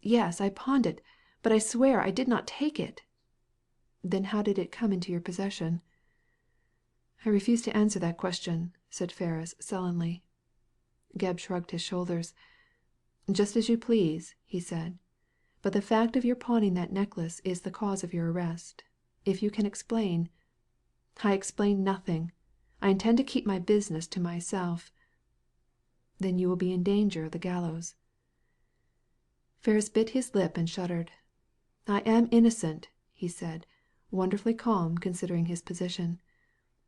"Yes, I pawned it, but I swear I did not take it." "Then how did it come into your possession?" "I refuse to answer that question," said Ferris, sullenly. Gebb shrugged his shoulders. "Just as you please," he said. "But the fact of your pawning that necklace is the cause of your arrest. If you can explain " "I explain nothing. I intend to keep my business to myself." "Then you will be in danger of the gallows." Ferris bit his lip and shuddered. "I am innocent," he said, wonderfully calm considering his position.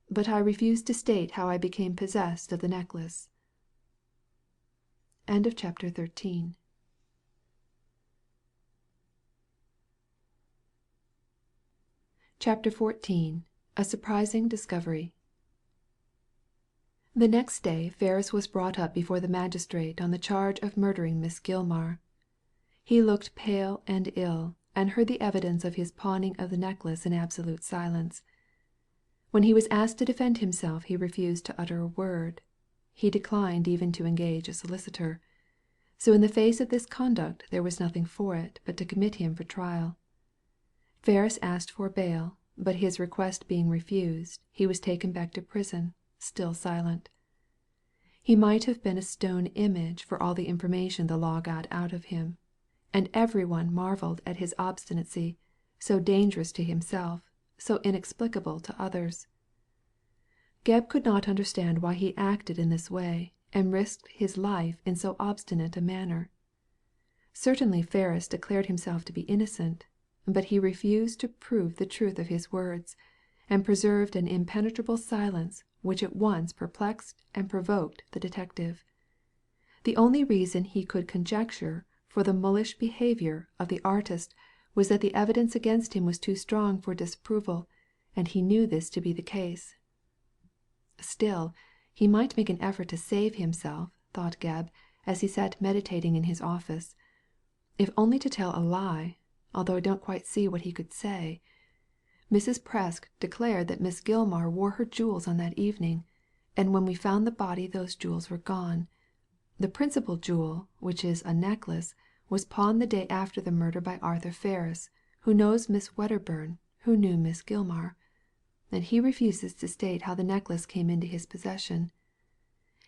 "But I refuse to state how I became possessed of the necklace." Chapter XIV. A surprising discovery. The next day Ferris was brought up before the magistrate on the charge of murdering Miss Gilmar. He looked pale and ill, and heard the evidence of his pawning of the necklace in absolute silence. When he was asked to defend himself he refused to utter a word. He declined even to engage a solicitor. So in the face of this conduct there was nothing for it but to commit him for trial. Ferris asked for bail, but his request being refused, he was taken back to prison, still silent. He might have been a stone image for all the information the law got out of him, and every one marvelled at his obstinacy, so dangerous to himself, so inexplicable to others. Gebb could not understand why he acted in this way, and risked his life in so obstinate a manner. Certainly Ferris declared himself to be innocent, but he refused to prove the truth of his words, and preserved an impenetrable silence which at once perplexed and provoked the detective. The only reason he could conjecture for the mulish behaviour of the artist was that the evidence against him was too strong for disapproval, and he knew this to be the case. Still, he might make an effort to save himself, thought Gebb, as he sat meditating in his office. If only to tell a lie, although I don't quite see what he could say. Mrs. Presk declared that Miss Gilmar wore her jewels on that evening, and when we found the body those jewels were gone. The principal jewel, which is a necklace, was pawned the day after the murder by Arthur Ferris, who knows Miss Wedderburn, who knew Miss Gilmar. And he refuses to state how the necklace came into his possession.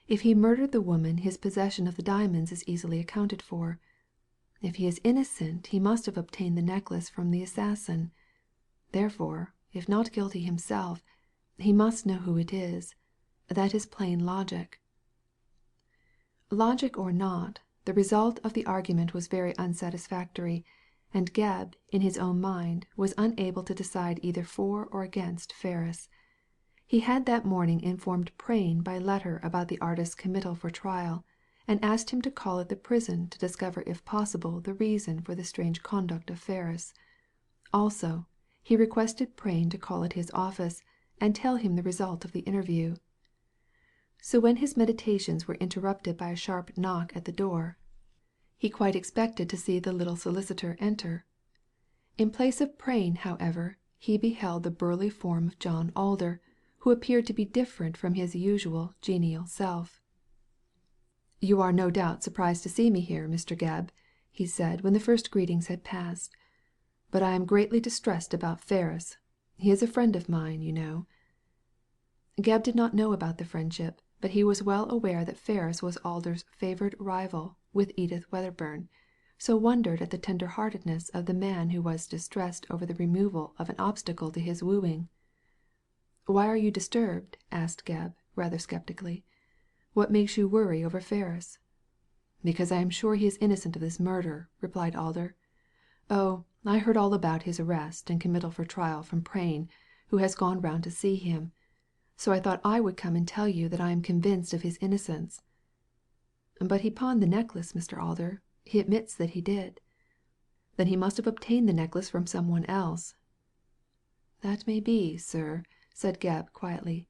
If he murdered the woman his possession of the diamonds is easily accounted for. If he is innocent he must have obtained the necklace from the assassin. Therefore, if not guilty himself, he must know who it is. That is plain logic. Logic or not, the result of the argument was very unsatisfactory, and Gebb, in his own mind, was unable to decide either for or against Ferris. He had that morning informed Prain by letter about the artist's committal for trial, and asked him to call at the prison to discover if possible the reason for the strange conduct of Ferris. Also, he requested Prain to call at his office and tell him the result of the interview. So when his meditations were interrupted by a sharp knock at the door, he quite expected to see the little solicitor enter. In place of Prain, however, he beheld the burly form of John Alder, who appeared to be different from his usual genial self. "You are no doubt surprised to see me here, Mr. Gebb," he said when the first greetings had passed. "But I am greatly distressed about Ferris. He is a friend of mine, you know." Gebb did not know about the friendship, but he was well aware that Ferris was Alder's favoured rival with Edith Wedderburn, so wondered at the tender-heartedness of the man who was distressed over the removal of an obstacle to his wooing. "Why are you disturbed?" asked Gebb, rather sceptically. "What makes you worry over Ferris?" "Because I am sure he is innocent of this murder," replied Alder. "Oh, I heard all about his arrest and committal for trial from Prain, who has gone round to see him. So I thought I would come and tell you that I am convinced of his innocence." "But he pawned the necklace, Mr. Alder. He admits that he did." "Then he must have obtained the necklace from some one else." "That may be, sir," said Gebb quietly.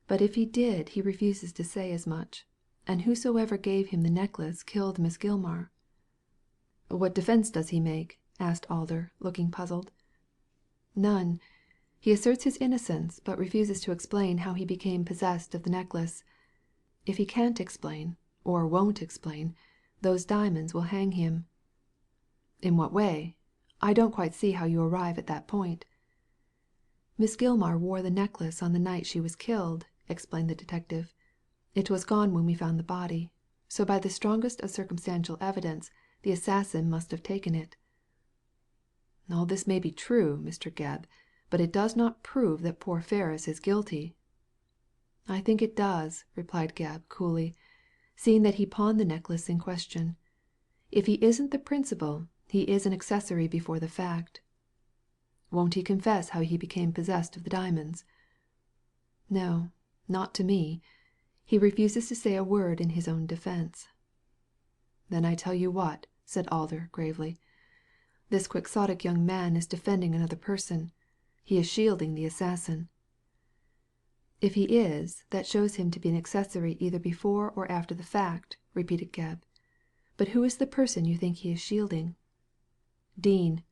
"But if he did he refuses to say as much. And whosoever gave him the necklace killed Miss Gilmar." "What defence does he make?" asked Alder, looking puzzled. "None. He asserts his innocence, but refuses to explain how he became possessed of the necklace. If he can't explain, or won't explain, those diamonds will hang him." "In what way? I don't quite see how you arrive at that point." "Miss Gilmar wore the necklace on the night she was killed," explained the detective. "It was gone when we found the body, so by the strongest of circumstantial evidence the assassin must have taken it." "All this may be true, Mr. Gebb, but it does not prove that poor Ferris is guilty." "I think it does," replied Gebb, coolly, "seeing that he pawned the necklace in question. If he isn't the principal, he is an accessory before the fact." "Won't he confess how he became possessed of the diamonds?" "No, not to me. He refuses to say a word in his own defence." "Then I tell you what," said Alder, gravely. "This quixotic young man is defending another person. He is shielding the assassin." "If he is, that shows him to be an accessory either before or after the fact," repeated Gebb. "But who is the person you think he is shielding?" "Dean.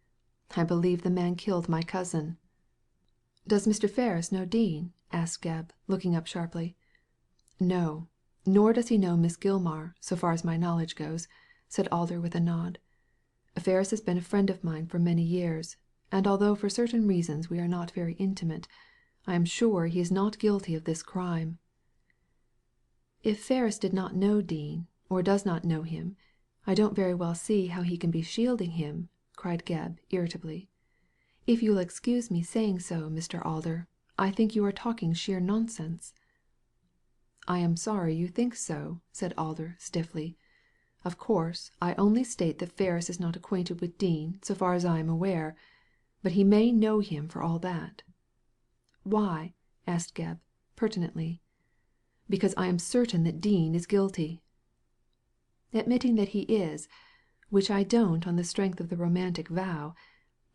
I believe the man killed my cousin." "Does Mr. Ferris know Dean?" asked Gebb, looking up sharply. "No, nor does he know Miss Gilmar, so far as my knowledge goes," said Alder with a nod. "Ferris has been a friend of mine for many years, and although for certain reasons we are not very intimate, I am sure he is not guilty of this crime." "If Ferris did not know Dean, or does not know him, I don't very well see how he can be shielding him," cried Gebb, irritably. If you'll excuse me saying so, Mr. Alder, I think you are talking sheer nonsense." "I am sorry you think so," said Alder, stiffly. "Of course, I only state that Ferris is not acquainted with Dean so far as I am aware, but he may know him for all that." "Why?" asked Gebb, pertinently. "Because I am certain that Dean is guilty." "Admitting that he is, which I don't on the strength of the romantic vow,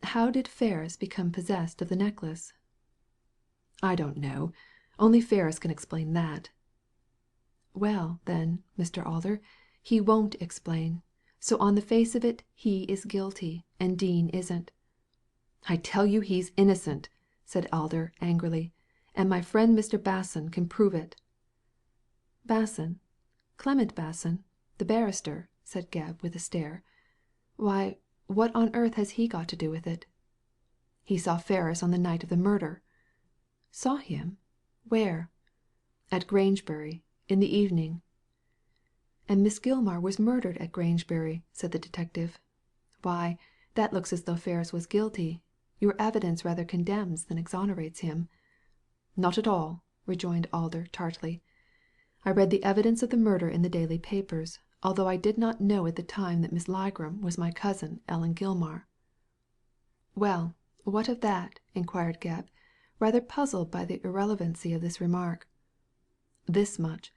how did Ferris become possessed of the necklace?" "I don't know. Only Ferris can explain that." "Well, then, Mr. Alder, he won't explain. So on the face of it he is guilty, and Dean isn't." "I tell you he's innocent," said Alder, angrily, "and my friend Mr. Basson can prove it." "Basson? Clement Basson, the barrister?" said Gebb, with a stare. "Why, what on earth has he got to do with it?" "He saw Ferris on the night of the murder." "Saw him? Where?" "At Grangebury, in the evening." "And Miss Gilmar was murdered at Grangebury," said the detective. "Why, that looks as though Ferris was guilty. Your evidence rather condemns than exonerates him." "Not at all," rejoined Alder, tartly. "I read the evidence of the murder in the daily papers, although I did not know at the time that Miss Ligram was my cousin Ellen Gilmar." "Well, what of that?" inquired Gebb, rather puzzled by the irrelevancy of this remark. "This much.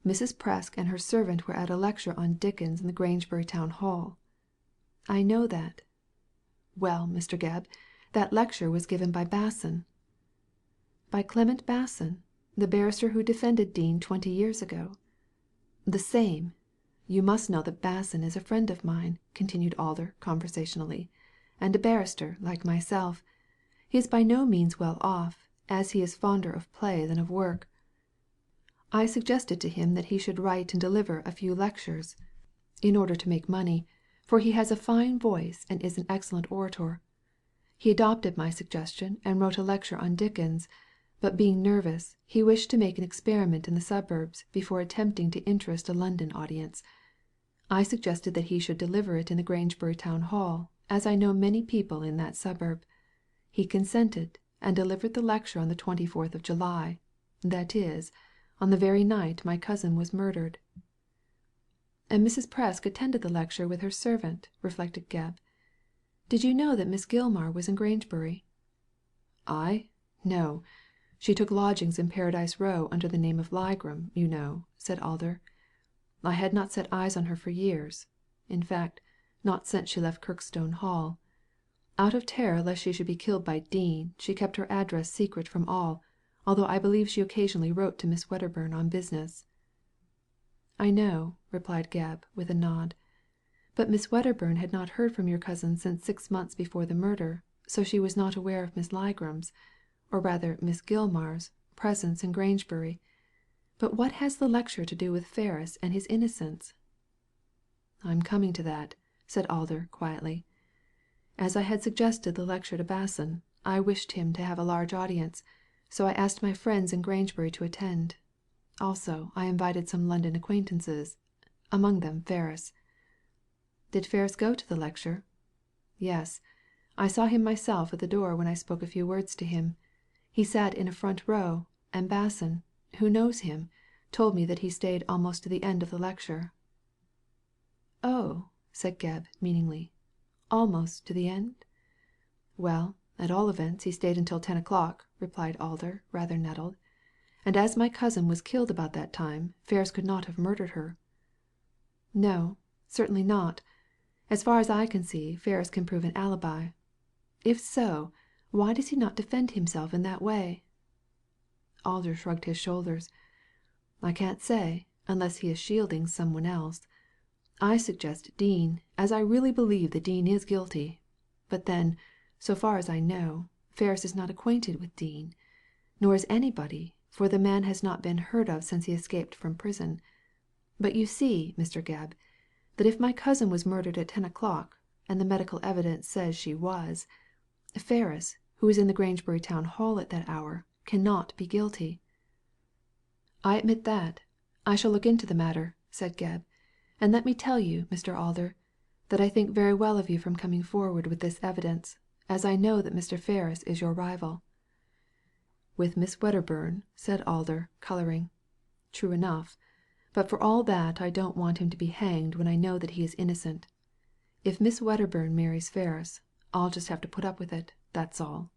Mrs. Presk and her servant were at a lecture on Dickens in the Grangebury Town Hall." "I know that." "Well, Mr. Gebb, that lecture was given by Basson." "By Clement Basson, the barrister who defended Dean 20 years ago?" "The same. You must know that Basson is a friend of mine," continued Alder, conversationally, "and a barrister like myself. He is by no means well off, as he is fonder of play than of work. I suggested to him that he should write and deliver a few lectures in order to make money, for he has a fine voice and is an excellent orator. He adopted my suggestion and wrote a lecture on Dickens, but being nervous, he wished to make an experiment in the suburbs before attempting to interest a London audience. I suggested that he should deliver it in the Grangebury Town Hall, as I know many people in that suburb. He consented, and delivered the lecture on the 24th of July, that is, on the very night my cousin was murdered." "And Mrs. Presk attended the lecture with her servant," reflected Gebb. "Did you know that Miss Gilmar was in Grangebury?" "I? No. She took lodgings in Paradise Row under the name of Ligram, you know," said Alder. "I had not set eyes on her for years. In fact, not since she left Kirkstone Hall. Out of terror lest she should be killed by Dean, she kept her address secret from all, although I believe she occasionally wrote to Miss Wedderburn on business." "I know," replied Gebb, with a nod. "But Miss Wedderburn had not heard from your cousin since 6 months before the murder, so she was not aware of Miss Ligram's, or rather Miss Gilmar's, presence in Grangebury. But what has the lecture to do with Ferris and his innocence?" "I'm coming to that," said Alder, quietly. "As I had suggested the lecture to Basson, I wished him to have a large audience, so I asked my friends in Grangebury to attend. Also I invited some London acquaintances, among them Ferris." "Did Ferris go to the lecture?" "Yes. I saw him myself at the door when I spoke a few words to him. He sat in a front row, and Basson, who knows him, told me that he stayed almost to the end of the lecture." "Oh," said Gebb, meaningly, "almost to the end?" "Well, at all events he stayed until 10 o'clock," replied Alder, rather nettled. "And as my cousin was killed about that time, Ferris could not have murdered her." "No, certainly not. As far as I can see, Ferris can prove an alibi. If so, why does he not defend himself in that way?" Alder shrugged his shoulders. "I can't say, unless he is shielding some one else. I suggest Dean, as I really believe that Dean is guilty. But then, so far as I know, Ferris is not acquainted with Dean. Nor is anybody, for the man has not been heard of since he escaped from prison. But you see, Mr. Gebb, that if my cousin was murdered at 10 o'clock, and the medical evidence says she was, Ferris, who was in the Grangebury Town Hall at that hour, cannot be guilty." "I admit that. I shall look into the matter," said Gebb. "And let me tell you, Mr. Alder, that I think very well of you for coming forward with this evidence, as I know that Mr. Ferris is your rival." "With Miss Wedderburn," said Alder, colouring. "True enough. But for all that I don't want him to be hanged when I know that he is innocent. If Miss Wedderburn marries Ferris, I'll just have to put up with it, that's all."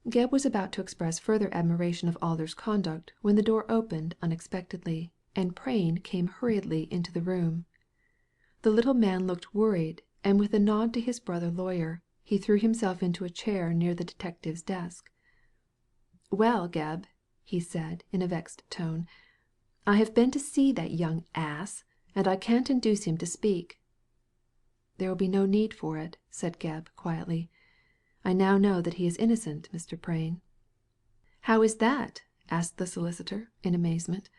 Gebb was about to express further admiration of Alder's conduct when the door opened unexpectedly, and Prain came hurriedly into the room. The little man looked worried, and with a nod to his brother lawyer, he threw himself into a chair near the detective's desk. "Well, Gebb," he said in a vexed tone, "I have been to see that young ass, and I can't induce him to speak." "There will be no need for it," said Gebb, quietly. "I now know that he is innocent, Mr. Prain." "How is that?" asked the solicitor, in amazement.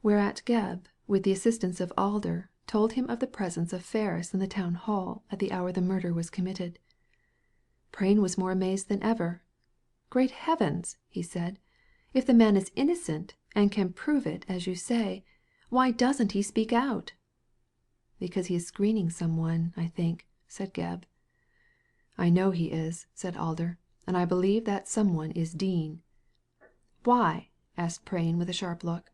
Whereat Gebb, with the assistance of Alder, told him of the presence of Ferris in the town hall at the hour the murder was committed. Prain was more amazed than ever. "Great heavens!" he said. "If the man is innocent, and can prove it, as you say, why doesn't he speak out?" "Because he is screening some one, I think," said Gebb. "I know he is," said Alder, "and I believe that some one is Dean." "Why?" asked Prain with a sharp look.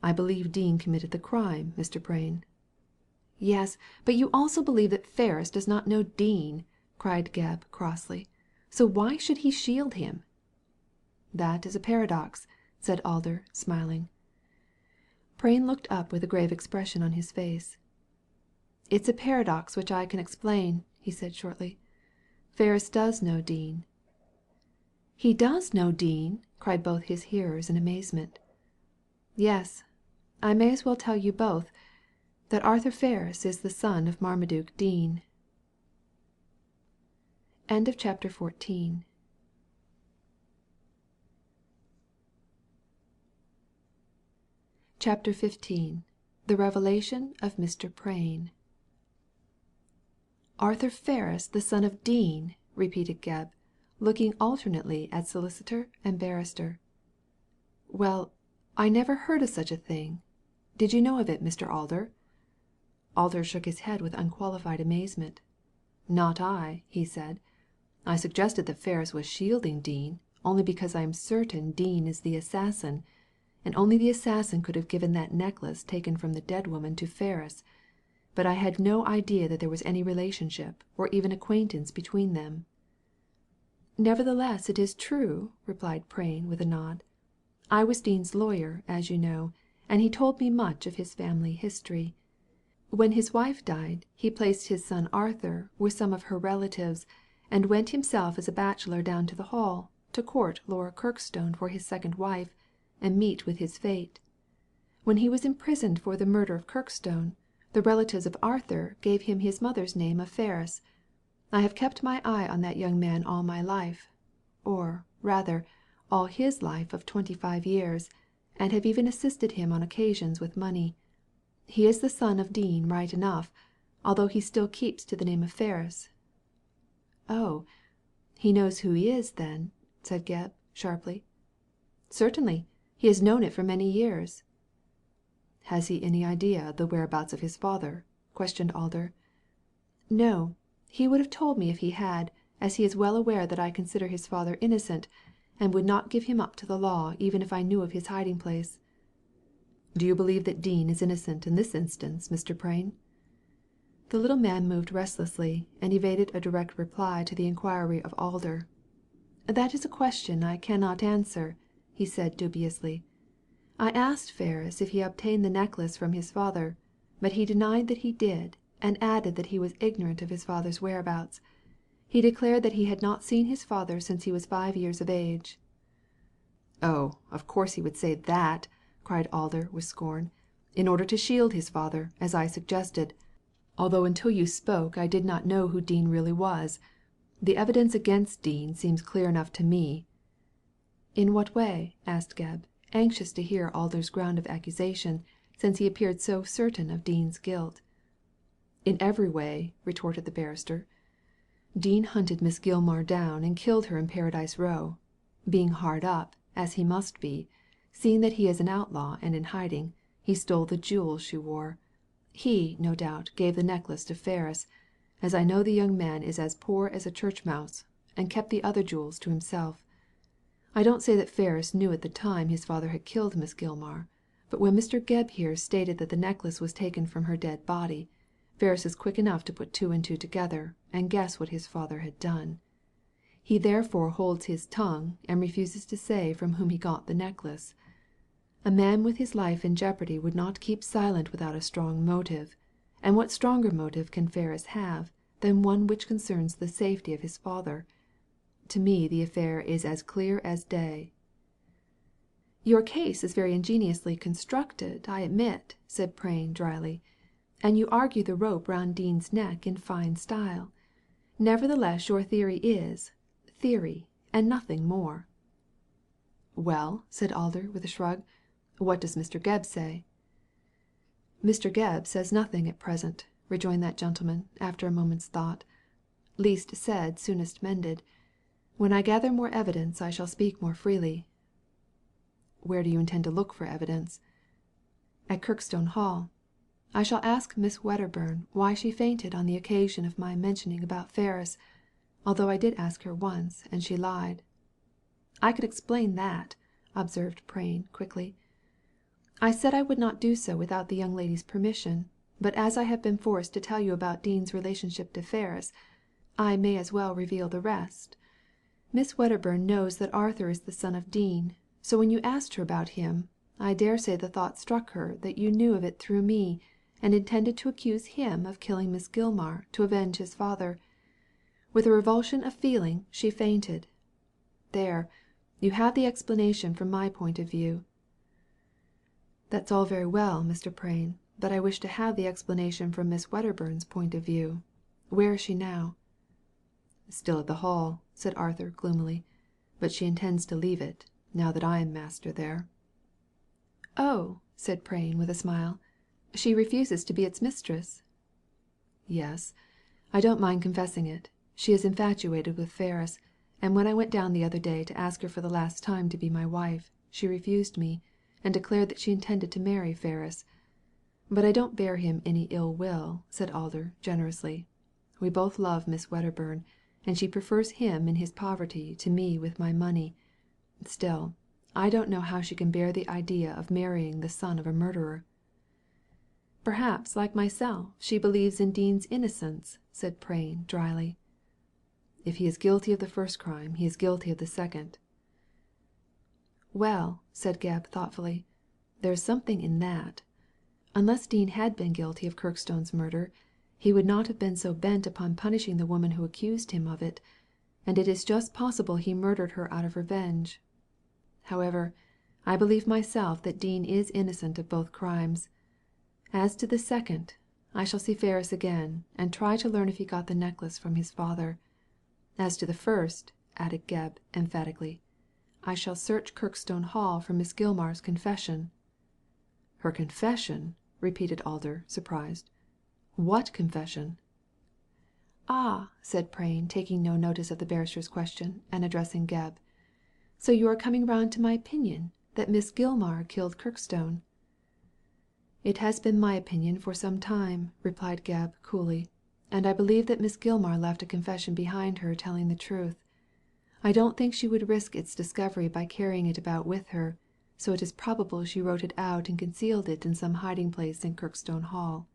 "I believe Dean committed the crime, Mr. Prain." "Yes, but you also believe that Ferris does not know Dean," cried Gebb, crossly. "So why should he shield him?" "That is a paradox," said Alder, smiling. Prain looked up with a grave expression on his face. "It's a paradox which I can explain," he said shortly. "Ferris does know Dean." "He does know Dean?" cried both his hearers in amazement. "Yes. I may as well tell you both that Arthur Ferris is the son of Marmaduke Dean." Chapter 15. The Revelation of Mr. Prain. "Arthur Ferris the son of Dean," repeated Gebb, looking alternately at solicitor and barrister. "Well, I never heard of such a thing. Did you know of it, Mr. Alder?" Alder shook his head with unqualified amazement. "Not I," he said. "I suggested that Ferris was shielding Dean, only because I am certain Dean is the assassin, and only the assassin could have given that necklace taken from the dead woman to Ferris. But I had no idea that there was any relationship, or even acquaintance between them." "Nevertheless it is true," replied Prain with a nod. "I was Dean's lawyer, as you know, and he told me much of his family history. When his wife died he placed his son Arthur with some of her relatives, and went himself as a bachelor down to the Hall, to court Laura Kirkstone for his second wife, and meet with his fate. When he was imprisoned for the murder of Kirkstone, the relatives of Arthur gave him his mother's name of Ferris. I have kept my eye on that young man all my life, or, rather, all his life of 25 years, and have even assisted him on occasions with money. He is the son of Dean right enough, although he still keeps to the name of Ferris." "Oh, he knows who he is, then?" said Gebb, sharply. "Certainly. He has known it for many years." "Has he any idea of the whereabouts of his father?" questioned Alder. "No. He would have told me if he had, as he is well aware that I consider his father innocent, and would not give him up to the law even if I knew of his hiding place." "Do you believe that Dean is innocent in this instance, Mr. Prain?" The little man moved restlessly, and evaded a direct reply to the inquiry of Alder. "That is a question I cannot answer," he said dubiously. "I asked Ferris if he obtained the necklace from his father, but he denied that he did, and added that he was ignorant of his father's whereabouts. He declared that he had not seen his father since he was 5 years of age." "Oh, of course he would say that," cried Alder with scorn, "in order to shield his father, as I suggested, although until you spoke I did not know who Dean really was. The evidence against Dean seems clear enough to me." "In what way?" asked Gebb, anxious to hear Alder's ground of accusation, since he appeared so certain of Dean's guilt. "In every way," retorted the barrister. "Dean hunted Miss Gilmar down and killed her in Paradise Row. Being hard up, as he must be, seeing that he is an outlaw and in hiding, he stole the jewels she wore. He, no doubt, gave the necklace to Ferris, as I know the young man is as poor as a church mouse, and kept the other jewels to himself. I don't say that Ferris knew at the time his father had killed Miss Gilmar, but when Mr. Gebb here stated that the necklace was taken from her dead body, Ferris is quick enough to put two and two together and guess what his father had done. He therefore holds his tongue and refuses to say from whom he got the necklace. A man with his life in jeopardy would not keep silent without a strong motive, and what stronger motive can Ferris have than one which concerns the safety of his father? To me the affair is as clear as day." "Your case is very ingeniously constructed, I admit," said Prain dryly, "and you argue the rope round Dean's neck in fine style. Nevertheless your theory is theory, and nothing more." "Well," said Alder, with a shrug, "what does Mr. Gebb say?" "Mr. Gebb says nothing at present," rejoined that gentleman, after a moment's thought. "Least said soonest mended. When I gather more evidence I shall speak more freely." "Where do you intend to look for evidence?" "At Kirkstone Hall. I shall ask Miss Wedderburn why she fainted on the occasion of my mentioning about Ferris, although I did ask her once, and she lied." "I could explain that," observed Prain quickly. "I said I would not do so without the young lady's permission, but as I have been forced to tell you about Dean's relationship to Ferris, I may as well reveal the rest. Miss Wedderburn knows that Arthur is the son of Dean, so when you asked her about him, I dare say the thought struck her that you knew of it through me, and intended to accuse him of killing Miss Gilmar to avenge his father. With a revulsion of feeling she fainted. There, you have the explanation from my point of view." "That's all very well, Mr. Prain, but I wish to have the explanation from Miss Wedderburn's point of view. Where is she now?" "Still at the Hall," said Arthur gloomily, "but she intends to leave it, now that I am master there." "Oh," said Prain with a smile, "she refuses to be its mistress?" "Yes. I don't mind confessing it. She is infatuated with Ferris, and when I went down the other day to ask her for the last time to be my wife, she refused me, and declared that she intended to marry Ferris. But I don't bear him any ill will," said Alder generously. "We both love Miss Wedderburn, and she prefers him in his poverty to me with my money. Still, I don't know how she can bear the idea of marrying the son of a murderer." "Perhaps, like myself, she believes in Dean's innocence," said Prain dryly. "If he is guilty of the first crime he is guilty of the second." "Well," said Gebb thoughtfully, "there is something in that. Unless Dean had been guilty of Kirkstone's murder, he would not have been so bent upon punishing the woman who accused him of it, and it is just possible he murdered her out of revenge. However, I believe myself that Dean is innocent of both crimes. As to the second, I shall see Ferris again, and try to learn if he got the necklace from his father. As to the first," added Gebb emphatically, "I shall search Kirkstone Hall for Miss Gilmar's confession." "Her confession?" repeated Alder, surprised. "What confession?" "Ah," said Prain, taking no notice of the barrister's question, and addressing Gebb, "so you are coming round to my opinion that Miss Gilmar killed Kirkstone?" "It has been my opinion for some time," replied Gebb coolly, "and I believe that Miss Gilmar left a confession behind her telling the truth. I don't think she would risk its discovery by carrying it about with her, so it is probable she wrote it out and concealed it in some hiding place in Kirkstone Hall."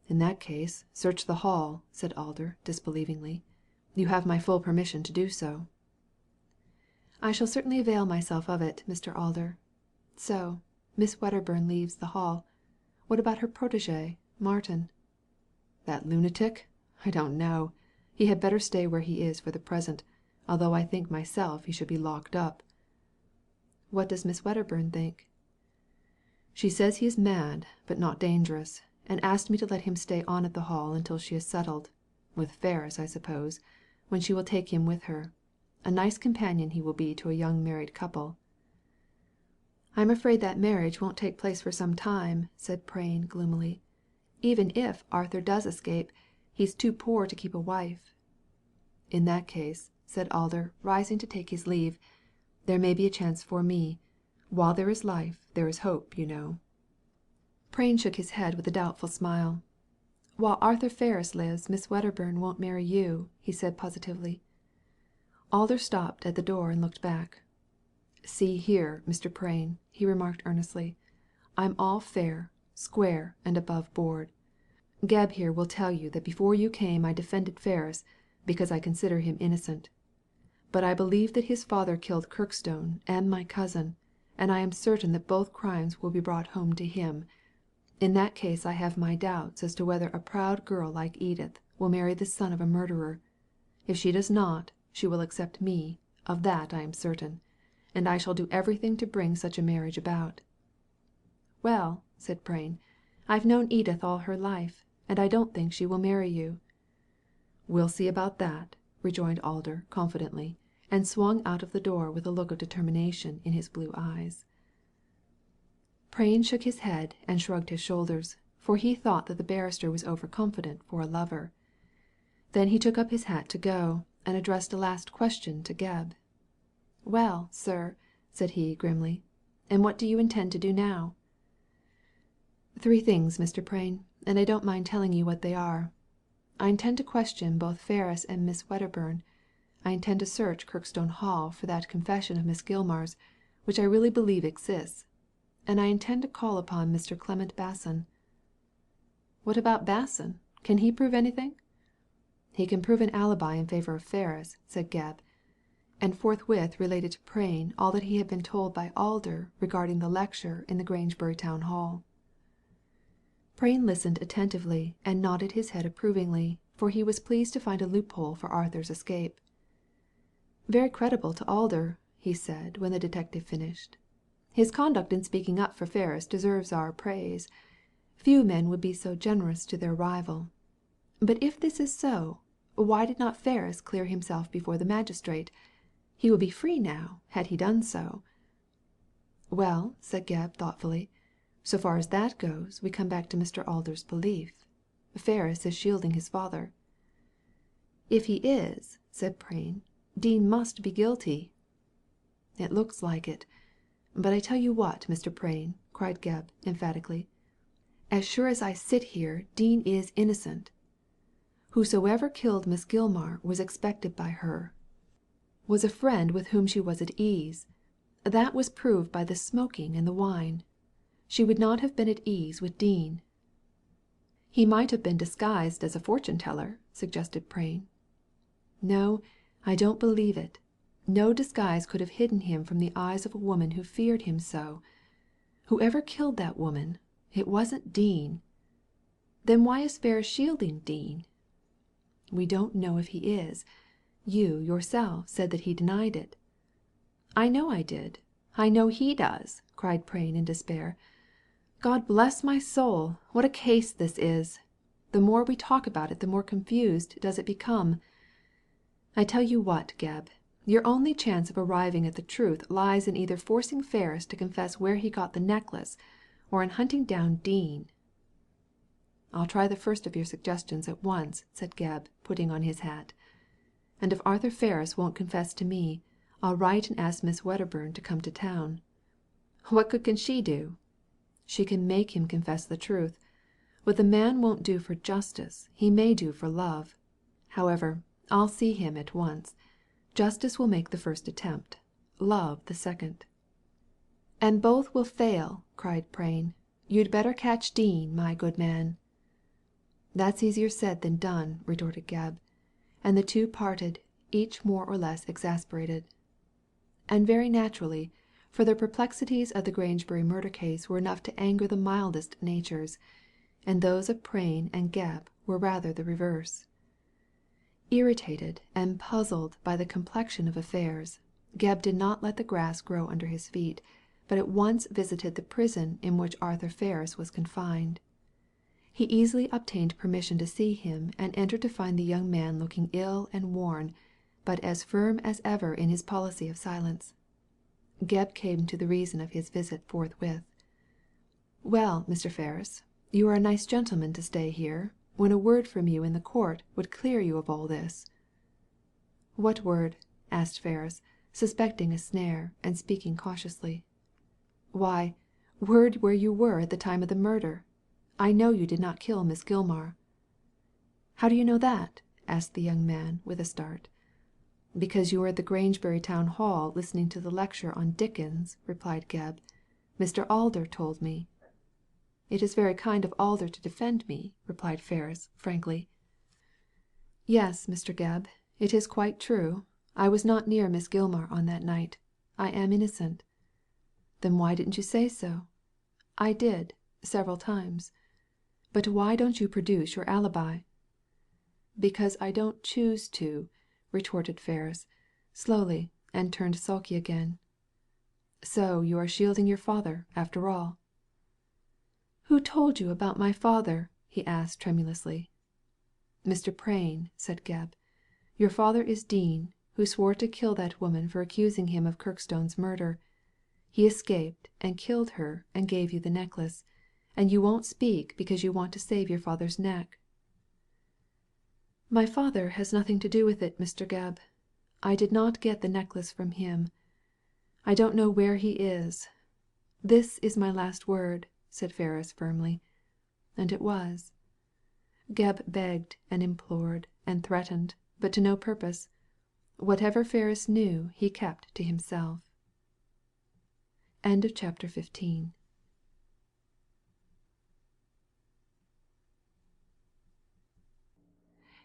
"In that case, search the Hall," said Alder disbelievingly. "You have my full permission to do so." "I shall certainly avail myself of it, Mr. Alder. So, Miss Wedderburn leaves the Hall. What about her protege, Martin?" "That lunatic? I don't know. He had better stay where he is for the present, although I think myself he should be locked up." "What does Miss Wedderburn think?" "She says he is mad, but not dangerous, and asked me to let him stay on at the Hall until she is settled — with Ferris, I suppose — when she will take him with her. A nice companion he will be to a young married couple." "I'm afraid that marriage won't take place for some time," said Prain gloomily. "Even if Arthur does escape, he's too poor to keep a wife." "In that case," said Alder, rising to take his leave, "there may be a chance for me. While there is life there is hope, you know." Prain shook his head with a doubtful smile. While Arthur Ferris lives, Miss Wedderburn won't marry you," he said positively. Alder stopped at the door and looked back. "See here, Mr. Prain," he remarked earnestly, "I'm all fair, square, and above board. Gebb here will tell you that before you came I defended Ferris because I consider him innocent. But I believe that his father killed Kirkstone and my cousin, and I am certain that both crimes will be brought home to him. In that case I have my doubts as to whether a proud girl like Edith will marry the son of a murderer. If she does not, she will accept me, of that I am certain, and I shall do everything to bring such a marriage about." "Well," said Prain, "I've known Edith all her life, and I don't think she will marry you." "We'll see about that," rejoined Alder confidently, and swung out of the door with a look of determination in his blue eyes. Prain shook his head and shrugged his shoulders, for he thought that the barrister was overconfident for a lover. Then he took up his hat to go, and addressed a last question to Gebb. "Well, sir," said he grimly, "and what do you intend to do now?" "Three things, Mr. Prain, and I don't mind telling you what they are. I intend to question both Ferris and Miss Wedderburn. I intend to search Kirkstone Hall for that confession of Miss Gilmar's, which I really believe exists. And I intend to call upon Mr. Clement Basson." "What about Basson? Can he prove anything?" "He can prove an alibi in favour of Ferris," said Gebb, and forthwith related to Prain all that he had been told by Alder regarding the lecture in the Grangebury Town Hall. Prain listened attentively and nodded his head approvingly, for he was pleased to find a loophole for Arthur's escape. "Very creditable to Alder," he said when the detective finished. "His conduct in speaking up for Ferris deserves our praise. Few men would be so generous to their rival. But if this is so, why did not Ferris clear himself before the magistrate? He will be free now, had he done so." "Well," said Gebb thoughtfully, "so far as that goes we come back to Mr. Alder's belief. Ferris is shielding his father." "If he is," said Prain, "Dean must be guilty." "It looks like it. But I tell you what, Mr. Prain," cried Gebb emphatically, "as sure as I sit here Dean is innocent. Whosoever killed Miss Gilmar was expected by her, was a friend with whom she was at ease. That was proved by the smoking and the wine. She would not have been at ease with Dean." "He might have been disguised as a fortune teller," suggested Prain. "No, I don't believe it. No disguise could have hidden him from the eyes of a woman who feared him so. Whoever killed that woman, it wasn't Dean. Then why is Ferris shielding Dean?" "We don't know if he is. You yourself said that he denied it." "I know I did. I know he does," cried Prain in despair. "God bless my soul, what a case this is! The more we talk about it the more confused does it become. I tell you what, Gebb, your only chance of arriving at the truth lies in either forcing Ferris to confess where he got the necklace, or in hunting down Dean." "I'll try the first of your suggestions at once," said Gebb, putting on his hat. "And if Arthur Ferris won't confess to me, I'll write and ask Miss Wedderburn to come to town." "What good can she do?" "She can make him confess the truth. What the man won't do for justice he may do for love. However, I'll see him at once. Justice will make the first attempt, love the second." "And both will fail," cried Prain. "You'd better catch Dean, my good man." "That's easier said than done," retorted Gebb, and the two parted, each more or less exasperated. And very naturally, for the perplexities of the Grangebury murder case were enough to anger the mildest natures, and those of Prain and Gebb were rather the reverse. Irritated and puzzled by the complexion of affairs, Gebb did not let the grass grow under his feet, but at once visited the prison in which Arthur Ferris was confined. He easily obtained permission to see him and entered to find the young man looking ill and worn, but as firm as ever in his policy of silence. Gebb came to the reason of his visit forthwith. "Well, Mr. Ferris, you are a nice gentleman to stay here, when a word from you in the court would clear you of all this." "What word?" asked Ferris, suspecting a snare, and speaking cautiously. "Why, word where you were at the time of the murder. I know you did not kill Miss Gilmar." How do you know that?" asked the young man, with a start. "Because you were at the Grangebury Town Hall listening to the lecture on Dickens," replied Gebb. "Mr. Alder told me." "It is very kind of Alder to defend me," replied Ferris, frankly. "Yes, Mr. Gebb, it is quite true. I was not near Miss Gilmar on that night. I am innocent." "Then why didn't you say so?" "I did, several times." "But why don't you produce your alibi?" "Because I don't choose to," retorted Ferris, slowly, and turned sulky again. "So you are shielding your father, after all?" "Who told you about my father?" he asked tremulously. "Mr. Prain," said Gebb. "Your father is Dean, who swore to kill that woman for accusing him of Kirkstone's murder. He escaped and killed her and gave you the necklace, and you won't speak because you want to save your father's neck." "My father has nothing to do with it, Mr. Gebb. I did not get the necklace from him. I don't know where he is. This is my last word," said Ferris firmly. And it was. Gebb begged and implored and threatened, but to no purpose. Whatever Ferris knew he kept to himself.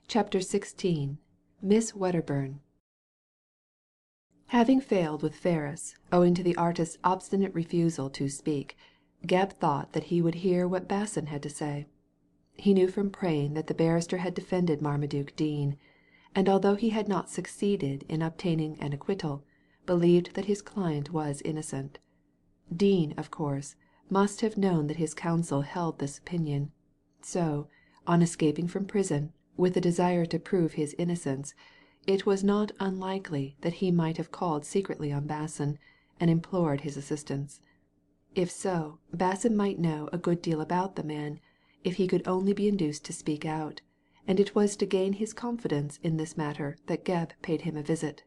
Chapter XVI. Miss Wedderburn. Having failed with Ferris, owing to the artist's obstinate refusal to speak, Gebb thought that he would hear what Basson had to say. He knew from Prain that the barrister had defended Marmaduke Dean, and although he had not succeeded in obtaining an acquittal, believed that his client was innocent. Dean, of course, must have known that his counsel held this opinion. So, on escaping from prison, with the desire to prove his innocence, it was not unlikely that he might have called secretly on Basson, and implored his assistance. If so, Basson might know a good deal about the man, if he could only be induced to speak out, and it was to gain his confidence in this matter that Gebb paid him a visit.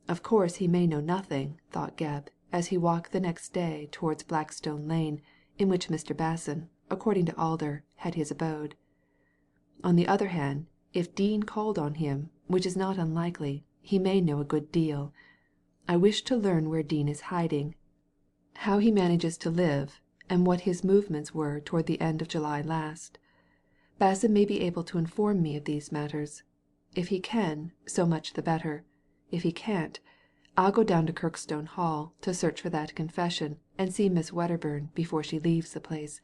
Of course he may know nothing, thought Gebb, as he walked the next day towards Blackstone Lane, in which Mr. Basson, according to Alder, had his abode. On the other hand, if Dean called on him, which is not unlikely, he may know a good deal. I wish to learn where Dean is hiding, how he manages to live, and what his movements were toward the end of July last. Basson may be able to inform me of these matters. If he can, so much the better. If he can't, I'll go down to Kirkstone Hall to search for that confession and see Miss Wedderburn before she leaves the place.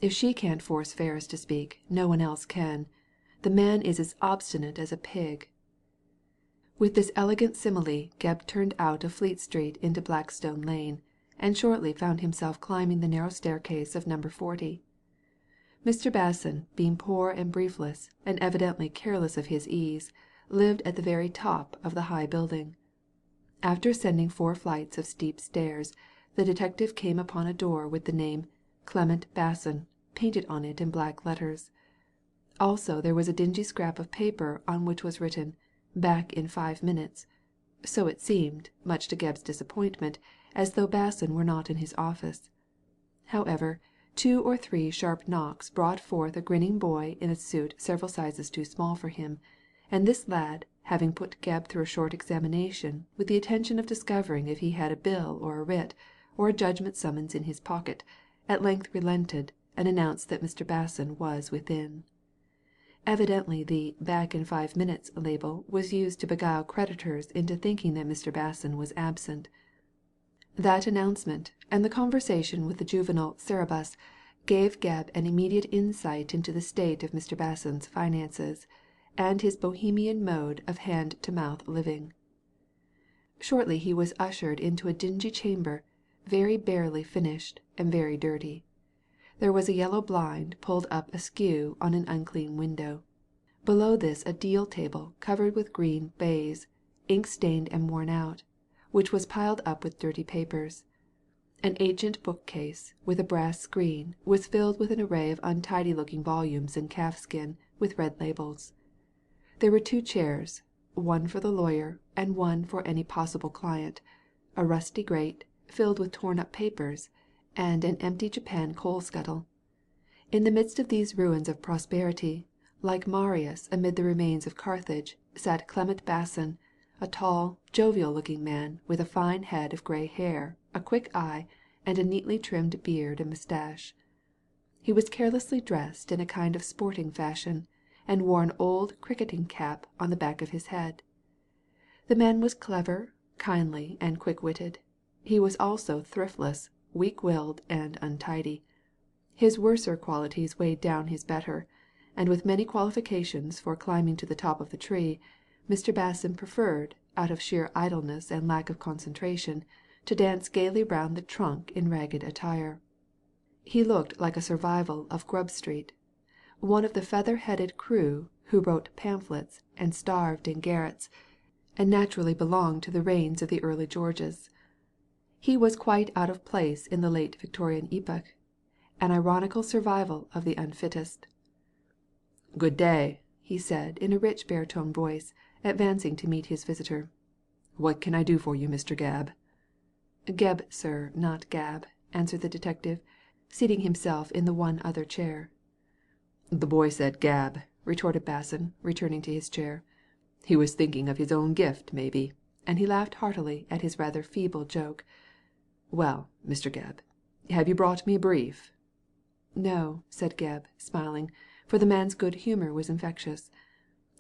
If she can't force Ferris to speak, no one else can. The man is as obstinate as a pig. With this elegant simile Gebb turned out of Fleet Street into Blackstone Lane, and shortly found himself climbing the narrow staircase of No. 40. Mr. Basson, being poor and briefless, and evidently careless of his ease, lived at the very top of the high building. After ascending 4 flights of steep stairs, the detective came upon a door with the name Clement Basson painted on it in black letters. Also there was a dingy scrap of paper on which was written "Back in 5 minutes." So it seemed, much to Gebb's disappointment, as though Basson were not in his office. However, 2 or 3 sharp knocks brought forth a grinning boy in a suit several sizes too small for him, and this lad, having put Gebb through a short examination with the intention of discovering if he had a bill or a writ, or a judgment summons in his pocket, at length relented, and announced that Mr. Basson was within. Evidently the "back in 5 minutes" label was used to beguile creditors into thinking that Mr. Basson was absent. That announcement, and the conversation with the juvenile Cerberus, gave Gebb an immediate insight into the state of Mr. Basson's finances, and his Bohemian mode of hand-to-mouth living. Shortly he was ushered into a dingy chamber, very barely finished and very dirty. There was a yellow blind pulled up askew on an unclean window. Below this a deal table covered with green baize, ink-stained and worn out, which was piled up with dirty papers. An ancient bookcase, with a brass screen, was filled with an array of untidy-looking volumes in calfskin, with red labels. There were 2 chairs, one for the lawyer and one for any possible client, a rusty grate, filled with torn-up papers, and an empty Japan coal-scuttle. In the midst of these ruins of prosperity, like Marius amid the remains of Carthage, sat Clement Basson, a tall, jovial-looking man with a fine head of grey hair, a quick eye, and a neatly trimmed beard and moustache. He was carelessly dressed in a kind of sporting fashion, and wore an old cricketing cap on the back of his head. The man was clever, kindly, and quick-witted. He was also thriftless, weak-willed, and untidy. His worser qualities weighed down his better, and with many qualifications for climbing to the top of the tree, Mr. Basson preferred, out of sheer idleness and lack of concentration, to dance gaily round the trunk in ragged attire. He looked like a survival of Grub Street, one of the feather-headed crew who wrote pamphlets and starved in garrets, and naturally belonged to the reigns of the early Georges. He was quite out of place in the late Victorian epoch, an ironical survival of the unfittest. "Good day," he said in a rich baritone voice, advancing to meet his visitor. "What can I do for you, Mr. Gebb?" "Gebb, sir, not Gab," answered the detective, seating himself in the one other chair. "The boy said Gab," retorted Basson, returning to his chair. "He was thinking of his own gift, maybe," and he laughed heartily at his rather feeble joke. "Well, Mr. Gebb, have you brought me a brief?" "No," said Gebb, smiling, for the man's good humour was infectious.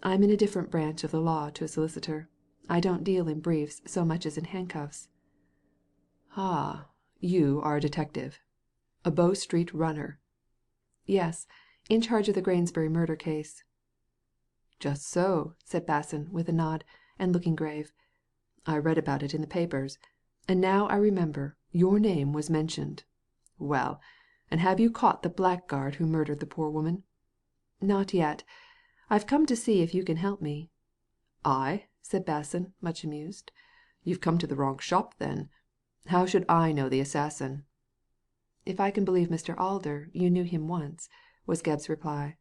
"I'm in a different branch of the law to a solicitor. I don't deal in briefs so much as in handcuffs." "Ah, you are a detective. A Bow Street runner." "Yes, in charge of the Grangebury murder case." "Just so," said Basson with a nod, and looking grave. "I read about it in the papers. And now I remember, your name was mentioned. Well, and have you caught the blackguard who murdered the poor woman?" "Not yet. I've come to see if you can help me." "I?" said Basson, much amused. "You've come to the wrong shop then. How should I know the assassin?" "If I can believe Mr. Alder, you knew him once," was Gebb's reply.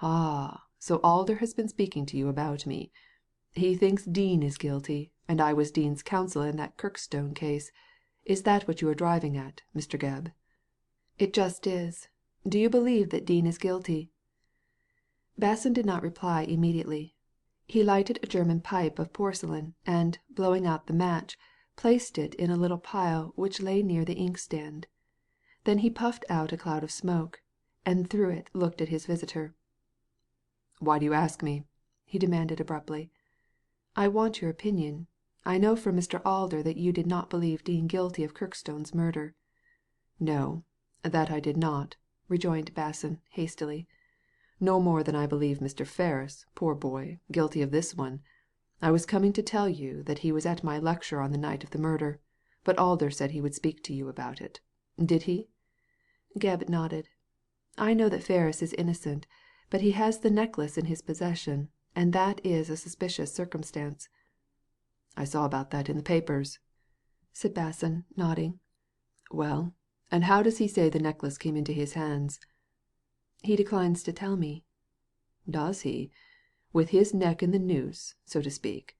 "Ah, so Alder has been speaking to you about me. He thinks Dean is guilty, and I was Dean's counsel in that Kirkstone case. Is that what you are driving at, Mr. Gebb?" "It just is. Do you believe that Dean is guilty?" Basson did not reply immediately. He lighted a German pipe of porcelain, and, blowing out the match, placed it in a little pile which lay near the inkstand. Then he puffed out a cloud of smoke, and through it looked at his visitor. "Why do you ask me?" he demanded abruptly. "I want your opinion. I know from Mr. Alder that you did not believe Dean guilty of Kirkstone's murder." "No, that I did not," rejoined Basson hastily. "No more than I believe Mr. Ferris, poor boy, guilty of this one. I was coming to tell you that he was at my lecture on the night of the murder, but Alder said he would speak to you about it. Did he?" Gebb nodded. "I know that Ferris is innocent, but he has the necklace in his possession, and that is a suspicious circumstance." "I saw about that in the papers," said Basson, nodding. "Well, and how does he say the necklace came into his hands?" "He declines to tell me." "Does he? With his neck in the noose, so to speak?"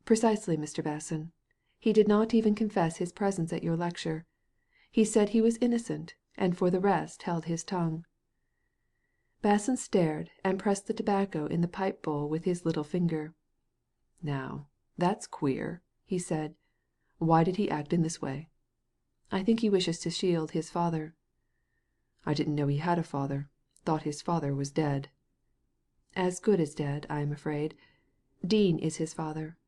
"Precisely, Mr. Basson. He did not even confess his presence at your lecture. He said he was innocent, and for the rest held his tongue." Basson stared and pressed the tobacco in the pipe bowl with his little finger. "Now, that's queer," he said. "Why did he act in this way?" "I think he wishes to shield his father." "I didn't know he had a father. Thought his father was dead." "As good as dead, I am afraid. Dean is his father."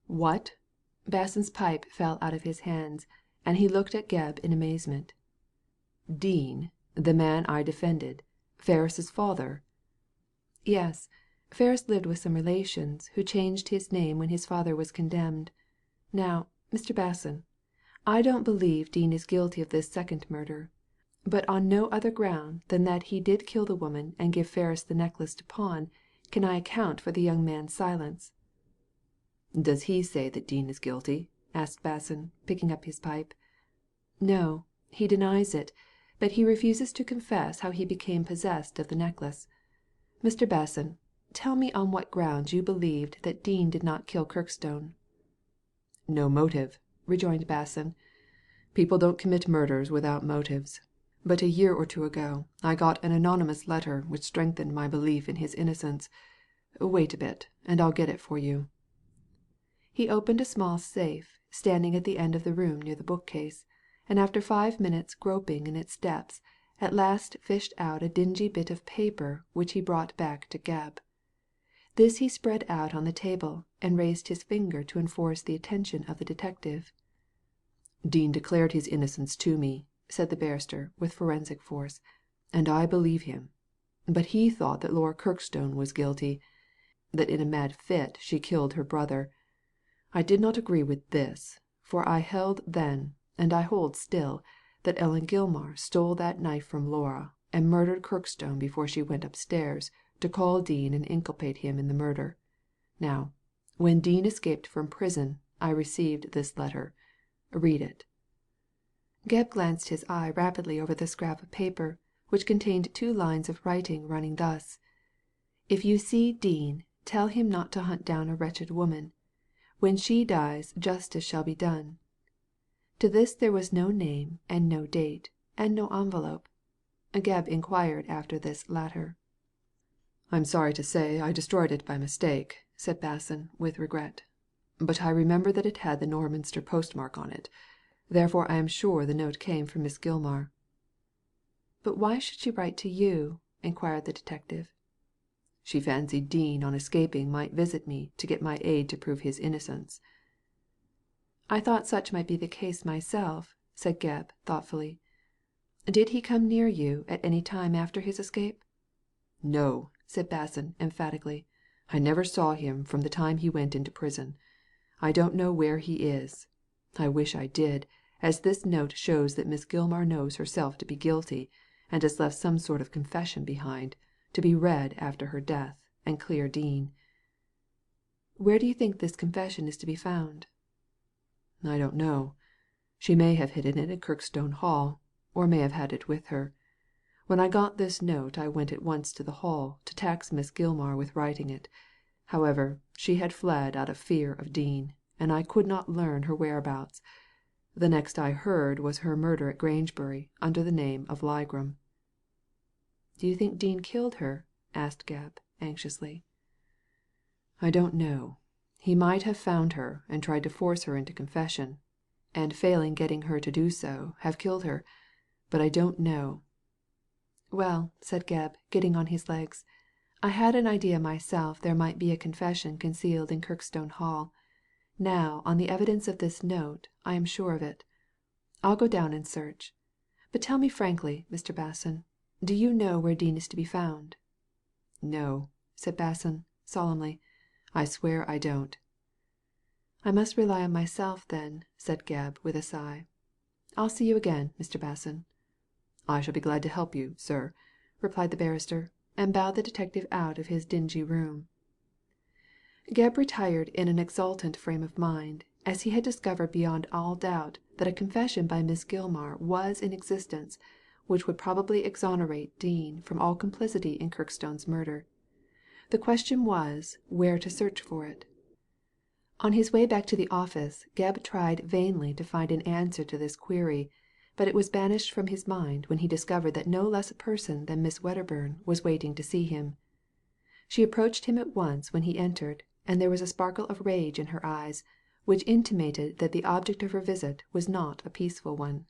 "What?" Basson's pipe fell out of his hands, and he looked at Gebb in amazement. "Dean, the man I defended, Ferris's father?" "Yes. Ferris lived with some relations who changed his name when his father was condemned. Now, Mr. Basson, I don't believe Dean is guilty of this second murder, but on no other ground than that he did kill the woman and give Ferris the necklace to pawn can I account for the young man's silence." "Does he say that Dean is guilty?" asked Basson, picking up his pipe. "No, he denies it, but he refuses to confess how he became possessed of the necklace. Mr. Basson, tell me on what grounds you believed that Dean did not kill Kirkstone." "No motive," rejoined Basson. "People don't commit murders without motives. But a year or two ago I got an anonymous letter which strengthened my belief in his innocence. Wait a bit, and I'll get it for you." He opened a small safe, standing at the end of the room near the bookcase, and after 5 minutes' groping in its depths, at last fished out a dingy bit of paper which he brought back to Gebb. This he spread out on the table, and raised his finger to enforce the attention of the detective. "Dean declared his innocence to me," said the barrister with forensic force, "and I believe him. But he thought that Laura Kirkstone was guilty, that in a mad fit she killed her brother. I did not agree with this, for I held then, and I hold still, that Ellen Gilmar stole that knife from Laura and murdered Kirkstone before she went upstairs to call Dean and inculpate him in the murder. Now, when Dean escaped from prison, I received this letter. Read it." Gebb glanced his eye rapidly over the scrap of paper, which contained 2 lines of writing running thus: "If you see Dean, tell him not to hunt down a wretched woman. When she dies justice shall be done." To this there was no name and no date, and no envelope. Gebb inquired after this latter. "I'm sorry to say I destroyed it by mistake," said Basson, with regret. "But I remember that it had the Norminster postmark on it. Therefore I am sure the note came from Miss Gilmar." "But why should she write to you?" inquired the detective. "She fancied Dean on escaping might visit me to get my aid to prove his innocence." "I thought such might be the case myself," said Gebb, thoughtfully. "Did he come near you at any time after his escape?" "No," said Basson emphatically. "I never saw him from the time he went into prison. I don't know where he is. I wish I did, as this note shows that Miss Gilmar knows herself to be guilty, and has left some sort of confession behind, to be read after her death, and clear Dean." "Where do you think this confession is to be found?" "I don't know. She may have hidden it in Kirkstone Hall, or may have had it with her. When I got this note I went at once to the Hall to tax Miss Gilmar with writing it. However, she had fled out of fear of Dean, and I could not learn her whereabouts. The next I heard was her murder at Grangebury under the name of Ligram." "Do you think Dean killed her?" asked Gebb, anxiously. "I don't know. He might have found her and tried to force her into confession, and failing getting her to do so, have killed her. But I don't know." "Well," said Gebb, getting on his legs, "I had an idea myself there might be a confession concealed in Kirkstone Hall. Now, on the evidence of this note, I am sure of it. I'll go down and search. But tell me frankly, Mr. Basson, do you know where Dean is to be found?" "No," said Basson, solemnly. "I swear I don't." "I must rely on myself then," said Gebb, with a sigh. "I'll see you again, Mr. Basson." "I shall be glad to help you, sir," replied the barrister, and bowed the detective out of his dingy room. Gebb retired in an exultant frame of mind, as he had discovered beyond all doubt that a confession by Miss Gilmar was in existence, which would probably exonerate Dean from all complicity in Kirkstone's murder. The question was, where to search for it. On his way back to the office, Gebb tried vainly to find an answer to this query, but it was banished from his mind when he discovered that no less a person than Miss Wedderburn was waiting to see him. She approached him at once when he entered, and there was a sparkle of rage in her eyes, which intimated that the object of her visit was not a peaceful one.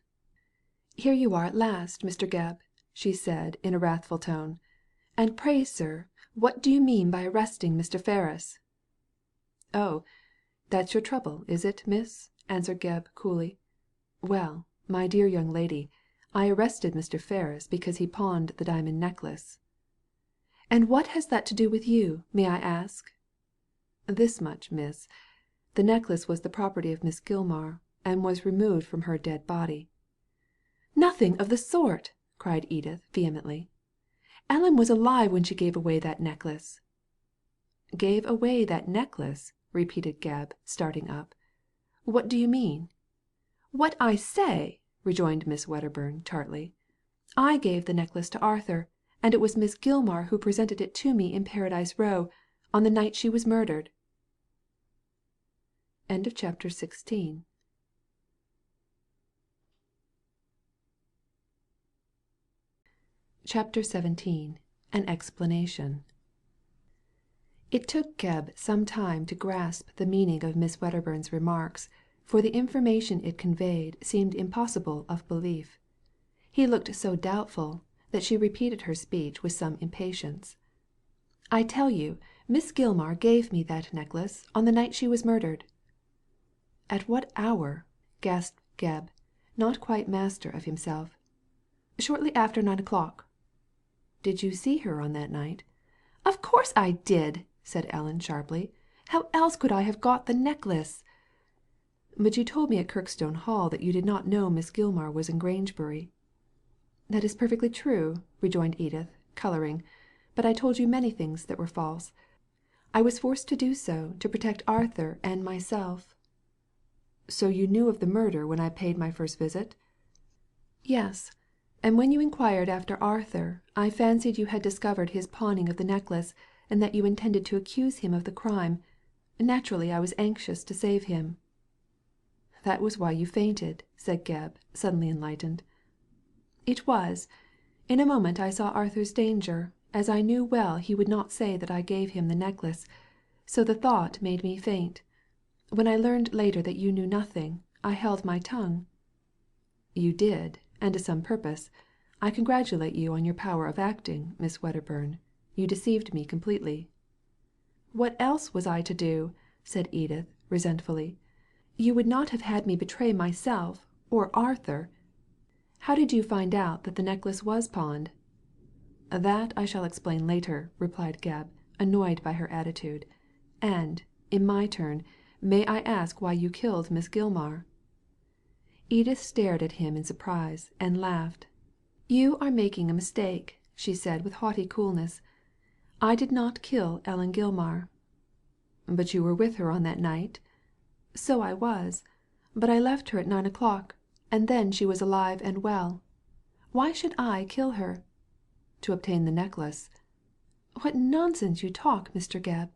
"Here you are at last, Mr. Gebb," she said in a wrathful tone. "And pray, sir, what do you mean by arresting Mr. Ferris?" "Oh, that's your trouble, is it, miss?" answered Gebb, coolly. "Well, my dear young lady, I arrested Mr. Ferris because he pawned the diamond necklace." "And what has that to do with you, may I ask?" "This much, miss. The necklace was the property of Miss Gilmar, and was removed from her dead body." "Nothing of the sort!" cried Edith, vehemently. "Ellen was alive when she gave away that necklace." "Gave away that necklace?" repeated Gebb, starting up. "What do you mean?" "What I say," rejoined Miss Wedderburn, tartly. "I gave the necklace to Arthur, and it was Miss Gilmar who presented it to me in Paradise Row, on the night she was murdered." Chapter XVI. CHAPTER XVII. An Explanation. It took Gebb some time to grasp the meaning of Miss Wedderburn's remarks, for the information it conveyed seemed impossible of belief. He looked so doubtful that she repeated her speech with some impatience. "I tell you, Miss Gilmar gave me that necklace on the night she was murdered." "At what hour?" gasped Gebb, not quite master of himself. "Shortly after 9 o'clock." "Did you see her on that night?" "Of course I did," said Ellen sharply. "How else could I have got the necklace?" "But you told me at Kirkstone Hall that you did not know Miss Gilmar was in Grangebury." "That is perfectly true," rejoined Edith, colouring, "but I told you many things that were false. I was forced to do so to protect Arthur and myself." "So you knew of the murder when I paid my first visit?" "Yes, and when you inquired after Arthur I fancied you had discovered his pawning of the necklace, and that you intended to accuse him of the crime. Naturally I was anxious to save him." "That was why you fainted," said Gebb, suddenly enlightened. "It was. In a moment I saw Arthur's danger, as I knew well he would not say that I gave him the necklace, so the thought made me faint. When I learned later that you knew nothing, I held my tongue." "You did, and to some purpose. I congratulate you on your power of acting, Miss Wedderburn. You deceived me completely." "What else was I to do?" said Edith, resentfully. "You would not have had me betray myself, or Arthur. How did you find out that the necklace was pawned?" "That I shall explain later," replied Gebb, annoyed by her attitude. "And, in my turn, may I ask why you killed Miss Gilmar?" Edith stared at him in surprise, and laughed. "You are making a mistake," she said with haughty coolness. "I did not kill Ellen Gilmar." "But you were with her on that night?" "So I was. But I left her at 9 o'clock, and then she was alive and well. Why should I kill her?" "To obtain the necklace." "What nonsense you talk, Mr. Gebb.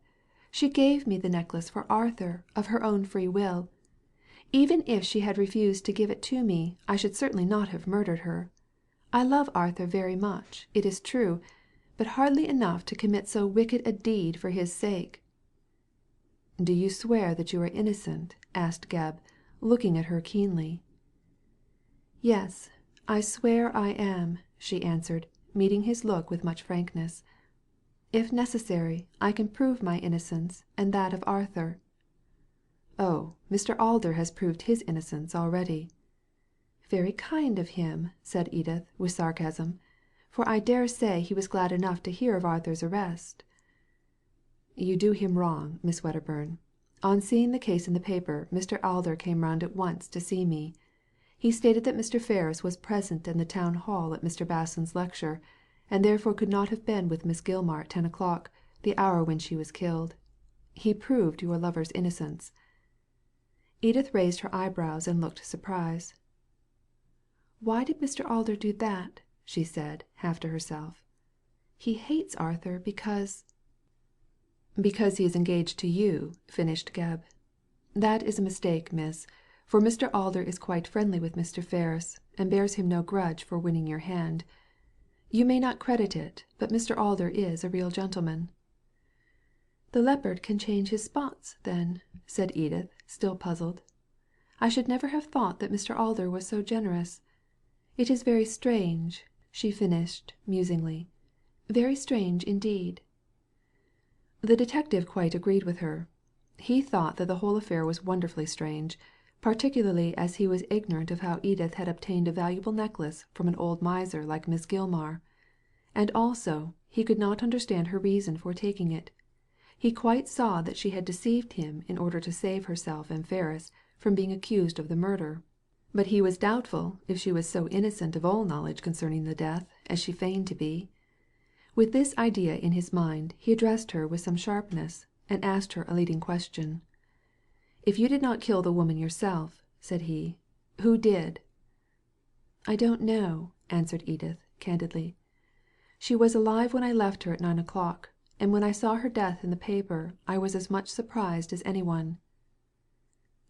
She gave me the necklace for Arthur of her own free will. Even if she had refused to give it to me I should certainly not have murdered her. I love Arthur very much, it is true, but hardly enough to commit so wicked a deed for his sake." "Do you swear that you are innocent?" asked Gebb, looking at her keenly. "Yes, I swear I am," she answered, meeting his look with much frankness. "If necessary, I can prove my innocence and that of Arthur." "Oh, Mr. Alder has proved his innocence already." "Very kind of him," said Edith, with sarcasm, "for I dare say he was glad enough to hear of Arthur's arrest." "You do him wrong, Miss Wedderburn. On seeing the case in the paper Mr. Alder came round at once to see me. He stated that Mr. Ferris was present in the Town Hall at Mr. Basson's lecture, and therefore could not have been with Miss Gilmar at 10 o'clock, the hour when she was killed. He proved your lover's innocence." Edith raised her eyebrows and looked surprised. "Why did Mr. Alder do that?" she said, half to herself. "He hates Arthur because—" "Because he is engaged to you," finished Gebb. "That is a mistake, miss, for Mr. Alder is quite friendly with Mr. Ferris, and bears him no grudge for winning your hand. You may not credit it, but Mr. Alder is a real gentleman." "The leopard can change his spots, then," said Edith, still puzzled. "I should never have thought that Mr. Alder was so generous. It is very strange," she finished musingly. "Very strange indeed." The detective quite agreed with her. He thought that the whole affair was wonderfully strange, particularly as he was ignorant of how Edith had obtained a valuable necklace from an old miser like Miss Gilmar. And also, he could not understand her reason for taking it. He quite saw that she had deceived him in order to save herself and Ferris from being accused of the murder. But he was doubtful if she was so innocent of all knowledge concerning the death as she feigned to be. With this idea in his mind he addressed her with some sharpness, and asked her a leading question. "If you did not kill the woman yourself," said he, "who did?" "I don't know," answered Edith, candidly. "She was alive when I left her at 9 o'clock, and when I saw her death in the paper I was as much surprised as anyone."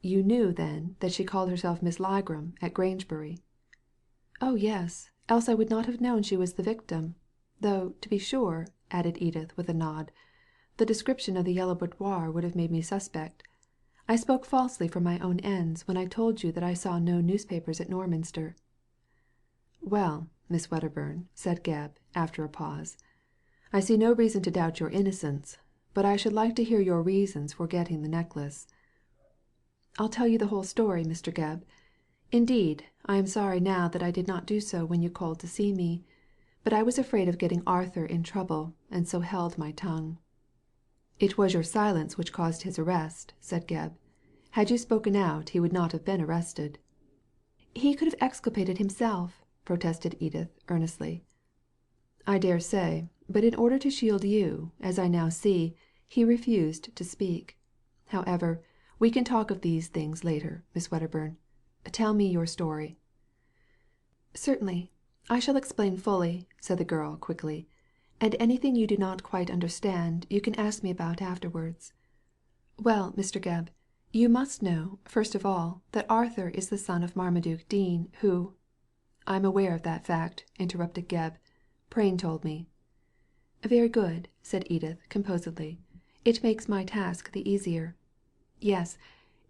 "You knew, then, that she called herself Miss Ligram at Grangebury?" "Oh yes, else I would not have known she was the victim. Though, to be sure," added Edith with a nod, "the description of the yellow boudoir would have made me suspect. I spoke falsely for my own ends when I told you that I saw no newspapers at Norminster." "Well, Miss Wedderburn," said Gebb, after a pause, "I see no reason to doubt your innocence, but I should like to hear your reasons for getting the necklace." "I'll tell you the whole story, Mr. Gebb. Indeed, I am sorry now that I did not do so when you called to see me, but I was afraid of getting Arthur in trouble, and so held my tongue." "It was your silence which caused his arrest," said Gebb. "Had you spoken out he would not have been arrested." "He could have exculpated himself," protested Edith earnestly. "I dare say, but in order to shield you, as I now see, he refused to speak. However, we can talk of these things later, Miss Wedderburn. Tell me your story." "Certainly. I shall explain fully," said the girl quickly, "and anything you do not quite understand you can ask me about afterwards. Well, Mr. Gebb, you must know, first of all, that Arthur is the son of Marmaduke Dean, who—" "I am aware of that fact," interrupted Gebb. "Prain told me." "Very good," said Edith composedly. "It makes my task the easier. Yes,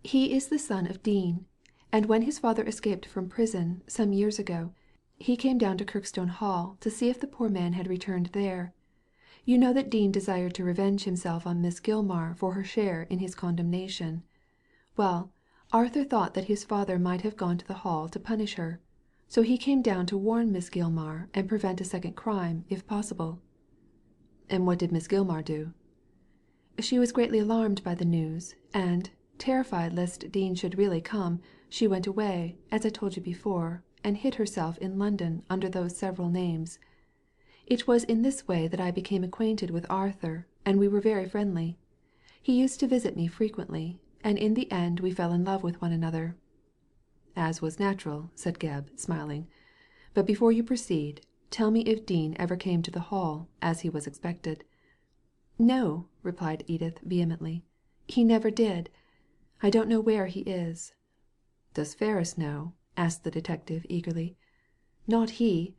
he is the son of Dean, and when his father escaped from prison, some years ago, he came down to Kirkstone Hall to see if the poor man had returned there. You know that Dean desired to revenge himself on Miss Gilmar for her share in his condemnation. Well, Arthur thought that his father might have gone to the Hall to punish her, so he came down to warn Miss Gilmar and prevent a second crime, if possible." "And what did Miss Gilmar do?" "She was greatly alarmed by the news, and, terrified lest Dean should really come, she went away, as I told you before, and hid herself in London under those several names. It was in this way that I became acquainted with Arthur, and we were very friendly. He used to visit me frequently, and in the end we fell in love with one another." "As was natural," said Gebb, smiling. "But before you proceed, tell me if Dean ever came to the Hall, as he was expected." "No," replied Edith vehemently. "He never did. I don't know where he is." "Does Ferris know?" asked the detective eagerly. "Not he.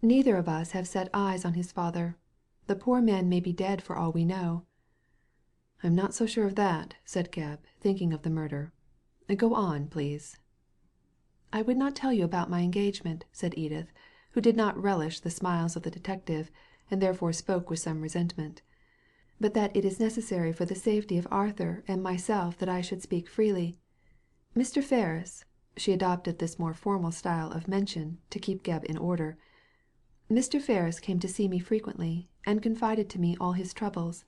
Neither of us have set eyes on his father. The poor man may be dead for all we know." "I'm not so sure of that," said Gebb, thinking of the murder. "Go on, please." "I would not tell you about my engagement," said Edith, who did not relish the smiles of the detective, and therefore spoke with some resentment, "but that it is necessary for the safety of Arthur and myself that I should speak freely. Mr. Ferris," she adopted this more formal style of mention to keep Gebb in order, "Mr. Ferris came to see me frequently, and confided to me all his troubles.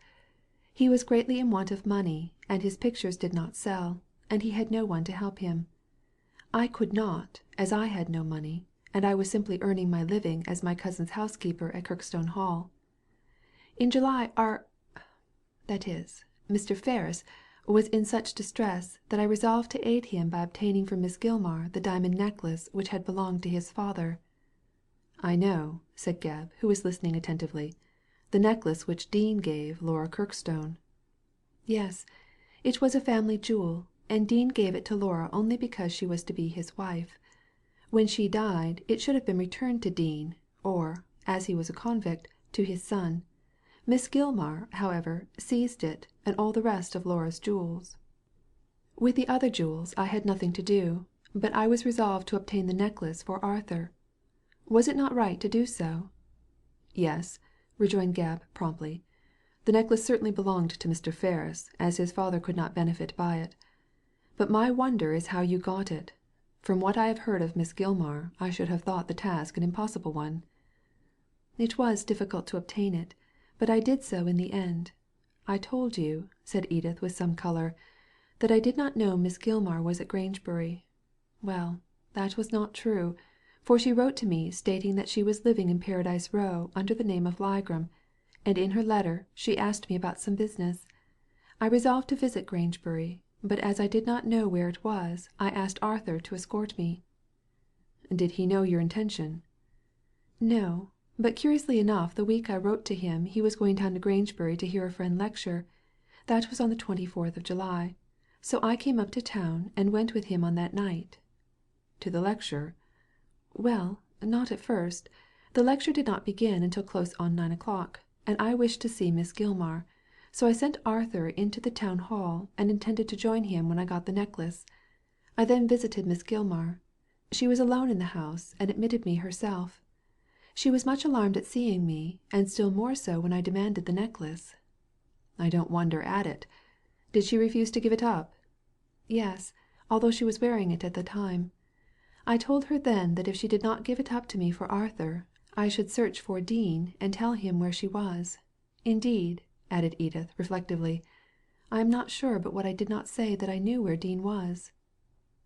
He was greatly in want of money, and his pictures did not sell, and he had no one to help him. I could not, as I had no money, and I was simply earning my living as my cousin's housekeeper at Kirkstone Hall. In July Mr. Ferris was in such distress that I resolved to aid him by obtaining from Miss Gilmar the diamond necklace which had belonged to his father." "I know," said Gebb, who was listening attentively, "the necklace which Dean gave Laura Kirkstone." "Yes, it was a family jewel, and Dean gave it to Laura only because she was to be his wife. When she died it should have been returned to Dean, or, as he was a convict, to his son. Miss Gilmar, however, seized it and all the rest of Laura's jewels. With the other jewels I had nothing to do, but I was resolved to obtain the necklace for Arthur. Was it not right to do so?" "Yes," rejoined Gebb promptly. "The necklace certainly belonged to Mr. Ferris, as his father could not benefit by it. But my wonder is how you got it. From what I have heard of Miss Gilmar I should have thought the task an impossible one." "It was difficult to obtain it, but I did so in the end. I told you," said Edith with some colour, "that I did not know Miss Gilmar was at Grangebury. Well, that was not true, for she wrote to me stating that she was living in Paradise Row under the name of Ligram, and in her letter she asked me about some business. I resolved to visit Grangebury, but as I did not know where it was I asked Arthur to escort me." "Did he know your intention?" "No, but curiously enough the week I wrote to him he was going down to Grangebury to hear a friend lecture. That was on the 24th of July. So I came up to town and went with him on that night." "To the lecture?" "Well, Not at first. The lecture did not begin until close on 9 o'clock, and I wished to see Miss Gilmar, so I sent Arthur into the town hall and intended to join him when I got the necklace. I then visited Miss Gilmar. She was alone in the house, and admitted me herself. She was much alarmed at seeing me, and still more so when I demanded the necklace." "I don't wonder at it. Did she refuse to give it up?" "Yes, although she was wearing it at the time. I told her then that if she did not give it up to me for Arthur, I should search for Dean and tell him where she was. Indeed," added Edith, reflectively, "I am not sure but what I did not say that I knew where Dean was."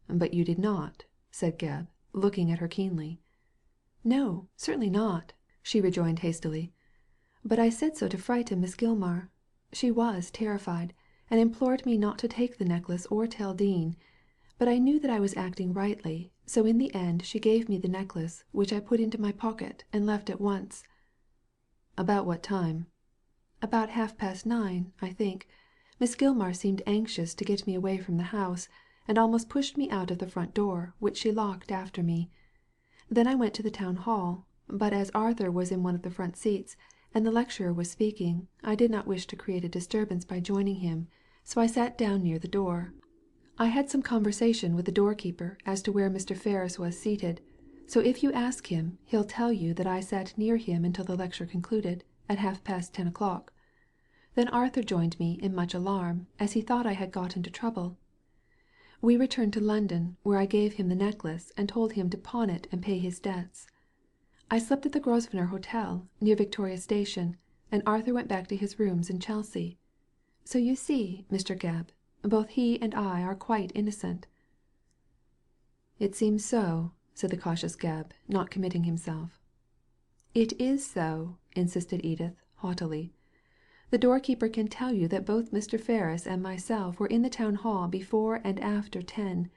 "But you did not," said Gebb, looking at her keenly. "No, certainly not," she rejoined hastily. "But I said so to frighten Miss Gilmar. She was terrified, and implored me not to take the necklace or tell Dean. But I knew that I was acting rightly, so in the end she gave me the necklace, which I put into my pocket and left at once." "About what time?" "About 9:30, I think. Miss Gilmar seemed anxious to get me away from the house, and almost pushed me out of the front door, which she locked after me. Then I went to the town hall, but as Arthur was in one of the front seats, and the lecturer was speaking, I did not wish to create a disturbance by joining him, so I sat down near the door. I had some conversation with the doorkeeper as to where Mr. Ferris was seated, so if you ask him, he'll tell you that I sat near him until the lecture concluded, at 10:30 o'clock. Then Arthur joined me in much alarm, as he thought I had got into trouble. We returned to London, where I gave him the necklace and told him to pawn it and pay his debts. I slept at the Grosvenor Hotel, near Victoria Station, and Arthur went back to his rooms in Chelsea. So you see, Mr. Gebb, both he and I are quite innocent." "It seems so," said the cautious Gebb, not committing himself. "It is so," insisted Edith, haughtily. "The doorkeeper can tell you that both Mr. Ferris and myself were in the town hall before and after 10,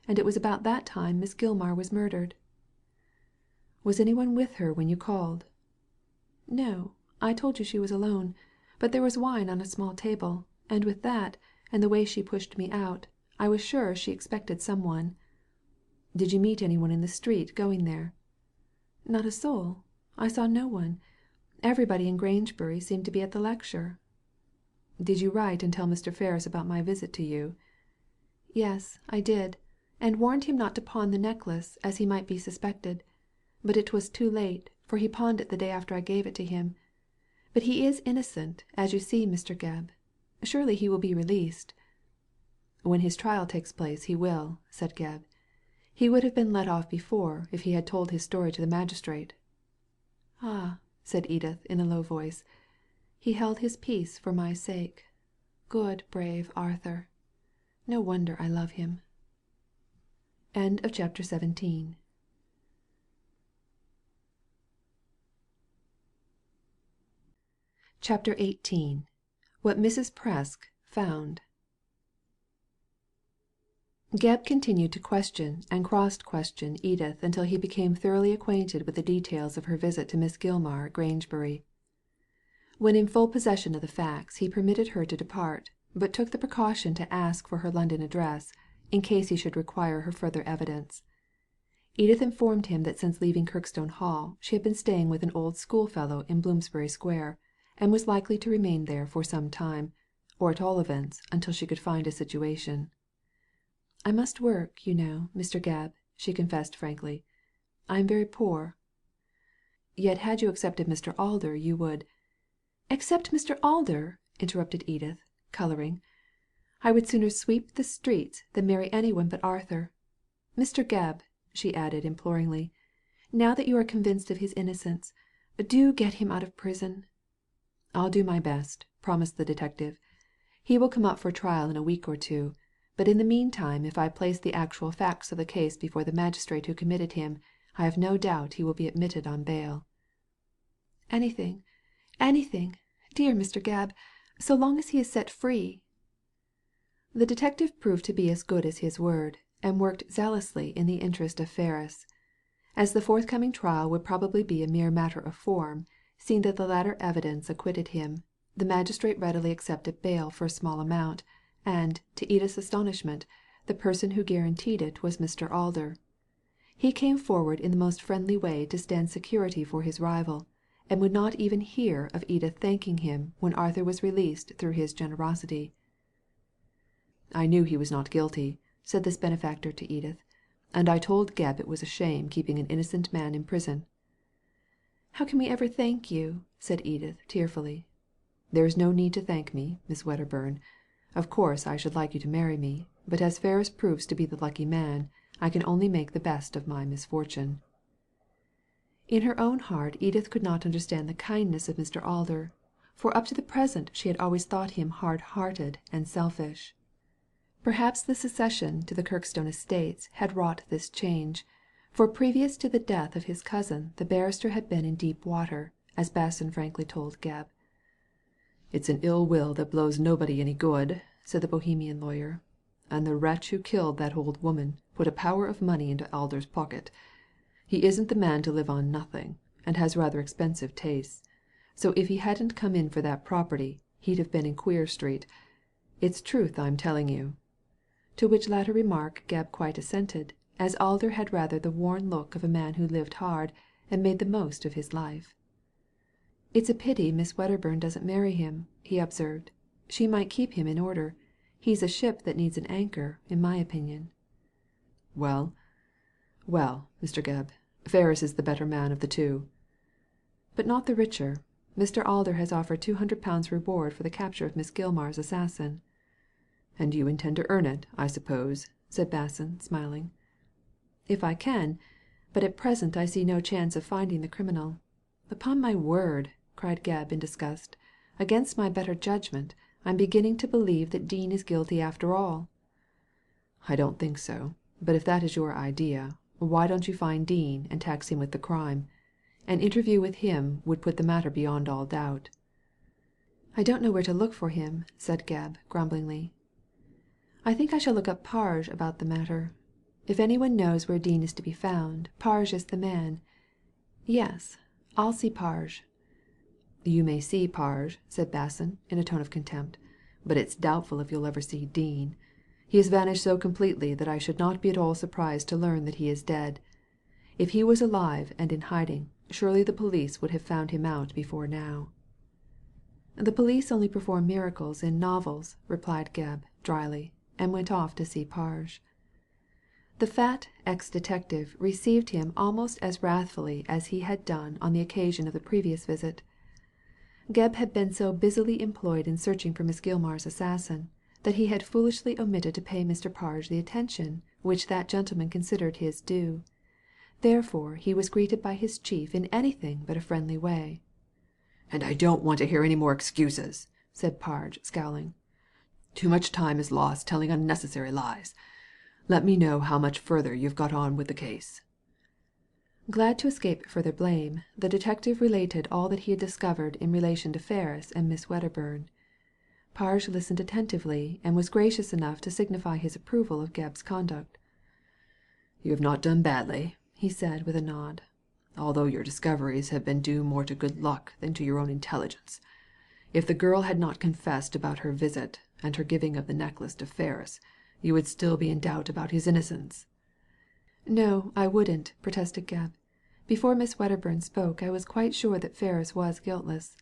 and it was about that time Miss Gilmar was murdered." "Was anyone with her when you called?" "No, I told you she was alone, but there was wine on a small table, and with that, and the way she pushed me out, I was sure she expected some one." "Did you meet anyone in the street going there?" "Not a soul. I saw no one. Everybody in Grangebury seemed to be at the lecture." "Did you write and tell Mr. Ferris about my visit to you?" "Yes, I did, and warned him not to pawn the necklace, as he might be suspected. But it was too late, for he pawned it the day after I gave it to him. But he is innocent, as you see, Mr. Gebb. Surely he will be released." "When his trial takes place he will," said Gebb. "He would have been let off before if he had told his story to the magistrate." "Ah," said Edith in a low voice, "he held his peace for my sake. Good, brave Arthur. No wonder I love him." End of chapter 17. Chapter 18. What Mrs. Presk found. Gebb continued to question and cross-question Edith until he became thoroughly acquainted with the details of her visit to Miss Gilmar at Grangebury. When in full possession of the facts, he permitted her to depart, but took the precaution to ask for her London address, in case he should require her further evidence. Edith informed him that since leaving Kirkstone Hall she had been staying with an old schoolfellow in Bloomsbury Square, and was likely to remain there for some time, or at all events until she could find a situation. "I must work, you know, Mr. Gebb," she confessed frankly. "I am very poor." "Yet had you accepted Mr. Alder you would—" "Accept Mr. Alder!" interrupted Edith, colouring. "I would sooner sweep the streets than marry anyone but Arthur. Mr. Gebb," she added imploringly, "now that you are convinced of his innocence, do get him out of prison." "I'll do my best," promised the detective. "He will come up for trial in a week or two, but in the meantime if I place the actual facts of the case before the magistrate who committed him, I have no doubt he will be admitted on bail." "Anything, dear Mr. Gebb, so long as he is set free." The detective proved to be as good as his word, and worked zealously in the interest of Ferris. As the forthcoming trial would probably be a mere matter of form, seeing that the latter evidence acquitted him, the magistrate readily accepted bail for a small amount, and, to Edith's astonishment, the person who guaranteed it was Mr. Alder. He came forward in the most friendly way to stand security for his rival, and would not even hear of Edith thanking him when Arthur was released through his generosity. "I knew he was not guilty," said this benefactor to Edith, "and I told Gebb it was a shame keeping an innocent man in prison." "How can we ever thank you?" said Edith, tearfully. "There is no need to thank me, Miss Wedderburn. Of course I should like you to marry me, but as Ferris proves to be the lucky man, I can only make the best of my misfortune." In her own heart Edith could not understand the kindness of Mr. Alder, for up to the present she had always thought him hard-hearted and selfish. Perhaps the succession to the Kirkstone estates had wrought this change, for previous to the death of his cousin the barrister had been in deep water, as Basson frankly told Gebb. "It's an ill will that blows nobody any good," said the Bohemian lawyer, "and the wretch who killed that old woman put a power of money into Alder's pocket. He isn't the man to live on nothing, and has rather expensive tastes. So if he hadn't come in for that property, he'd have been in Queer Street. It's truth I'm telling you." To which latter remark Gebb quite assented, as Alder had rather the worn look of a man who lived hard and made the most of his life. "It's a pity Miss Wedderburn doesn't marry him," he observed. "She might keep him in order. He's a ship that needs an anchor, in my opinion." Well, Mr. Gebb, Ferris is the better man of the two." "But not the richer. Mr. Alder has offered £200 reward for the capture of Miss Gilmar's assassin." "And you intend to earn it, I suppose," said Basson, smiling. "If I can. But at present I see no chance of finding the criminal. Upon my word," cried Gebb in disgust, "against my better judgment, I'm beginning to believe that Dean is guilty after all." "I don't think so. But if that is your idea, why don't you find Dean and tax him with the crime? An interview with him would put the matter beyond all doubt." "I don't know where to look for him," said Gebb, grumblingly. "I think I shall look up Parge about the matter. If anyone knows where Dean is to be found, Parge is the man. Yes, I'll see Parge." "You may see Parge," said Basson, in a tone of contempt, "but it's doubtful if you'll ever see Dean. He has vanished so completely that I should not be at all surprised to learn that he is dead. If he was alive and in hiding, surely the police would have found him out before now." "The police only perform miracles in novels," replied Gebb, dryly, and went off to see Parge. The fat ex-detective received him almost as wrathfully as he had done on the occasion of the previous visit. Gebb had been so busily employed in searching for Miss Gilmar's assassin that he had foolishly omitted to pay Mr. Parge the attention which that gentleman considered his due. Therefore he was greeted by his chief in anything but a friendly way. "And I don't want to hear any more excuses," said Parge, scowling. "Too much time is lost telling unnecessary lies. Let me know how much further you've got on with the case." Glad to escape further blame, the detective related all that he had discovered in relation to Ferris and Miss Wedderburn. Parge listened attentively, and was gracious enough to signify his approval of Gebb's conduct. "You have not done badly," he said, with a nod, "although your discoveries have been due more to good luck than to your own intelligence. If the girl had not confessed about her visit and her giving of the necklace to Ferris, you would still be in doubt about his innocence." "No, I wouldn't," protested Gebb. "Before Miss Wedderburn spoke I was quite sure that Ferris was guiltless.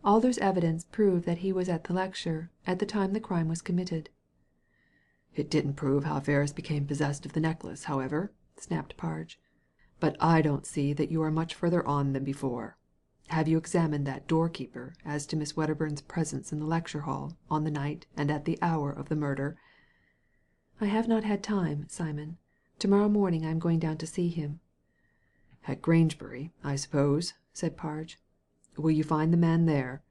Alder's evidence proved that he was at the lecture at the time the crime was committed." "It didn't prove how Ferris became possessed of the necklace, however," snapped Parge. "But I don't see that you are much further on than before. Have you examined that doorkeeper as to Miss Wedderburn's presence in the lecture hall on the night and at the hour of the murder?" "I have not had time, Simon. To-morrow morning I am going down to see him." "At Grangebury, I suppose," said Parge. "Will you find the man there?"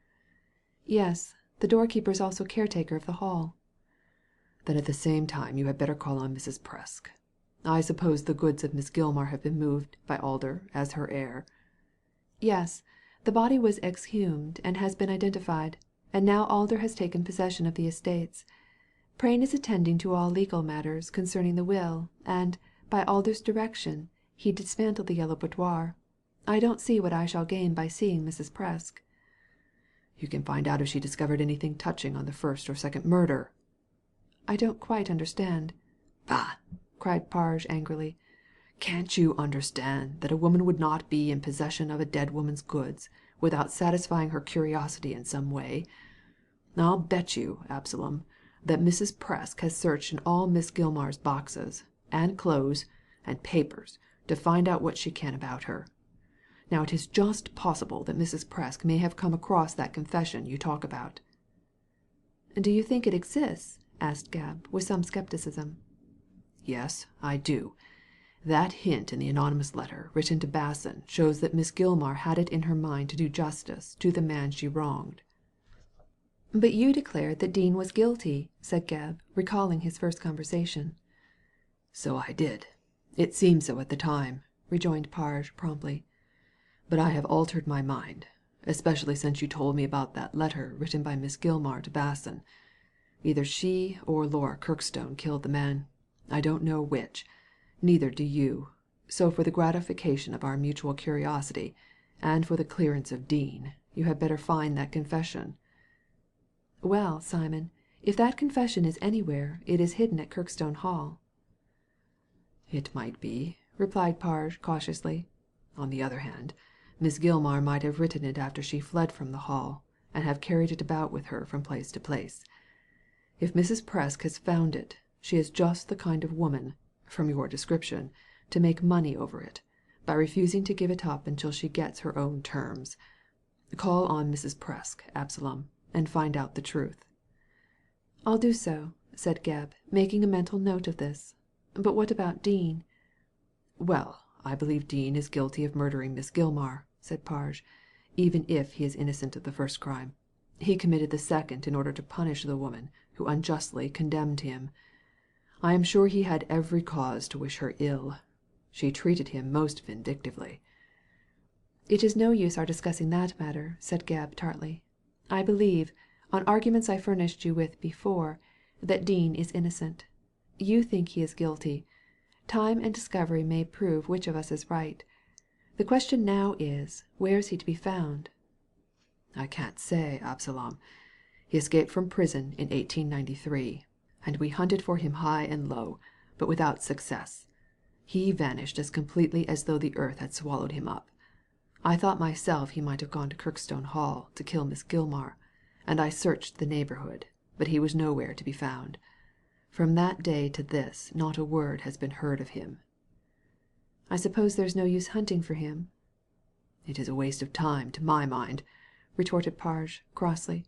"Yes, the doorkeeper is also caretaker of the hall." "Then at the same time you had better call on Mrs. Presk. I suppose the goods of Miss Gilmar have been moved by Alder as her heir?" "Yes, the body was exhumed and has been identified, and now Alder has taken possession of the estates. Prain is attending to all legal matters concerning the will, and, by Alder's direction, he dismantled the yellow boudoir. I don't see what I shall gain by seeing Mrs. Presk." "You can find out if she discovered anything touching on the first or second murder." "I don't quite understand." "Bah!" cried Parge, angrily. Can't you understand that a woman would not be in possession of a dead woman's goods without satisfying her curiosity in some way? I'll bet you, Absalom, that Mrs. Presk has searched in all Miss Gilmar's boxes, and clothes, and papers to find out what she can about her. Now it is just possible that Mrs. Presk may have come across that confession you talk about." "Do you think it exists?" asked Gebb, with some scepticism. "Yes, I do. That hint in the anonymous letter written to Basson shows that Miss Gilmar had it in her mind to do justice to the man she wronged." "But you declared that Dean was guilty," said Gebb, recalling his first conversation. "So I did. It seemed so at the time," rejoined Parge, promptly. "But I have altered my mind, especially since you told me about that letter written by Miss Gilmar to Basson. Either she or Laura Kirkstone killed the man. I don't know which. Neither do you. So for the gratification of our mutual curiosity, and for the clearance of Dean, you had better find that confession." "Well, Simon, if that confession is anywhere, it is hidden at Kirkstone Hall." "It might be," replied Parge, cautiously. "On the other hand, Miss Gilmar might have written it after she fled from the Hall, and have carried it about with her from place to place. If Mrs. Presk has found it, she is just the kind of woman, from your description, to make money over it, by refusing to give it up until she gets her own terms. Call on Mrs. Presk, Absalom, and find out the truth." "I'll do so," said Gebb, making a mental note of this. "But what about Dean?" "Well, I believe Dean is guilty of murdering Miss Gilmar," said Parge, "even if he is innocent of the first crime. He committed the second in order to punish the woman who unjustly condemned him. I am sure he had every cause to wish her ill. She treated him most vindictively." "It is no use our discussing that matter," said Gebb, tartly. "I believe, on arguments I furnished you with before, that Dean is innocent. You think he is guilty. Time and discovery may prove which of us is right. The question now is, where is he to be found?" "I can't say, Absalom. He escaped from prison in 1893, and we hunted for him high and low, but without success. He vanished as completely as though the earth had swallowed him up. I thought myself he might have gone to Kirkstone Hall to kill Miss Gilmar, and I searched the neighbourhood, but he was nowhere to be found. From that day to this not a word has been heard of him." "I suppose there's no use hunting for him?" "It is a waste of time, to my mind," retorted Parge, crossly.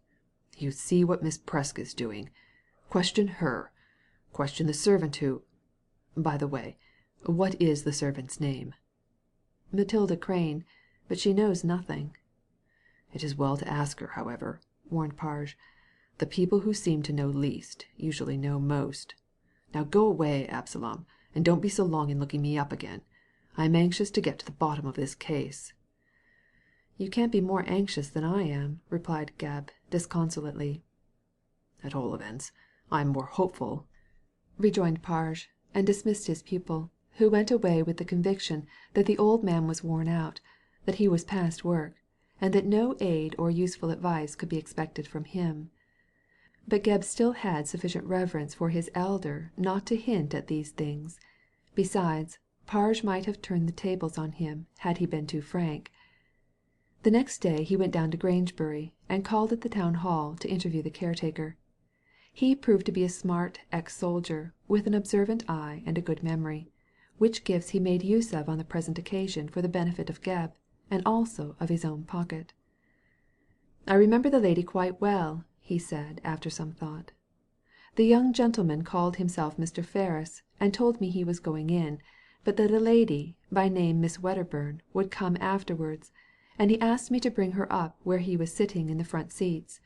"You see what Miss Presk is doing. Question her. Question the servant who— By the way, what is the servant's name?" "Matilda Crane, but she knows nothing." "It is well to ask her, however," warned Parge. "The people who seem to know least usually know most. Now go away, Absalom, and don't be so long in looking me up again. I am anxious to get to the bottom of this case." "You can't be more anxious than I am," replied Gebb, disconsolately. "At all events, I am more hopeful," rejoined Parge, and dismissed his pupil, who went away with the conviction that the old man was worn out, that he was past work, and that no aid or useful advice could be expected from him. But Gebb still had sufficient reverence for his elder not to hint at these things. Besides, Parge might have turned the tables on him had he been too frank. The next day he went down to Grangebury, and called at the Town Hall to interview the caretaker. He proved to be a smart ex-soldier, with an observant eye and a good memory, which gifts he made use of on the present occasion for the benefit of Gebb, and also of his own pocket. "I remember the lady quite well," he said, after some thought. "The young gentleman called himself Mr. Ferris, and told me he was going in, but that a lady, by name Miss Wedderburn, would come afterwards, and he asked me to bring her up where he was sitting in the front seats.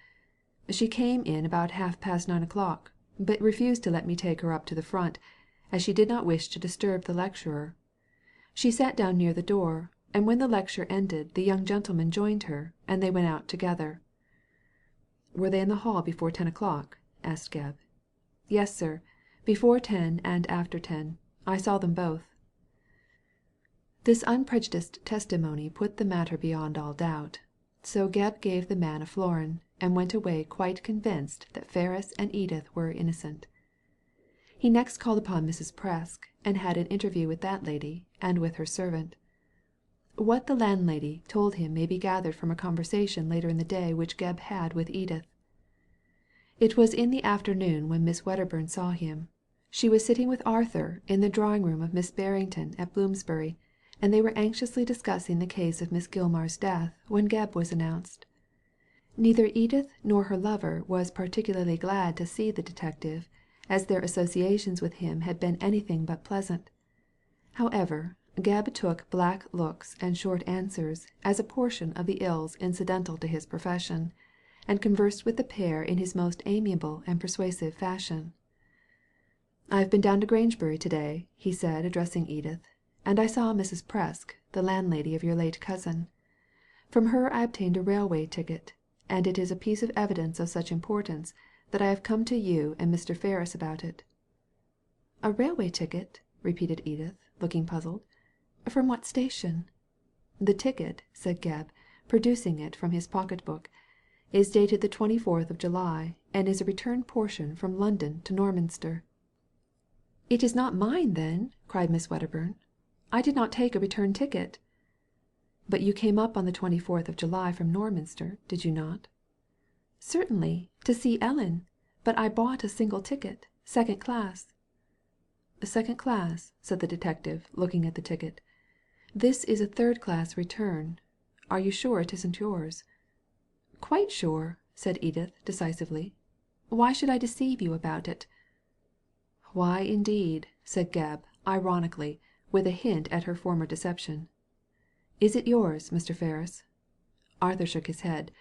She came in about 9:30, but refused to let me take her up to the front, as she did not wish to disturb the lecturer. She sat down near the door, and when the lecture ended the young gentleman joined her, and they went out together." "Were they in the hall before 10:00?" asked Gebb. "Yes, sir. Before 10 and after 10. I saw them both." This unprejudiced testimony put the matter beyond all doubt, so Gebb gave the man a florin, and went away quite convinced that Ferris and Edith were innocent. He next called upon Mrs. Presk, and had an interview with that lady, and with her servant. What the landlady told him may be gathered from a conversation later in the day which Gebb had with Edith. It was in the afternoon when Miss Wedderburn saw him. She was sitting with Arthur in the drawing-room of Miss Barrington at Bloomsbury, and they were anxiously discussing the case of Miss Gilmar's death when Gebb was announced. Neither Edith nor her lover was particularly glad to see the detective, as their associations with him had been anything but pleasant. However, Gebb took black looks and short answers as a portion of the ills incidental to his profession, and conversed with the pair in his most amiable and persuasive fashion. "I have been down to Grangebury to-day," he said, addressing Edith, "and I saw Mrs. Presk, the landlady of your late cousin. From her I obtained a railway ticket, and it is a piece of evidence of such importance that I have come to you and Mr. Ferris about it." "A railway ticket?" repeated Edith, looking puzzled. "From what station?" "The ticket," said Gebb, producing it from his pocket-book, "is dated the 24th of July, and is a return portion from London to Norminster." "It is not mine, then," cried Miss Wedderburn. "I did not take a return ticket." "But you came up on the 24th of July from Norminster, did you not?" "Certainly, to see Ellen, but I bought a single ticket, second class." "Second class," said the detective, looking at the ticket. "This is a third class return. Are you sure it isn't yours?" "Quite sure," said Edith, decisively. "Why should I deceive you about it?" "Why, indeed?" said Gebb, ironically, with a hint at her former deception. "Is it yours, Mr. Ferris?" Arthur shook his head.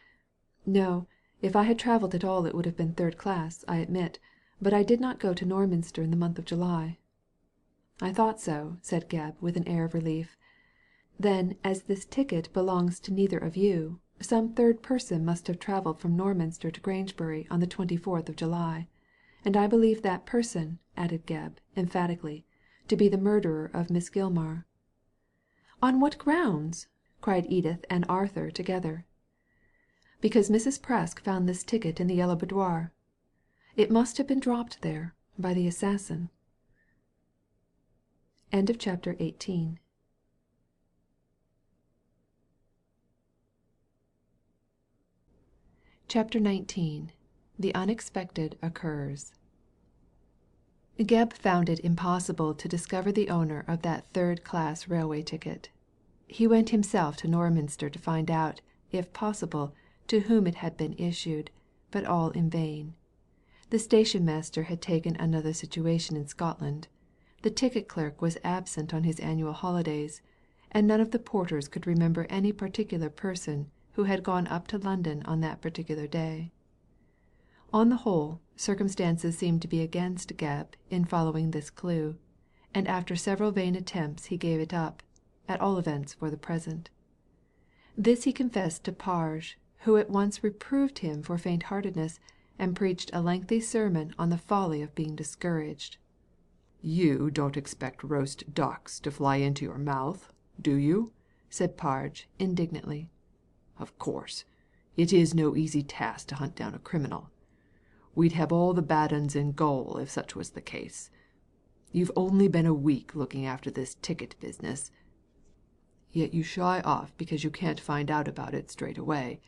"No, if I had travelled at all it would have been third class, I admit, but I did not go to Norminster in the month of July." "I thought so," said Gebb, with an air of relief. "Then, as this ticket belongs to neither of you, some third person must have travelled from Norminster to Grangebury on the 24th of July. And I believe that person," added Gebb, emphatically, "to be the murderer of Miss Gilmar." "On what grounds?" cried Edith and Arthur together. "Because Mrs. Presk found this ticket in the Yellow Boudoir. It must have been dropped there by the assassin." Chapter 19. The unexpected occurs. Gebb found it impossible to discover the owner of that third-class railway ticket. He went himself to Norminster to find out, if possible, to whom it had been issued, but all in vain. The station-master had taken another situation in Scotland. The ticket clerk was absent on his annual holidays, and none of the porters could remember any particular person who had gone up to London on that particular day. On the whole, circumstances seemed to be against Gebb in following this clue, and after several vain attempts he gave it up, at all events for the present. This he confessed to Parge, who at once reproved him for faint-heartedness, and preached a lengthy sermon on the folly of being discouraged. "You don't expect roast ducks to fly into your mouth, do you?" said Parge, indignantly. "Of course, it is no easy task to hunt down a criminal. We'd have all the bad 'uns in gaol if such was the case. You've only been a week looking after this ticket business, yet you shy off because you can't find out about it straight away.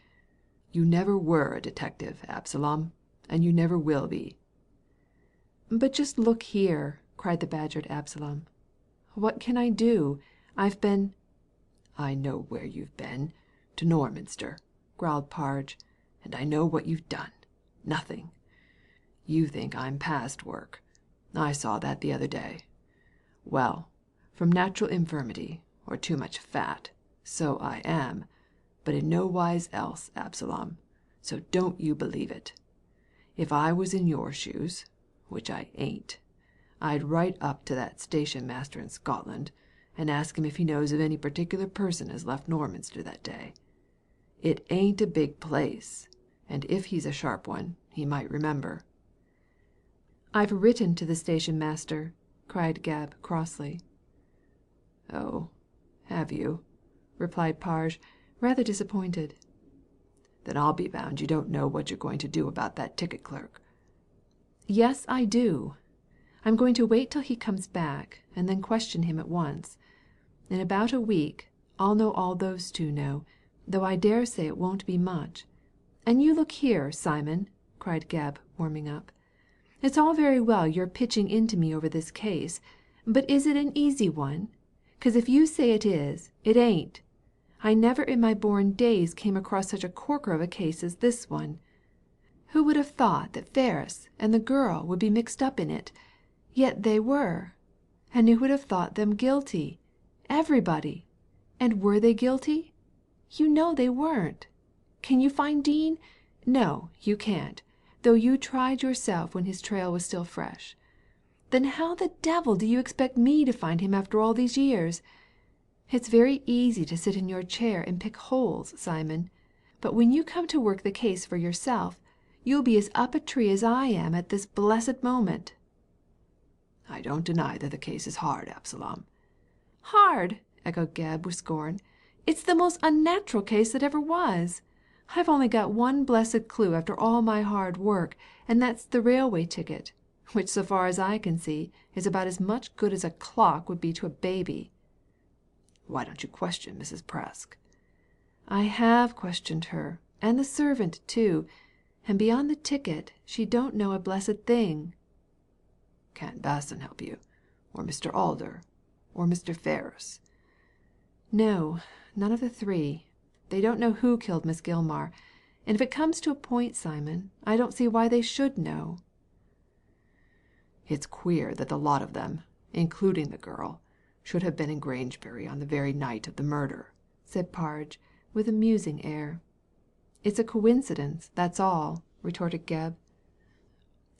You never were a detective, Absalom, and you never will be." "But just look here," cried the badgered Absalom. "What can I do? I've been—" "I know where you've been. To Norminster," growled Parge, "and I know what you've done. Nothing. You think I'm past work. I saw that the other day. Well, from natural infirmity, or too much fat, so I am, but in no wise else, Absalom, so don't you believe it. If I was in your shoes, which I ain't, I'd write up to that station-master in Scotland, and ask him if he knows of any particular person as left Norminster that day. It ain't a big place, and if he's a sharp one, he might remember." "I've written to the station-master," cried Gebb, crossly. "Oh, have you?" replied Parge, rather disappointed. "Then I'll be bound you don't know what you're going to do about that ticket clerk." "Yes, I do. I'm going to wait till he comes back, and then question him at once. In about a week, I'll know all those two know, though I dare say it won't be much. And you look here, Simon," cried Gebb, warming up. "It's all very well your pitching into me over this case, but is it an easy one? 'Cause if you say it is, it ain't. I never in my born days came across such a corker of a case as this one. Who would have thought that Ferris and the girl would be mixed up in it? Yet they were. And who would have thought them guilty? Everybody. And were they guilty? You know they weren't. Can you find Dean? No, you can't, though you tried yourself when his trail was still fresh. Then how the devil do you expect me to find him after all these years? It's very easy to sit in your chair and pick holes, Simon, but when you come to work the case for yourself, you'll be as up a tree as I am at this blessed moment." "I don't deny that the case is hard, Absalom." "Hard!" echoed Gebb with scorn. "It's the most unnatural case that ever was. I've only got one blessed clue after all my hard work, and that's the railway ticket, which so far as I can see is about as much good as a clock would be to a baby." "Why don't you question Mrs. Presk?" "I have questioned her, and the servant too, and beyond the ticket she don't know a blessed thing." "Can't Basson help you? Or Mr. Alder? Or Mr. Ferris?" "No, none of the three. They don't know who killed Miss Gilmar, and if it comes to a point, Simon, I don't see why they should know." "It's queer that the lot of them, including the girl, should have been in Grangebury on the very night of the murder," said Parge, with a musing air. "It's a coincidence, that's all," retorted Gebb.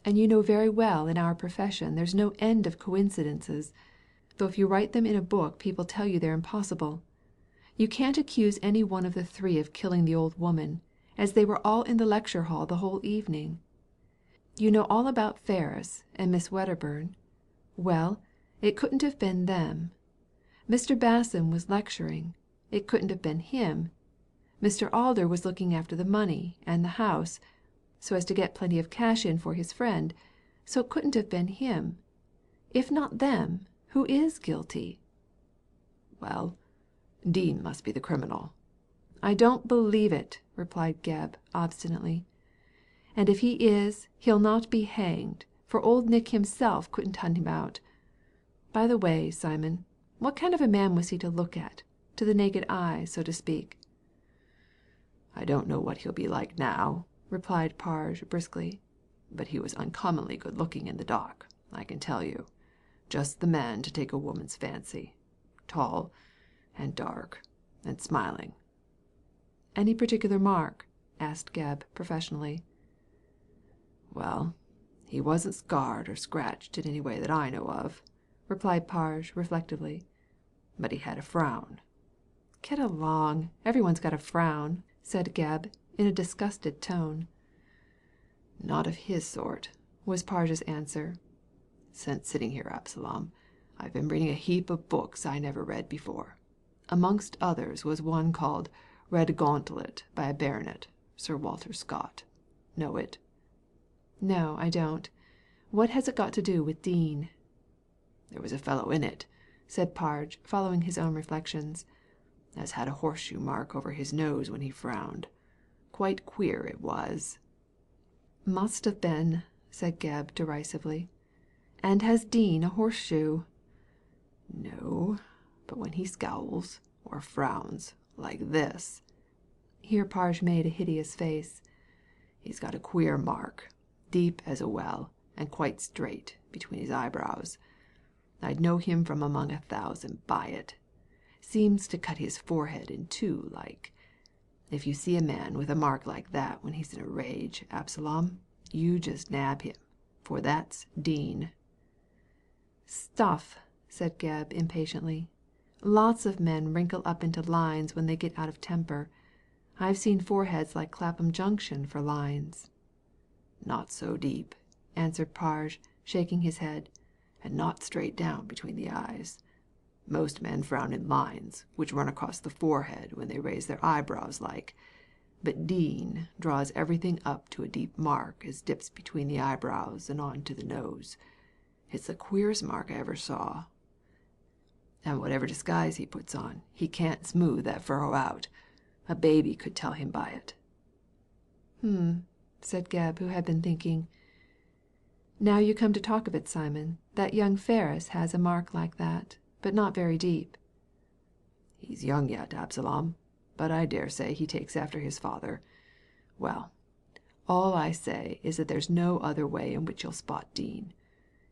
"And you know very well in our profession there's no end of coincidences, though if you write them in a book people tell you they're impossible. You can't accuse any one of the three of killing the old woman, as they were all in the lecture hall the whole evening. You know all about Ferris and Miss Wedderburn. Well, it couldn't have been them. Mr. Basson was lecturing. It couldn't have been him. Mr. Alder was looking after the money and the house, so as to get plenty of cash in for his friend, so it couldn't have been him. If not them, who is guilty?" "Well, Dean must be the criminal." "I don't believe it," replied Gebb, obstinately. "And if he is, he'll not be hanged, for old Nick himself couldn't hunt him out. By the way, Simon, what kind of a man was he to look at, to the naked eye, so to speak?" "I don't know what he'll be like now," replied Parge, briskly, "but he was uncommonly good looking in the dock, I can tell you. Just the man to take a woman's fancy. Tall, and dark, and smiling." "Any particular mark?" asked Gebb, professionally. "Well, he wasn't scarred or scratched in any way that I know of," replied Parge, reflectively, "but he had a frown." "Get along, everyone's got a frown," said Gebb, in a disgusted tone. "Not of his sort," was Parge's answer. "Since sitting here, Absalom, I've been reading a heap of books I never read before. Amongst others was one called Redgauntlet by a baronet, Sir Walter Scott. Know it?" "No, I don't. What has it got to do with Dean?" "There was a fellow in it," said Parge, following his own reflections, "as had a horseshoe mark over his nose when he frowned. Quite queer it was." "Must have been," said Gebb, derisively. "And has Dean a horseshoe?" "No, but when he scowls, or frowns, like this," here Parge made a hideous face, "he's got a queer mark, deep as a well, and quite straight, between his eyebrows. I'd know him from among 1,000 by it. Seems to cut his forehead in two, like. If you see a man with a mark like that when he's in a rage, Absalom, you just nab him, for that's Dean." "Stuff," said Gebb, impatiently. "Lots of men wrinkle up into lines when they get out of temper. I've seen foreheads like Clapham Junction for lines." "Not so deep," answered Parge, shaking his head, "and not straight down between the eyes. Most men frown in lines which run across the forehead when they raise their eyebrows like, but Dean draws everything up to a deep mark as dips between the eyebrows and on to the nose. It's the queerest mark I ever saw. And whatever disguise he puts on, he can't smooth that furrow out. A baby could tell him by it." Said Gebb, who had been thinking. "Now you come to talk of it, Simon, that young Ferris has a mark like that, but not very deep." "He's young yet, Absalom, but I dare say he takes after his father. Well, all I say is that there's no other way in which you'll spot Dean.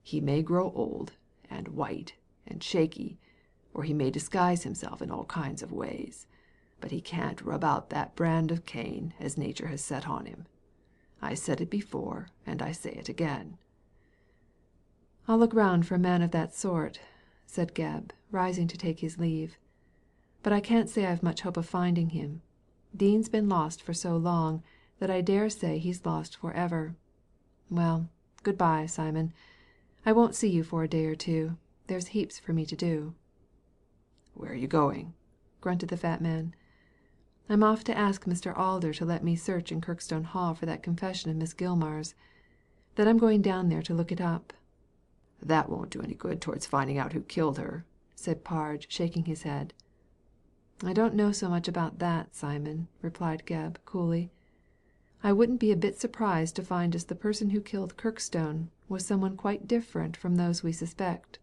He may grow old, and white, and shaky, or he may disguise himself in all kinds of ways, but he can't rub out that brand of Cain as nature has set on him. I said it before, and I say it again." "I'll look round for a man of that sort," said Gebb, rising to take his leave. "But I can't say I've much hope of finding him. Dean's been lost for so long that I dare say he's lost for ever. Well, good bye, Simon. I won't see you for a day or two. There's heaps for me to do." "Where are you going?" grunted the fat man. "I'm off to ask Mr. Alder to let me search in Kirkstone Hall for that confession of Miss Gilmar's. Then I'm going down there to look it up." "That won't do any good towards finding out who killed her," said Parge, shaking his head. "I don't know so much about that, Simon," replied Gebb, coolly. "I wouldn't be a bit surprised to find just the person who killed Kirkstone was someone quite different from those we suspect."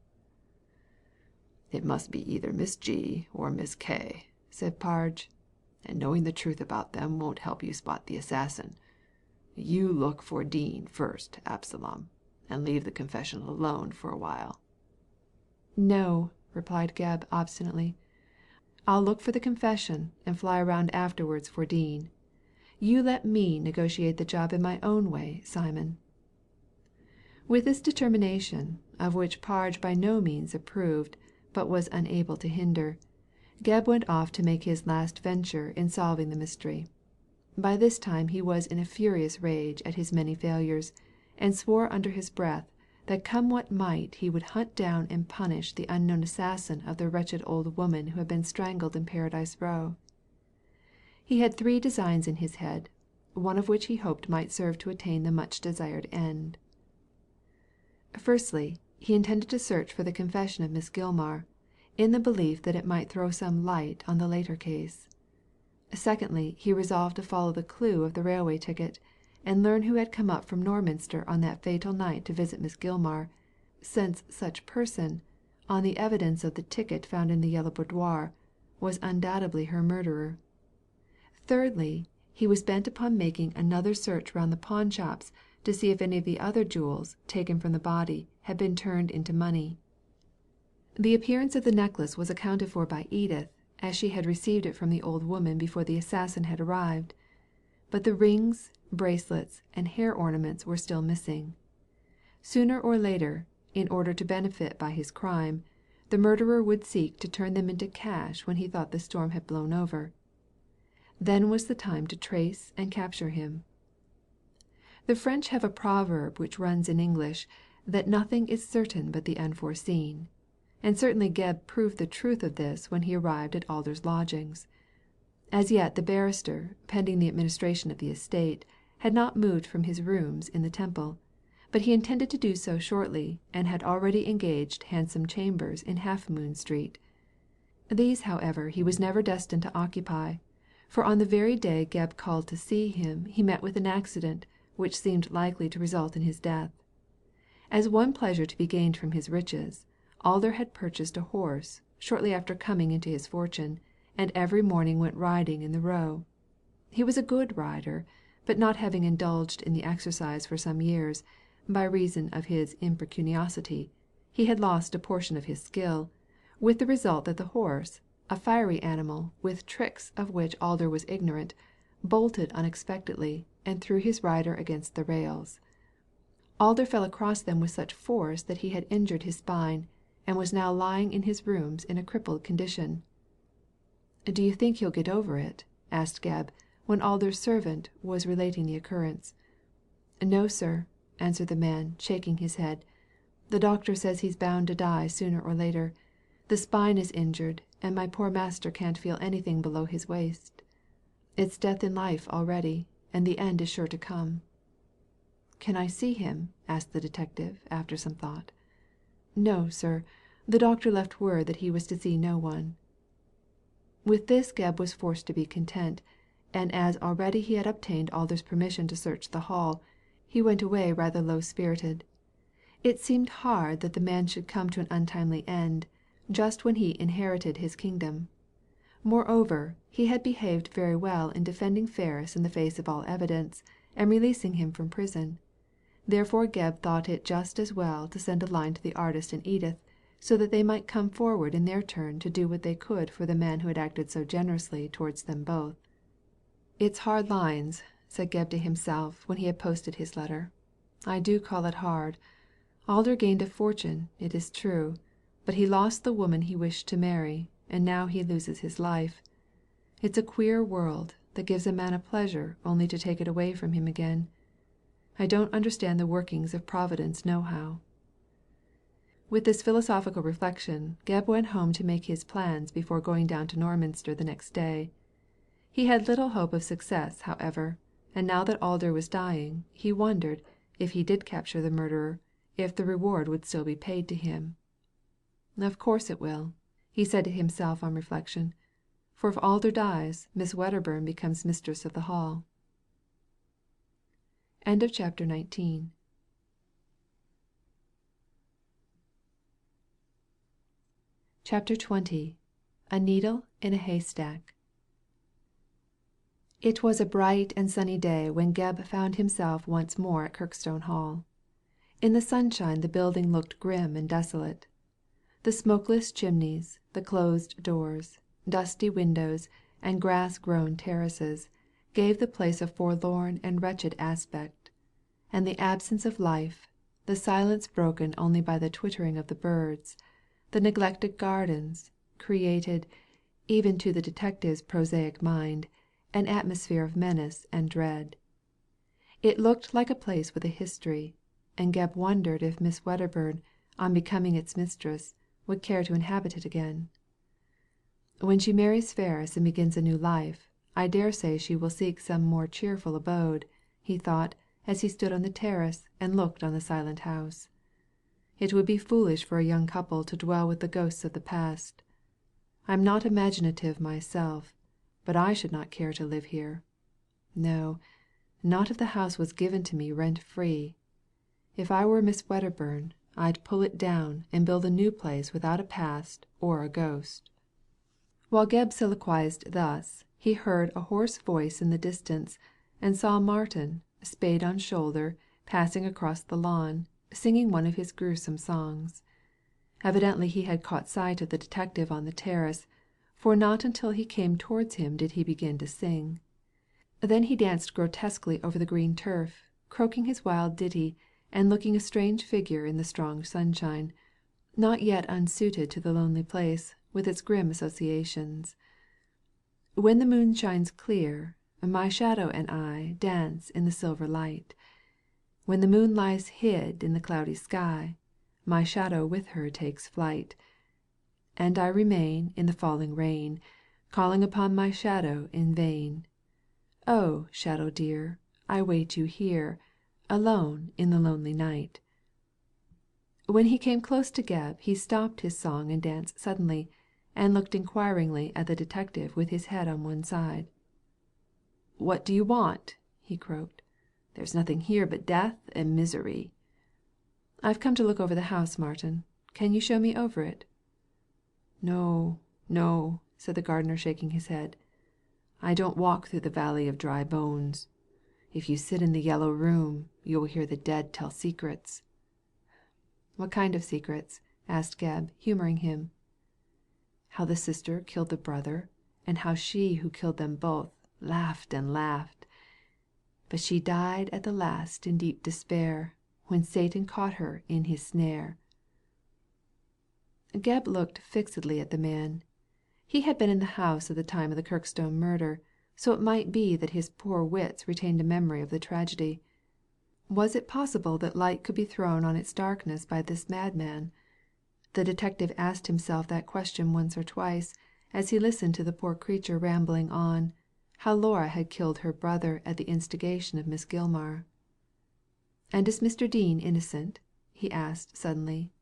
"It must be either Miss G or Miss K," said Parge, "and knowing the truth about them won't help you spot the assassin. You look for Dean first, Absalom, and leave the confession alone for a while." "No," replied Gebb, obstinately. "I'll look for the confession and fly around afterwards for Dean. You let me negotiate the job in my own way, Simon." With this determination, of which Parge by no means approved, but was unable to hinder, Gebb went off to make his last venture in solving the mystery. By this time he was in a furious rage at his many failures, and swore under his breath that come what might he would hunt down and punish the unknown assassin of the wretched old woman who had been strangled in Paradise Row. He had 3 designs in his head, one of which he hoped might serve to attain the much desired end. Firstly, he intended to search for the confession of Miss Gilmar, in the belief that it might throw some light on the later case. Secondly, he resolved to follow the clue of the railway ticket, and learn who had come up from Norminster on that fatal night to visit Miss Gilmar, since such person, on the evidence of the ticket found in the yellow boudoir, was undoubtedly her murderer. Thirdly, he was bent upon making another search round the pawn shops to see if any of the other jewels taken from the body had been turned into money. The appearance of the necklace was accounted for by Edith, as she had received it from the old woman before the assassin had arrived. But the rings, bracelets, and hair ornaments were still missing. Sooner or later, in order to benefit by his crime, the murderer would seek to turn them into cash when he thought the storm had blown over. Then was the time to trace and capture him. The French have a proverb which runs in English, that nothing is certain but the unforeseen, and certainly Gebb proved the truth of this when he arrived at Alder's lodgings. As yet the barrister, pending the administration of the estate, had not moved from his rooms in the Temple, but he intended to do so shortly, and had already engaged handsome chambers in Half Moon Street. These, however, he was never destined to occupy, for on the very day Gebb called to see him he met with an accident which seemed likely to result in his death. As one pleasure to be gained from his riches, Alder had purchased a horse, shortly after coming into his fortune, and every morning went riding in the Row. He was a good rider, but not having indulged in the exercise for some years, by reason of his impecuniosity, he had lost a portion of his skill, with the result that the horse, a fiery animal with tricks of which Alder was ignorant, bolted unexpectedly and threw his rider against the rails. Alder fell across them with such force that he had injured his spine, and was now lying in his rooms in a crippled condition. "Do you think he'll get over it?" asked Gebb, when Alder's servant was relating the occurrence. "No, sir," answered the man, shaking his head. "The doctor says he's bound to die sooner or later. The spine is injured, and my poor master can't feel anything below his waist. It's death in life already, and the end is sure to come." "Can I see him?" asked the detective, after some thought. No, sir. The doctor left word that he was to see no one." With this Gebb was forced to be content, and as already he had obtained Alder's permission to search the Hall, he went away rather low-spirited. It seemed hard that the man should come to an untimely end, just when he inherited his kingdom. Moreover, he had behaved very well in defending Ferris in the face of all evidence, and releasing him from prison. Therefore Gebb thought it just as well to send a line to the artist and Edith, so that they might come forward in their turn to do what they could for the man who had acted so generously towards them both. "It's hard lines," said Gebb to himself when he had posted his letter. "I do call it hard. Alder gained a fortune, it is true, but he lost the woman he wished to marry, and now he loses his life. It's a queer world, that gives a man a pleasure only to take it away from him again. I don't understand the workings of Providence nohow." With this philosophical reflection, Gebb went home to make his plans before going down to Norminster the next day. He had little hope of success, however, and now that Alder was dying, he wondered, if he did capture the murderer, if the reward would still be paid to him. "Of course it will," he said to himself on reflection, "for if Alder dies, Miss Wedderburn becomes mistress of the Hall." Chapter XX. A Needle in a Haystack. It was a bright and sunny day when Gebb found himself once more at Kirkstone Hall. In the sunshine the building looked grim and desolate. The smokeless chimneys, the closed doors, dusty windows, and grass-grown terraces, gave the place a forlorn and wretched aspect, and the absence of life, the silence broken only by the twittering of the birds, the neglected gardens, created, even to the detective's prosaic mind, an atmosphere of menace and dread. It looked like a place with a history, and Gebb wondered if Miss Wedderburn, on becoming its mistress, would care to inhabit it again. "When she marries Ferris and begins a new life, I dare say she will seek some more cheerful abode," he thought, as he stood on the terrace and looked on the silent house. "It would be foolish for a young couple to dwell with the ghosts of the past. I am not imaginative myself, but I should not care to live here. No, not if the house was given to me rent-free. If I were Miss Wedderburn, I'd pull it down and build a new place without a past or a ghost." While Gebb soliloquized thus, he heard a hoarse voice in the distance, and saw Martin, spade on shoulder, passing across the lawn, singing one of his gruesome songs. Evidently he had caught sight of the detective on the terrace, for not until he came towards him did he begin to sing. Then he danced grotesquely over the green turf, croaking his wild ditty, and looking a strange figure in the strong sunshine, not yet unsuited to the lonely place, with its grim associations. "When the moon shines clear, my shadow and I dance in the silver light. When the moon lies hid in the cloudy sky, my shadow with her takes flight. And I remain in the falling rain, calling upon my shadow in vain. Oh, shadow dear, I wait you here, alone in the lonely night." When he came close to Gebb he stopped his song and dance suddenly, and looked inquiringly at the detective with his head on one side. "What do you want?" he croaked. "There's nothing here but death and misery." "I've come to look over the house, Martin. Can you show me over it?" "No, no," said the gardener, shaking his head. "I don't walk through the valley of dry bones. If you sit in the yellow room, you will hear the dead tell secrets." "What kind of secrets?" asked Gebb, humouring him. "How the sister killed the brother, and how she who killed them both laughed and laughed. But she died at the last in deep despair, when Satan caught her in his snare." Gebb looked fixedly at the man. He had been in the house at the time of the Kirkstone murder, so it might be that his poor wits retained a memory of the tragedy. Was it possible that light could be thrown on its darkness by this madman? The detective asked himself that question once or twice, as he listened to the poor creature rambling on, how Laura had killed her brother at the instigation of Miss Gilmar. "And is Mr. Dean innocent?" he asked suddenly.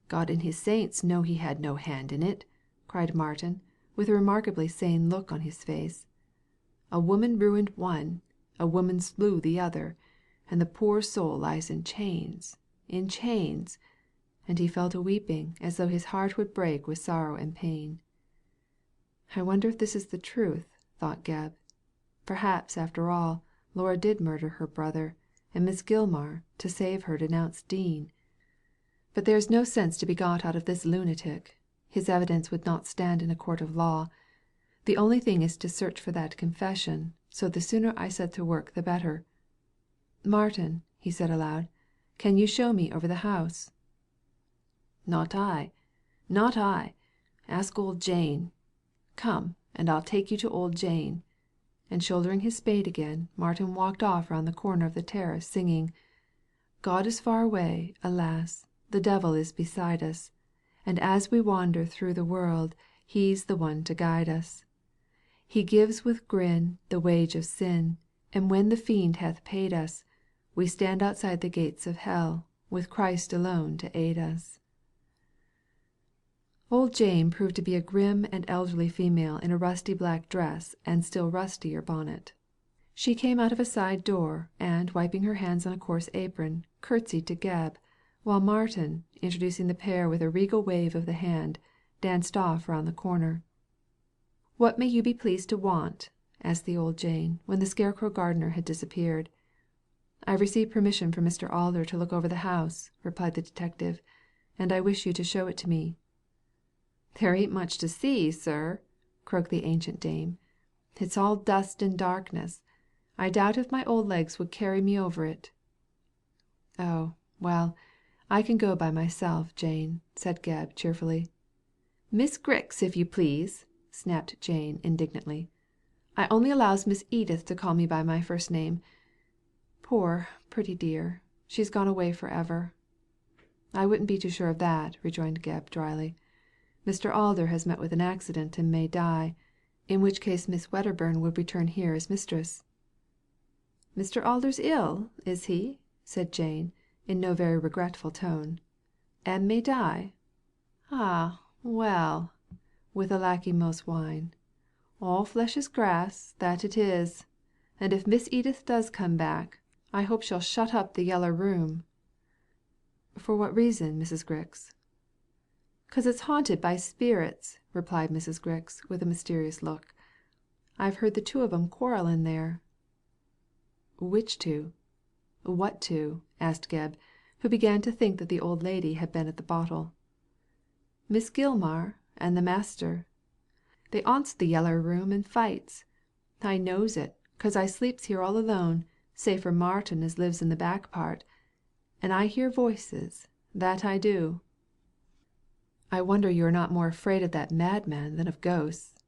God and his saints know he had no hand in it," cried Martin, with a remarkably sane look on his face. "A woman ruined one, a woman slew the other, and the poor soul lies in chains, in chains," and he fell to weeping as though his heart would break with sorrow and pain. "I wonder if this is the truth," thought Gebb. "Perhaps, after all, Laura did murder her brother, and Miss Gilmar, to save her, denounced Dean. But there is no sense to be got out of this lunatic. His evidence would not stand in a court of law. The only thing is to search for that confession, so the sooner I set to work the better. Martin," he said aloud, "can you show me over the house?" "Not I, not I. Ask old Jane. Come, and I'll take you to old Jane." And shouldering his spade again, Martin walked off round the corner of the terrace, singing: "God is far away, alas, the devil is beside us, and as we wander through the world, he's the one to guide us. He gives with grin the wage of sin, and when the fiend hath paid us, we stand outside the gates of hell, with Christ alone to aid us." Old Jane proved to be a grim and elderly female in a rusty black dress and still rustier bonnet. She came out of a side door, and wiping her hands on a coarse apron, curtsied to Gebb, while Martin, introducing the pair with a regal wave of the hand, danced off round the corner. "What may you be pleased to want?" asked the old Jane, when the scarecrow gardener had disappeared. "I've received permission from Mr. Alder to look over the house," replied the detective, "and I wish you to show it to me." "There ain't much to see, sir," croaked the ancient dame. "It's all dust and darkness. I doubt if my old legs would carry me over it." "Oh, well, I can go by myself, Jane," said Gebb, cheerfully. "Miss Grix, if you please," snapped Jane, indignantly. "I only allows Miss Edith to call me by my first name. Poor, pretty dear, she's gone away for ever." "I wouldn't be too sure of that," rejoined Gebb, dryly. "Mr. Alder has met with an accident and may die, in which case Miss Wedderburn would return here as mistress." "Mr. Alder's ill, is he?" said Jane, in no very regretful tone. "And may die? Ah, well," with a lachrymose whine, "all flesh is grass, that it is. And if Miss Edith does come back, I hope she'll shut up the Yeller Room." "For what reason, Mrs. Grix?" "'Cause it's haunted by spirits," replied Mrs. Grix, with a mysterious look. "I've heard the two of 'em quarrelling there." "Which two? What two?" asked Gebb, who began to think that the old lady had been at the bottle. "Miss Gilmar and the master. They 'aunts the Yeller Room and fights. I knows it, 'cause I sleeps here all alone, save for Martin as lives in the back part. And I hear voices, that I do." "I wonder you are not more afraid of that madman than of ghosts."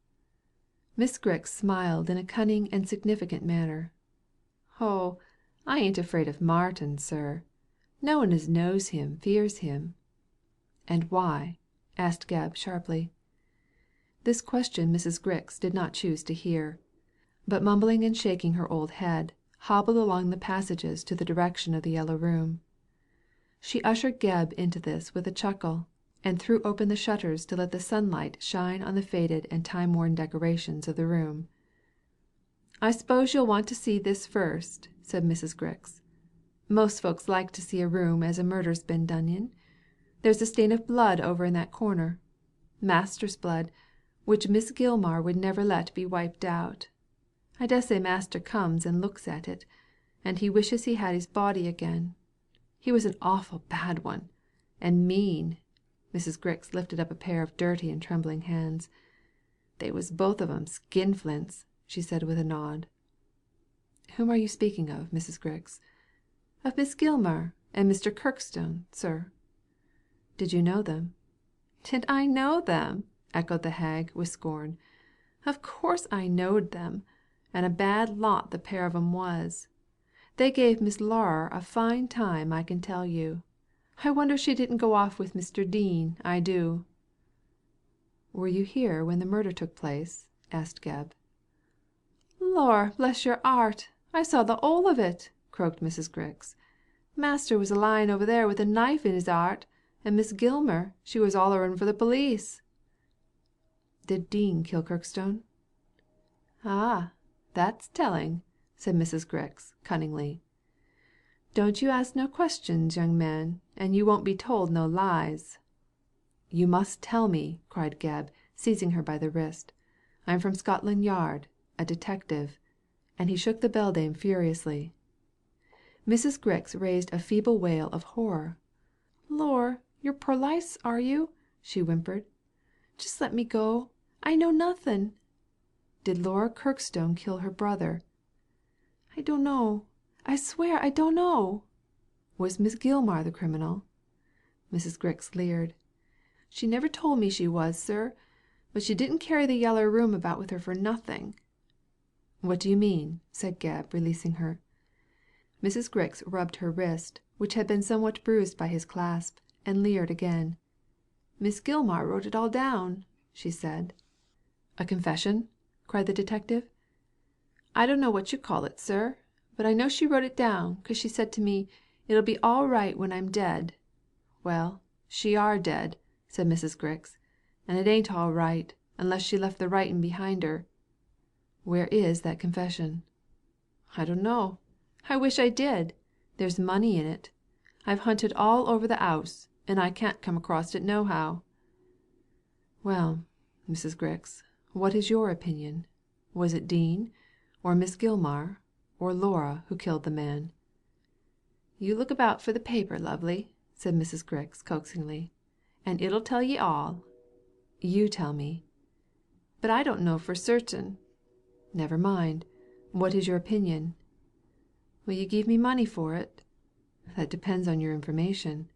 Miss Grix smiled in a cunning and significant manner. "Oh, I ain't afraid of Martin, sir. No one as knows him fears him." "And why?" asked Gebb, sharply. This question Mrs. Grix did not choose to hear, but mumbling and shaking her old head, hobbled along the passages to the direction of the Yellow Room. She ushered Gebb into this with a chuckle, and threw open the shutters to let the sunlight shine on the faded and time-worn decorations of the room. "I s'pose you'll want to see this first," said Mrs. Grix. "Most folks like to see a room as a murder's been done in. There's a stain of blood over in that corner. Master's blood, which Miss Gilmar would never let be wiped out. I dessay master comes and looks at it, and he wishes he had his body again. He was an awful bad one, and mean." Mrs. Grix lifted up a pair of dirty and trembling hands. "They was both of 'em skinflints," she said with a nod. "Whom are you speaking of, Mrs. Grix?" "Of Miss Gilmar and Mr. Kirkstone, sir." "Did you know them?" "Did I know them?" echoed the hag, with scorn. "Of course I knowed them, and a bad lot the pair of 'em was. They gave Miss Laura a fine time, I can tell you. I wonder she didn't go off with Mr. Dean, I do." "Were you here when the murder took place?" asked Gebb. "Lor' bless your 'eart, I saw the 'ole of it," croaked Mrs. Grix. "Master was a lying over there with a knife in his 'eart, And Miss Gilmer, she was hollerin' for the police." "Did Dean kill Kirkstone?" "Ah, that's telling," said Mrs. Grix, cunningly. "Don't you ask no questions, young man, and you won't be told no lies." "You must tell me," cried Gebb, seizing her by the wrist. "I'm from Scotland Yard, a detective," and he shook the beldame furiously. Mrs. Grix raised a feeble wail of horror. "Lor, you're perlice, are you?" she whimpered. "Just let me go. I know nothing." "Did Laura Kirkstone kill her brother?" "I dunno. I swear I dunno." "Was Miss Gilmar the criminal?" Mrs. Grix leered. "She never told me she was, sir. But she didn't carry the yeller room about with her for nothing." "What do you mean?" said Gebb, releasing her. Mrs. Grix rubbed her wrist, which had been somewhat bruised by his clasp, and leered again. "Miss Gilmar wrote it all down," she said. "A confession?" cried the detective. "I dunno what you call it, sir. But I know she wrote it down, 'cause she said to me, 'It'll be all right when I'm dead.' Well, she are dead," said Mrs. Grix, "and it ain't all right, unless she left the writing behind her." "Where is that confession?" "I dunno. I wish I did. There's money in it. I've hunted all over the 'ouse, and I can't come across it nohow." "Well, Mrs. Grix, what is your opinion? Was it Dean, or Miss Gilmar, or Laura who killed the man?" "You look about for the paper, lovey," said Mrs. Grix, coaxingly, "and it'll tell ye all." "You tell me." "But I don't know for certain." "Never mind. What is your opinion?" "Will you give me money for it?" "That depends on your information."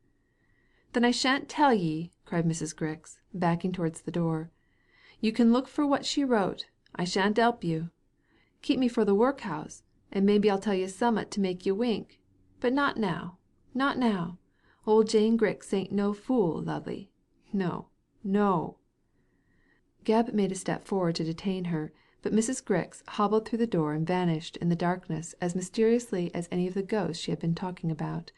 "Then I shan't tell ye," cried Mrs. Grix, backing towards the door. "You can look for what she wrote. I shan't help you. Keep me for the workhouse, and maybe I'll tell you summat to make you wink. But not now, not now. Old Jane Grix ain't no fool, lovey. No, no." Gebb made a step forward to detain her, but Mrs. Grix hobbled through the door and vanished in the darkness as mysteriously as any of the ghosts she had been talking about.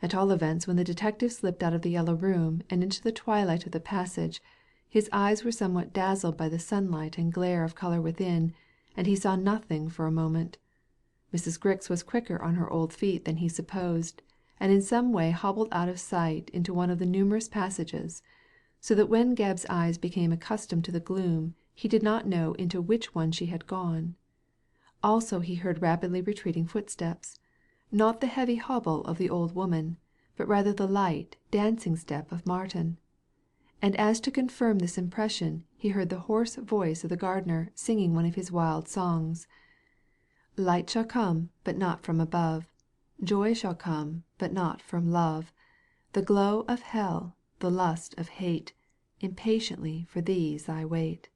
At all events, when the detective slipped out of the Yellow Room and into the twilight of the passage, his eyes were somewhat dazzled by the sunlight and glare of colour within, and he saw nothing for a moment. Mrs. Grix was quicker on her old feet than he supposed, and in some way hobbled out of sight into one of the numerous passages, so that when Gebb's eyes became accustomed to the gloom he did not know into which one she had gone. Also he heard rapidly retreating footsteps, not the heavy hobble of the old woman, but rather the light, dancing step of Martin. And as to confirm this impression he heard the hoarse voice of the gardener singing one of his wild songs. "Light shall come, but not from above. Joy shall come, but not from love. The glow of hell, the lust of hate, Impatiently for these I wait."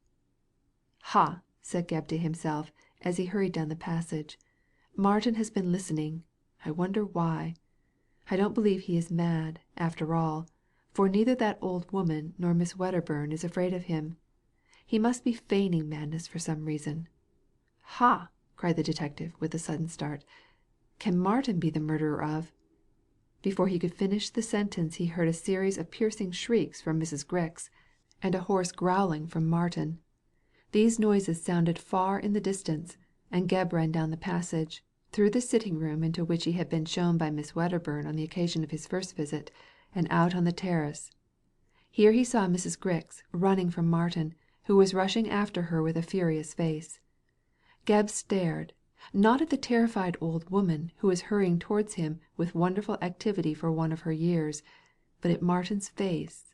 "Ha!" said Gebb to himself, as he hurried down the passage. "Martin has been listening. I wonder why. I don't believe he is mad, after all, for neither that old woman nor Miss Wedderburn is afraid of him. He must be feigning madness for some reason. Ha!" cried the detective, with a sudden start. "Can Martin be the murderer of—" Before he could finish the sentence he heard a series of piercing shrieks from Mrs. Grix, and a hoarse growling from Martin. These noises sounded far in the distance, and Gebb ran down the passage, through the sitting room into which he had been shown by Miss Wedderburn on the occasion of his first visit, and out on the terrace. Here he saw Mrs. Grix running from Martin, who was rushing after her with a furious face. Gebb stared, not at the terrified old woman who was hurrying towards him with wonderful activity for one of her years, but at Martin's face.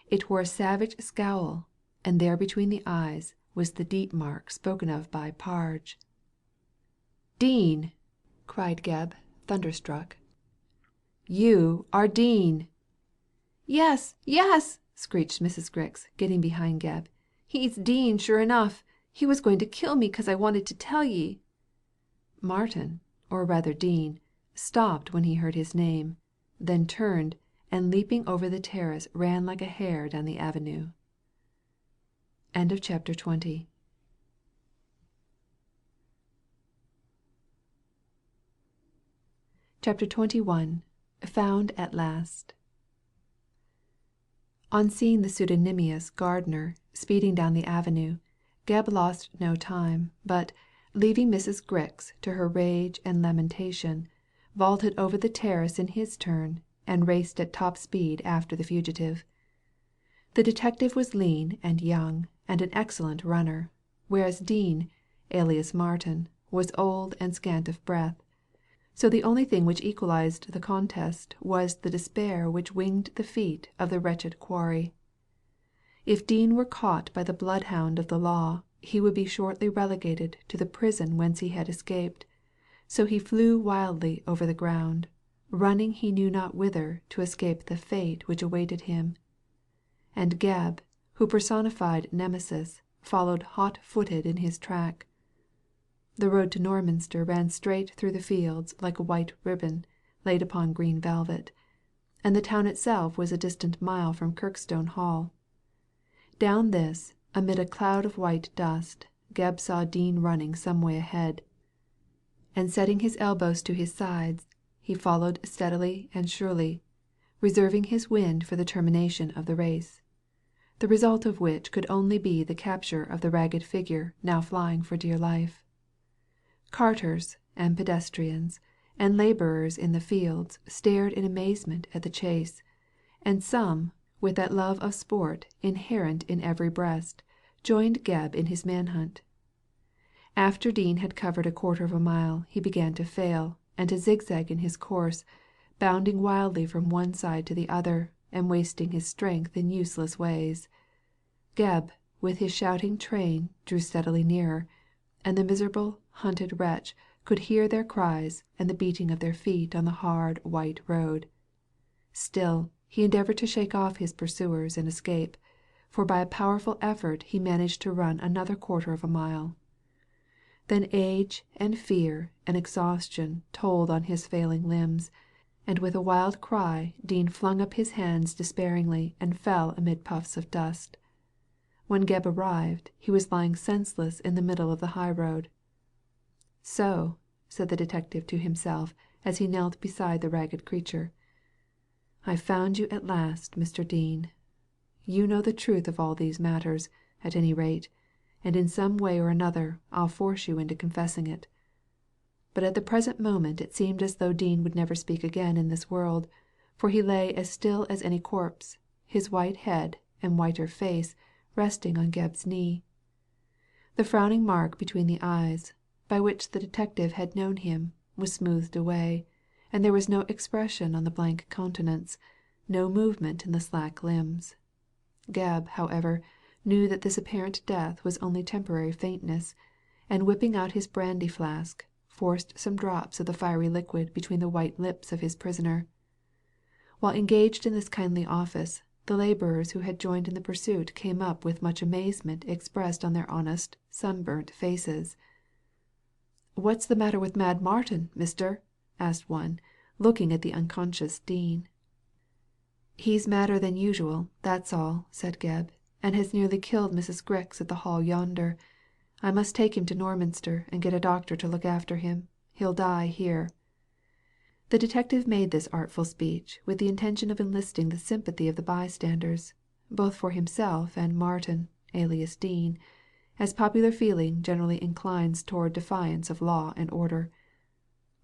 It wore a savage scowl, and there between the eyes was the deep mark spoken of by Parge. "Dean!" cried Gebb, thunderstruck. "You are Dean!" "Yes, yes!" screeched Mrs. Grix, getting behind Gebb. "He's Dean, sure enough. He was going to kill me 'cause I wanted to tell ye." Martin, or rather Dean, stopped when he heard his name, then turned, and leaping over the terrace ran like a hare down the avenue. CHAPter 21. Found at last. On seeing the pseudonymous gardener speeding down the avenue, Gebb lost no time, but, leaving Mrs. Grix to her rage and lamentation, vaulted over the terrace in his turn, and raced at top speed after the fugitive. The detective was lean and young, and an excellent runner, whereas Dean, alias Martin, was old and scant of breath. So the only thing which equalized the contest was the despair which winged the feet of the wretched quarry. If Dean were caught by the bloodhound of the law, he would be shortly relegated to the prison whence he had escaped, so he flew wildly over the ground, running he knew not whither to escape the fate which awaited him. And Gebb, who personified Nemesis, followed hot-footed in his track. The road to Norminster ran straight through the fields like a white ribbon laid upon green velvet, and the town itself was a distant mile from Kirkstone Hall. Down this, amid a cloud of white dust, Gebb saw Dean running some way ahead, and setting his elbows to his sides, he followed steadily and surely, reserving his wind for the termination of the race, the result of which could only be the capture of the ragged figure now flying for dear life. Carters and pedestrians and labourers in the fields stared in amazement at the chase, and some, with that love of sport inherent in every breast, joined Gebb in his manhunt. After Dean had covered a quarter of a mile he began to fail, and to zigzag in his course, bounding wildly from one side to the other, and wasting his strength in useless ways. Gebb, with his shouting train, drew steadily nearer, and the miserable, hunted wretch could hear their cries and the beating of their feet on the hard white road. Still he endeavoured to shake off his pursuers and escape, for by a powerful effort he managed to run another quarter of a mile. Then age and fear and exhaustion told on his failing limbs, and with a wild cry Dean flung up his hands despairingly and fell amid puffs of dust. When Gebb arrived, he was lying senseless in the middle of the high road. "So," said the detective to himself as he knelt beside the ragged creature, "I've found you at last, Mr. Dean. You know the truth of all these matters, at any rate, and in some way or another I'll force you into confessing it." But at the present moment it seemed as though Dean would never speak again in this world, for he lay as still as any corpse, his white head and whiter face resting on Gebb's knee. The frowning mark between the eyes, by which the detective had known him, was smoothed away, and there was no expression on the blank countenance, no movement in the slack limbs. Gebb, however, knew that this apparent death was only temporary faintness, and whipping out his brandy flask, forced some drops of the fiery liquid between the white lips of his prisoner. While engaged in this kindly office, the labourers who had joined in the pursuit came up with much amazement expressed on their honest, sunburnt faces. "What's the matter with Mad Martin, mister?" asked one, looking at the unconscious Dean. "He's madder than usual, that's all," said Gebb, "and has nearly killed Mrs. Grix at the Hall yonder. I must take him to Norminster and get a doctor to look after him. He'll die here." The detective made this artful speech with the intention of enlisting the sympathy of the bystanders, both for himself and Martin, alias Dean, as popular feeling generally inclines toward defiance of law and order.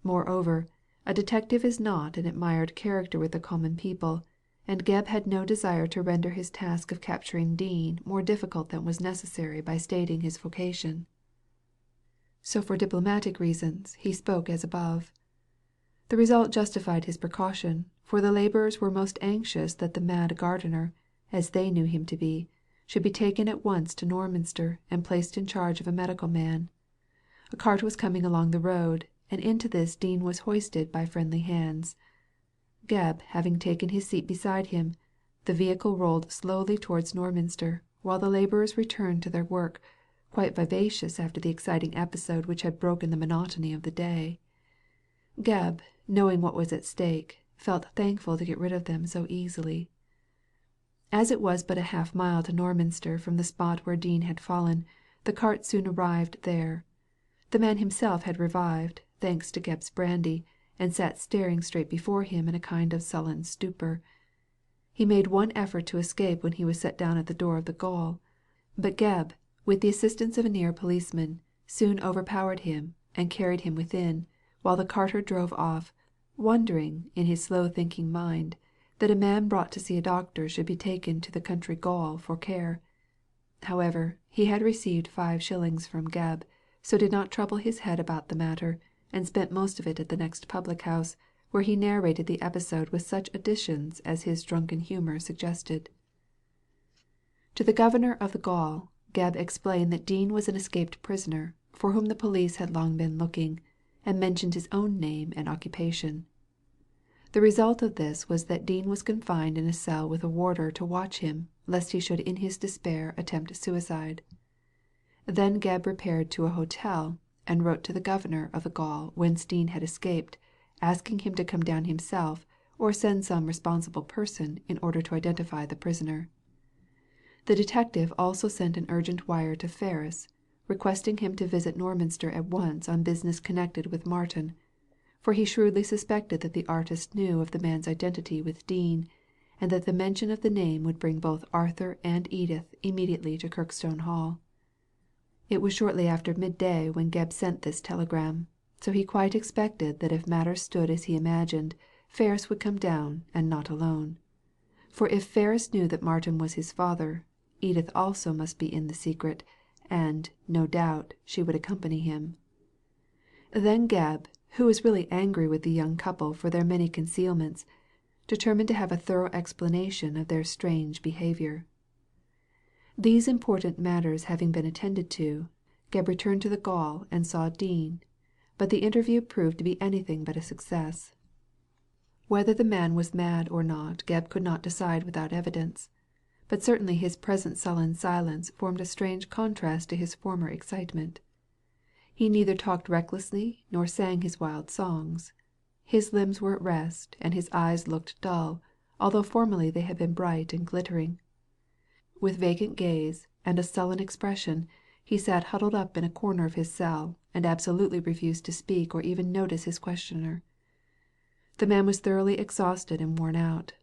Moreover, a detective is not an admired character with the common people, and Gebb had no desire to render his task of capturing Dean more difficult than was necessary by stating his vocation. So for diplomatic reasons he spoke as above. The result justified his precaution, for the labourers were most anxious that the mad gardener, as they knew him to be, should be taken at once to Norminster and placed in charge of a medical man. A cart was coming along the road, and into this Dean was hoisted by friendly hands. Gebb having taken his seat beside him, the vehicle rolled slowly towards Norminster, while the labourers returned to their work, quite vivacious after the exciting episode which had broken the monotony of the day. Gebb, knowing what was at stake, felt thankful to get rid of them so easily. As it was but a half-mile to Norminster from the spot where Dean had fallen, the cart soon arrived there. The man himself had revived, thanks to Gebb's brandy, and sat staring straight before him in a kind of sullen stupor. He made one effort to escape when he was set down at the door of the gaol, but Gebb, with the assistance of a near policeman, soon overpowered him and carried him within, while the carter drove off, wondering, in his slow-thinking mind, that a man brought to see a doctor should be taken to the country gaol for care. However, he had received 5 shillings from Gebb, so did not trouble his head about the matter, and spent most of it at the next public-house, where he narrated the episode with such additions as his drunken humour suggested. To the governor of the gaol, Gebb explained that Dean was an escaped prisoner, for whom the police had long been looking, and mentioned his own name and occupation. The result of this was that Dean was confined in a cell with a warder to watch him, lest he should in his despair attempt suicide. Then Gebb repaired to a hotel, and wrote to the governor of the gaol whence Dean had escaped, asking him to come down himself, or send some responsible person in order to identify the prisoner. The detective also sent an urgent wire to Ferris, requesting him to visit Norminster at once on business connected with Martin, for he shrewdly suspected that the artist knew of the man's identity with Dean, and that the mention of the name would bring both Arthur and Edith immediately to Kirkstone Hall. It was shortly after midday when Gebb sent this telegram, so he quite expected that if matters stood as he imagined, Ferris would come down, and not alone. For if Ferris knew that Martin was his father, Edith also must be in the secret, and, no doubt, she would accompany him. Then Gebb, who was really angry with the young couple for their many concealments, determined to have a thorough explanation of their strange behaviour. These important matters having been attended to, Gebb returned to the gaol and saw Dean, but the interview proved to be anything but a success. Whether the man was mad or not Gebb could not decide without evidence, but certainly his present sullen silence formed a strange contrast to his former excitement. He neither talked recklessly nor sang his wild songs. His limbs were at rest, and his eyes looked dull, although formerly they had been bright and glittering. With vacant gaze and a sullen expression, he sat huddled up in a corner of his cell, and absolutely refused to speak or even notice his questioner. The man was thoroughly exhausted and worn out,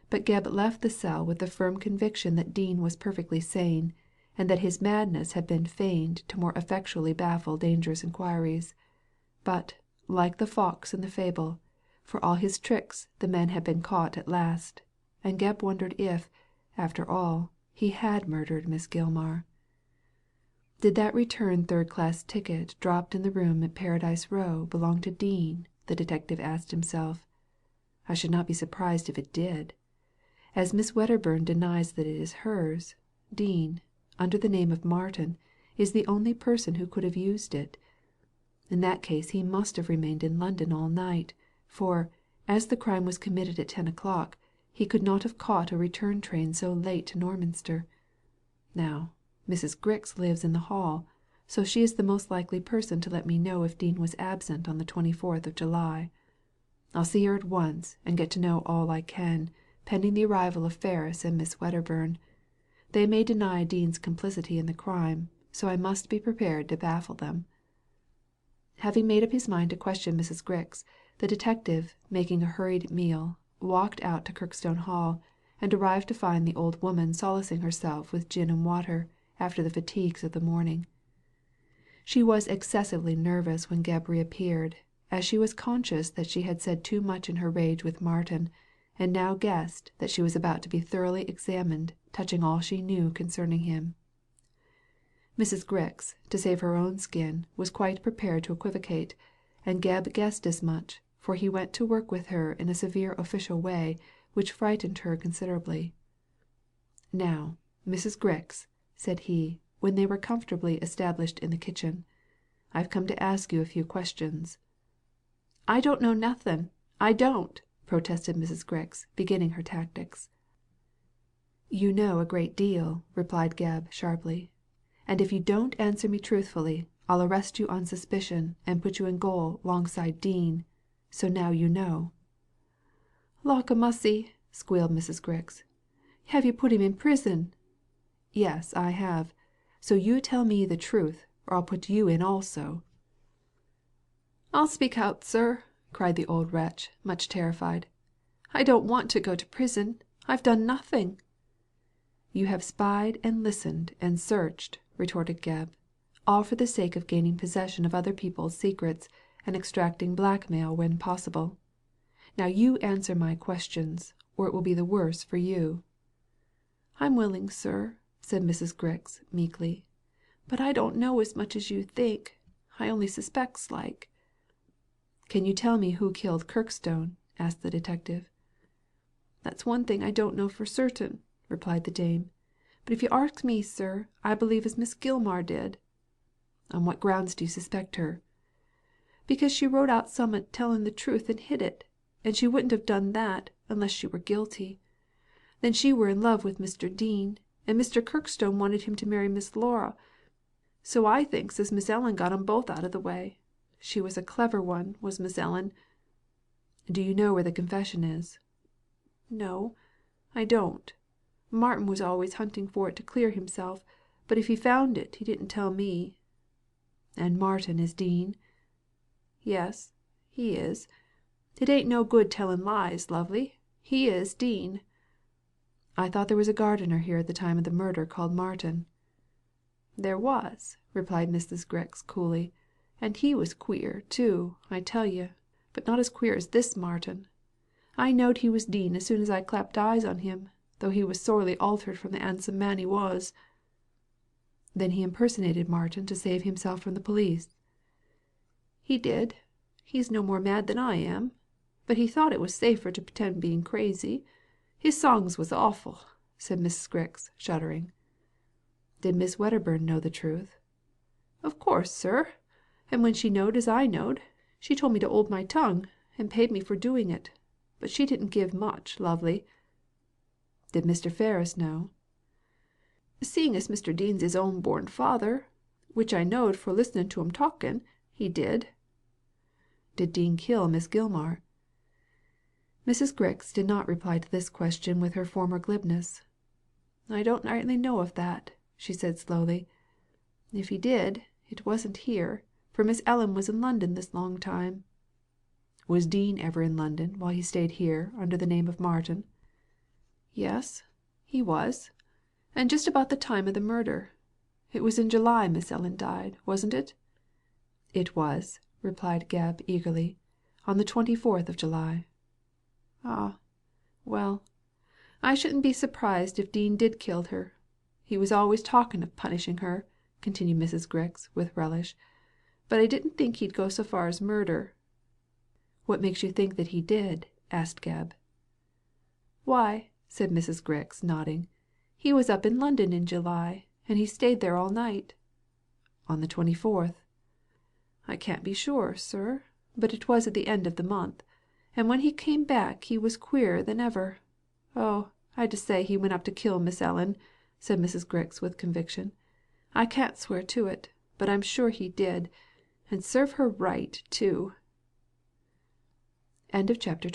but Gebb left the cell with the firm conviction that Dean was perfectly sane, and that his madness had been feigned to more effectually baffle dangerous inquiries. But, like the fox in the fable, for all his tricks the man had been caught at last, and Gebb wondered if, after all, he had murdered Miss Gilmar. Did that return third-class ticket dropped in the room at Paradise Row belong to Dean? The detective asked himself. I should not be surprised if it did. As Miss Wedderburn denies that it is hers, Dean, under the name of Martin, is the only person who could have used it. In that case he must have remained in London all night, for, as the crime was committed at 10 o'clock, he could not have caught a return train so late to Norminster. Now, Mrs. Grix lives in the Hall, so she is the most likely person to let me know if Dean was absent on the 24th of July. I'll see her at once and get to know all I can, pending the arrival of Ferris and Miss Wedderburn. They may deny Dean's complicity in the crime, so I must be prepared to baffle them. Having made up his mind to question Mrs. Grix, the detective, making a hurried meal, walked out to Kirkstone Hall, and arrived to find the old woman solacing herself with gin and water after the fatigues of the morning. She was excessively nervous when Gebb reappeared, as she was conscious that she had said too much in her rage with Martin, and now guessed that she was about to be thoroughly examined touching all she knew concerning him. Mrs. Grix, to save her own skin, was quite prepared to equivocate, and Gebb guessed as much, for he went to work with her in a severe official way which frightened her considerably. Now, Mrs. Grix, said he, when they were comfortably established in the kitchen, I've come to ask you a few questions. I don't know nothing. I don't, protested Mrs. Grix, beginning her tactics. You know a great deal, replied Gebb sharply, and if you don't answer me truthfully, I'll arrest you on suspicion and put you in gaol 'longside Dean. So now you know. Lauk a mussy, squealed Mrs. Grix. Have you put him in prison? Yes, I have. So you tell me the truth, or I'll put you in also. I'll speak out, sir, cried the old wretch, much terrified. I don't want to go to prison. I've done nothing." "You have spied and listened and searched," retorted Gebb, "all for the sake of gaining possession of other people's secrets and extracting blackmail when possible. Now you answer my questions, or it will be the worse for you." "I'm willing, sir," said Mrs. Grix, meekly. "But I don't know as much as you think. I only suspects like." "Can you tell me who killed Kirkstone?" asked the detective. "That's one thing I don't know for certain," replied the dame. "But if you arsk me, sir, I believe as Miss Gilmar did." "On what grounds do you suspect her?" "Because she wrote out summat telling the truth and hid it, and she wouldn't have done that, unless she were guilty. Then she were in love with Mr. Dean, and Mr. Kirkstone wanted him to marry Miss Laura. So I thinks as Miss Ellen got 'em both out of the way. She was a clever one, was Miss Ellen." "Do you know where the confession is?" "No, I don't. Martin was always hunting for it to clear himself, but if he found it he didn't tell me." "And Martin is Dean?" "Yes, he is. It ain't no good telling lies, lovey. He is Dean." "I thought there was a gardener here at the time of the murder called Martin." "There was," replied Mrs. Grix coolly, "and he was queer, too, I tell you, but not as queer as this Martin. I knowed he was Dean as soon as I clapped eyes on him, though he was sorely altered from the 'andsome man he was." "Then he impersonated Martin to save himself from the police?" "He did. He's no more mad than I am. But he thought it was safer to pretend being crazy. His songs was awful," said Mrs. Grix, shuddering. "Did Miss Wedderburn know the truth?" "Of course, sir. And when she knowed as I knowed, she told me to 'old my tongue, and paid me for doing it. But she didn't give much, lovely." "Did Mr. Ferris know?" "Seeing as Mr. Dean's his own born father, which I knowed for listening to 'em talking, he did." "Did Dean kill Miss Gilmar?" Mrs. Grix did not reply to this question with her former glibness. "I don't rightly know of that," she said slowly. "If he did, it wasn't here, for Miss Ellen was in London this long time." "Was Dean ever in London while he stayed here under the name of Martin?" "Yes, he was. And just about the time of the murder. It was in July Miss Ellen died, wasn't it?" "It was," replied Gebb, eagerly, "on the 24th of July." "Ah, well, I shouldn't be surprised if Dean did kill her. He was always talking of punishing her," continued Mrs. Grix, with relish, "but I didn't think he'd go so far as murder." "What makes you think that he did?" asked Gebb. "Why," said Mrs. Grix, nodding, "he was up in London in July, and he stayed there all night." "On the 24th?" "I can't be sure, sir, but it was at the end of the month, and when he came back he was queerer than ever. Oh, I dessay he went up to kill Miss Ellen," said Mrs. Grix, with conviction. "I can't swear to it, but I'm sure he did, and serve her right, too." CHAPTER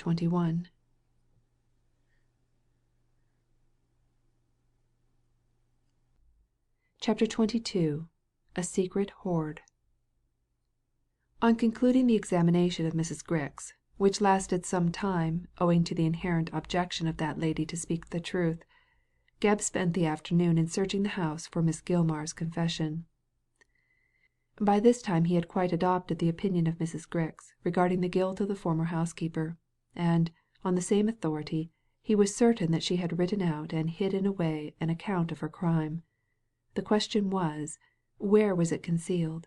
XXII. A secret hoard. On concluding the examination of Mrs. Grix, which lasted some time owing to the inherent objection of that lady to speak the truth, Gebb spent the afternoon in searching the house for Miss Gilmar's confession. By this time he had quite adopted the opinion of Mrs. Grix regarding the guilt of the former housekeeper, and, on the same authority, he was certain that she had written out and hidden away an account of her crime. The question was, where was it concealed?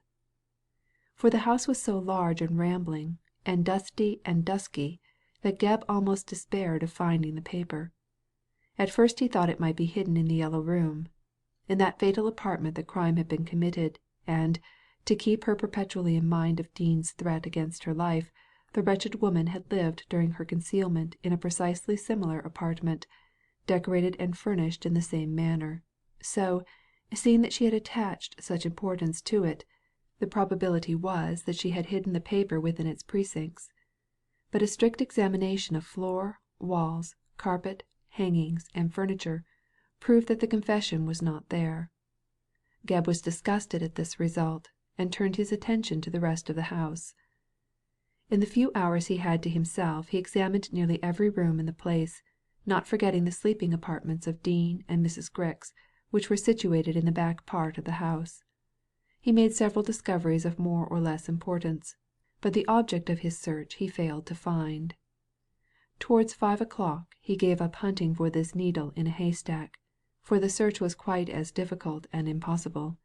For the house was so large and rambling, and dusty and dusky, that Gebb almost despaired of finding the paper. At first he thought it might be hidden in the Yellow Room. In that fatal apartment the crime had been committed, and, to keep her perpetually in mind of Dean's threat against her life, the wretched woman had lived during her concealment in a precisely similar apartment, decorated and furnished in the same manner. So, seeing that she had attached such importance to it, the probability was that she had hidden the paper within its precincts. But a strict examination of floor, walls, carpet, hangings, and furniture proved that the confession was not there. Gebb was disgusted at this result, and turned his attention to the rest of the house. In the few hours he had to himself he examined nearly every room in the place, not forgetting the sleeping apartments of Dean and Mrs. Grix, which were situated in the back part of the house. He made several discoveries of more or less importance, but the object of his search he failed to find. Towards 5 o'clock he gave up hunting for this needle in a haystack, for the search was quite as difficult and impossible,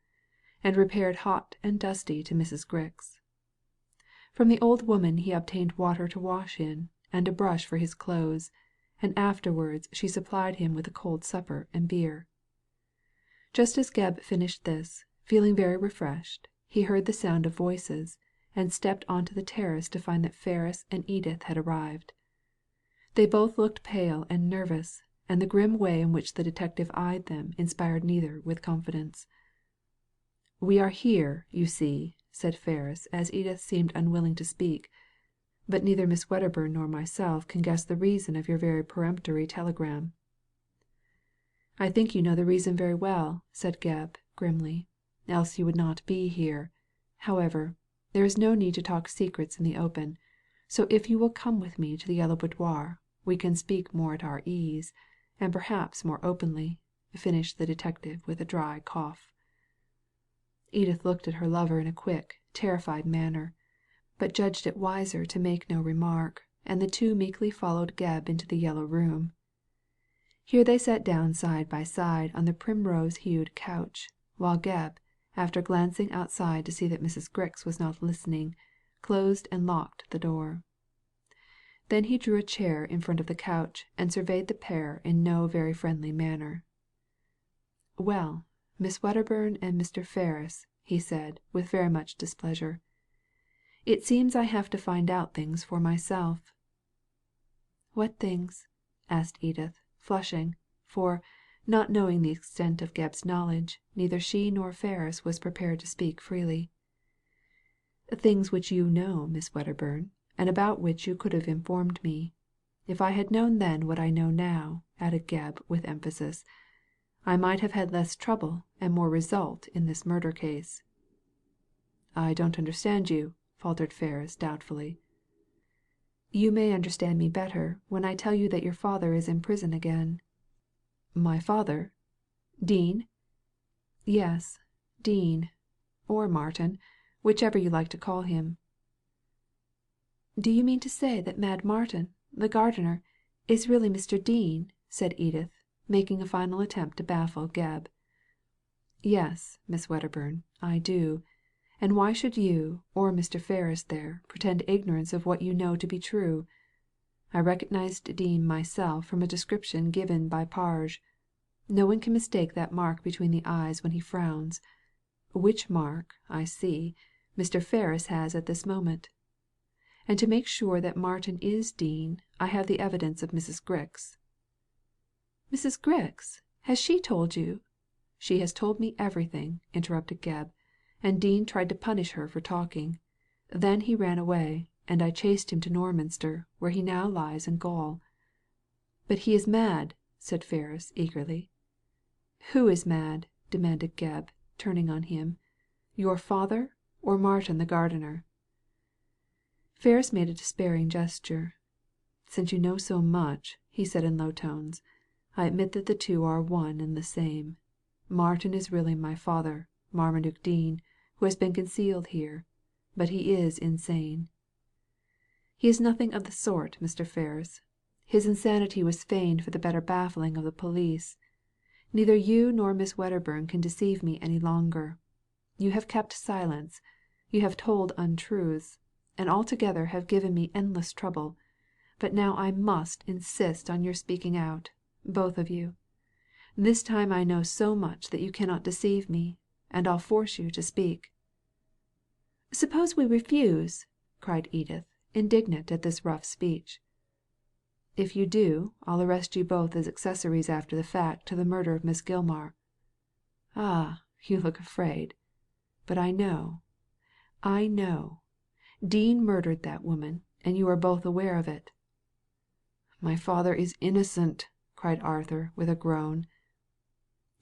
and repaired hot and dusty to Mrs. Grix. From the old woman he obtained water to wash in, and a brush for his clothes, and afterwards she supplied him with a cold supper and beer. Just as Gebb finished this, feeling very refreshed, he heard the sound of voices, and stepped on to the terrace to find that Ferris and Edith had arrived. They both looked pale and nervous, and the grim way in which the detective eyed them inspired neither with confidence. "We are here, you see," said Ferris, as Edith seemed unwilling to speak, "but neither Miss Wedderburn nor myself can guess the reason of your very peremptory telegram." "I think you know the reason very well," said Gebb, grimly, "else you would not be here. However, there is no need to talk secrets in the open, so if you will come with me to the Yellow Boudoir, we can speak more at our ease, and perhaps more openly," finished the detective with a dry cough. Edith looked at her lover in a quick, terrified manner, but judged it wiser to make no remark, and the two meekly followed Gebb into the Yellow Room. Here they sat down side by side on the primrose-hued couch, while Gebb, after glancing outside to see that Mrs. Grix was not listening, closed and locked the door. Then he drew a chair in front of the couch and surveyed the pair in no very friendly manner. "Well, Miss Wedderburn and Mr. Ferris," he said, with very much displeasure, "it seems I have to find out things for myself." "What things?" asked Edith, flushing, for, not knowing the extent of Gebb's knowledge, neither she nor Ferris was prepared to speak freely. "Things which you know, Miss Wedderburn, and about which you could have informed me. If I had known then what I know now," added Gebb with emphasis, "I might have had less trouble and more result in this murder case." "I don't understand you," faltered Ferris doubtfully. "You may understand me better when I tell you that your father is in prison again." "My father? Dean?" "Yes, Dean, or Martin, whichever you like to call him." "Do you mean to say that Mad Martin, the gardener, is really Mr. Dean?" said Edith, making a final attempt to baffle Gebb. "Yes, Miss Wedderburn, I do. And why should you, or Mr. Ferris there, pretend ignorance of what you know to be true? I recognized Dean myself from a description given by Parge. No one can mistake that mark between the eyes when he frowns, which mark, I see, Mr. Ferris has at this moment. And to make sure that Martin is Dean, I have the evidence of Mrs. Grix." "Mrs. Grix? Has she told you?" "She has told me everything," interrupted Gebb, "and Dean tried to punish her for talking. Then he ran away, and I chased him to Norminster, where he now lies in gaol." "But he is mad," said Ferris eagerly. "Who is mad?" demanded Gebb, turning on him. "Your father, or Martin the gardener?" Ferris made a despairing gesture. "Since you know so much," he said in low tones, "I admit that the two are one and the same. Martin is really my father, Marmaduke Dean, who has been concealed here, but he is insane." "He is nothing of the sort, Mr. Ferris. His insanity was feigned for the better baffling of the police. Neither you nor Miss Wedderburn can deceive me any longer. You have kept silence, you have told untruths, and altogether have given me endless trouble, but now I must insist on your speaking out, both of you. This time I know so much that you cannot deceive me, and I'll force you to speak." "Suppose we refuse?" cried Edith, indignant at this rough speech. "If you do, I'll arrest you both as accessories after the fact to the murder of Miss Gilmar." "Ah, you look afraid. But I know. Dean murdered that woman, and you are both aware of it." "My father is innocent," cried Arthur with a groan.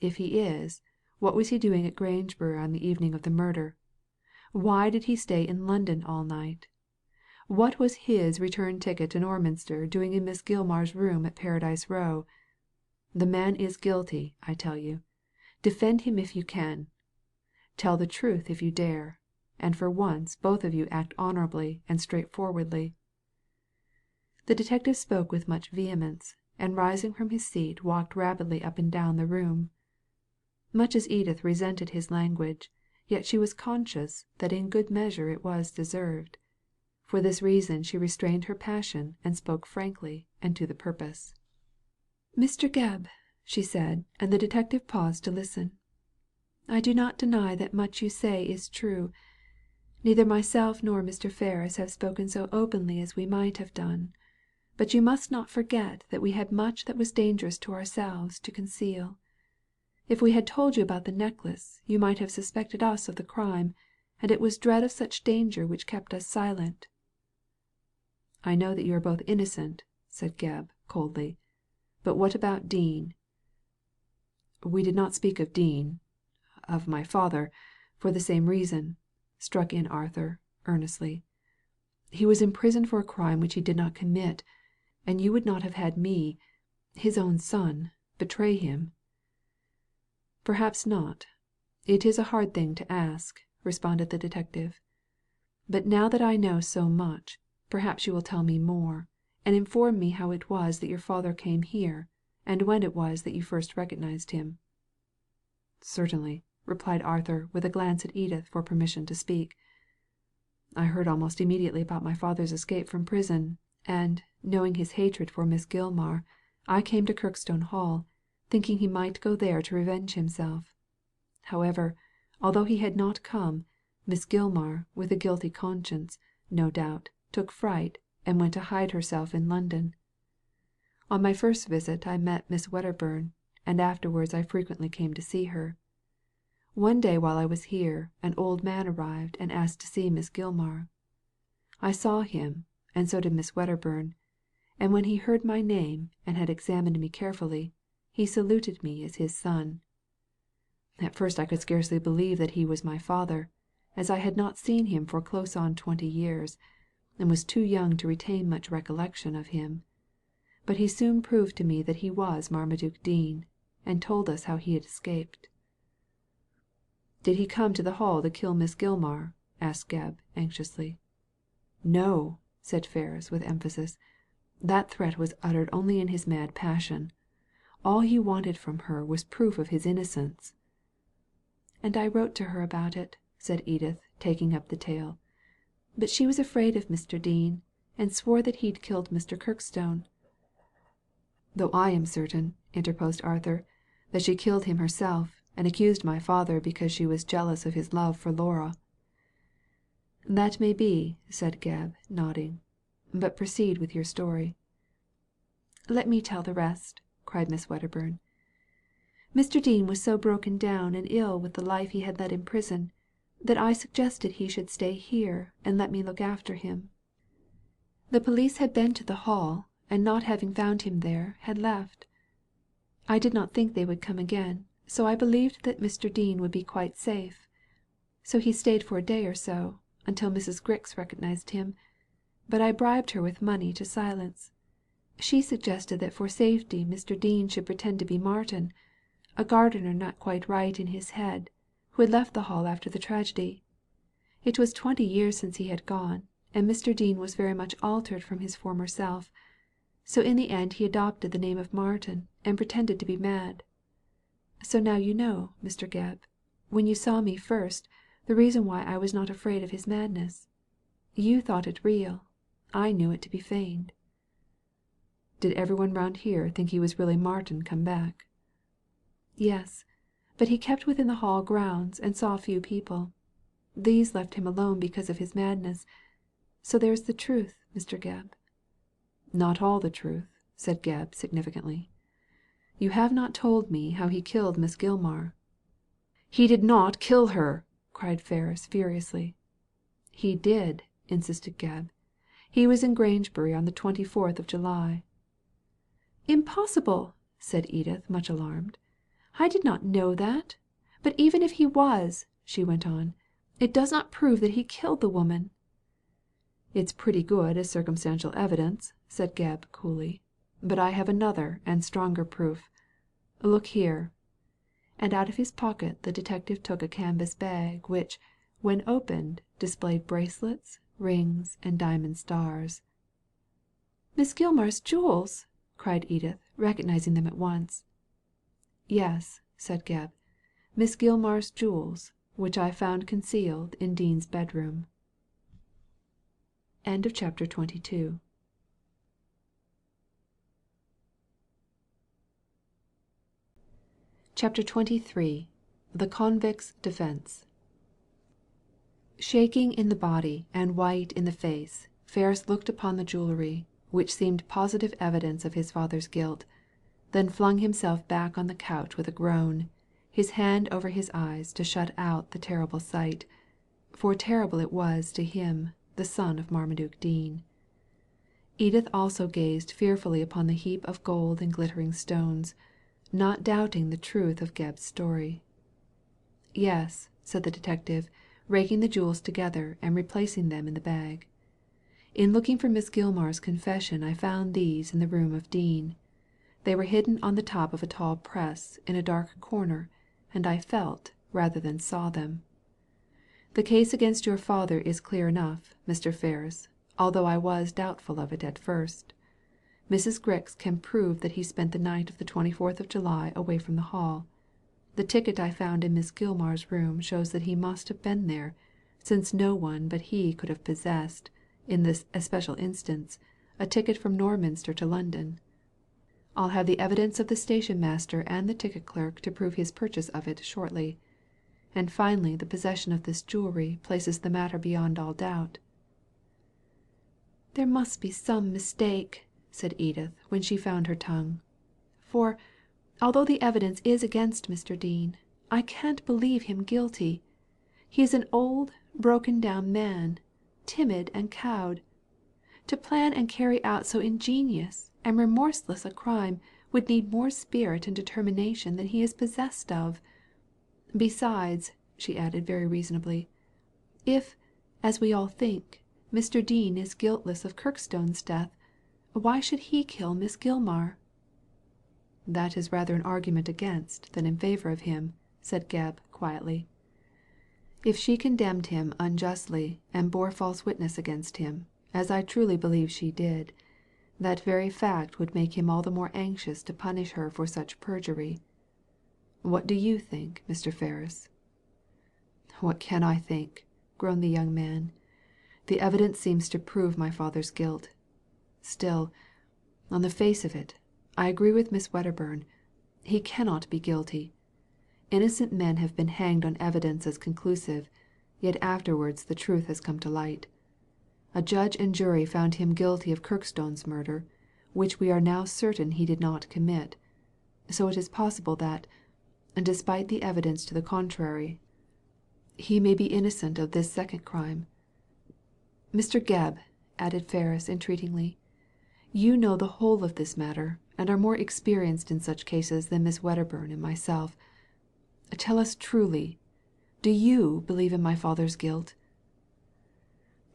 "If he is, what was he doing at Grangebury on the evening of the murder? Why did he stay in London all night? What was his return ticket to Norminster doing in Miss Gilmar's room at Paradise Row? The man is guilty, I tell you. Defend him if you can. Tell the truth if you dare. And for once both of you act honourably and straightforwardly." The detective spoke with much vehemence, and rising from his seat walked rapidly up and down the room. Much as Edith resented his language, yet she was conscious that in good measure it was deserved. For this reason she restrained her passion and spoke frankly and to the purpose. "Mr. Gebb," she said, and the detective paused to listen. "I do not deny that much you say is true. Neither myself nor Mr. Ferris have spoken so openly as we might have done. But you must not forget that we had much that was dangerous to ourselves to conceal. If we had told you about the necklace, you might have suspected us of the crime, and it was dread of such danger which kept us silent." "I know that you are both innocent," said Gebb, coldly. "But what about Dean?" "We did not speak of Dean — of my father — for the same reason," struck in Arthur, earnestly. "He was imprisoned for a crime which he did not commit, and you would not have had me — his own son — betray him." "Perhaps not. It is a hard thing to ask," responded the detective. "But now that I know so much, perhaps you will tell me more, and inform me how it was that your father came here, and when it was that you first recognized him." "Certainly," replied Arthur, with a glance at Edith for permission to speak. "I heard almost immediately about my father's escape from prison, and, knowing his hatred for Miss Gilmar, I came to Kirkstone Hall, thinking he might go there to revenge himself. However, although he had not come, Miss Gilmar, with a guilty conscience, no doubt, took fright, and went to hide herself in London. On my first visit I met Miss Wedderburn, and afterwards I frequently came to see her. One day while I was here, an old man arrived and asked to see Miss Gilmar. I saw him, and so did Miss Wedderburn, and when he heard my name and had examined me carefully, he saluted me as his son. At first I could scarcely believe that he was my father, as I had not seen him for close on 20 years, and was too young to retain much recollection of him. But he soon proved to me that he was Marmaduke Dean, and told us how he had escaped." "Did he come to the Hall to kill Miss Gilmar?" asked Gebb, anxiously. "No," said Ferris, with emphasis. "That threat was uttered only in his mad passion. All he wanted from her was proof of his innocence." "And I wrote to her about it," said Edith, taking up the tale. "But she was afraid of Mr. Dean, and swore that he'd killed Mr. Kirkstone." "Though I am certain," interposed Arthur, "that she killed him herself, and accused my father because she was jealous of his love for Laura." "That may be," said Gebb, nodding. "But proceed with your story." "Let me tell the rest," cried Miss Wedderburn. "Mr. Dean was so broken down and ill with the life he had led in prison, that I suggested he should stay here and let me look after him. The police had been to the Hall, and not having found him there, had left. I did not think they would come again, so I believed that Mr. Dean would be quite safe. So he stayed for a day or so, until Mrs. Grix recognized him, but I bribed her with money to silence. She suggested that for safety Mr. Dean should pretend to be Martin, a gardener not quite right in his head, who had left the Hall after the tragedy. It was 20 years since he had gone, and Mr. Dean was very much altered from his former self. So in the end he adopted the name of Martin and pretended to be mad. So now you know, Mr. Gebb, when you saw me first, the reason why I was not afraid of his madness. You thought it real. I knew it to be feigned." "Did everyone round here think he was really Martin come back?" "Yes, but he kept within the Hall grounds and saw few people. These left him alone because of his madness. So there's the truth, Mr. Gebb." "Not all the truth," said Gebb, significantly. "You have not told me how he killed Miss Gilmar." "He did not kill her!" cried Ferris, furiously. "He did," insisted Gebb. "He was in Grangebury on the 24th of July." "Impossible!" said Edith, much alarmed. "I did not know that. But even if he was," she went on, "it does not prove that he killed the woman." "It's pretty good as circumstantial evidence," said Gebb coolly, "but I have another and stronger proof. Look here." And out of his pocket the detective took a canvas bag, which, when opened, displayed bracelets, rings, and diamond stars. "Miss Gilmar's jewels!" cried Edith, recognizing them at once. "Yes," said Gebb, "Miss Gilmar's jewels, which I found concealed in Dean's bedroom." Chapter 23. The Convict's Defence. Shaking in the body and white in the face, Ferris looked upon the jewellery, which seemed positive evidence of his father's guilt, then flung himself back on the couch with a groan, his hand over his eyes to shut out the terrible sight, for terrible it was to him, the son of Marmaduke Dean. Edith also gazed fearfully upon the heap of gold and glittering stones, not doubting the truth of Gebb's story. "Yes," said the detective, raking the jewels together and replacing them in the bag. "In looking for Miss Gilmar's confession I found these in the room of Dean. They were hidden on the top of a tall press in a dark corner, and I felt rather than saw them. The case against your father is clear enough, Mr. Ferris, although I was doubtful of it at first. Mrs. Grix can prove that he spent the night of the 24th of July away from the Hall. The ticket I found in Miss Gilmar's room shows that he must have been there, since no one but he could have possessed, in this especial instance, a ticket from Norminster to London. I'll have the evidence of the station master and the ticket clerk to prove his purchase of it shortly. And finally the possession of this jewellery places the matter beyond all doubt." "There must be some mistake," said Edith, when she found her tongue. "For, although the evidence is against Mr. Dean, I can't believe him guilty. He is an old, broken-down man, timid and cowed. To plan and carry out so ingenious and remorseless a crime would need more spirit and determination than he is possessed of. Besides," she added very reasonably, "if, as we all think, Mr. Dean is guiltless of Kirkstone's death, why should he kill Miss Gilmar?" "That is rather an argument against than in favour of him," said Gebb quietly. "If she condemned him unjustly and bore false witness against him, as I truly believe she did, that very fact would make him all the more anxious to punish her for such perjury. What do you think, Mr. Ferris?" "What can I think?" groaned the young man. "The evidence seems to prove my father's guilt. Still, on the face of it, I agree with Miss Wedderburn. He cannot be guilty. Innocent men have been hanged on evidence as conclusive, yet afterwards the truth has come to light. A judge and jury found him guilty of Kirkstone's murder, which we are now certain he did not commit. So it is possible that, despite the evidence to the contrary, he may be innocent of this second crime. Mr. Gebb," added Ferris entreatingly, "you know the whole of this matter, and are more experienced in such cases than Miss Wedderburn and myself. Tell us truly, do you believe in my father's guilt?"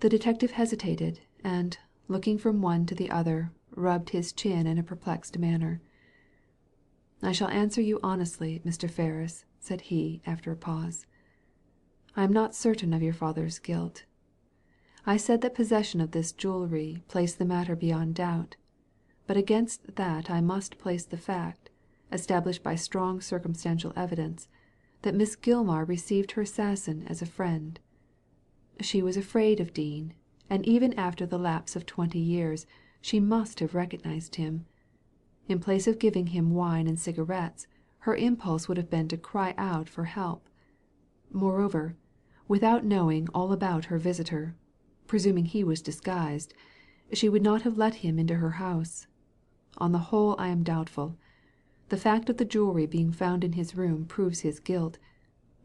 The detective hesitated, and, looking from one to the other, rubbed his chin in a perplexed manner. "I shall answer you honestly, Mr. Ferris," said he, after a pause. "I am not certain of your father's guilt. I said that possession of this jewellery placed the matter beyond doubt, but against that I must place the fact, established by strong circumstantial evidence, that Miss Gilmar received her assassin as a friend. She was afraid of Dean, and even after the lapse of 20 years she must have recognized him. In place of giving him wine and cigarettes, her impulse would have been to cry out for help. Moreover, without knowing all about her visitor, presuming he was disguised, she would not have let him into her house. On the whole I am doubtful. The fact of the jewellery being found in his room proves his guilt.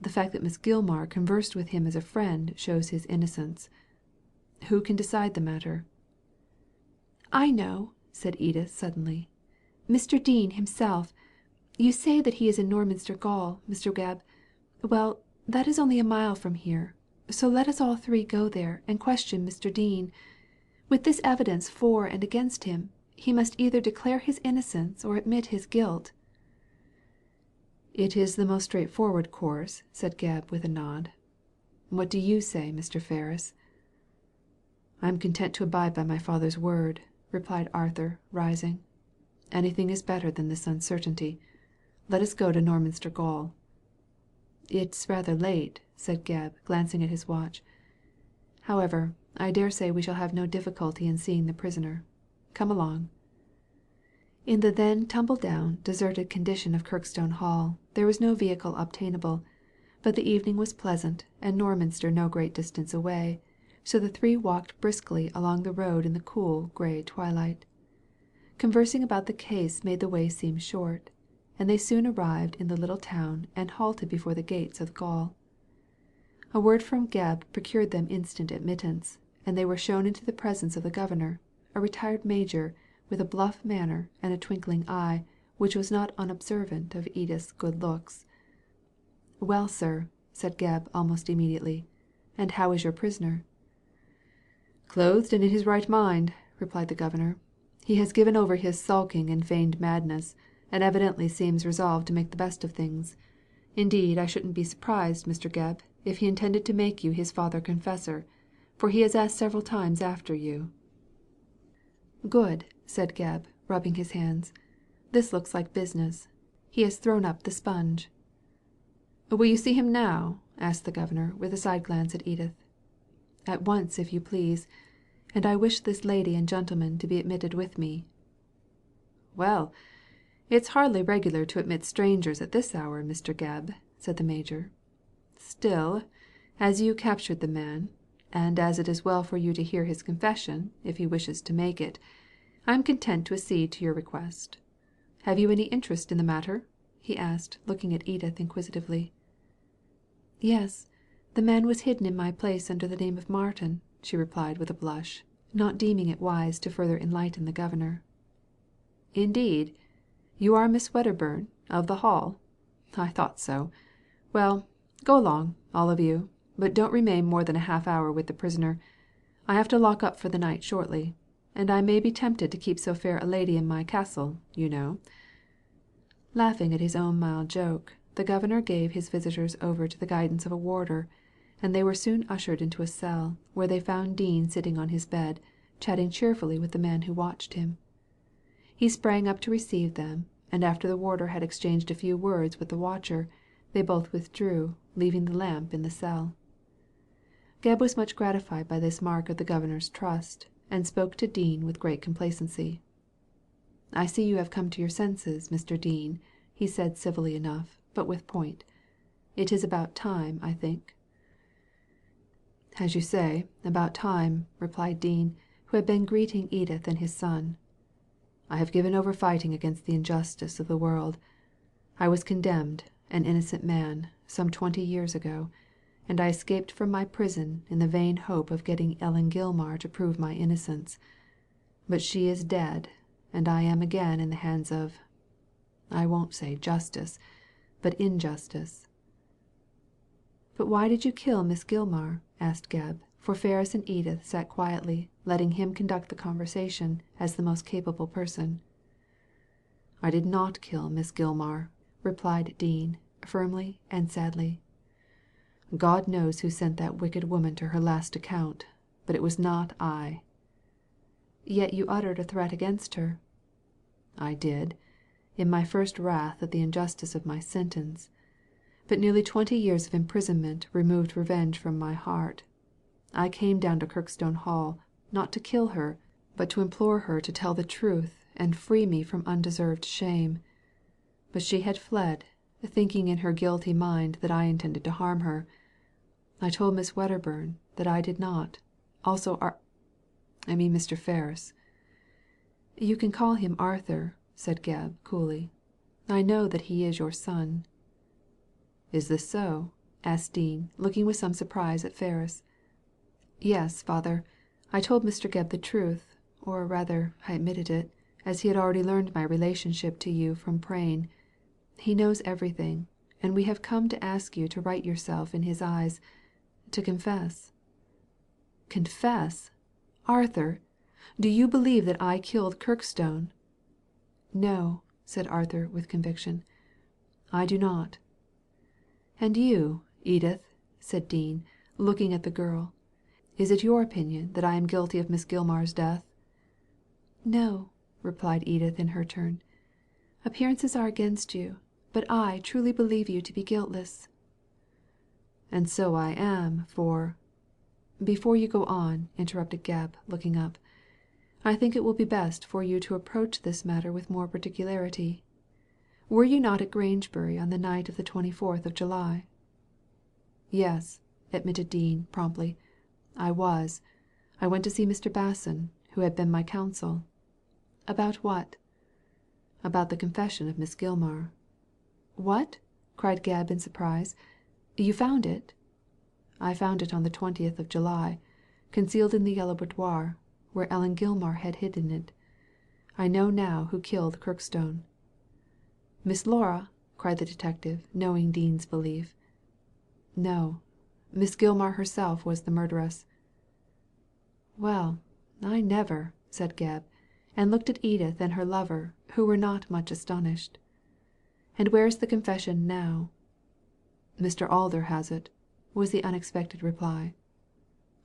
The fact that Miss Gilmar conversed with him as a friend shows his innocence. Who can decide the matter?" "I know," said Edith suddenly. "Mr. Dean himself. You say that he is in Norminster Gaol, Mr. Gebb. Well, that is only a mile from here, so let us all three go there and question Mr. Dean. With this evidence for and against him, he must either declare his innocence or admit his guilt." "It is the most straightforward course," said Gebb, with a nod. "What do you say, Mr. Ferris?" "I am content to abide by my father's word," replied Arthur, rising. "Anything is better than this uncertainty. Let us go to Norminster Gaol." "It's rather late," said Gebb, glancing at his watch. "However, I dare say we shall have no difficulty in seeing the prisoner. Come along." In the then tumble-down, deserted condition of Kirkstone Hall, there was no vehicle obtainable, but the evening was pleasant, and Norminster no great distance away, so the three walked briskly along the road in the cool, grey twilight. Conversing about the case made the way seem short, and they soon arrived in the little town and halted before the gates of Gaol. A word from Gebb procured them instant admittance, and they were shown into the presence of the governor, a retired major, with a bluff manner and a twinkling eye which was not unobservant of Edith's good looks. "Well, sir," said Gebb almost immediately, "and how is your prisoner?" "Clothed and in his right mind," replied the governor. "He has given over his sulking and feigned madness, and evidently seems resolved to make the best of things. Indeed, I shouldn't be surprised, Mr. Gebb, if he intended to make you his father confessor, for he has asked several times after you." "Good," said Gebb, rubbing his hands. "This looks like business. He has thrown up the sponge." "Will you see him now?" asked the governor, with a side glance at Edith. "At once, if you please. And I wish this lady and gentleman to be admitted with me." "Well, it's hardly regular to admit strangers at this hour, Mr. Gebb," said the major. "Still, as you captured the man, and as it is well for you to hear his confession, if he wishes to make it, I am content to accede to your request. Have you any interest in the matter?" he asked, looking at Edith inquisitively. "Yes, the man was hidden in my place under the name of Martin," she replied with a blush, not deeming it wise to further enlighten the governor. "Indeed? You are Miss Wedderburn, of the Hall? I thought so. Well, go along, all of you, but don't remain more than a half hour with the prisoner. I have to lock up for the night shortly, and I may be tempted to keep so fair a lady in my castle, you know." Laughing at his own mild joke, the governor gave his visitors over to the guidance of a warder, and they were soon ushered into a cell, where they found Dean sitting on his bed, chatting cheerfully with the man who watched him. He sprang up to receive them, and after the warder had exchanged a few words with the watcher, they both withdrew, leaving the lamp in the cell. Gebb was much gratified by this mark of the governor's trust, and spoke to Dean with great complacency. "I see you have come to your senses, Mr. Dean," he said civilly enough, but with point. "It is about time, I think." "As you say, about time," replied Dean, who had been greeting Edith and his son. "I have given over fighting against the injustice of the world. I was condemned, an innocent man, some 20 years ago, and I escaped from my prison in the vain hope of getting Ellen Gilmar to prove my innocence. But she is dead, and I am again in the hands of, I won't say justice, but injustice." "But why did you kill Miss Gilmar?" asked Gebb, for Ferris and Edith sat quietly, letting him conduct the conversation as the most capable person. "I did not kill Miss Gilmar," replied Dean, firmly and sadly. "God knows who sent that wicked woman to her last account, but it was not I." "Yet you uttered a threat against her." "I did, in my first wrath at the injustice of my sentence. But nearly 20 years of imprisonment removed revenge from my heart. I came down to Kirkstone Hall, not to kill her, but to implore her to tell the truth and free me from undeserved shame. But she had fled, thinking in her guilty mind that I intended to harm her. I told Miss Wedderburn that I did not, also I mean Mr. Ferris." "You can call him Arthur," said Gebb, coolly. "I know that he is your son." "Is this so?" asked Dean, looking with some surprise at Ferris. "Yes, father. I told Mr. Gebb the truth, or rather I admitted it, as he had already learned my relationship to you from Prain. He knows everything, and we have come to ask you to right yourself in his eyes, to confess." "Confess? Arthur? Do you believe that I killed Kirkstone?" "No," said Arthur, with conviction. "I do not." "And you, Edith," said Dean, looking at the girl, "is it your opinion that I am guilty of Miss Gilmar's death?" "No," replied Edith in her turn. "Appearances are against you, but I truly believe you to be guiltless." "And so I am, for—" "Before you go on," interrupted Gebb, looking up, "I think it will be best for you to approach this matter with more particularity. Were you not at Grangebury on the night of the 24th of July?" "Yes," admitted Dean, promptly. "I was. I went to see Mr. Basson, who had been my counsel." "About what?" "About the confession of Miss Gilmar." "What?" cried Gebb in surprise. "You found it?" "I found it on the 20th of July, concealed in the yellow boudoir, where Ellen Gilmar had hidden it. I know now who killed Kirkstone." "Miss Laura?" cried the detective, knowing Dean's belief. "No. Miss Gilmar herself was the murderess." "Well, I never," said Gebb, and looked at Edith and her lover, who were not much astonished. "And where's the confession now?" "Mr. Alder has it," was the unexpected reply.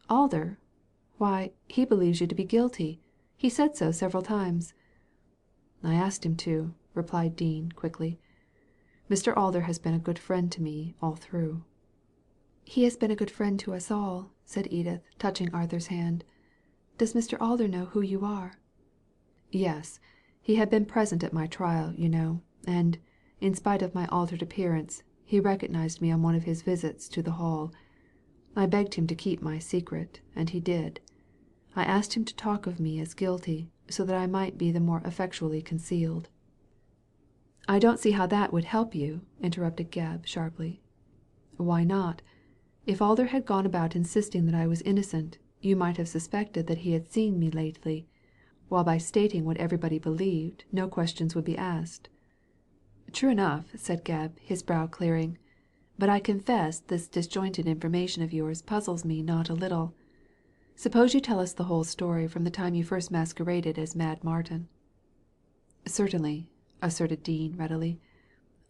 "Alder? Why, he believes you to be guilty. He said so several times." "I asked him to," replied Dean, quickly. "Mr. Alder has been a good friend to me all through." "He has been a good friend to us all," said Edith, touching Arthur's hand. "Does Mr. Alder know who you are?" "Yes. He had been present at my trial, you know, and, in spite of my altered appearance, he recognized me on one of his visits to the Hall. I begged him to keep my secret, and he did. I asked him to talk of me as guilty, so that I might be the more effectually concealed." "I don't see how that would help you," interrupted Gebb, sharply. "Why not? If Alder had gone about insisting that I was innocent, you might have suspected that he had seen me lately, while by stating what everybody believed no questions would be asked." "True enough," said Gebb, his brow clearing. "But I confess this disjointed information of yours puzzles me not a little. Suppose you tell us the whole story from the time you first masqueraded as Mad Martin." "Certainly," asserted Dean, readily.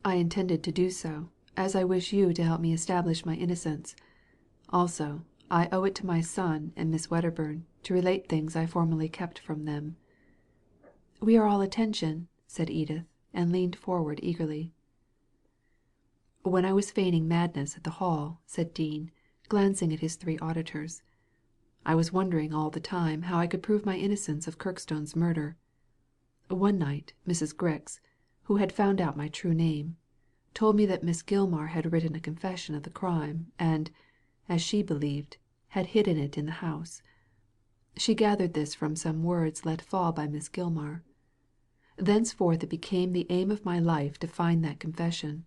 "I intended to do so, as I wish you to help me establish my innocence. Also, I owe it to my son and Miss Wedderburn to relate things I formerly kept from them." "We are all attention," said Edith, and leaned forward eagerly. "When I was feigning madness at the Hall," said Dean, glancing at his three auditors, "I was wondering all the time how I could prove my innocence of Kirkstone's murder. One night Mrs. Grix, who had found out my true name, told me that Miss Gilmar had written a confession of the crime, and, as she believed, had hidden it in the house. She gathered this from some words let fall by Miss Gilmar. Thenceforth it became the aim of my life to find that confession.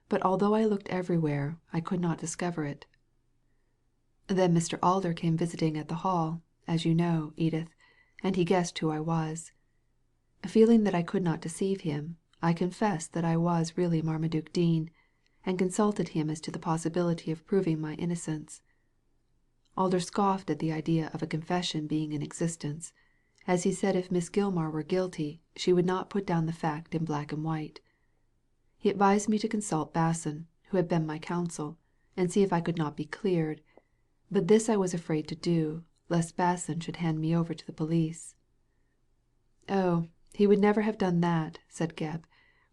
But although I looked everywhere, I could not discover it. Then Mr. Alder came visiting at the Hall, as you know, Edith, and he guessed who I was. Feeling that I could not deceive him, I confessed that I was really Marmaduke Dean, and consulted him as to the possibility of proving my innocence. Alder scoffed at the idea of a confession being in existence, as he said if Miss Gilmar were guilty she would not put down the fact in black and white. He advised me to consult Basson, who had been my counsel, and see if I could not be cleared, but this I was afraid to do, lest Basson should hand me over to the police." "Oh, he would never have done that," said Gebb,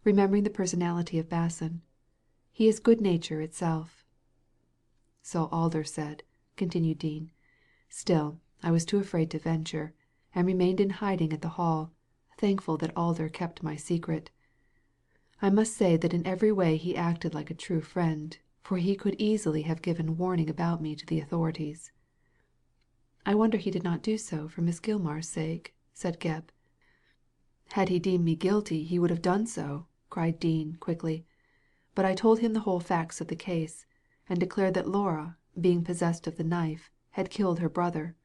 remembering the personality of Basson. "He is good nature itself." "So Alder said," continued Dean. "Still, I was too afraid to venture, and remained in hiding at the Hall, thankful that Alder kept my secret. I must say that in every way he acted like a true friend, for he could easily have given warning about me to the authorities." "I wonder he did not do so for Miss Gilmar's sake," said Gebb. "Had he deemed me guilty he would have done so," cried Dean, quickly. "But I told him the whole facts of the case, and declared that Laura, being possessed of the knife, had killed her brother.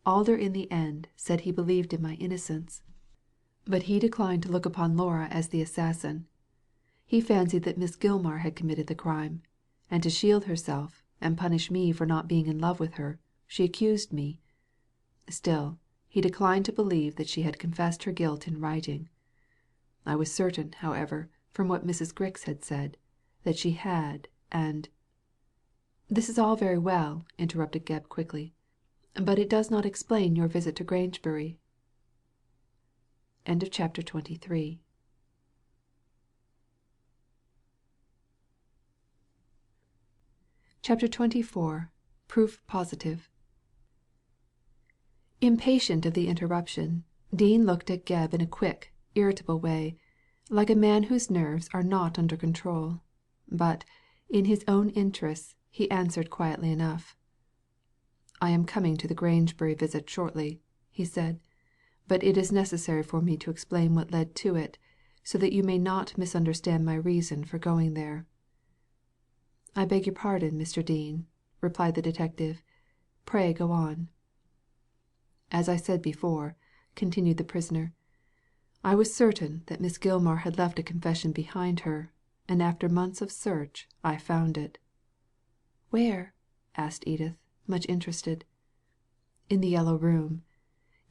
Alder in the end said he believed in my innocence, but he declined to look upon Laura as the assassin. He fancied that Miss Gilmar had committed the crime, and to shield herself, and punish me for not being in love with her, she accused me. Still, he declined to believe that she had confessed her guilt in writing. I was certain, however, from what Mrs. Grix had said, that she had, and "This is all very well," interrupted Gebb quickly, "but it does not explain your visit to Grangebury." Chapter 24. Proof Positive. Impatient of the interruption, Dean looked at Gebb in a quick, irritable way, like a man whose nerves are not under control. But, in his own interests, he answered quietly enough. "I am coming to the Grangebury visit shortly," he said, "but it is necessary for me to explain what led to it, so that you may not misunderstand my reason for going there." "I beg your pardon, Mr. Dean," replied the detective. "Pray go on." "As I said before," continued the prisoner, "I was certain that Miss Gilmar had left a confession behind her, and after months of search I found it." "Where?" asked Edith, much interested. "In the Yellow Room.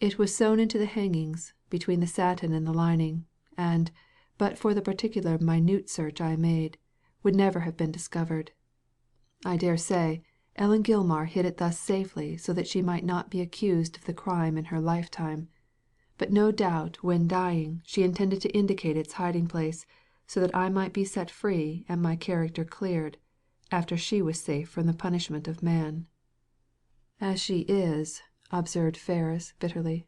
It was sewn into the hangings, between the satin and the lining, and, but for the particular minute search I made, would never have been discovered. I dare say Ellen Gilmar hid it thus safely so that she might not be accused of the crime in her lifetime, but no doubt when dying she intended to indicate its hiding place, so that I might be set free and my character cleared, after she was safe from the punishment of man." "As she is," observed Ferris bitterly.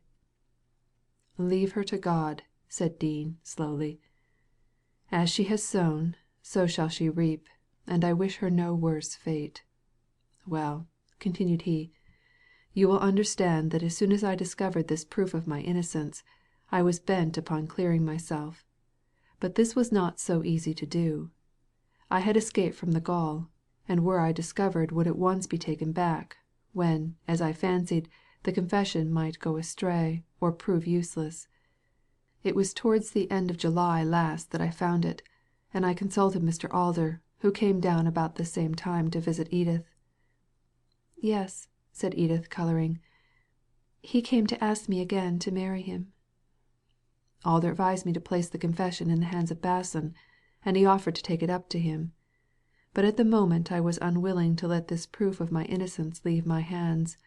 "Leave her to God," said Dean, slowly. "As she has sown, so shall she reap, and I wish her no worse fate. Well," continued he, "you will understand that as soon as I discovered this proof of my innocence, I was bent upon clearing myself. But this was not so easy to do. I had escaped from the gaol, and were I discovered would at once be taken back, when, as I fancied, the confession might go astray, or prove useless. It was towards the end of July last that I found it, and I consulted Mr. Alder, who came down about the same time to visit Edith." "Yes," said Edith, colouring. "He came to ask me again to marry him." "Alder advised me to place the confession in the hands of Basson, and he offered to take it up to him. But at the moment I was unwilling to let this proof of my innocence leave my hands,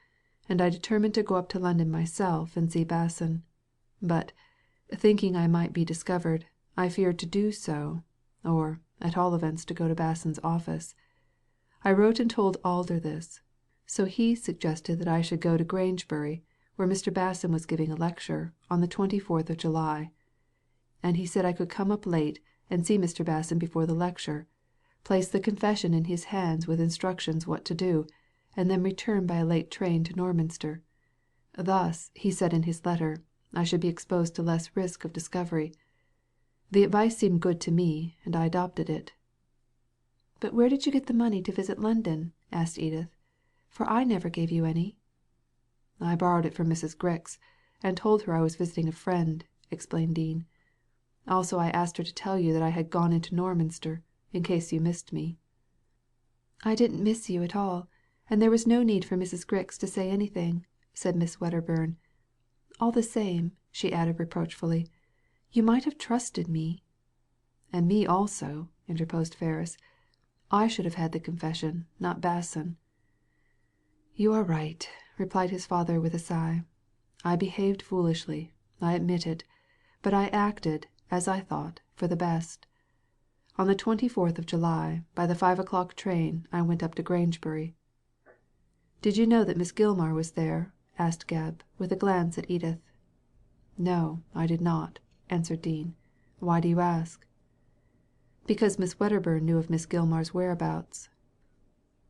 and I determined to go up to London myself and see Basson. But, thinking I might be discovered, I feared to do so, or, at all events, to go to Basson's office. I wrote and told Alder this, so he suggested that I should go to Grangebury, where Mr. Basson was giving a lecture, on the 24th of July. And he said I could come up late and see Mr. Basson before the lecture, place the confession in his hands with instructions what to do, and then return by a late train to Norminster. Thus, he said in his letter, I should be exposed to less risk of discovery. The advice seemed good to me, and I adopted it." "But where did you get the money to visit London?" asked Edith. "For I never gave you any." "I borrowed it from Mrs. Grix, and told her I was visiting a friend," explained Dean. "Also I asked her to tell you that I had gone into Norminster, in case you missed me." "I didn't miss you at all, and there was no need for Mrs. Grix to say anything," said Miss Wedderburn. "All the same," she added reproachfully, "you might have trusted me." "And me also," interposed Ferris. "I should have had the confession, not Basson." "You are right," replied his father with a sigh. "I behaved foolishly, I admit it, but I acted, as I thought, for the best. On the 24th of July, by the 5 o'clock train, I went up to Grangebury." "Did you know that Miss Gilmar was there?" asked Gebb, with a glance at Edith. "No, I did not," answered Dean. "Why do you ask?" "Because Miss Wedderburn knew of Miss Gilmar's whereabouts."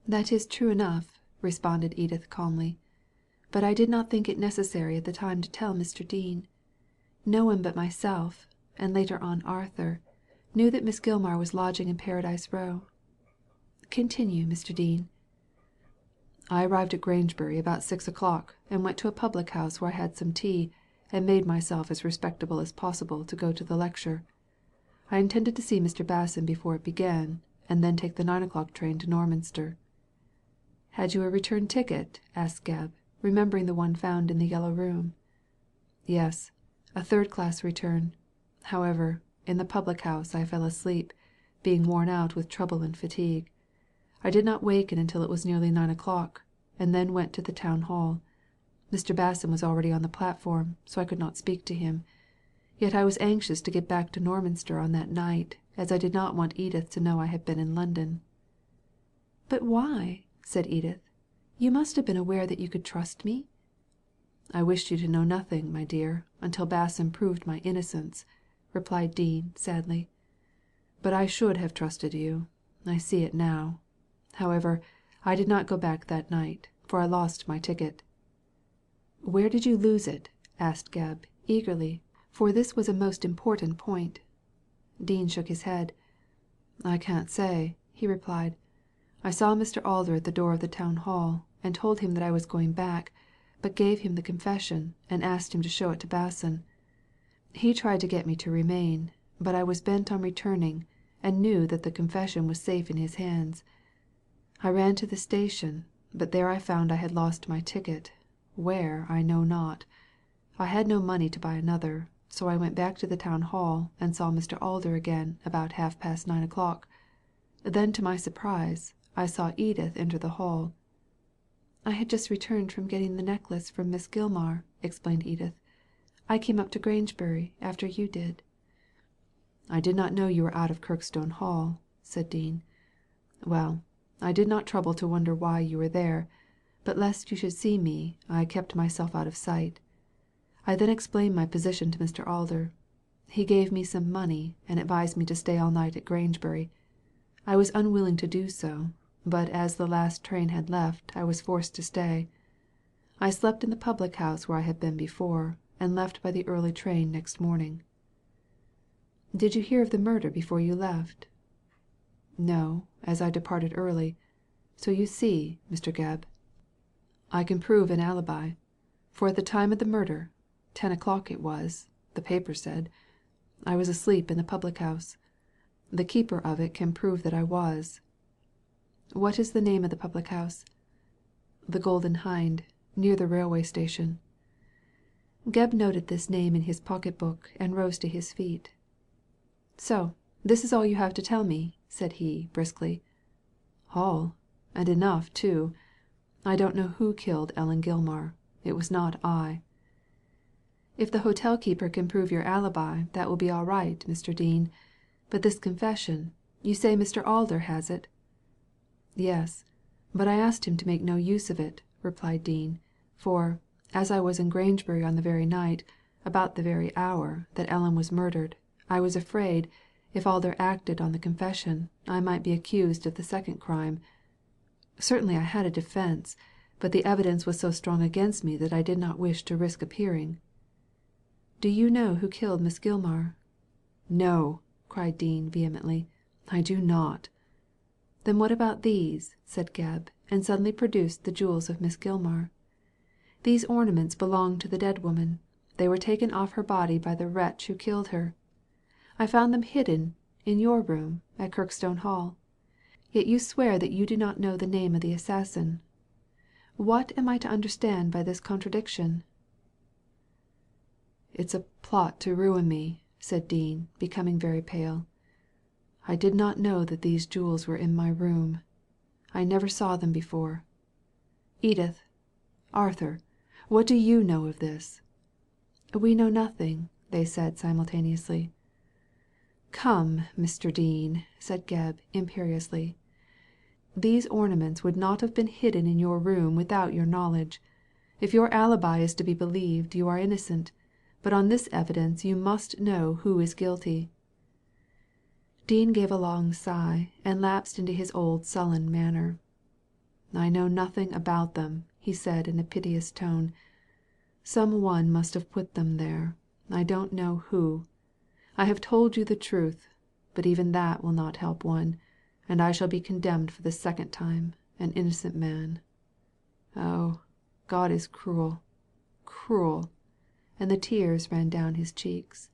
"That is true enough," responded Edith calmly. "But I did not think it necessary at the time to tell Mr. Dean. No one but myself, and later on Arthur, knew that Miss Gilmar was lodging in Paradise Row. Continue, Mr. Dean." "I arrived at Grangebury about 6 o'clock, and went to a public house where I had some tea, and made myself as respectable as possible to go to the lecture. I intended to see Mr. Basson before it began, and then take the 9 o'clock train to Norminster." "Had you a return ticket?" asked Gebb, remembering the one found in the Yellow Room. Yes, a third-class return. However, in the public-house I fell asleep, being worn out with trouble and fatigue. I did not waken until it was nearly 9 o'clock, and then went to the town hall. Mr. Basson was already on the platform, so I could not speak to him. Yet I was anxious to get back to Norminster on that night, as I did not want Edith to know I had been in London." "But why?" said Edith. "You must have been aware that you could trust me." "I wished you to know nothing, my dear, until Basson proved my innocence," replied Dean, sadly. "But I should have trusted you. I see it now. However, I did not go back that night, for I lost my ticket." "Where did you lose it?" asked Gebb, eagerly, for this was a most important point. Dean shook his head. "I can't say," he replied. "I saw Mr. Alder at the door of the town hall, and told him that I was going back, but gave him the confession, and asked him to show it to Basson. He tried to get me to remain, but I was bent on returning, and knew that the confession was safe in his hands. I ran to the station, but there I found I had lost my ticket, where I know not. I had no money to buy another, so I went back to the town hall and saw Mr. Alder again about 9:30 o'clock. Then, to my surprise, I saw Edith enter the hall." "I had just returned from getting the necklace from Miss Gilmar," explained Edith. "I came up to Grangebury after you did." "I did not know you were out of Kirkstone Hall," said Dean. "Well, I did not trouble to wonder why you were there, but lest you should see me I kept myself out of sight. I then explained my position to Mr. Alder. He gave me some money and advised me to stay all night at Grangebury. I was unwilling to do so, but as the last train had left I was forced to stay. I slept in the public-house where I had been before, and left by the early train next morning." "Did you hear of the murder before you left?" "No, as I departed early. So you see, Mr. Gebb, I can prove an alibi, for at the time of the murder, 10 o'clock it was, the paper said, I was asleep in the public-house. The keeper of it can prove that I was." "What is the name of the public-house?" "The Golden Hind, near the railway station." Gebb noted this name in his pocket-book and rose to his feet. "So this is all you have to tell me," said he, briskly. "All, and enough too. I don't know who killed Ellen Gilmar. It was not I." "If the hotel keeper can prove your alibi, that will be all right, Mr. Dean. But this confession, you say Mr. Alder has it?" "Yes, but I asked him to make no use of it," replied Dean, "for, as I was in Grangebury on the very night, about the very hour, that Ellen was murdered, I was afraid, if Alder acted on the confession, I might be accused of the second crime. Certainly I had a defence, but the evidence was so strong against me that I did not wish to risk appearing." "Do you know who killed Miss Gilmar?" "No," cried Dean, vehemently, "I do not." "Then what about these?" said Gebb, and suddenly produced the jewels of Miss Gilmar. "These ornaments belong to the dead woman. They were taken off her body by the wretch who killed her. I found them hidden in your room at Kirkstone Hall. Yet you swear that you do not know the name of the assassin. What am I to understand by this contradiction?" "It's a plot to ruin me," said Dean, becoming very pale. "I did not know that these jewels were in my room. I never saw them before. Edith, Arthur, what do you know of this?" "We know nothing," they said simultaneously. "Come, Mr. Dean," said Gebb, imperiously. "These ornaments would not have been hidden in your room without your knowledge. If your alibi is to be believed you are innocent, but on this evidence you must know who is guilty." Dean gave a long sigh, and lapsed into his old sullen manner. "I know nothing about them," he said in a piteous tone. "Some one must have put them there. I don't know who. I have told you the truth, but even that will not help one, and I shall be condemned for the second time, an innocent man. Oh, God is cruel, cruel," and the tears ran down his cheeks.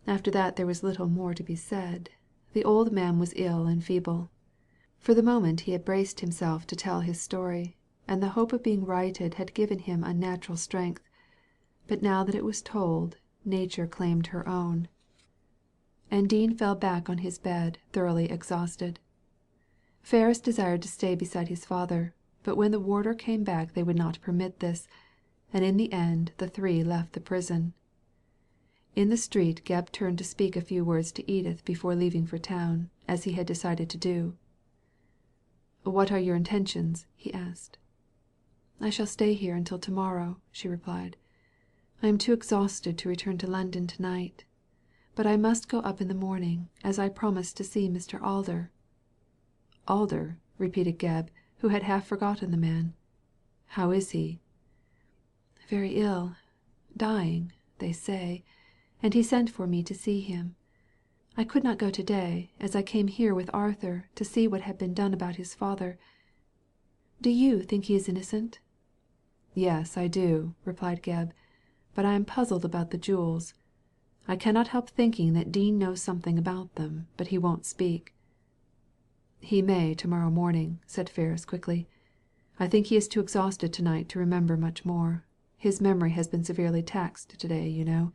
After that there was little more to be said. The old man was ill and feeble. For the moment he had braced himself to tell his story, and the hope of being righted had given him unnatural strength. but now that it was told, nature claimed her own. And Dean fell back on his bed, thoroughly exhausted. Ferris desired to stay beside his father, but when the warder came back they would not permit this, and in the end the three left the prison. In the street Gebb turned to speak a few words to Edith before leaving for town, as he had decided to do. "What are your intentions?" he asked. "I shall stay here until to-morrow," she replied. "I am too exhausted to return to London to-night. But I must go up in the morning, as I promised to see Mr. Alder." "Alder?" repeated Gebb, who had half forgotten the man. "How is he?" "Very ill. Dying, they say. And he sent for me to see him. I could not go to-day, as I came here with Arthur to see what had been done about his father. Do you think he is innocent?" "Yes, I do," replied Gebb. "But I am puzzled about the jewels. I cannot help thinking that Dean knows something about them, but he won't speak." "He may to-morrow morning," said Ferris quickly. "I think he is too exhausted to-night to remember much more. His memory has been severely taxed to-day, you know.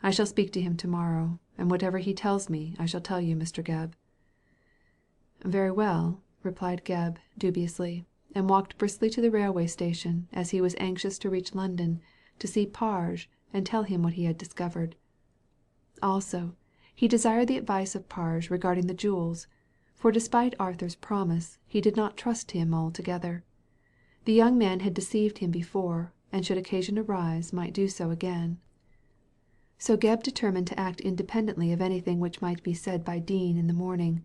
I shall speak to him to-morrow, and whatever he tells me I shall tell you, Mr. Gebb." "Very well," replied Gebb, dubiously, and walked briskly to the railway station, as he was anxious to reach London, to see Parge and tell him what he had discovered. Also, he desired the advice of Parge regarding the jewels, for despite Arthur's promise, he did not trust him altogether. The young man had deceived him before, and should occasion arise might do so again. So Gebb determined to act independently of anything which might be said by Dean in the morning.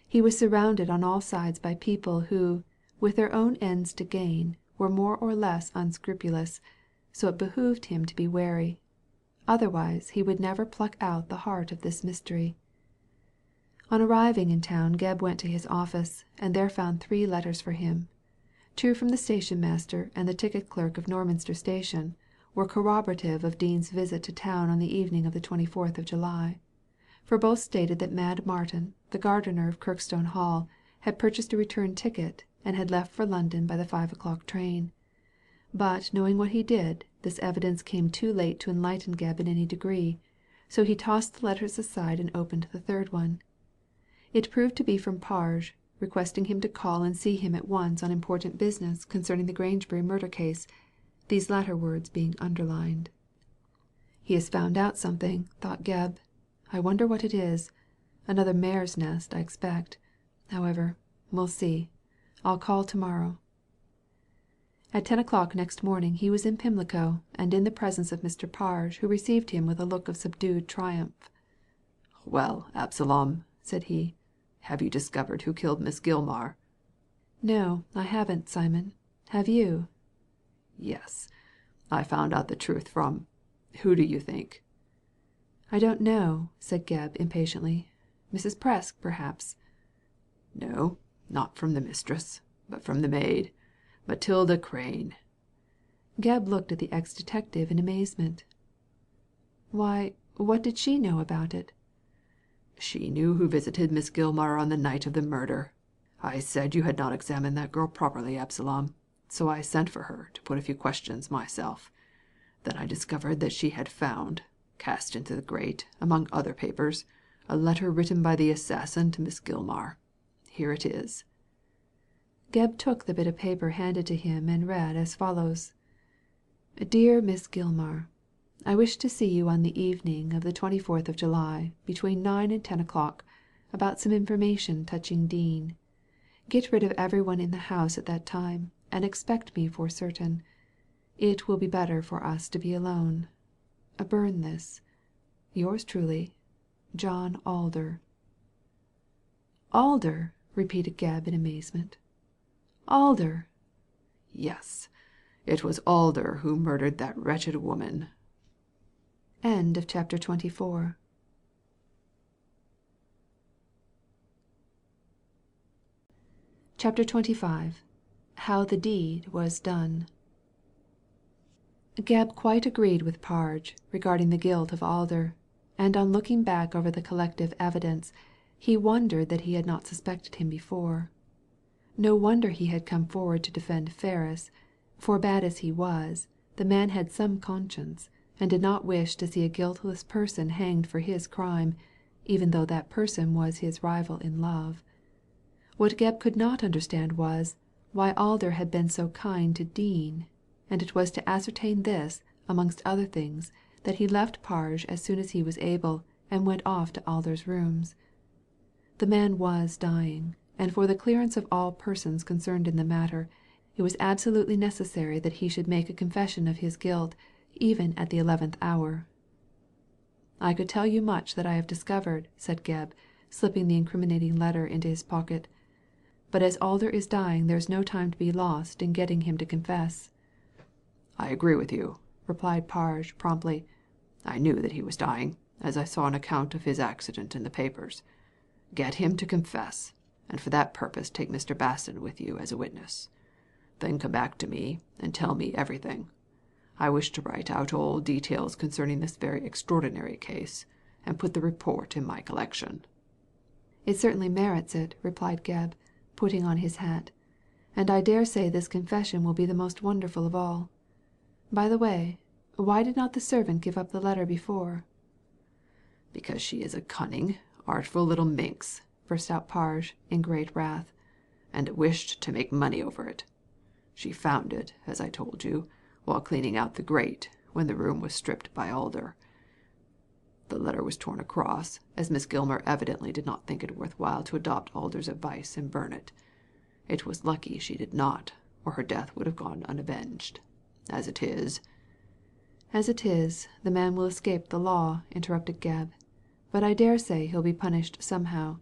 He was surrounded on all sides by people who, with their own ends to gain, were more or less unscrupulous, so it behooved him to be wary. Otherwise he would never pluck out the heart of this mystery. On arriving in town Gebb went to his office, and there found 3 letters for him. 2 from the station master and the ticket clerk of Norminster Station were corroborative of Dean's visit to town on the evening of the 24th of July, for both stated that Mad Martin, the gardener of Kirkstone Hall, had purchased a return ticket and had left for London by the 5 o'clock train. But knowing what he did, this evidence came too late to enlighten Gebb in any degree, so he tossed the letters aside and opened the 3rd one. It proved to be from Parge, requesting him to call and see him at once on important business concerning the Grangebury murder case, these latter words being underlined. "He has found out something," thought Gebb. "I wonder what it is. Another mare's nest, I expect. However, we'll see. I'll call to-morrow." At 10 o'clock next morning he was in Pimlico, and in the presence of Mr. Parge, who received him with a look of subdued triumph. "Well, Absalom," said he, "have you discovered who killed Miss Gilmar?" "No, I haven't, Simon. Have you?" "Yes. I found out the truth from — who do you think?" "I don't know," said Gebb impatiently. "Mrs. Presk, perhaps." "No, not from the mistress, but from the maid, Matilda Crane." Gebb looked at the ex-detective in amazement. "Why, what did she know about it?" "She knew who visited Miss Gilmar on the night of the murder. I said you had not examined that girl properly, Absalom, so I sent for her to put a few questions myself. Then I discovered that she had found, cast into the grate, among other papers, a letter written by the assassin to Miss Gilmar. Here it is." Gebb took the bit of paper handed to him and read as follows: "Dear Miss Gilmar, I wish to see you on the evening of the 24th of July, between 9 and 10 o'clock, about some information touching Dean. Get rid of everyone in the house at that time, and expect me for certain. It will be better for us to be alone. Burn this. Yours truly, John Alder." "Alder!" repeated Gebb in amazement. "Alder!" "Yes, it was Alder who murdered that wretched woman." End of chapter 24. Chapter 25. How the deed was done. Gebb quite agreed with Parge regarding the guilt of Alder, and on looking back over the collective evidence, he wondered that he had not suspected him before. No wonder he had come forward to defend Ferris, for bad as he was, The man had some conscience, and did not wish to see a guiltless person hanged for his crime, even though that person was his rival in love. What Gebb could not understand was, why Alder had been so kind to Dean, and it was to ascertain this, amongst other things, that he left Parge as soon as he was able, and went off to Alder's rooms. The man was dying, and for the clearance of all persons concerned in the matter, it was absolutely necessary that he should make a confession of his guilt, even at the 11th hour. "I could tell you much that I have discovered," said Gebb, slipping the incriminating letter into his pocket. "But as Alder is dying there is no time to be lost in getting him to confess." "I agree with you," replied Parge, promptly. "I knew that he was dying, as I saw an account of his accident in the papers. Get him to confess, and for that purpose take Mr. Basson with you as a witness. Then come back to me and tell me everything. I wish to write out all details concerning this very extraordinary case, and put the report in my collection." "It certainly merits it," replied Gebb, putting on his hat. "And I dare say this confession will be the most wonderful of all. By the way, why did not the servant give up the letter before?" "Because she is a cunning, artful little minx," burst out Parge, in great wrath, "and wished to make money over it. She found it, as I told you, while cleaning out the grate, when the room was stripped by Alder. The letter was torn across, as Miss Gilmore evidently did not think it worth while to adopt Alder's advice and burn it. It was lucky she did not, or her death would have gone unavenged. As it is—" "As it is, the man will escape the law," interrupted Gebb. "But I dare say he'll be punished somehow.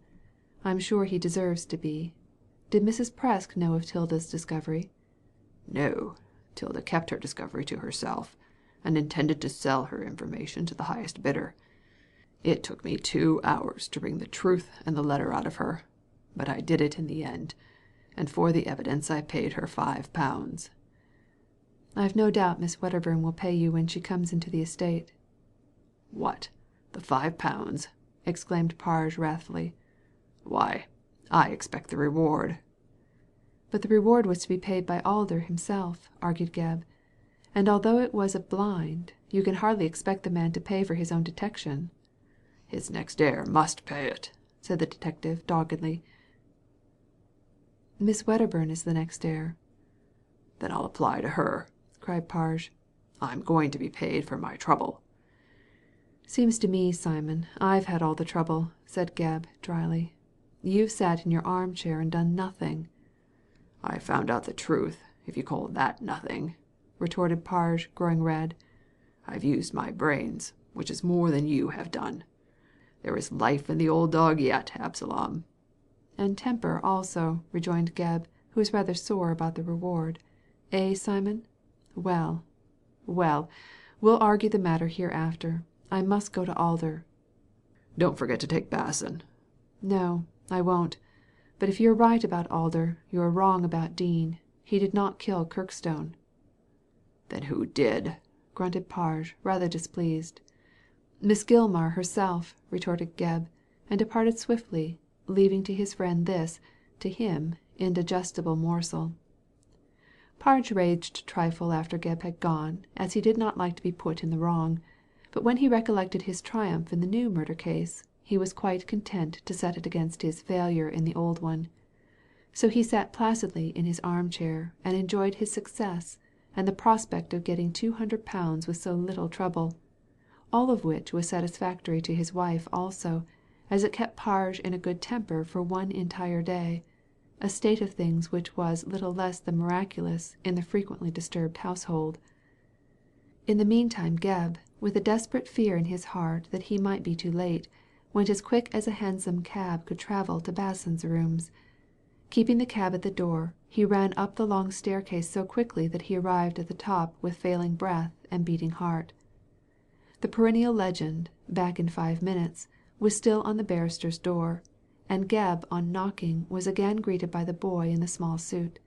I'm sure he deserves to be. Did Mrs. Presk know of Tilda's discovery?" "No. Tilda kept her discovery to herself, and intended to sell her information to the highest bidder. It took me 2 hours to wring the truth and the letter out of her, but I did it in the end, and for the evidence I paid her £5. "I've no doubt Miss Wedderburn will pay you when she comes into the estate." "What, the £5?" exclaimed Parge, wrathfully. "Why, I expect the reward." "But the reward was to be paid by Alder himself," argued Gebb. "And although it was a blind, you can hardly expect the man to pay for his own detection." "His next heir must pay it," said the detective, doggedly. "Miss Wedderburn is the next heir." "Then I'll apply to her," cried Parge. "I'm going to be paid for my trouble." "Seems to me, Simon, I've had all the trouble," said Gebb, dryly. "You've sat in your armchair and done nothing." "I found out the truth, if you call that nothing," retorted Parge, growing red. "I've used my brains, which is more than you have done. There is life in the old dog yet, Absalom." "And temper also," rejoined Gebb, who was rather sore about the reward. "Eh, Simon? Well, well, we'll argue the matter hereafter. I must go to Alder." "Don't forget to take Basson." "No, I won't. But if you're right about Alder, you're wrong about Dean. He did not kill Kirkstone." "Then who did?" grunted Parge, rather displeased. "Miss Gilmar herself," retorted Gebb, and departed swiftly, leaving to his friend this, to him, indigestible morsel. Parge raged a trifle after Gebb had gone, as he did not like to be put in the wrong, but when he recollected his triumph in the new murder case, he was quite content to set it against his failure in the old one. So he sat placidly in his armchair and enjoyed his success and the prospect of getting £200 with so little trouble, all of which was satisfactory to his wife also, as it kept Parge in a good temper for one entire day, a state of things which was little less than miraculous in the frequently disturbed household. In the meantime Gebb, with a desperate fear in his heart that he might be too late, went as quick as a hansom cab could travel to Basson's rooms. Keeping the cab at the door, he ran up the long staircase so quickly that he arrived at the top with failing breath and beating heart. The perennial legend, back in 5 minutes, was still on the barrister's door, and Gebb on knocking was again greeted by the boy in the small suit.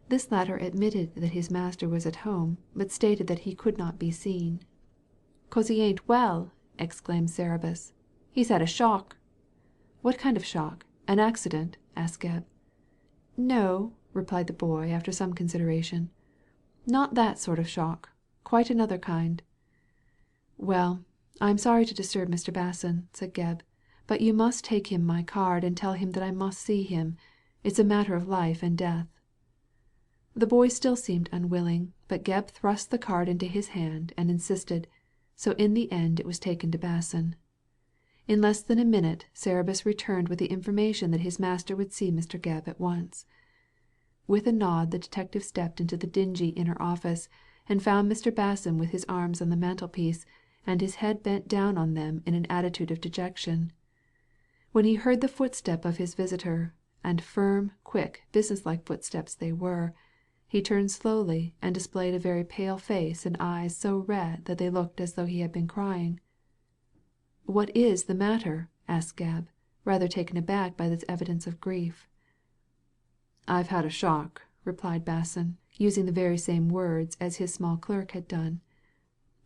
This latter admitted that his master was at home, but stated that he could not be seen. "'Cause he ain't well," exclaimed Cerberus. "He's had a shock." "What kind of shock? An accident?" asked Gebb. "No," replied the boy, after some consideration. "Not that sort of shock. Quite another kind." "Well, I'm sorry to disturb Mr. Basson," said Gebb, "but you must take him my card and tell him that I must see him. It's a matter of life and death." The boy still seemed unwilling, but Gebb thrust the card into his hand and insisted, so in the end it was taken to Basson. In less than a minute Cerberus returned with the information that his master would see Mr. Gebb at once. With a nod the detective stepped into the dingy inner office, and found Mr. Basson with his arms on the mantelpiece, and his head bent down on them in an attitude of dejection. When he heard the footstep of his visitor, and firm, quick, businesslike footsteps they were, he turned slowly and displayed a very pale face and eyes so red that they looked as though he had been crying. "What is the matter?" asked Gebb, rather taken aback by this evidence of grief. "I've had a shock," replied Basson, using the very same words as his small clerk had done.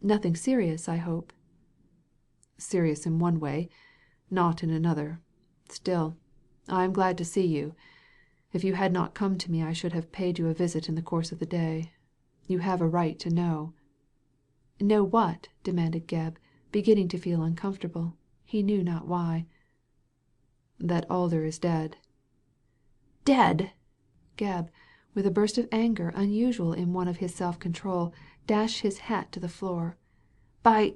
"Nothing serious, I hope?" "Serious in one way, not in another. Still, I am glad to see you. If you had not come to me I should have paid you a visit in the course of the day. You have a right to know." "Know what?" demanded Gebb, beginning to feel uncomfortable, he knew not why. "That Alder is dead." "Dead!" Gebb, with a burst of anger unusual in one of his self-control, dashed his hat to the floor. "By—"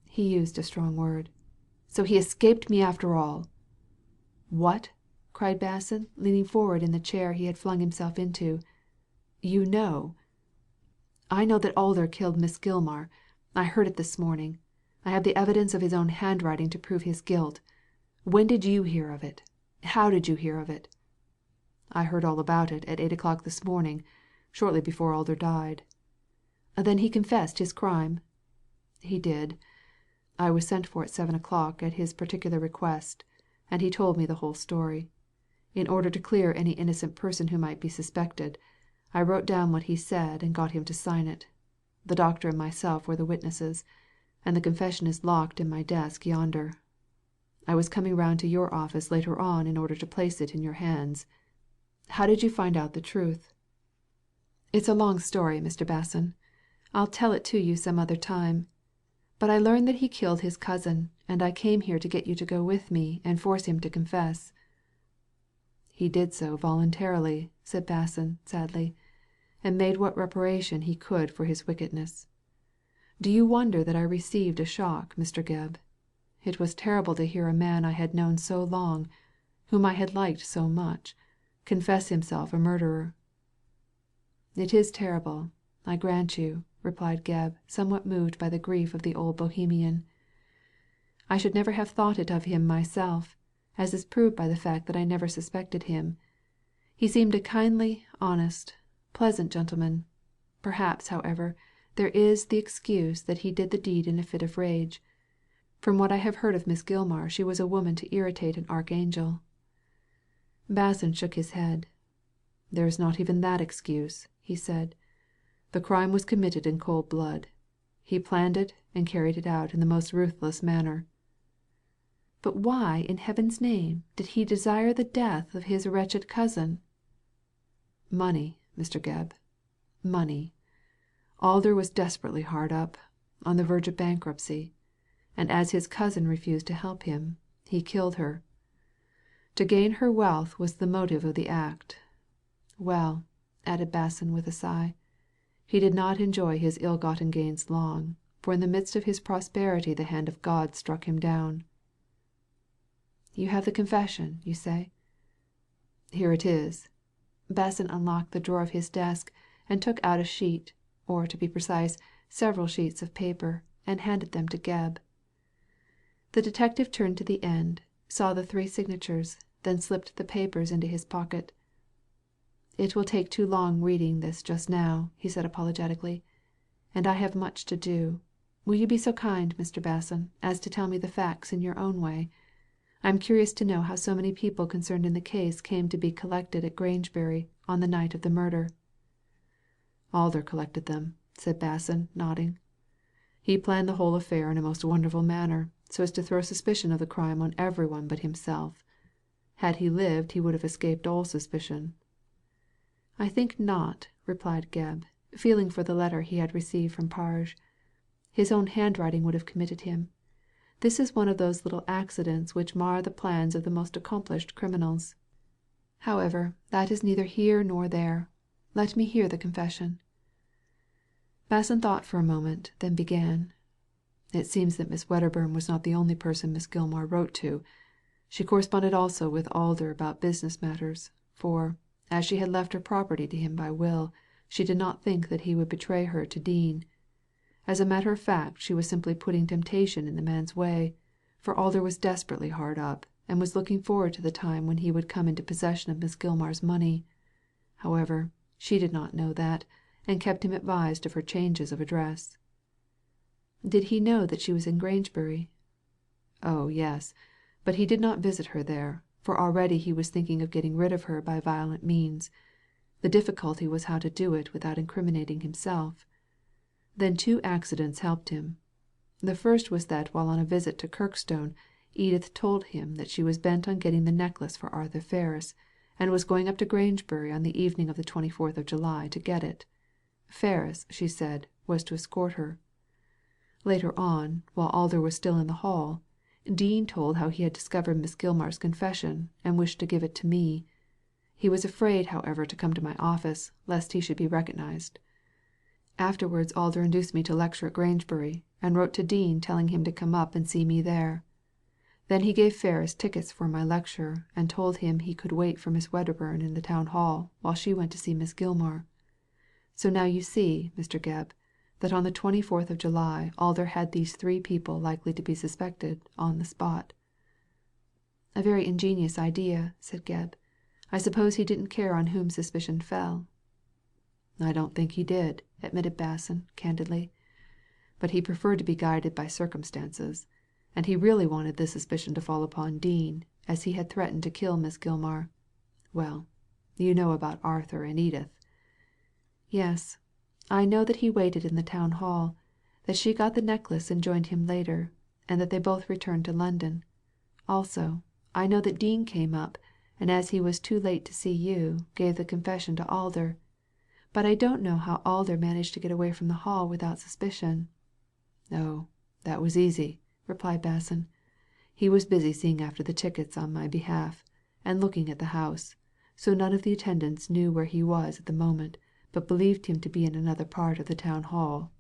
he used a strong word. "So he escaped me after all." "What?" cried Basson, leaning forward in the chair he had flung himself into. "You know?" "I know that Alder killed Miss Gilmar. I heard it this morning. I have the evidence of his own handwriting to prove his guilt. When did you hear of it? How did you hear of it?" "I heard all about it at 8 o'clock this morning, shortly before Alder died." "Then he confessed his crime?" "He did. I was sent for at 7 o'clock at his particular request, and he told me the whole story. In order to clear any innocent person who might be suspected, I wrote down what he said and got him to sign it. The doctor and myself were the witnesses, and the confession is locked in my desk yonder. I was coming round to your office later on in order to place it in your hands. How did you find out the truth?" "It's a long story, Mr. Basson. I'll tell it to you some other time. But I learned that he killed his cousin, and I came here to get you to go with me and force him to confess." "He did so voluntarily," said Basson, sadly, "and made what reparation he could for his wickedness. Do you wonder that I received a shock, Mr. Gebb? It was terrible to hear a man I had known so long, whom I had liked so much, confess himself a murderer." "It is terrible, I grant you," replied Gebb, somewhat moved by the grief of the old Bohemian. "I should never have thought it of him myself, as is proved by the fact that I never suspected him. He seemed a kindly, honest, pleasant gentleman. Perhaps, however, there is the excuse that he did the deed in a fit of rage. From what I have heard of Miss Gilmar she was a woman to irritate an archangel." Basson shook his head. "There is not even that excuse," he said. "The crime was committed in cold blood. He planned it and carried it out in the most ruthless manner." "But why in heaven's name did he desire the death of his wretched cousin?" "Money, Mr. Gebb. Money. Alder was desperately hard up, on the verge of bankruptcy, and as his cousin refused to help him, he killed her. To gain her wealth was the motive of the act. Well," added Basson with a sigh, "he did not enjoy his ill-gotten gains long, for in the midst of his prosperity the hand of God struck him down." "You have the confession, you say?" "Here it is." Basson unlocked the drawer of his desk and took out a sheet, or to be precise, several sheets of paper, and handed them to Gebb. The detective turned to the end, saw the 3 signatures, then slipped the papers into his pocket. "It will take too long reading this just now," he said apologetically, "and I have much to do. Will you be so kind, Mr. Basson, as to tell me the facts in your own way? I am curious to know how so many people concerned in the case came to be collected at Grangebury on the night of the murder." "Alder collected them," said Basson, nodding. "He planned the whole affair in a most wonderful manner, so as to throw suspicion of the crime on everyone but himself. Had he lived he would have escaped all suspicion." "I think not," replied Gebb, feeling for the letter he had received from Parge. His own handwriting would have committed him. This is one of those little accidents which mar the plans of the most accomplished criminals. However, that is neither here nor there. Let me hear the confession." Basson thought for a moment, then began. "It seems that Miss Wedderburn was not the only person Miss Gilmar wrote to. She corresponded also with Alder about business matters, for, as she had left her property to him by will, she did not think that he would betray her to Dean. As a matter of fact, she was simply putting temptation in the man's way, for Alder was desperately hard up, and was looking forward to the time when he would come into possession of Miss Gilmar's money. However, she did not know that, and kept him advised of her changes of address." "Did he know that she was in Grangebury?" "Oh, yes, but he did not visit her there, for already he was thinking of getting rid of her by violent means. The difficulty was how to do it without incriminating himself. Then 2 accidents helped him. The first was that while on a visit to Kirkstone, Edith told him that she was bent on getting the necklace for Arthur Ferris, and was going up to Grangebury on the evening of the 24th of July to get it. Ferris, she said, was to escort her. Later on, while Alder was still in the hall, Dean told how he had discovered Miss Gilmar's confession, and wished to give it to me. He was afraid, however, to come to my office, lest he should be recognized. Afterwards Alder induced me to lecture at Grangebury, and wrote to Dean telling him to come up and see me there. Then he gave Ferris tickets for my lecture, and told him he could wait for Miss Wedderburn in the town hall while she went to see Miss Gilmar. So now you see, Mr. Gebb, that on the 24th of July Alder had these 3 people likely to be suspected on the spot." "A very ingenious idea," said Gebb. "I suppose he didn't care on whom suspicion fell." "I don't think he did," admitted Basson, candidly. "But he preferred to be guided by circumstances, and he really wanted the suspicion to fall upon Dean, as he had threatened to kill Miss Gilmar. Well, you know about Arthur and Edith." "Yes, I know that he waited in the town hall, that she got the necklace and joined him later, and that they both returned to London. Also, I know that Dean came up, and as he was too late to see you, gave the confession to Alder. But I don't know how Alder managed to get away from the hall without suspicion." "Oh, that was easy," replied Basson. "He was busy seeing after the tickets on my behalf, and looking at the house, so none of the attendants knew where he was at the moment, but believed him to be in another part of the town hall.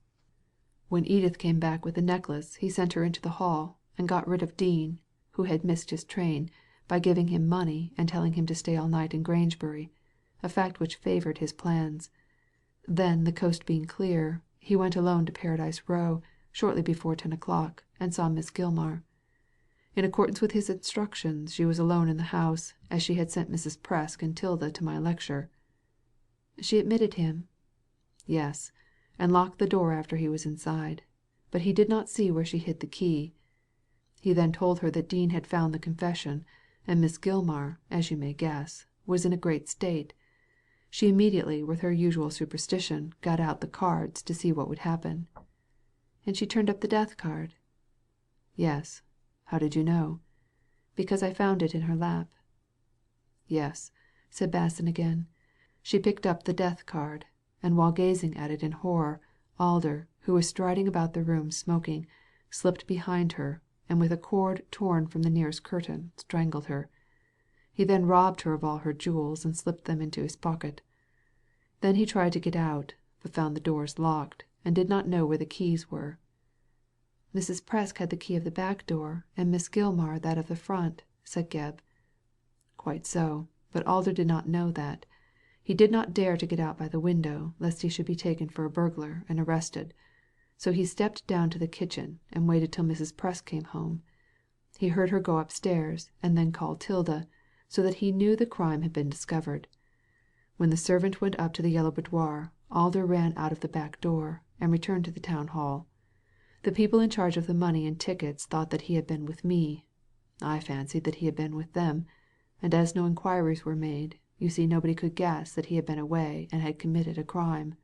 When Edith came back with the necklace he sent her into the hall, and got rid of Dean, who had missed his train, by giving him money and telling him to stay all night in Grangebury, a fact which favoured his plans. Then, the coast being clear, he went alone to Paradise Row shortly before 10 o'clock, and saw Miss Gilmar. In accordance with his instructions, she was alone in the house, as she had sent Mrs. Presk and Tilda to my lecture." "She admitted him?" "Yes, and locked the door after he was inside, but he did not see where she hid the key. He then told her that Dean had found the confession, and Miss Gilmar, as you may guess, was in a great state. She immediately, with her usual superstition, got out the cards to see what would happen." "And she turned up the death card?" "Yes. How did you know?" "Because I found it in her lap." "Yes," said Basson again. "She picked up the death card, and while gazing at it in horror, Alder, who was striding about the room smoking, slipped behind her, and with a cord torn from the nearest curtain, strangled her. He then robbed her of all her jewels and slipped them into his pocket. Then he tried to get out, but found the doors locked, and did not know where the keys were." "Mrs. Presk had the key of the back door, and Miss Gilmar that of the front," said Gebb. "Quite so, but Alder did not know that. He did not dare to get out by the window, lest he should be taken for a burglar and arrested. So he stepped down to the kitchen, and waited till Mrs. Presk came home. He heard her go upstairs, and then call Tilda, so that he knew the crime had been discovered. When the servant went up to the yellow boudoir, Alder ran out of the back door, and returned to the town hall. The people in charge of the money and tickets thought that he had been with me. I fancied that he had been with them, and as no inquiries were made, you see nobody could guess that he had been away and had committed a crime."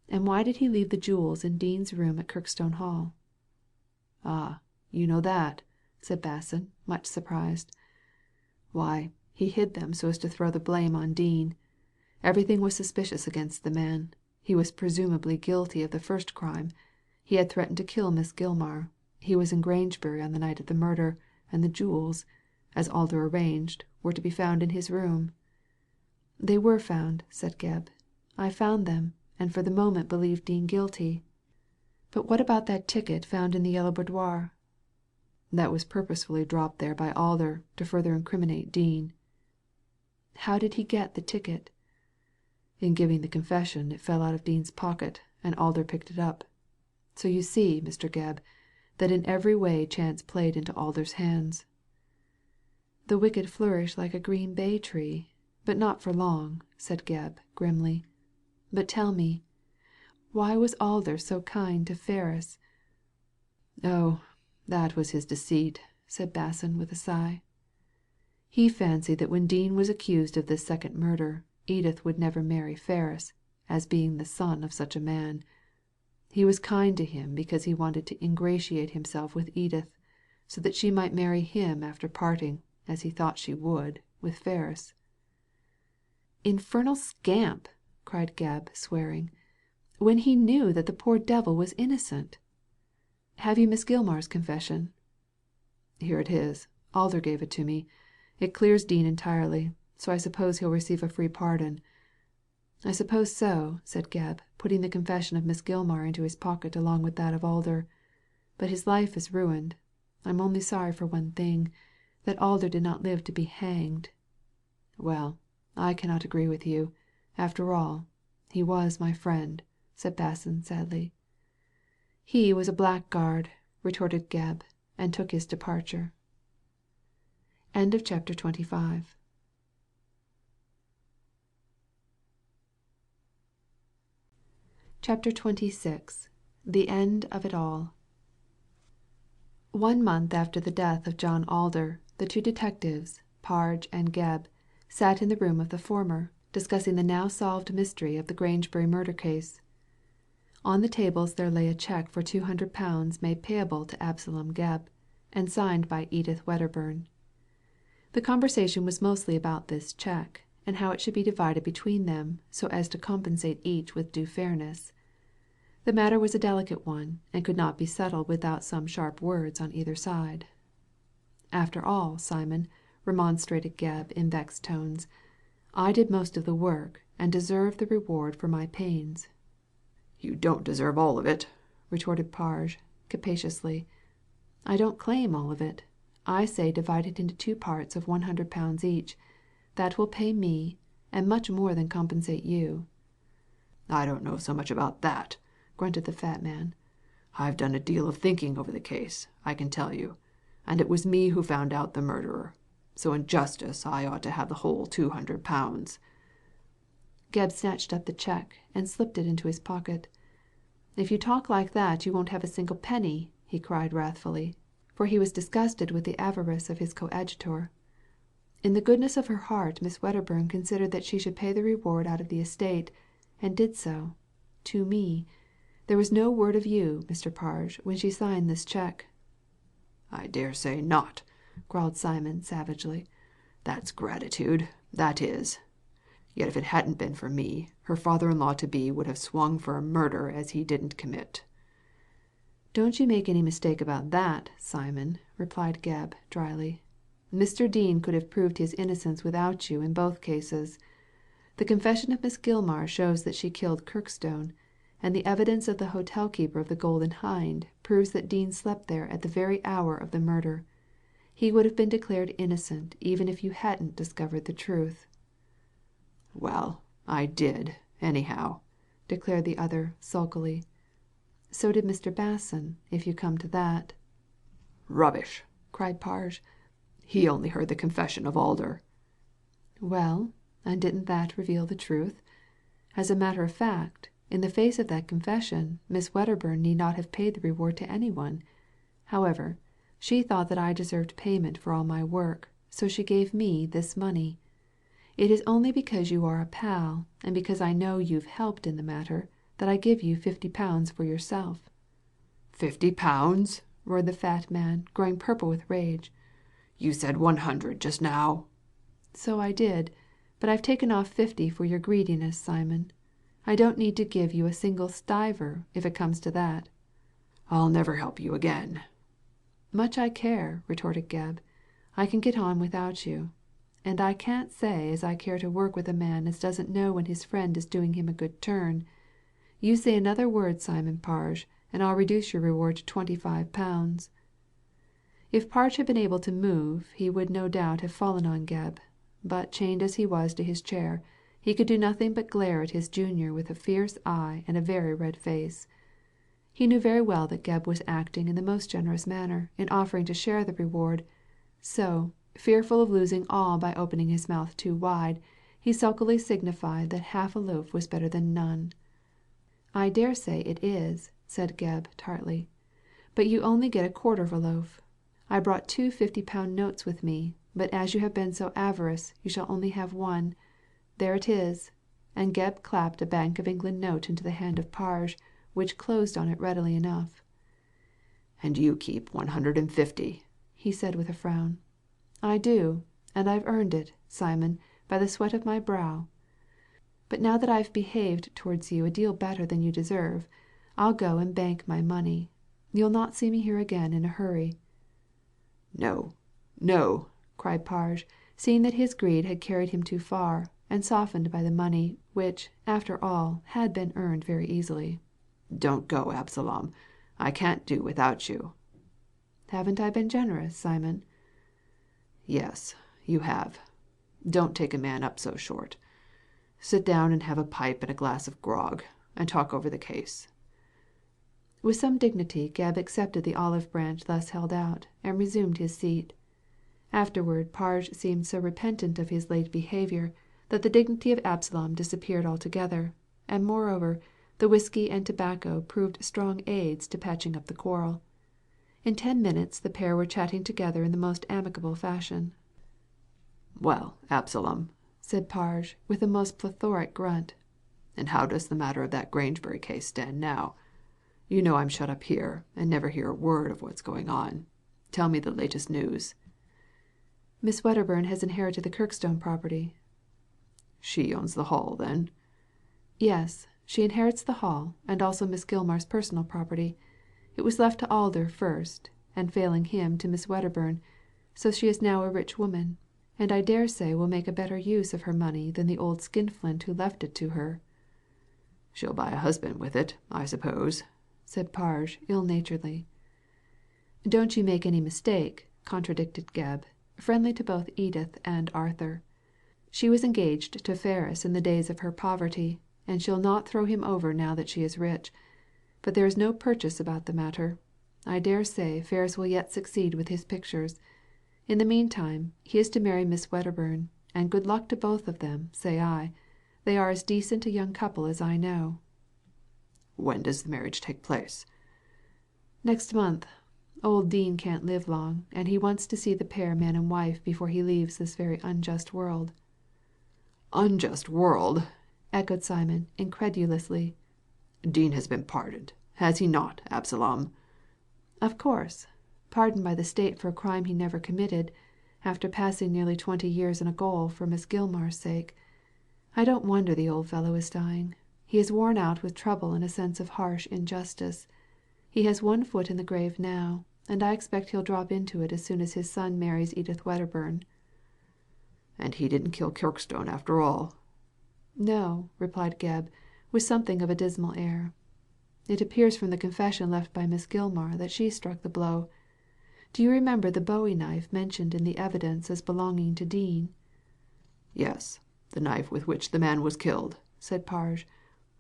"And why did he leave the jewels in Dean's room at Kirkstone Hall?" "Ah, you know that?" said Basson, much surprised. "Why, he hid them so as to throw the blame on Dean. Everything was suspicious against the man, He was presumably guilty of the first crime. He had threatened to kill Miss Gilmar. He was in Grangebury on the night of the murder, and the jewels, as Alder arranged, were to be found in his room." "They were found," said Gebb. "I found them, and for the moment believed Dean guilty. But what about that ticket found in the Yellow Boudoir?" "That was purposely dropped there by Alder to further incriminate Dean." "How did he get the ticket?" "In giving the confession it fell out of Dean's pocket, and Alder picked it up. So you see, Mr. Gebb, that in every way chance played into Alder's hands." "The wicked flourish like a green bay tree, but not for long," said Gebb, grimly. "But tell me, why was Alder so kind to Ferris?" "Oh, that was his deceit," said Basson with a sigh. "He fancied that when Dean was accused of this second murder, Edith would never marry Ferris, as being the son of such a man. He was kind to him because he wanted to ingratiate himself with Edith, so that she might marry him after parting, as he thought she would, with Ferris." "Infernal scamp!" cried Gebb, swearing. "When he knew that the poor devil was innocent. Have you Miss Gilmar's confession?" "Here it is. Alder gave it to me. It clears Dean entirely, so I suppose he'll receive a free pardon." "I suppose so," said Gebb, putting the confession of Miss Gilmar into his pocket along with that of Alder. "But his life is ruined. I'm only sorry for one thing, that Alder did not live to be hanged." "Well, I cannot agree with you. After all, he was my friend," said Basson sadly. "He was a blackguard," retorted Gebb, and took his departure. CHAPTER XXVI. The End of It All. 1 month after the death of John Alder, the two detectives, Parge and Gebb, sat in the room of the former, discussing the now solved mystery of the Grangebury murder case. On the tables there lay a cheque for £200 made payable to Absalom Gebb, and signed by Edith Wedderburn. The conversation was mostly about this cheque, and how it should be divided between them, so as to compensate each with due fairness. The matter was a delicate one, and could not be settled without some sharp words on either side. "After all, Simon," remonstrated Gebb in vexed tones, "I did most of the work, and deserve the reward for my pains." "You don't deserve all of it," retorted Parge, captiously. "I don't claim all of it. I say divide it into two parts of £100 each. That will pay me, and much more than compensate you." "I don't know so much about that," grunted the fat man. "I've done a deal of thinking over the case, I can tell you, and it was me who found out the murderer. So in justice I ought to have the whole £200. Gebb snatched up the cheque and slipped it into his pocket. "If you talk like that you won't have a single penny," he cried wrathfully, for he was disgusted with the avarice of his coadjutor. In the goodness of her heart Miss Wedderburn considered that she should pay the reward out of the estate, and did so. To me. There was no word of you, Mr. Parge, when she signed this cheque." "I dare say not," growled Simon savagely. "That's gratitude, that is. Yet if it hadn't been for me, her father-in-law-to-be would have swung for a murder as he didn't commit." "Don't you make any mistake about that, Simon," replied Gebb, dryly. "Mr. Dean could have proved his innocence without you in both cases. The confession of Miss Gilmar shows that she killed Kirkstone, and the evidence of the hotel keeper of the Golden Hind proves that Dean slept there at the very hour of the murder. He would have been declared innocent even if you hadn't discovered the truth." "Well, I did, anyhow," declared the other sulkily. "So did Mr. Basson, if you come to that." "Rubbish!" cried Parge. "He only heard the confession of Alder." "Well, and didn't that reveal the truth? As a matter of fact, in the face of that confession Miss Wedderburn need not have paid the reward to anyone. However, she thought that I deserved payment for all my work, so she gave me this money. It is only because you are a pal, and because I know you've helped in the matter, that I give you £50 for yourself." £50? roared the fat man, growing purple with rage. "You said 100 just now." "So I did, but I've taken off 50 for your greediness, Simon. I don't need to give you a single stiver, if it comes to that." "I'll never help you again." "Much I care," retorted Gebb. "I can get on without you. And I can't say as I care to work with a man as doesn't know when his friend is doing him a good turn. You say another word, Simon Parge, and I'll reduce your reward to £25." If Parge had been able to move he would no doubt have fallen on Gebb, but chained as he was to his chair, he could do nothing but glare at his junior with a fierce eye and a very red face. He knew very well that Gebb was acting in the most generous manner in offering to share the reward, so, fearful of losing all by opening his mouth too wide, he sulkily signified that half a loaf was better than none. "I dare say it is," said Gebb, tartly, "but you only get a quarter of a loaf. I brought 2 £50 notes with me, but as you have been so avaricious you shall only have one. There it is," and Gebb clapped a Bank of England note into the hand of Parge, which closed on it readily enough. "And you keep 150, he said with a frown. "I do, and I've earned it, Simon, by the sweat of my brow. But now that I've behaved towards you a deal better than you deserve, I'll go and bank my money. You'll not see me here again in a hurry." "No, no," cried Parge, seeing that his greed had carried him too far, and softened by the money, which, after all, had been earned very easily. "Don't go, Absalom. I can't do without you." "Haven't I been generous, Simon?" "Yes, you have. Don't take a man up so short. Sit down and have a pipe and a glass of grog, and talk over the case." With some dignity Gebb accepted the olive branch thus held out, and resumed his seat. Afterward Parge seemed so repentant of his late behaviour that the dignity of Absalom disappeared altogether, and moreover, the whisky and tobacco proved strong aids to patching up the quarrel. In 10 minutes the pair were chatting together in the most amicable fashion. "Well, Absalom," said Parge, with a most plethoric grunt. "and how does the matter of that Grangebury case stand now? You know I'm shut up here, and never hear a word of what's going on. Tell me the latest news." "Miss Wedderburn has inherited the Kirkstone property." "She owns the Hall, then?" "Yes, she inherits the Hall, and also Miss Gilmar's personal property. It was left to Alder first, and failing him to Miss Wedderburn, so she is now a rich woman, and I dare say will make a better use of her money than the old skinflint who left it to her." "She'll buy a husband with it, I suppose," said Parge, ill-naturedly. "Don't you make any mistake," contradicted Gebb, friendly to both Edith and Arthur. "She was engaged to Ferris in the days of her poverty, and she'll not throw him over now that she is rich. But there is no purchase about the matter. I dare say Ferris will yet succeed with his pictures. In the meantime, he is to marry Miss Wedderburn, and good luck to both of them, say I. They are as decent a young couple as I know." "When does the marriage take place?" "Next month. Old Dean can't live long, and he wants to see the pair man and wife before he leaves this very unjust world." "Unjust world!" echoed Simon, incredulously. "Dean has been pardoned, has he not, Absalom?" "Of course. Pardoned by the State for a crime he never committed, after passing nearly 20 years in a gaol for Miss Gilmar's sake. I don't wonder the old fellow is dying. He is worn out with trouble and a sense of harsh injustice. He has one foot in the grave now, and I expect he'll drop into it as soon as his son marries Edith Wedderburn." "And he didn't kill Kirkstone after all?" "No," replied Gebb, with something of a dismal air. "It appears from the confession left by Miss Gilmar that she struck the blow. Do you remember the bowie knife mentioned in the evidence as belonging to Dean?" "Yes, the knife with which the man was killed," said Parge.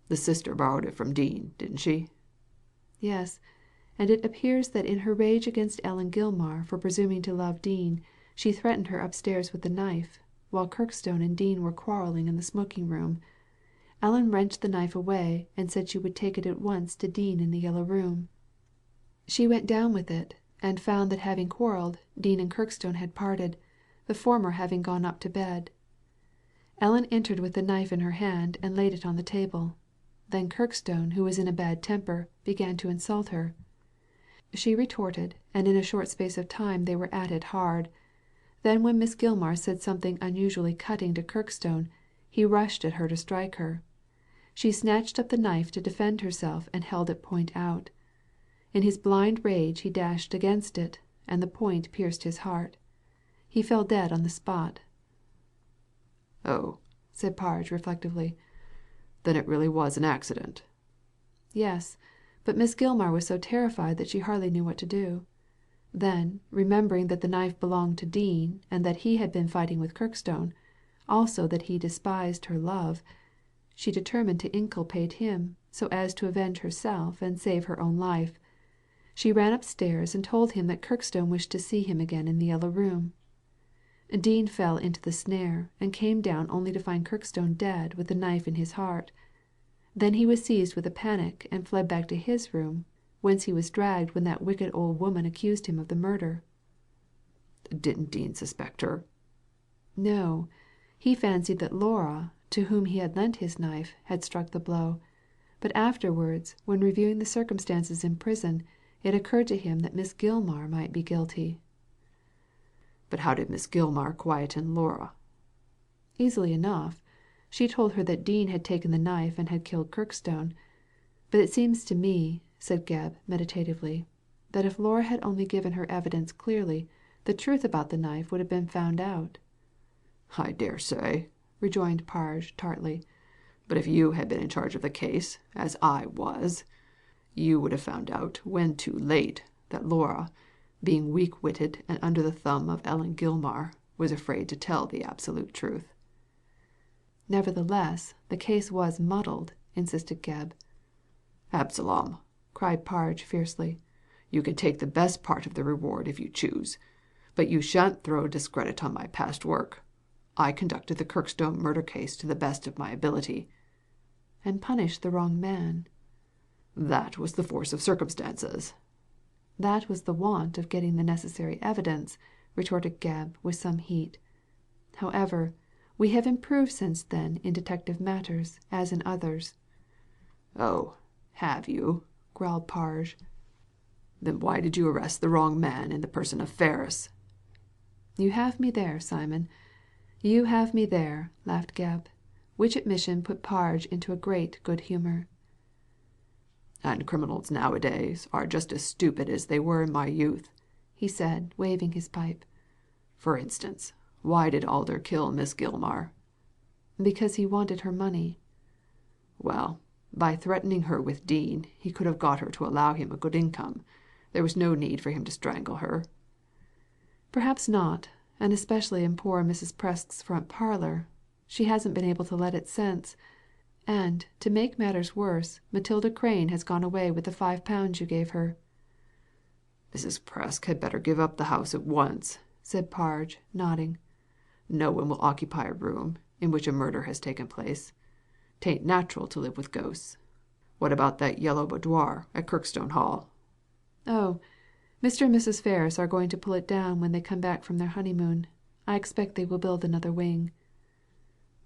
"The sister borrowed it from Dean, didn't she?" "Yes, and it appears that in her rage against Ellen Gilmar for presuming to love Dean, she threatened her upstairs with the knife, while Kirkstone and Dean were quarrelling in the smoking room. Ellen wrenched the knife away and said she would take it at once to Dean in the Yellow Room. She went down with it, and found that having quarrelled, Dean and Kirkstone had parted, the former having gone up to bed. Ellen entered with the knife in her hand and laid it on the table. Then Kirkstone, who was in a bad temper, began to insult her. She retorted, and in a short space of time they were at it hard. Then when Miss Gilmar said something unusually cutting to Kirkstone, he rushed at her to strike her. She snatched up the knife to defend herself and held it point out. In his blind rage he dashed against it, and the point pierced his heart. He fell dead on the spot. "Oh," said Parge, reflectively. "Then it really was an accident." Yes, but Miss Gilmar was so terrified that she hardly knew what to do. Then, remembering that the knife belonged to Dean, and that he had been fighting with Kirkstone, also that he despised her love, she determined to inculpate him, so as to avenge herself and save her own life. She ran upstairs and told him that Kirkstone wished to see him again in the Yellow Room. Dean fell into the snare, and came down only to find Kirkstone dead with the knife in his heart. Then he was seized with a panic and fled back to his room, whence he was dragged when that wicked old woman accused him of the murder. "Didn't Dean suspect her?" No, he fancied that Laura, to whom he had lent his knife, had struck the blow. But afterwards, when reviewing the circumstances in prison, it occurred to him that Miss Gilmar might be guilty. "But how did Miss Gilmar quieten Laura?" Easily enough. She told her that Dean had taken the knife and had killed Kirkstone. But it seems to me," said Gebb, meditatively, "that if Laura had only given her evidence clearly, the truth about the knife would have been found out." "I dare say," rejoined Parge, tartly. "But if you had been in charge of the case, as I was, you would have found out, when too late, that Laura, being weak-witted and under the thumb of Ellen Gilmar, was afraid to tell the absolute truth." "Nevertheless, the case was muddled," insisted Gebb. "Absalom," cried Parge, fiercely, "you can take the best part of the reward if you choose, but you shan't throw discredit on my past work. I conducted the Kirkstone murder case to the best of my ability." "And punished the wrong man." "That was the force of circumstances." "That was the want of getting the necessary evidence," retorted Gebb, with some heat. "However, we have improved since then in detective matters, as in others." "Oh, have you?" growled Parge. "Then why did you arrest the wrong man in the person of Ferris?" "You have me there, Simon. You have me there," laughed Gebb, which admission put Parge into a great good humour. "And criminals nowadays are just as stupid as they were in my youth," he said, waving his pipe. "For instance, why did Alder kill Miss Gilmar?" "Because he wanted her money." "Well, by threatening her with Dean, he could have got her to allow him a good income. There was no need for him to strangle her." "Perhaps not, and especially in poor Mrs. Presk's front parlour. She hasn't been able to let it since. And, to make matters worse, Matilda Crane has gone away with the £5 you gave her." "Mrs. Presk had better give up the house at once," said Parge, nodding. "No one will occupy a room in which a murder has taken place. 'Tain't natural to live with ghosts. What about that yellow boudoir at Kirkstone Hall?" "Oh, Mr. and Mrs. Ferris are going to pull it down when they come back from their honeymoon. I expect they will build another wing."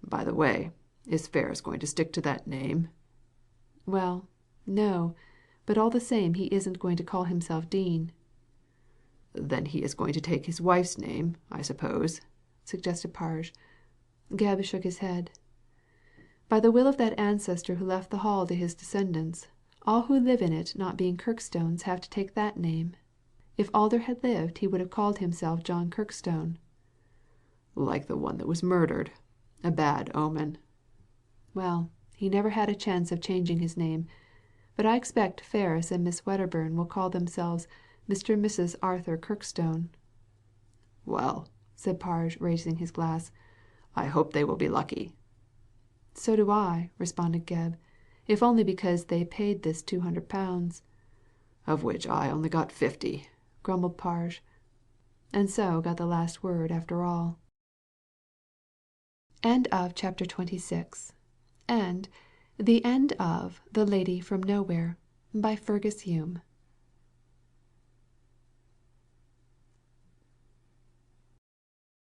"By the way, is Ferris going to stick to that name?" "Well, no, but all the same he isn't going to call himself Dean." "Then he is going to take his wife's name, I suppose," suggested Parge. Gebb shook his head. "By the will of that ancestor who left the Hall to his descendants, all who live in it not being Kirkstones have to take that name. If Alder had lived he would have called himself John Kirkstone." "Like the one that was murdered. A bad omen." "Well, he never had a chance of changing his name. But I expect Ferris and Miss Wedderburn will call themselves Mr. and Mrs. Arthur Kirkstone." "Well," said Parge, raising his glass, "I hope they will be lucky." "So do I," responded Gebb, "if only because they paid this £200. "Of which I only got 50, grumbled Parge. And so got the last word after all. End of chapter 26. And The End of The Lady from Nowhere by Fergus Hume.